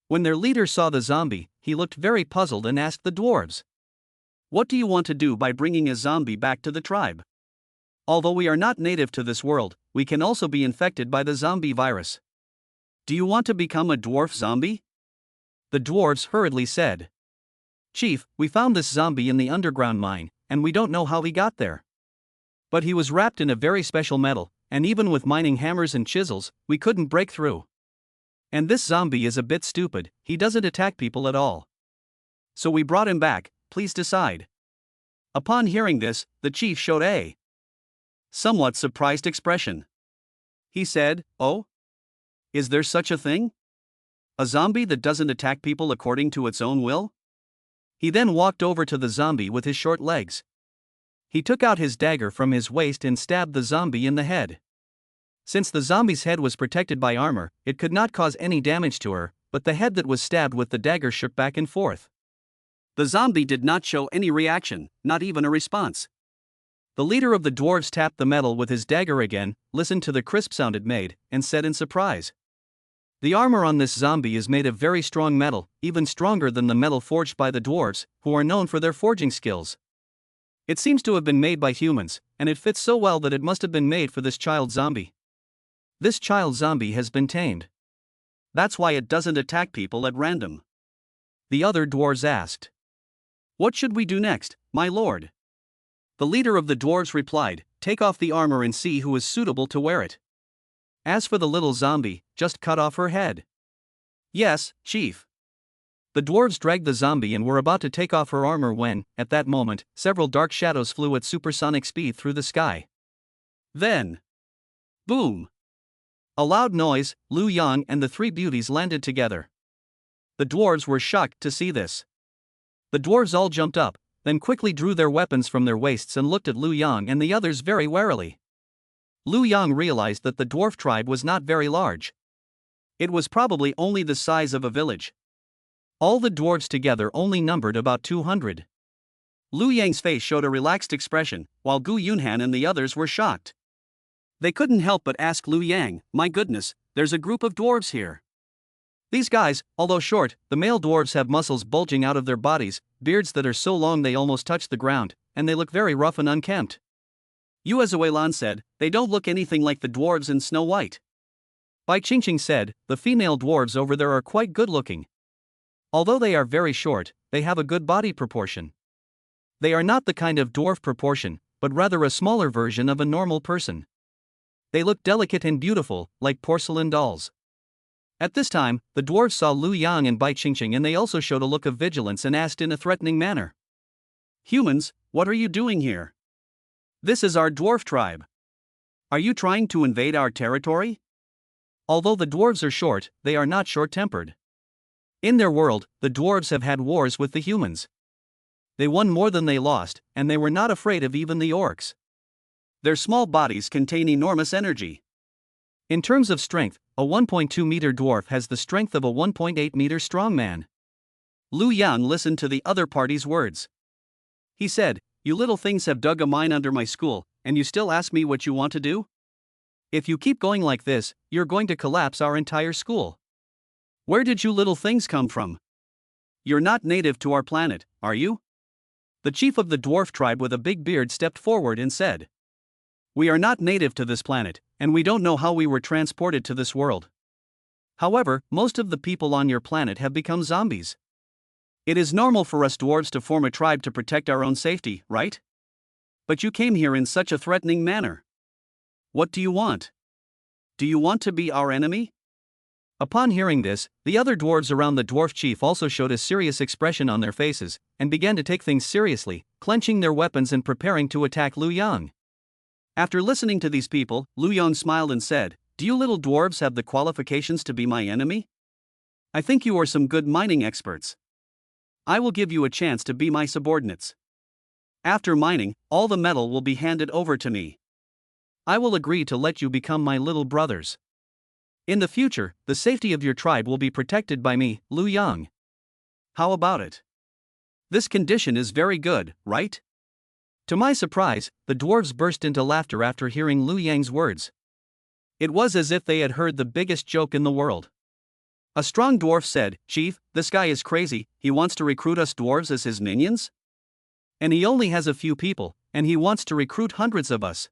When their leader saw the zombie, he looked very puzzled and asked the dwarves, what do you want to do by bringing a zombie back to the tribe? Although we are not native to this world, we can also be infected by the zombie virus. Do you want to become a dwarf zombie? The dwarves hurriedly said. Chief, we found this zombie in the underground mine, and we don't know how he got there. But he was wrapped in a very special metal, and even with mining hammers and chisels, we couldn't break through. And this zombie is a bit stupid, he doesn't attack people at all. So we brought him back, please decide. Upon hearing this, the chief showed a somewhat surprised expression. He said, oh? Is there such a thing? A zombie that doesn't attack people according to its own will? He then walked over to the zombie with his short legs. He took out his dagger from his waist and stabbed the zombie in the head. Since the zombie's head was protected by armor, it could not cause any damage to her, but the head that was stabbed with the dagger shook back and forth. The zombie did not show any reaction, not even a response. The leader of the dwarves tapped the metal with his dagger again, listened to the crisp sound it made, and said in surprise. The armor on this zombie is made of very strong metal, even stronger than the metal forged by the dwarves, who are known for their forging skills. It seems to have been made by humans, and it fits so well that it must have been made for this child zombie. This child zombie has been tamed. That's why it doesn't attack people at random. The other dwarves asked. What should we do next, my lord? The leader of the dwarves replied, take off the armor and see who is suitable to wear it. As for the little zombie, just cut off her head. Yes, chief. The dwarves dragged the zombie and were about to take off her armor when, at that moment, several dark shadows flew at supersonic speed through the sky. Then, boom! A loud noise, Lu Yang and the three beauties landed together. The dwarves were shocked to see this. The dwarves all jumped up, then quickly drew their weapons from their waists and looked at Lu Yang and the others very warily. Lu Yang realized that the dwarf tribe was not very large. It was probably only the size of a village. All the dwarves together only numbered about 200. Lu Yang's face showed a relaxed expression, while Gu Yunhan and the others were shocked. They couldn't help but ask Lu Yang, my goodness, there's a group of dwarves here. These guys, although short, the male dwarves have muscles bulging out of their bodies, beards that are so long they almost touch the ground, and they look very rough and unkempt. Yuezuelan said, they don't look anything like the dwarves in Snow White. Bai Qingqing said, the female dwarves over there are quite good looking. Although they are very short, they have a good body proportion. They are not the kind of dwarf proportion, but rather a smaller version of a normal person. They look delicate and beautiful, like porcelain dolls. At this time, the dwarves saw Lu Yang and Bai Qingqing, and they also showed a look of vigilance and asked in a threatening manner. Humans, what are you doing here? This is our dwarf tribe. Are you trying to invade our territory? Although the dwarves are short, they are not short-tempered. In their world, the dwarves have had wars with the humans. They won more than they lost, and they were not afraid of even the orcs. Their small bodies contain enormous energy. In terms of strength, a 1.2-meter dwarf has the strength of a 1.8-meter strong man. Lu Yang listened to the other party's words. He said, you little things have dug a mine under my school, and you still ask me what you want to do? If you keep going like this, you're going to collapse our entire school. Where did you little things come from? You're not native to our planet, are you? The chief of the dwarf tribe with a big beard stepped forward and said, we are not native to this planet, and we don't know how we were transported to this world. However, most of the people on your planet have become zombies. It is normal for us dwarves to form a tribe to protect our own safety, right? But you came here in such a threatening manner. What do you want? Do you want to be our enemy? Upon hearing this, the other dwarves around the dwarf chief also showed a serious expression on their faces, and began to take things seriously, clenching their weapons and preparing to attack Lu Yang. After listening to these people, Lu Yang smiled and said, do you little dwarves have the qualifications to be my enemy? I think you are some good mining experts. I will give you a chance to be my subordinates. After mining, all the metal will be handed over to me. I will agree to let you become my little brothers. In the future, the safety of your tribe will be protected by me, Lu Yang. How about it? This condition is very good, right? To my surprise, the dwarves burst into laughter after hearing Lu Yang's words. It was as if they had heard the biggest joke in the world. A strong dwarf said, Chief, this guy is crazy, he wants to recruit us dwarves as his minions? And he only has a few people, and he wants to recruit hundreds of us.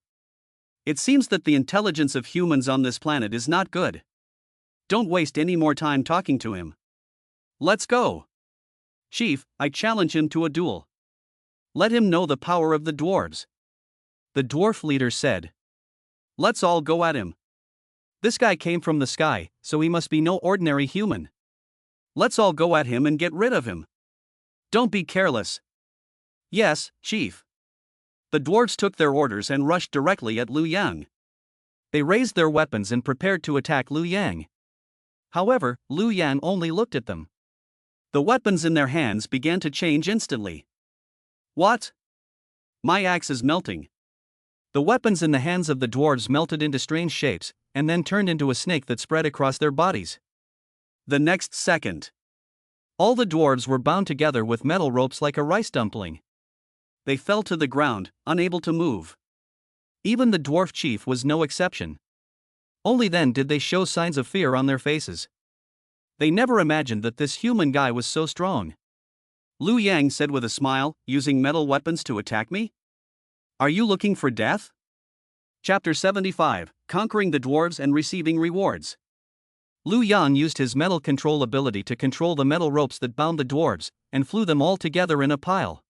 It seems that the intelligence of humans on this planet is not good. Don't waste any more time talking to him. Let's go. Chief, I challenge him to a duel. Let him know the power of the dwarves. The dwarf leader said. Let's all go at him. This guy came from the sky, so he must be no ordinary human. Let's all go at him and get rid of him. Don't be careless. Yes, Chief. The dwarves took their orders and rushed directly at Lu Yang. They raised their weapons and prepared to attack Lu Yang. However, Lu Yang only looked at them. The weapons in their hands began to change instantly. What? My axe is melting. The weapons in the hands of the dwarves melted into strange shapes, and then turned into a snake that spread across their bodies. The next second, all the dwarves were bound together with metal ropes like a rice dumpling. They fell to the ground, unable to move. Even the dwarf chief was no exception. Only then did they show signs of fear on their faces. They never imagined that this human guy was so strong. Lu Yang said with a smile, using metal weapons to attack me? Are you looking for death? Chapter 75, Conquering the Dwarves and Receiving Rewards. Lu Yang used his metal control ability to control the metal ropes that bound the dwarves, and flew them all together in a pile.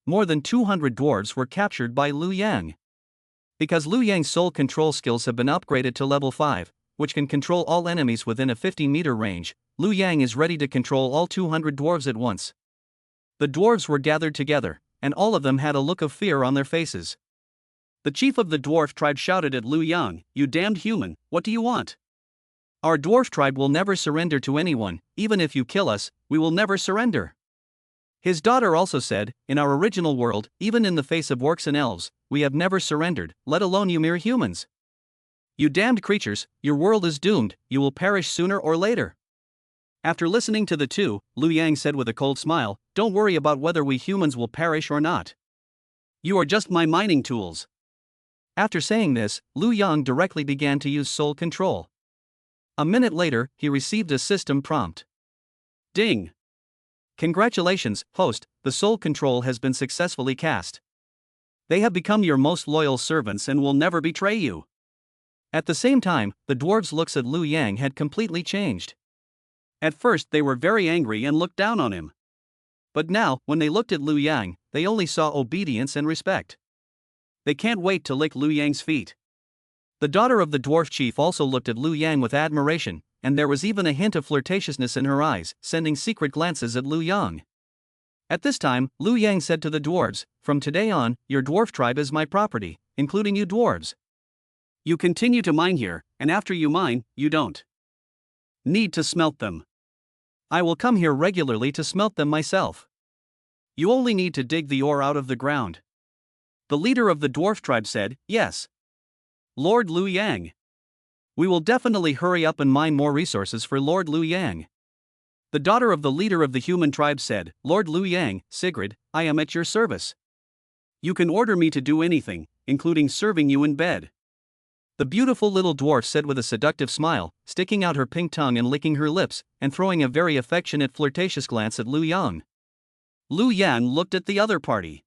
More than 200 dwarves were captured by Lu Yang. Because Lu Yang's soul control skills have been upgraded to level 5, which can control all enemies within a 50-meter range, Lu Yang is ready to control all 200 dwarves at once. The dwarves were gathered together, and all of them had a look of fear on their faces. The chief of the dwarf tribe shouted at Lu Yang, you damned human, what do you want? Our dwarf tribe will never surrender to anyone, even if you kill us, we will never surrender. His daughter also said, in our original world, even in the face of orcs and elves, we have never surrendered, let alone you mere humans. You damned creatures, your world is doomed, you will perish sooner or later. After listening to the two, Lu Yang said with a cold smile, don't worry about whether we humans will perish or not. You are just my mining tools. After saying this, Lu Yang directly began to use soul control. A minute later, he received a system prompt. Ding! Congratulations, host, the soul control has been successfully cast. They have become your most loyal servants and will never betray you. At the same time, the dwarves' looks at Liu Yang had completely changed. At first they were very angry and looked down on him. But now, when they looked at Liu Yang, they only saw obedience and respect. They can't wait to lick Liu Yang's feet. The daughter of the dwarf chief also looked at Liu Yang with admiration, and there was even a hint of flirtatiousness in her eyes, sending secret glances at Liu Yang. At this time, Liu Yang said to the dwarves, "From today on, your dwarf tribe is my property, including you dwarves. You continue to mine here, and after you mine, you don't need to smelt them. I will come here regularly to smelt them myself. You only need to dig the ore out of the ground." The leader of the dwarf tribe said, "Yes, Lord Liu Yang. We will definitely hurry up and mine more resources for Lord Liu Yang." The daughter of the leader of the human tribe said, "Lord Liu Yang, Sigrid, I am at your service. You can order me to do anything, including serving you in bed." The beautiful little dwarf said with a seductive smile, sticking out her pink tongue and licking her lips, and throwing a very affectionate flirtatious glance at Liu Yang. Liu Yang looked at the other party.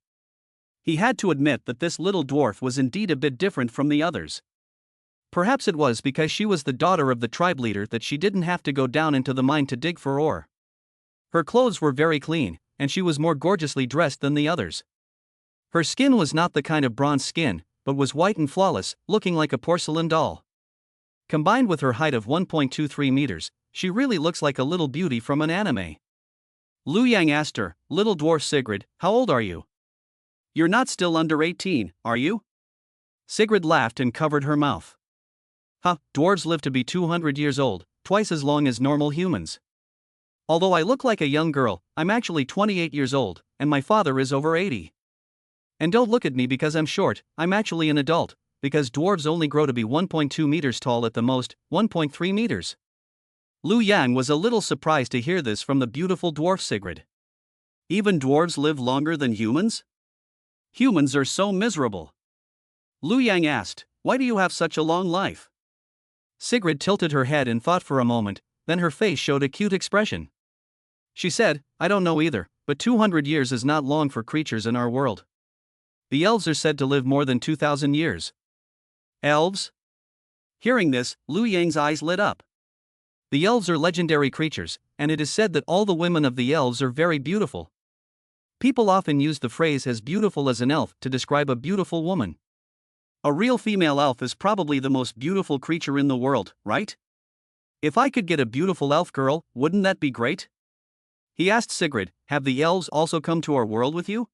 He had to admit that this little dwarf was indeed a bit different from the others. Perhaps it was because she was the daughter of the tribe leader that she didn't have to go down into the mine to dig for ore. Her clothes were very clean, and she was more gorgeously dressed than the others. Her skin was not the kind of bronze skin, but was white and flawless, looking like a porcelain doll. Combined with her height of 1.23 meters, she really looks like a little beauty from an anime. Liu Yang asked her, "Little dwarf Sigrid, how old are you? You're not still under 18, are you?" Sigrid laughed and covered her mouth. "Huh, dwarves live to be 200 years old, twice as long as normal humans. Although I look like a young girl, I'm actually 28 years old, and my father is over 80. And don't look at me because I'm short, I'm actually an adult, because dwarves only grow to be 1.2 meters tall at the most, 1.3 meters. Liu Yang was a little surprised to hear this from the beautiful dwarf Sigrid. Even dwarves live longer than humans? Humans are so miserable. Liu Yang asked, "Why do you have such a long life?" Sigrid tilted her head and thought for a moment, then her face showed a cute expression. She said, "I don't know either, but 200 years is not long for creatures in our world. The elves are said to live more than 2,000 years. Elves? Hearing this, Liu Yang's eyes lit up. The elves are legendary creatures, and it is said that all the women of the elves are very beautiful. People often use the phrase "as beautiful as an elf" to describe a beautiful woman. A real female elf is probably the most beautiful creature in the world, right? If I could get a beautiful elf girl, wouldn't that be great? He asked Sigrid, "Have the elves also come to our world with you?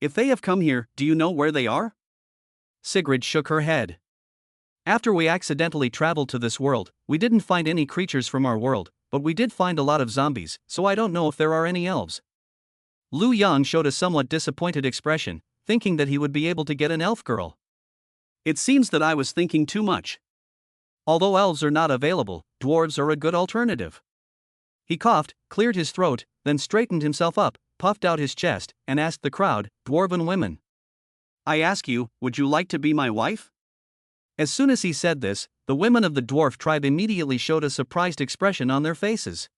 If they have come here, do you know where they are?" Sigrid shook her head. "After we accidentally traveled to this world, we didn't find any creatures from our world, but we did find a lot of zombies, so I don't know if there are any elves." Liu Yang showed a somewhat disappointed expression, thinking that he would be able to get an elf girl. "It seems that I was thinking too much. Although elves are not available, dwarves are a good alternative." He coughed, cleared his throat, then straightened himself up, puffed out his chest, and asked the crowd, "Dwarven women, I ask you, would you like to be my wife?" As soon as he said this, the women of the dwarf tribe immediately showed a surprised expression on their faces.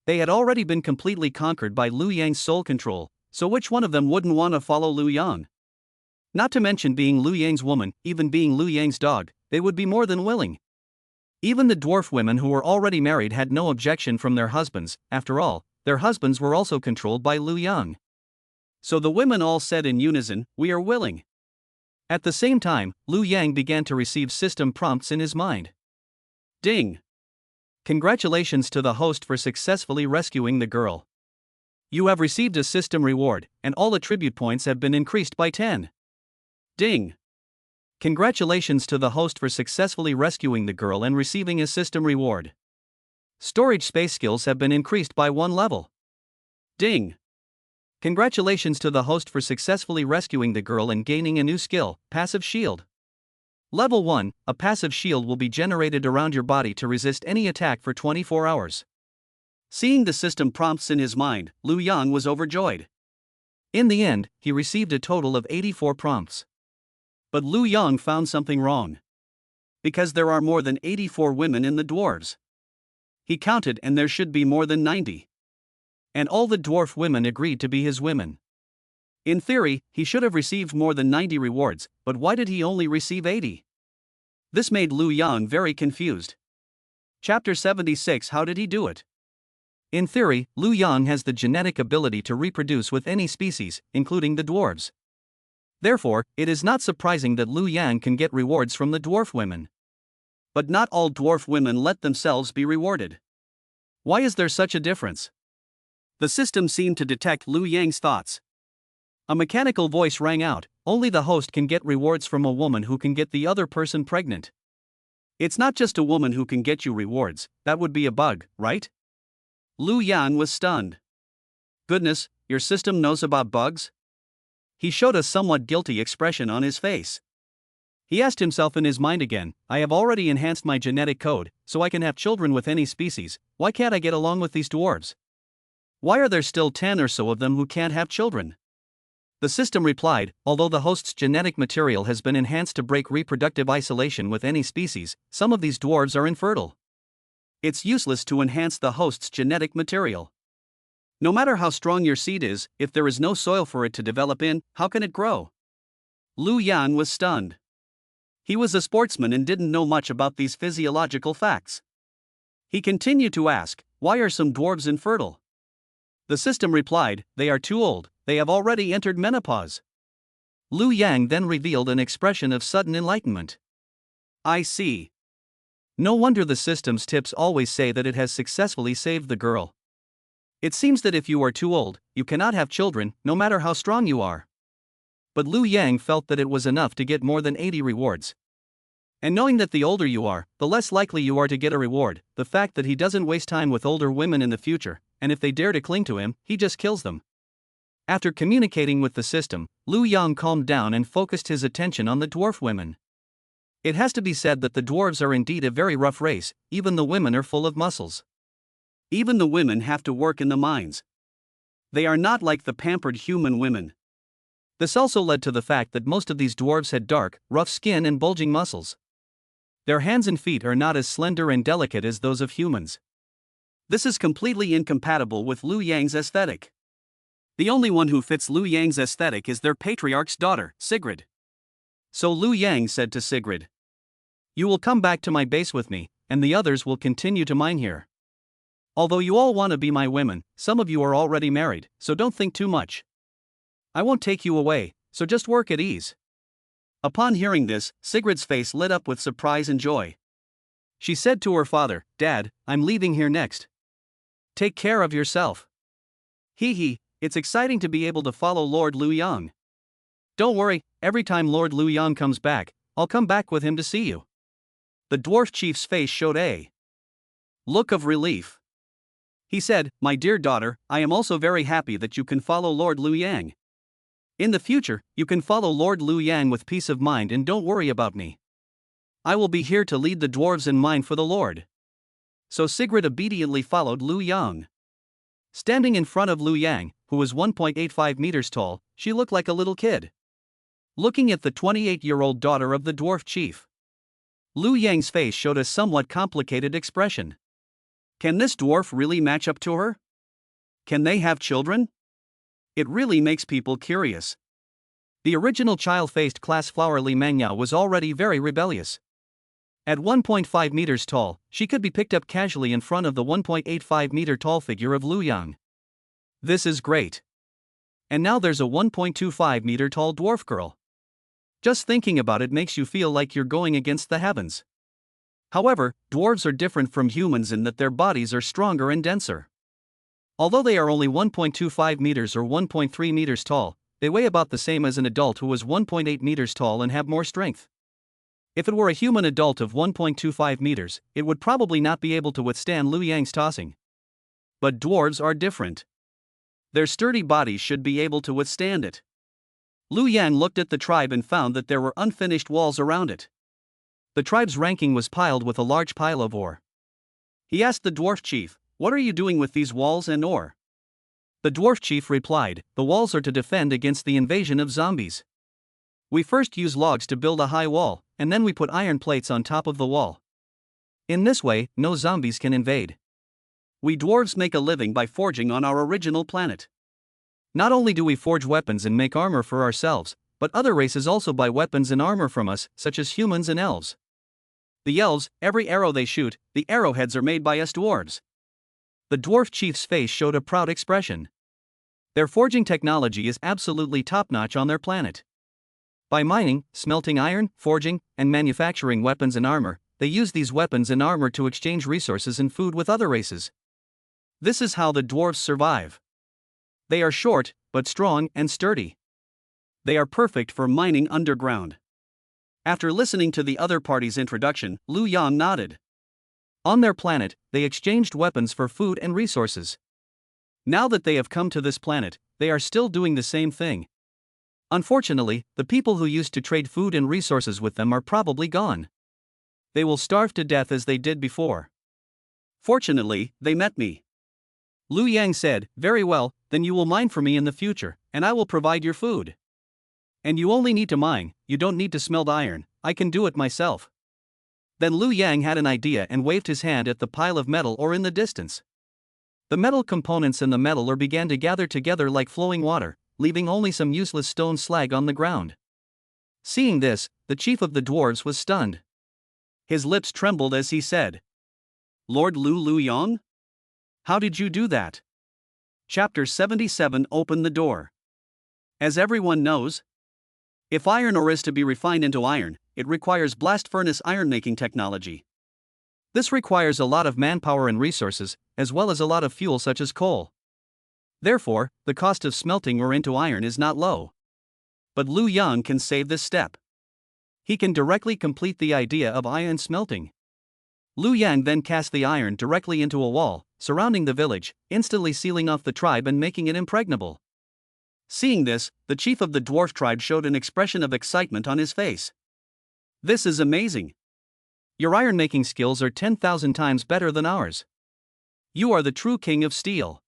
They had already been completely conquered by Liu Yang's soul control, so which one of them wouldn't want to follow Liu Yang? Not to mention being Liu Yang's woman, even being Liu Yang's dog, they would be more than willing. Even the dwarf women who were already married had no objection from their husbands. After all, their husbands were also controlled by Liu Yang. So the women all said in unison, "We are willing." At the same time, Liu Yang began to receive system prompts in his mind. Ding! Congratulations to the host for successfully rescuing the girl. You have received a system reward, and all attribute points have been increased by 10. Ding! Congratulations to the host for successfully rescuing the girl and receiving a system reward. Storage space skills have been increased by 1 level. Ding! Congratulations to the host for successfully rescuing the girl and gaining a new skill, Passive Shield. Level 1, a passive shield will be generated around your body to resist any attack for 24 hours. Seeing the system prompts in his mind, Liu Yang was overjoyed. In the end, he received a total of 84 prompts. But Liu Yang found something wrong. Because there are more than 84 women in the dwarves. He counted and there should be more than 90. And all the dwarf women agreed to be his women. In theory, he should have received more than 90 rewards, but why did he only receive 80? This made Lu Yang very confused. Chapter 76. How did he do it? In theory, Lu Yang has the genetic ability to reproduce with any species, including the dwarves. Therefore, it is not surprising that Lu Yang can get rewards from the dwarf women. But not all dwarf women let themselves be rewarded. Why is there such a difference? The system seemed to detect Lu Yang's thoughts. A mechanical voice rang out, only the host can get rewards from a woman who can get the other person pregnant. It's not just a woman who can get you rewards, that would be a bug, right? Lu Yang was stunned. Goodness, your system knows about bugs? He showed a somewhat guilty expression on his face. He asked himself in his mind again, I have already enhanced my genetic code, so I can have children with any species, why can't I get along with these dwarves? Why are there still 10 or so of them who can't have children? The system replied, although the host's genetic material has been enhanced to break reproductive isolation with any species, some of these dwarves are infertile. It's useless to enhance the host's genetic material. No matter how strong your seed is, if there is no soil for it to develop in, how can it grow? Lu Yan was stunned. He was a sportsman and didn't know much about these physiological facts. He continued to ask, why are some dwarves infertile? The system replied, they are too old, they have already entered menopause. Lu Yang then revealed an expression of sudden enlightenment. I see. No wonder the system's tips always say that it has successfully saved the girl. It seems that if you are too old, you cannot have children, no matter how strong you are. But Lu Yang felt that it was enough to get more than 80 rewards. And knowing that the older you are, the less likely you are to get a reward, the fact that he doesn't waste time with older women in the future, and if they dare to cling to him, he just kills them. After communicating with the system, Lu Yang calmed down and focused his attention on the dwarf women. It has to be said that the dwarves are indeed a very rough race, even the women are full of muscles. Even the women have to work in the mines. They are not like the pampered human women. This also led to the fact that most of these dwarves had dark, rough skin and bulging muscles. Their hands and feet are not as slender and delicate as those of humans. This is completely incompatible with Lu Yang's aesthetic. The only one who fits Lu Yang's aesthetic is their patriarch's daughter, Sigrid. So Lu Yang said to Sigrid, you will come back to my base with me, and the others will continue to mine here. Although you all want to be my women, some of you are already married, so don't think too much. I won't take you away, so just work at ease. Upon hearing this, Sigrid's face lit up with surprise and joy. She said to her father, Dad, I'm leaving here next. Take care of yourself. Hee, it's exciting to be able to follow Lord Lu Yang. Don't worry, every time Lord Lu Yang comes back, I'll come back with him to see you. The dwarf chief's face showed a look of relief. He said, my dear daughter, I am also very happy that you can follow Lord Lu Yang. In the future, you can follow Lord Lu Yang with peace of mind and don't worry about me. I will be here to lead the dwarves in mine for the Lord. So Sigrid obediently followed Lu Yang. Standing in front of Lu Yang, who was 1.85 meters tall, she looked like a little kid. Looking at the 28-year-old daughter of the dwarf chief, Lu Yang's face showed a somewhat complicated expression. Can this dwarf really match up to her? Can they have children? It really makes people curious. The original child-faced class flower Li Mangyao was already very rebellious. At 1.5 meters tall, she could be picked up casually in front of the 1.85 meter tall figure of Lu Yang. This is great. And now there's a 1.25 meter tall dwarf girl. Just thinking about it makes you feel like you're going against the heavens. However, dwarves are different from humans in that their bodies are stronger and denser. Although they are only 1.25 meters or 1.3 meters tall, they weigh about the same as an adult who is 1.8 meters tall and have more strength. If it were a human adult of 1.25 meters, it would probably not be able to withstand Lu Yang's tossing. But dwarves are different. Their sturdy bodies should be able to withstand it. Lu Yang looked at the tribe and found that there were unfinished walls around it. The tribe's ranking was piled with a large pile of ore. He asked the dwarf chief, what are you doing with these walls and ore? The dwarf chief replied, the walls are to defend against the invasion of zombies. We first use logs to build a high wall, and then we put iron plates on top of the wall. In this way, no zombies can invade. We dwarves make a living by forging on our original planet. Not only do we forge weapons and make armor for ourselves, but other races also buy weapons and armor from us, such as humans and elves. The elves, every arrow they shoot, the arrowheads are made by us dwarves. The dwarf chief's face showed a proud expression. Their forging technology is absolutely top-notch on their planet. By mining, smelting iron, forging, and manufacturing weapons and armor, they use these weapons and armor to exchange resources and food with other races. This is how the dwarves survive. They are short, but strong and sturdy. They are perfect for mining underground. After listening to the other party's introduction, Lu Yang nodded. On their planet, they exchanged weapons for food and resources. Now that they have come to this planet, they are still doing the same thing. Unfortunately, the people who used to trade food and resources with them are probably gone. They will starve to death as they did before. Fortunately, they met me. Lu Yang said, "Very well, then you will mine for me in the future, and I will provide your food. And you only need to mine, you don't need to smelt iron, I can do it myself." Then Lu Yang had an idea and waved his hand at the pile of metal or in the distance. The metal components and the metal ore began to gather together like flowing water, leaving only some useless stone slag on the ground. Seeing this, the chief of the dwarves was stunned. His lips trembled as he said, "Lord Lu Yang? How did you do that?" Chapter 77 Open the Door. As everyone knows, if iron ore is to be refined into iron, it requires blast furnace iron-making technology. This requires a lot of manpower and resources, as well as a lot of fuel such as coal. Therefore, the cost of smelting ore into iron is not low. But Lu Yang can save this step. He can directly complete the idea of iron smelting. Lu Yang then cast the iron directly into a wall, surrounding the village, instantly sealing off the tribe and making it impregnable. Seeing this, the chief of the dwarf tribe showed an expression of excitement on his face. "This is amazing. Your iron-making skills are 10,000 times better than ours. You are the true king of steel.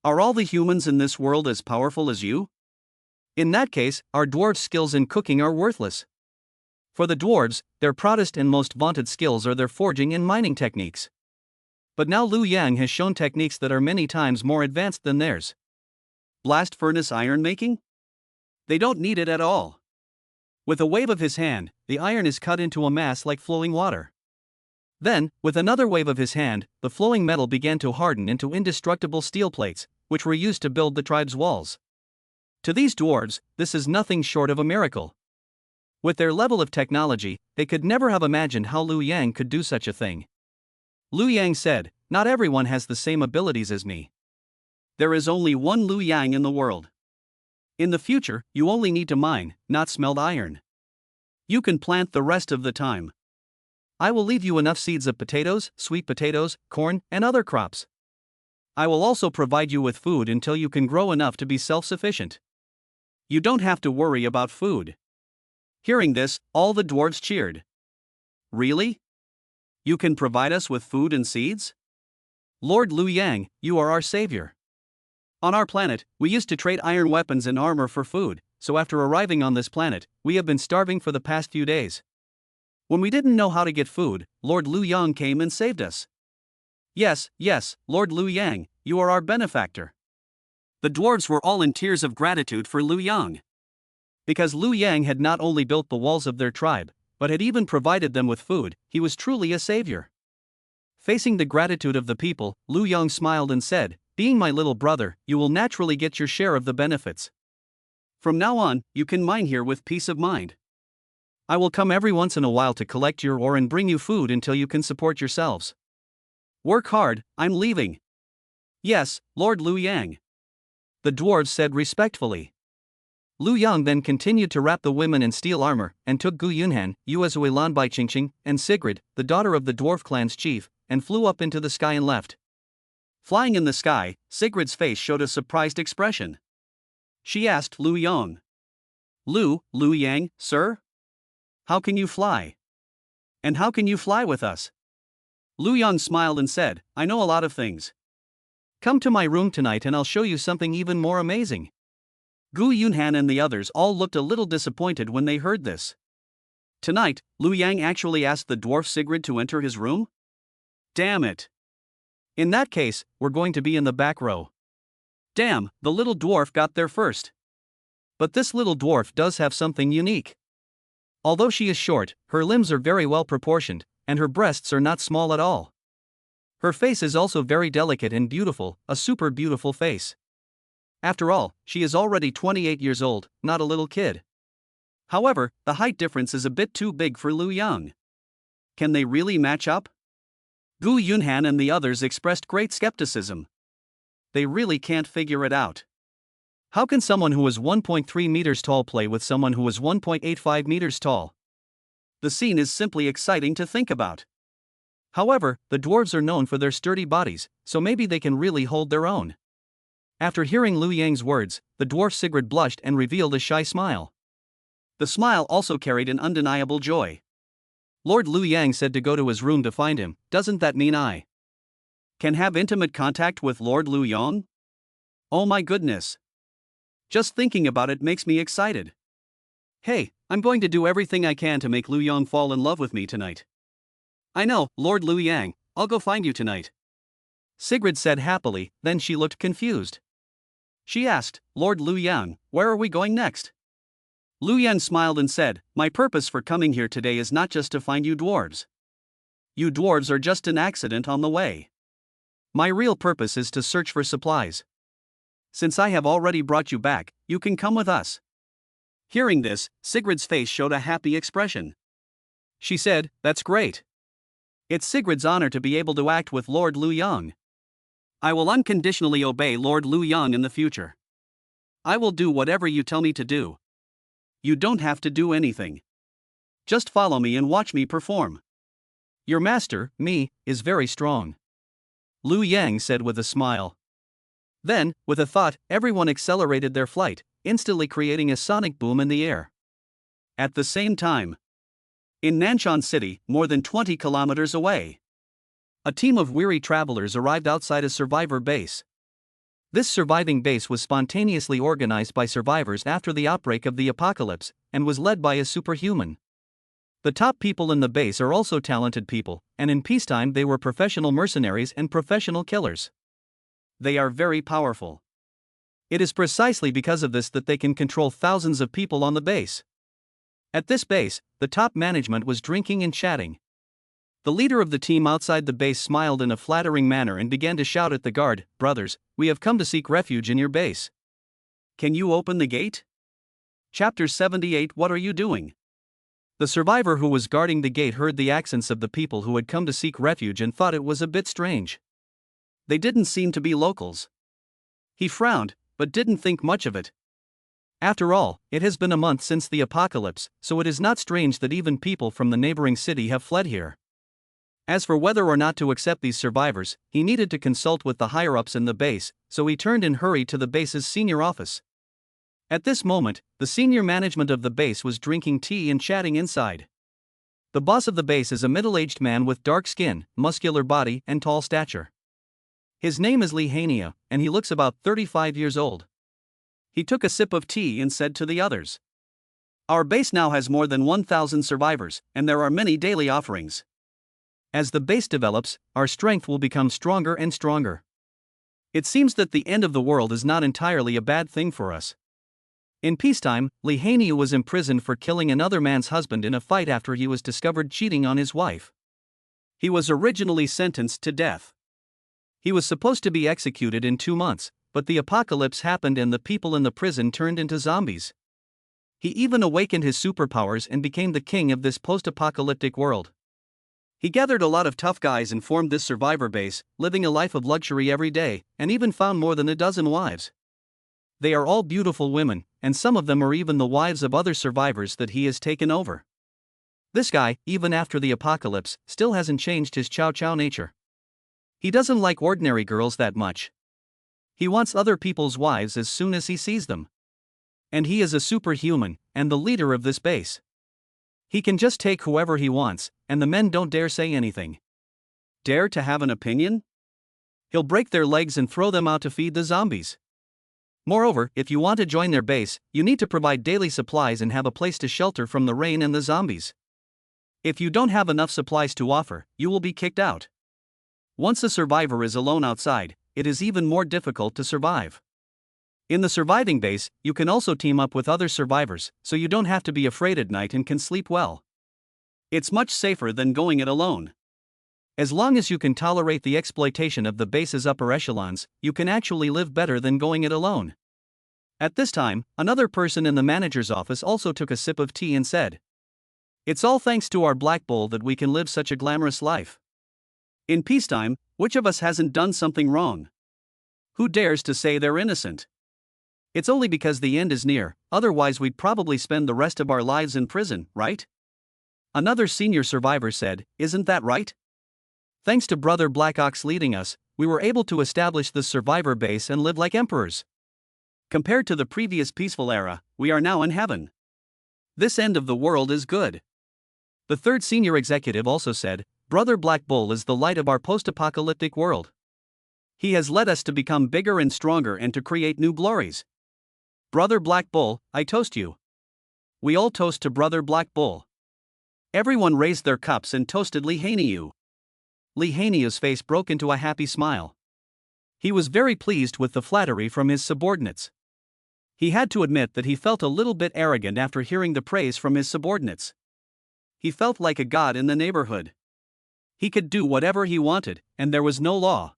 Are all the humans in this world as powerful as you? In that case, our dwarves' skills in cooking are worthless." For the dwarves, their proudest and most vaunted skills are their forging and mining techniques. But now Lu Yang has shown techniques that are many times more advanced than theirs. Blast furnace iron making? They don't need it at all. With a wave of his hand, the iron is cut into a mass like flowing water. Then, with another wave of his hand, the flowing metal began to harden into indestructible steel plates, which were used to build the tribe's walls. To these dwarves, this is nothing short of a miracle. With their level of technology, they could never have imagined how Lu Yang could do such a thing. Lu Yang said, "Not everyone has the same abilities as me. There is only one Lu Yang in the world. In the future, you only need to mine, not smelt iron. You can plant the rest of the time. I will leave you enough seeds of potatoes, sweet potatoes, corn, and other crops. I will also provide you with food until you can grow enough to be self-sufficient. You don't have to worry about food." Hearing this, all the dwarves cheered. "Really? You can provide us with food and seeds? Lord Lu Yang, you are our savior. On our planet, we used to trade iron weapons and armor for food, so after arriving on this planet, we have been starving for the past few days. When we didn't know how to get food, Lord Lu Yang came and saved us. Yes, Lord Lu Yang, you are our benefactor." The dwarves were all in tears of gratitude for Lu Yang. Because Lu Yang had not only built the walls of their tribe, but had even provided them with food, he was truly a savior. Facing the gratitude of the people, Lu Yang smiled and said, "Being my little brother, you will naturally get your share of the benefits. From now on, you can mine here with peace of mind. I will come every once in a while to collect your ore and bring you food until you can support yourselves. Work hard, I'm leaving." "Yes, Lord Lu Yang," the dwarves said respectfully. Lu Yang then continued to wrap the women in steel armor, and took Gu Yunhan, Yuezuilan Bai Qingqing, and Sigrid, the daughter of the dwarf clan's chief, and flew up into the sky and left. Flying in the sky, Sigrid's face showed a surprised expression. She asked Lu Yang, Lu Yang, sir? How can you fly? And how can you fly with us?" Lu Yang smiled and said, "I know a lot of things. Come to my room tonight and I'll show you something even more amazing." Gu Yunhan and the others all looked a little disappointed when they heard this. Tonight, Lu Yang actually asked the dwarf Sigrid to enter his room? Damn it! In that case, we're going to be in the back row. Damn, the little dwarf got there first. But this little dwarf does have something unique. Although she is short, her limbs are very well proportioned, and her breasts are not small at all. Her face is also very delicate and beautiful, a super beautiful face. After all, she is already 28 years old, not a little kid. However, the height difference is a bit too big for Lu Yang. Can they really match up? Gu Yunhan and the others expressed great skepticism. They really can't figure it out. How can someone who is 1.3 meters tall play with someone who is 1.85 meters tall? The scene is simply exciting to think about. However, the dwarves are known for their sturdy bodies, so maybe they can really hold their own. After hearing Lu Yang's words, the dwarf Sigrid blushed and revealed a shy smile. The smile also carried an undeniable joy. Lord Lu Yang said to go to his room to find him. Doesn't that mean I can have intimate contact with Lord Lu Yang? Oh my goodness. Just thinking about it makes me excited. Hey, I'm going to do everything I can to make Lu Yang fall in love with me tonight. I know, Lord Lu Yang, I'll go find you tonight. Sigrid said happily, then she looked confused. She asked, Lord Lu Yang, where are we going next? Lu Yang smiled and said, my purpose for coming here today is not just to find you dwarves. You dwarves are just an accident on the way. My real purpose is to search for supplies. Since I have already brought you back, you can come with us. Hearing this, Sigrid's face showed a happy expression. She said, that's great. It's Sigrid's honor to be able to act with Lord Lu Yang. I will unconditionally obey Lord Lu Yang in the future. I will do whatever you tell me to do. You don't have to do anything. Just follow me and watch me perform. Your master, me, is very strong. Lu Yang said with a smile. Then, with a thought, everyone accelerated their flight, instantly creating a sonic boom in the air. At the same time, in Nanshan City, more than 20 kilometers away, a team of weary travelers arrived outside a survivor base. This surviving base was spontaneously organized by survivors after the outbreak of the apocalypse, and was led by a superhuman. The top people in the base are also talented people, and in peacetime they were professional mercenaries and professional killers. They are very powerful. It is precisely because of this that they can control thousands of people on the base. At this base, the top management was drinking and chatting. The leader of the team outside the base smiled in a flattering manner and began to shout at the guard, brothers, we have come to seek refuge in your base. Can you open the gate? Chapter 78. What are you doing? The survivor who was guarding the gate heard the accents of the people who had come to seek refuge and thought it was a bit strange. They didn't seem to be locals. He frowned, but didn't think much of it. After all, it has been a month since the apocalypse, so it is not strange that even people from the neighboring city have fled here. As for whether or not to accept these survivors, he needed to consult with the higher-ups in the base, so he turned and hurried to the base's senior office. At this moment, the senior management of the base was drinking tea and chatting inside. The boss of the base is a middle-aged man with dark skin, muscular body, and tall stature. His name is Lihania, and he looks about 35 years old. He took a sip of tea and said to the others, our base now has more than 1,000 survivors, and there are many daily offerings. As the base develops, our strength will become stronger and stronger. It seems that the end of the world is not entirely a bad thing for us. In peacetime, Lihania was imprisoned for killing another man's husband in a fight after he was discovered cheating on his wife. He was originally sentenced to death. He was supposed to be executed in 2 months, but the apocalypse happened and the people in the prison turned into zombies. He even awakened his superpowers and became the king of this post-apocalyptic world. He gathered a lot of tough guys and formed this survivor base, living a life of luxury every day, and even found more than a dozen wives. They are all beautiful women, and some of them are even the wives of other survivors that he has taken over. This guy, even after the apocalypse, still hasn't changed his chow chow nature. He doesn't like ordinary girls that much. He wants other people's wives as soon as he sees them. And he is a superhuman, and the leader of this base. He can just take whoever he wants, and the men don't dare say anything. Dare to have an opinion? He'll break their legs and throw them out to feed the zombies. Moreover, if you want to join their base, you need to provide daily supplies and have a place to shelter from the rain and the zombies. If you don't have enough supplies to offer, you will be kicked out. Once a survivor is alone outside, it is even more difficult to survive. In the surviving base, you can also team up with other survivors, so you don't have to be afraid at night and can sleep well. It's much safer than going it alone. As long as you can tolerate the exploitation of the base's upper echelons, you can actually live better than going it alone. At this time, another person in the manager's office also took a sip of tea and said, "It's all thanks to our Black Bull that we can live such a glamorous life. In peacetime, which of us hasn't done something wrong? Who dares to say they're innocent? It's only because the end is near, otherwise we'd probably spend the rest of our lives in prison, right?" Another senior survivor said, "Isn't that right? Thanks to Brother Black Ox leading us, we were able to establish the survivor base and live like emperors. Compared to the previous peaceful era, we are now in heaven. This end of the world is good." The third senior executive also said, "Brother Black Bull is the light of our post-apocalyptic world. He has led us to become bigger and stronger and to create new glories. Brother Black Bull, I toast you." We all toast to Brother Black Bull. Everyone raised their cups and toasted Yuyu. Yu's face broke into a happy smile. He was very pleased with the flattery from his subordinates. He had to admit that he felt a little bit arrogant after hearing the praise from his subordinates. He felt like a god in the neighborhood. He could do whatever he wanted, and there was no law.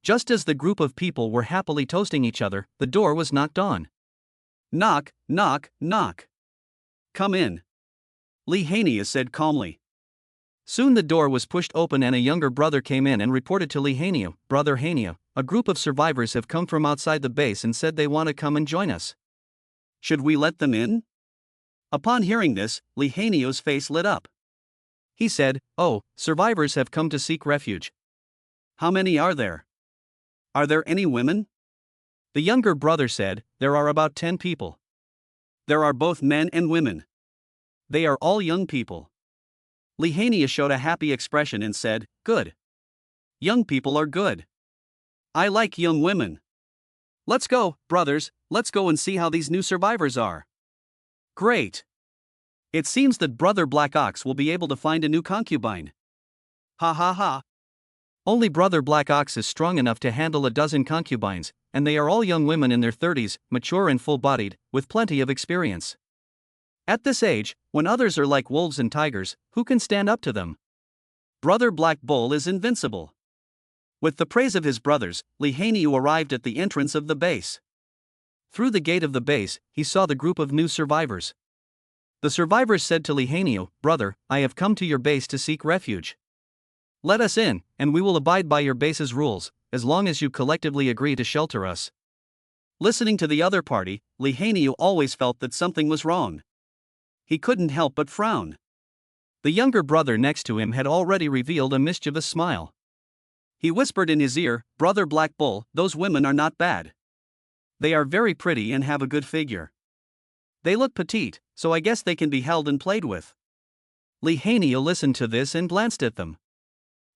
Just as the group of people were happily toasting each other, the door was knocked on. "Knock, knock, knock. Come in," Yuyu said calmly. Soon the door was pushed open and a younger brother came in and reported to Yuyu, "Brother Yuyu, a group of survivors have come from outside the base and said they want to come and join us. Should we let them in?" Upon hearing this, Yuyu's face lit up. He said, "Oh, survivors have come to seek refuge. How many are there? Are there any women?" The younger brother said, "There are about 10 people. There are both men and women. They are all young people." Yuyu showed a happy expression and said, "Good. Young people are good. I like young women. Let's go, brothers, let's go and see how these new survivors are." "Great. It seems that Brother Black Ox will be able to find a new concubine. Ha ha ha. Only Brother Black Ox is strong enough to handle a dozen concubines, and they are all young women in their 30s, mature and full-bodied, with plenty of experience. At this age, when others are like wolves and tigers, who can stand up to them? Brother Black Bull is invincible." With the praise of his brothers, Yuyu arrived at the entrance of the base. Through the gate of the base, he saw the group of new survivors. The survivors said to Yuyu, "Brother, I have come to your base to seek refuge. Let us in, and we will abide by your base's rules, as long as you collectively agree to shelter us." Listening to the other party, Yuyu always felt that something was wrong. He couldn't help but frown. The younger brother next to him had already revealed a mischievous smile. He whispered in his ear, "Brother Black Bull, those women are not bad. They are very pretty and have a good figure. They look petite, so I guess they can be held and played with." Yuyu listened to this and glanced at them.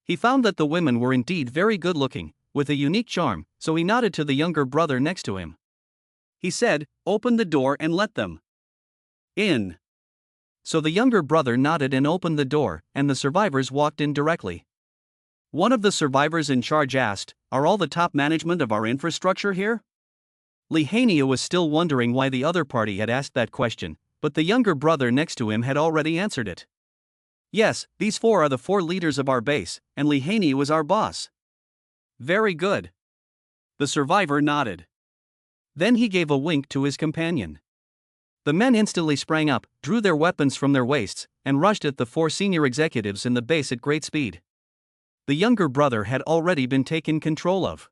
He found that the women were indeed very good-looking, with a unique charm, so he nodded to the younger brother next to him. He said, "Open the door and let them in." So the younger brother nodded and opened the door, and the survivors walked in directly. One of the survivors in charge asked, "Are all the top management of our infrastructure here?" Yuyu was still wondering why the other party had asked that question, but the younger brother next to him had already answered it. "Yes, these 4 are the 4 leaders of our base, and Yuyu is our boss." "Very good." The survivor nodded. Then he gave a wink to his companion. The men instantly sprang up, drew their weapons from their waists, and rushed at the 4 senior executives in the base at great speed. The younger brother had already been taken control of.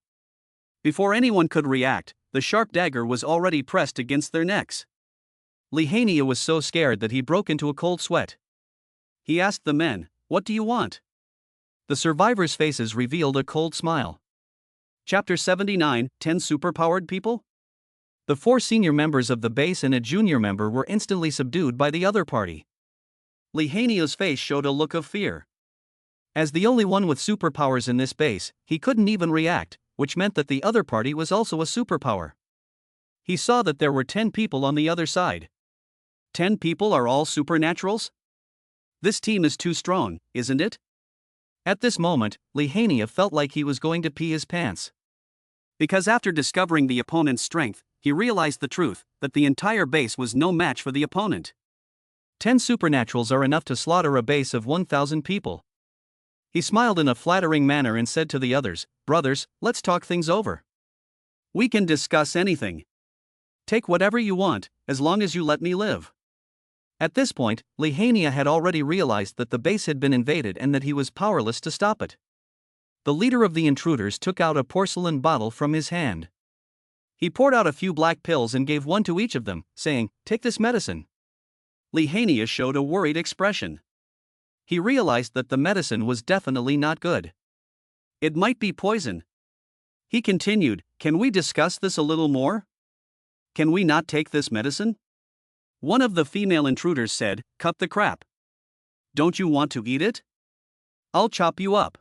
Before anyone could react, the sharp dagger was already pressed against their necks. Yuyu was so scared that he broke into a cold sweat. He asked the men, "What do you want?" The survivors' faces revealed a cold smile. Chapter 79, 10 Superpowered People? The 4 senior members of the base and a junior member were instantly subdued by the other party. Yuyu's face showed a look of fear. As the only one with superpowers in this base, he couldn't even react, which meant that the other party was also a superpower. He saw that there were 10 people on the other side. 10 people are all supernaturals? This team is too strong, isn't it? At this moment, Lihania felt like he was going to pee his pants. Because after discovering the opponent's strength, he realized the truth, that the entire base was no match for the opponent. 10 supernaturals are enough to slaughter a base of 1,000 people. He smiled in a flattering manner and said to the others, "Brothers, let's talk things over. We can discuss anything. Take whatever you want, as long as you let me live." At this point, Lihania had already realized that the base had been invaded and that he was powerless to stop it. The leader of the intruders took out a porcelain bottle from his hand. He poured out a few black pills and gave one to each of them, saying, "Take this medicine." Lihania showed a worried expression. He realized that the medicine was definitely not good. It might be poison. He continued, "Can we discuss this a little more? Can we not take this medicine?" One of the female intruders said, "Cut the crap. Don't you want to eat it? I'll chop you up."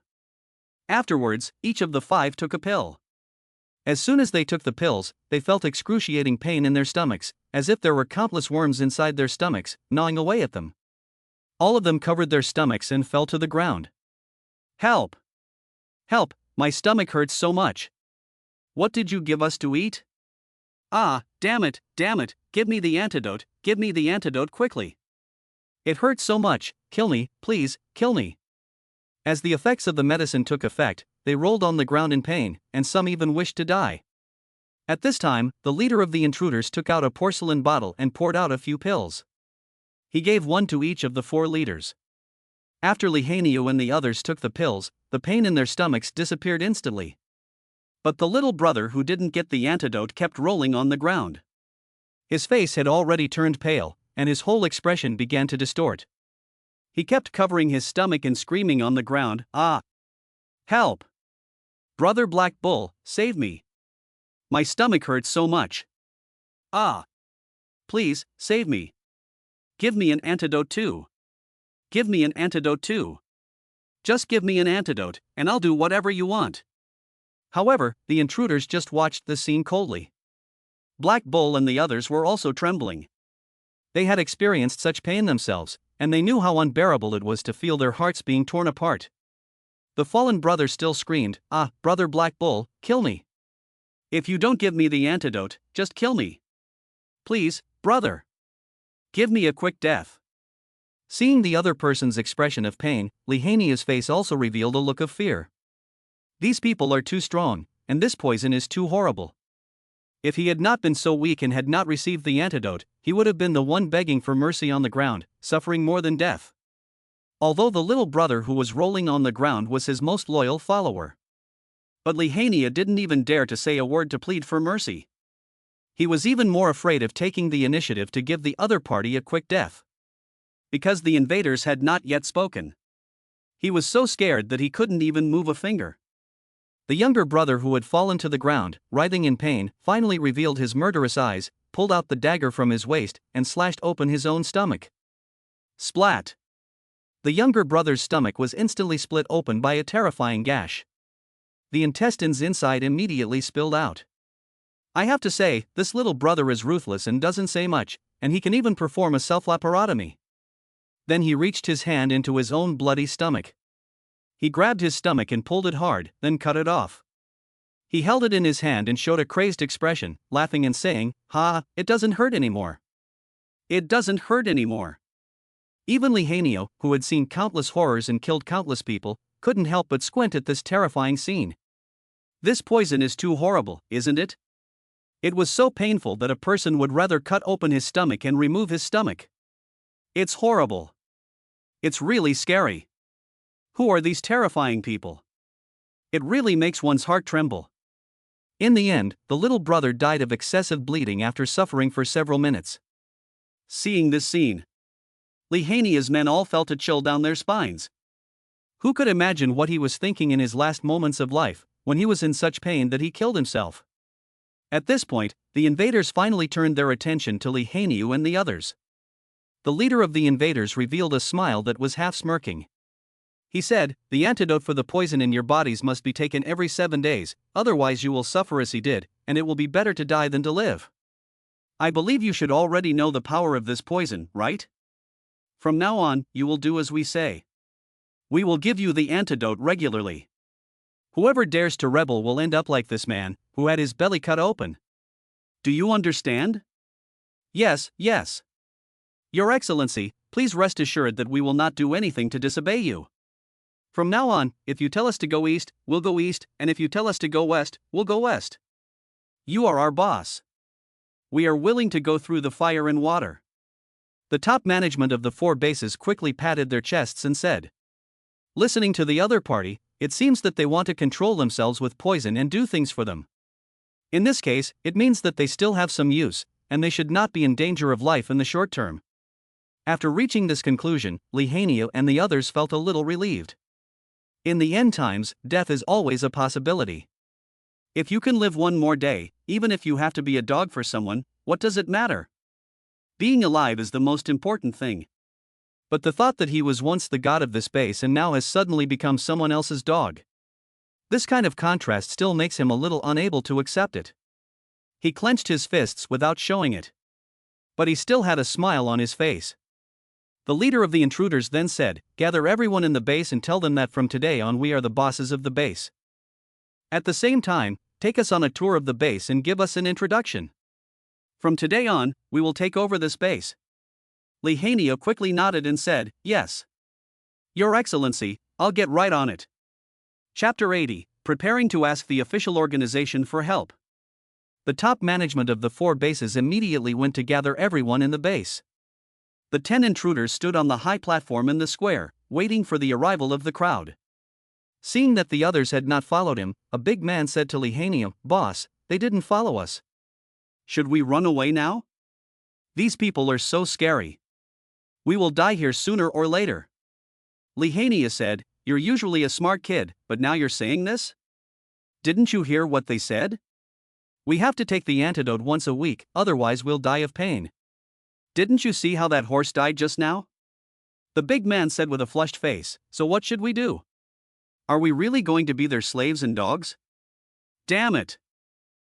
Afterwards, each of the 5 took a pill. As soon as they took the pills, they felt excruciating pain in their stomachs, as if there were countless worms inside their stomachs, gnawing away at them. All of them covered their stomachs and fell to the ground. "Help! Help, my stomach hurts so much. What did you give us to eat? Ah, damn it, give me the antidote quickly. It hurts so much, kill me, please, kill me." As the effects of the medicine took effect, they rolled on the ground in pain, and some even wished to die. At this time, the leader of the intruders took out a porcelain bottle and poured out a few pills. He gave one to each of the 4 leaders. After Lihania and the others took the pills, the pain in their stomachs disappeared instantly. But the little brother who didn't get the antidote kept rolling on the ground. His face had already turned pale, and his whole expression began to distort. He kept covering his stomach and screaming on the ground, "Ah! Help! Brother Black Bull, save me! My stomach hurts so much! Ah! Please, save me! Give me an antidote too! Give me an antidote too! Just give me an antidote, and I'll do whatever you want." However, the intruders just watched the scene coldly. Black Bull and the others were also trembling. They had experienced such pain themselves, and they knew how unbearable it was to feel their hearts being torn apart. The fallen brother still screamed, "Ah, Brother Black Bull, kill me! If you don't give me the antidote, just kill me! Please, brother! Give me a quick death!" Seeing the other person's expression of pain, Lihania's face also revealed a look of fear. These people are too strong, and this poison is too horrible. If he had not been so weak and had not received the antidote, he would have been the one begging for mercy on the ground, suffering more than death. Although the little brother who was rolling on the ground was his most loyal follower. But Lihania didn't even dare to say a word to plead for mercy. He was even more afraid of taking the initiative to give the other party a quick death. Because the invaders had not yet spoken. He was so scared that he couldn't even move a finger. The younger brother, who had fallen to the ground, writhing in pain, finally revealed his murderous eyes, pulled out the dagger from his waist, and slashed open his own stomach. Splat! The younger brother's stomach was instantly split open by a terrifying gash. The intestines inside immediately spilled out. I have to say, this little brother is ruthless and doesn't say much, and he can even perform a self-laparotomy. Then he reached his hand into his own bloody stomach. He grabbed his stomach and pulled it hard, then cut it off. He held it in his hand and showed a crazed expression, laughing and saying, "Ha, it doesn't hurt anymore. It doesn't hurt anymore." Even Lihania, who had seen countless horrors and killed countless people, couldn't help but squint at this terrifying scene. This poison is too horrible, isn't it? It was so painful that a person would rather cut open his stomach and remove his stomach. It's horrible. It's really scary. Who are these terrifying people? It really makes one's heart tremble. In the end, the little brother died of excessive bleeding after suffering for several minutes. Seeing this scene, Lihania's men all felt a chill down their spines. Who could imagine what he was thinking in his last moments of life, when he was in such pain that he killed himself? At this point, the invaders finally turned their attention to Lihania and the others. The leader of the invaders revealed a smile that was half smirking. He said, "The antidote for the poison in your bodies must be taken every 7 days, otherwise you will suffer as he did, and it will be better to die than to live. I believe you should already know the power of this poison, right? From now on, you will do as we say." We will give you the antidote regularly. Whoever dares to rebel will end up like this man, who had his belly cut open. Do you understand? Yes, yes. Your Excellency, please rest assured that we will not do anything to disobey you. From now on, if you tell us to go east, we'll go east, and if you tell us to go west, we'll go west. You are our boss. We are willing to go through the fire and water. The top management of the 4 bases quickly patted their chests and said. Listening to the other party, it seems that they want to control themselves with poison and do things for them. In this case, it means that they still have some use, and they should not be in danger of life in the short term. After reaching this conclusion, Lihanio and the others felt a little relieved. In the end times, death is always a possibility. If you can live one more day, even if you have to be a dog for someone, what does it matter? Being alive is the most important thing. But the thought that he was once the god of this base and now has suddenly become someone else's dog. This kind of contrast still makes him a little unable to accept it. He clenched his fists without showing it. But he still had a smile on his face. The leader of the intruders then said, "Gather everyone in the base and tell them that from today on we are the bosses of the base. At the same time, take us on a tour of the base and give us an introduction. From today on, we will take over this base." Lihanio quickly nodded and said, "Yes. Your Excellency, I'll get right on it." Chapter 80, Preparing to ask the official organization for help. The top management of the 4 bases immediately went to gather everyone in the base. The 10 intruders stood on the high platform in the square, waiting for the arrival of the crowd. Seeing that the others had not followed him, a big man said to Lihanio, "Boss, they didn't follow us. Should we run away now? These people are so scary. We will die here sooner or later." Lihanio said, "You're usually a smart kid, but now you're saying this? Didn't you hear what they said? We have to take the antidote once a week, otherwise we'll die of pain. Didn't you see how that horse died just now?" The big man said with a flushed face, "So what should we do? Are we really going to be their slaves and dogs? Damn it!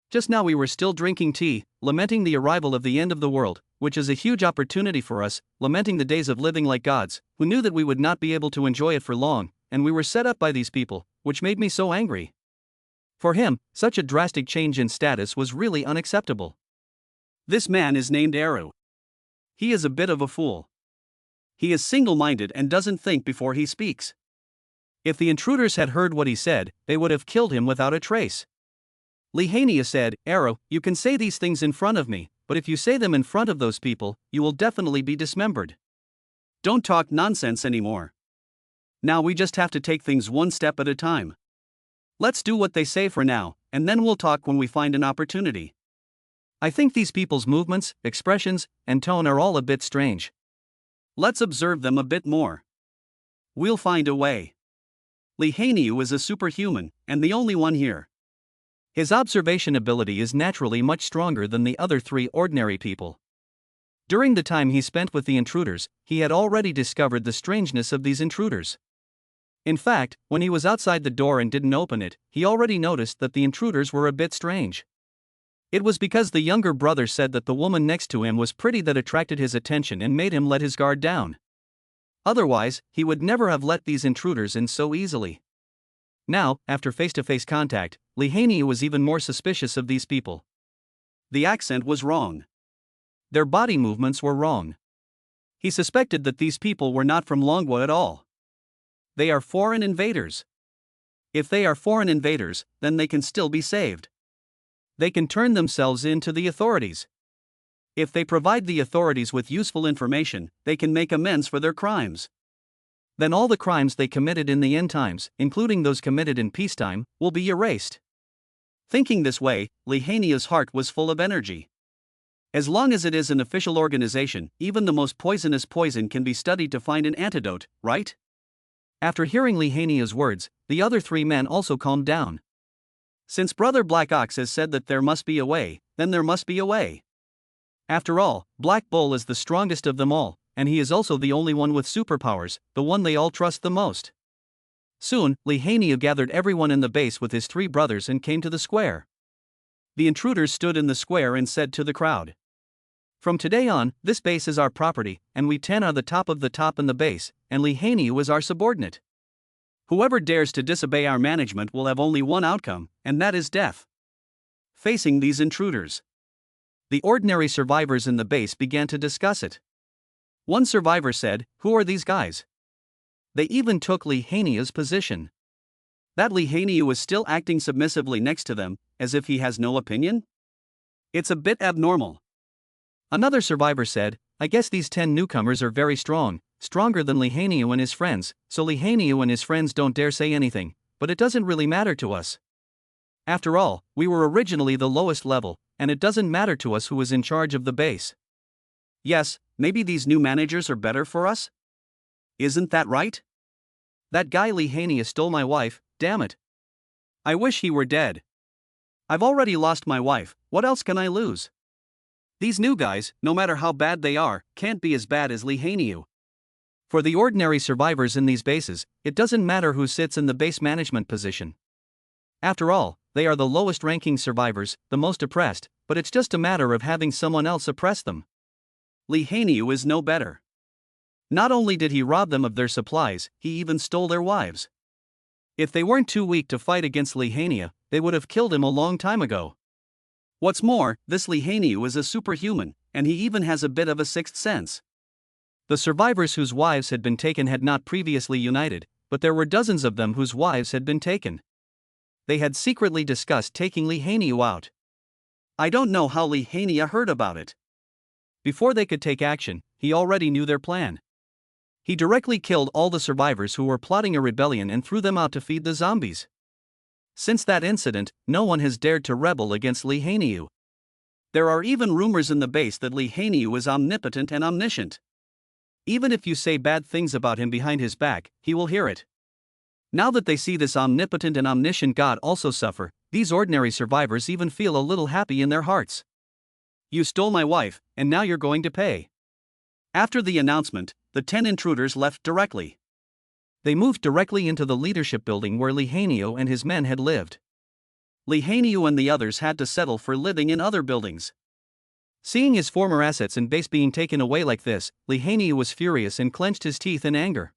Just now we were still drinking tea, lamenting the arrival of the end of the world, which is a huge opportunity for us, lamenting the days of living like gods, who knew that we would not be able to enjoy it for long, and we were set up by these people, which made me so angry." For him, such a drastic change in status was really unacceptable. This man is named Eru. He is a bit of a fool. He is single-minded and doesn't think before he speaks. If the intruders had heard what he said, they would have killed him without a trace. Lihanio said, "Eru, you can say these things in front of me, but if you say them in front of those people, you will definitely be dismembered. Don't talk nonsense anymore. Now we just have to take things one step at a time. Let's do what they say for now, and then we'll talk when we find an opportunity. I think these people's movements, expressions, and tone are all a bit strange. Let's observe them a bit more. We'll find a way." Lihanio is a superhuman, and the only one here. His observation ability is naturally much stronger than the other 3 ordinary people. During the time he spent with the intruders, he had already discovered the strangeness of these intruders. In fact, when he was outside the door and didn't open it, he already noticed that the intruders were a bit strange. It was because the younger brother said that the woman next to him was pretty that attracted his attention and made him let his guard down. Otherwise, he would never have let these intruders in so easily. Now, after face-to-face contact, Lihanio was even more suspicious of these people. The accent was wrong. Their body movements were wrong. He suspected that these people were not from Longwa at all. They are foreign invaders. If they are foreign invaders, then they can still be saved. They can turn themselves in to the authorities. If they provide the authorities with useful information, they can make amends for their crimes. Then all the crimes they committed in the end times, including those committed in peacetime, will be erased. Thinking this way, Lihanio's heart was full of energy. As long as it is an official organization, even the most poisonous poison can be studied to find an antidote, right? After hearing Lihanio's words, the other 3 men also calmed down. Since Brother Black Ox has said that there must be a way, then there must be a way. After all, Black Bull is the strongest of them all, and he is also the only one with superpowers, the one they all trust the most. Soon, Lihanio gathered everyone in the base with his 3 brothers and came to the square. The intruders stood in the square and said to the crowd, "From today on, this base is our property, and we 10 are the top of the top in the base, and Lihanio is our subordinate. Whoever dares to disobey our management will have only one outcome, and that is death. Facing these intruders, the ordinary survivors in the base began to discuss it. One survivor said, "Who are these guys?" They even took Lihania's position. That Lihania was still acting submissively next to them, as if he has no opinion? It's a bit abnormal. Another survivor said, "I guess these 10 newcomers are very strong, stronger than Lihania and his friends, so Lihania and his friends don't dare say anything, but it doesn't really matter to us. After all, we were originally the lowest level, and it doesn't matter to us who is in charge of the base. Yes, maybe these new managers are better for us? Isn't that right? That guy Lihania stole my wife, damn it. I wish he were dead. I've already lost my wife, what else can I lose? These new guys, no matter how bad they are, can't be as bad as Lihania." For the ordinary survivors in these bases, it doesn't matter who sits in the base management position. After all, they are the lowest ranking survivors, the most oppressed, but it's just a matter of having someone else oppress them. Lihania is no better. Not only did he rob them of their supplies, he even stole their wives. If they weren't too weak to fight against Lihania, they would have killed him a long time ago. What's more, this Lihania is a superhuman, and he even has a bit of a sixth sense. The survivors whose wives had been taken had not previously united, but there were dozens of them whose wives had been taken. They had secretly discussed taking Lihania out. I don't know how Lihania heard about it. Before they could take action, he already knew their plan. He directly killed all the survivors who were plotting a rebellion and threw them out to feed the zombies. Since that incident, no one has dared to rebel against Lihania. There are even rumors in the base that Lihania is omnipotent and omniscient. Even if you say bad things about him behind his back, he will hear it. Now that they see this omnipotent and omniscient God also suffer, these ordinary survivors even feel a little happy in their hearts. You stole my wife, and now you're going to pay. After the announcement, the 10 intruders left directly. They moved directly into the leadership building where Lihania and his men had lived. Lihania and the others had to settle for living in other buildings. Seeing his former assets and base being taken away like this, Lihania was furious and clenched his teeth in anger.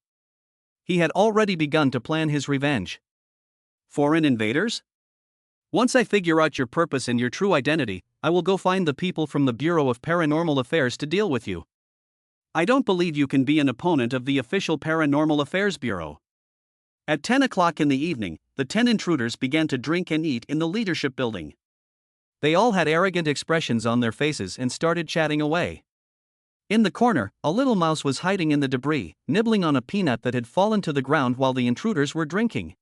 He had already begun to plan his revenge. Foreign invaders? Once I figure out your purpose and your true identity, I will go find the people from the Bureau of Paranormal Affairs to deal with you. I don't believe you can be an opponent of the official Paranormal Affairs Bureau. At 10 o'clock in the evening, the 10 intruders began to drink and eat in the leadership building. They all had arrogant expressions on their faces and started chatting away. In the corner, a little mouse was hiding in the debris, nibbling on a peanut that had fallen to the ground while the intruders were drinking.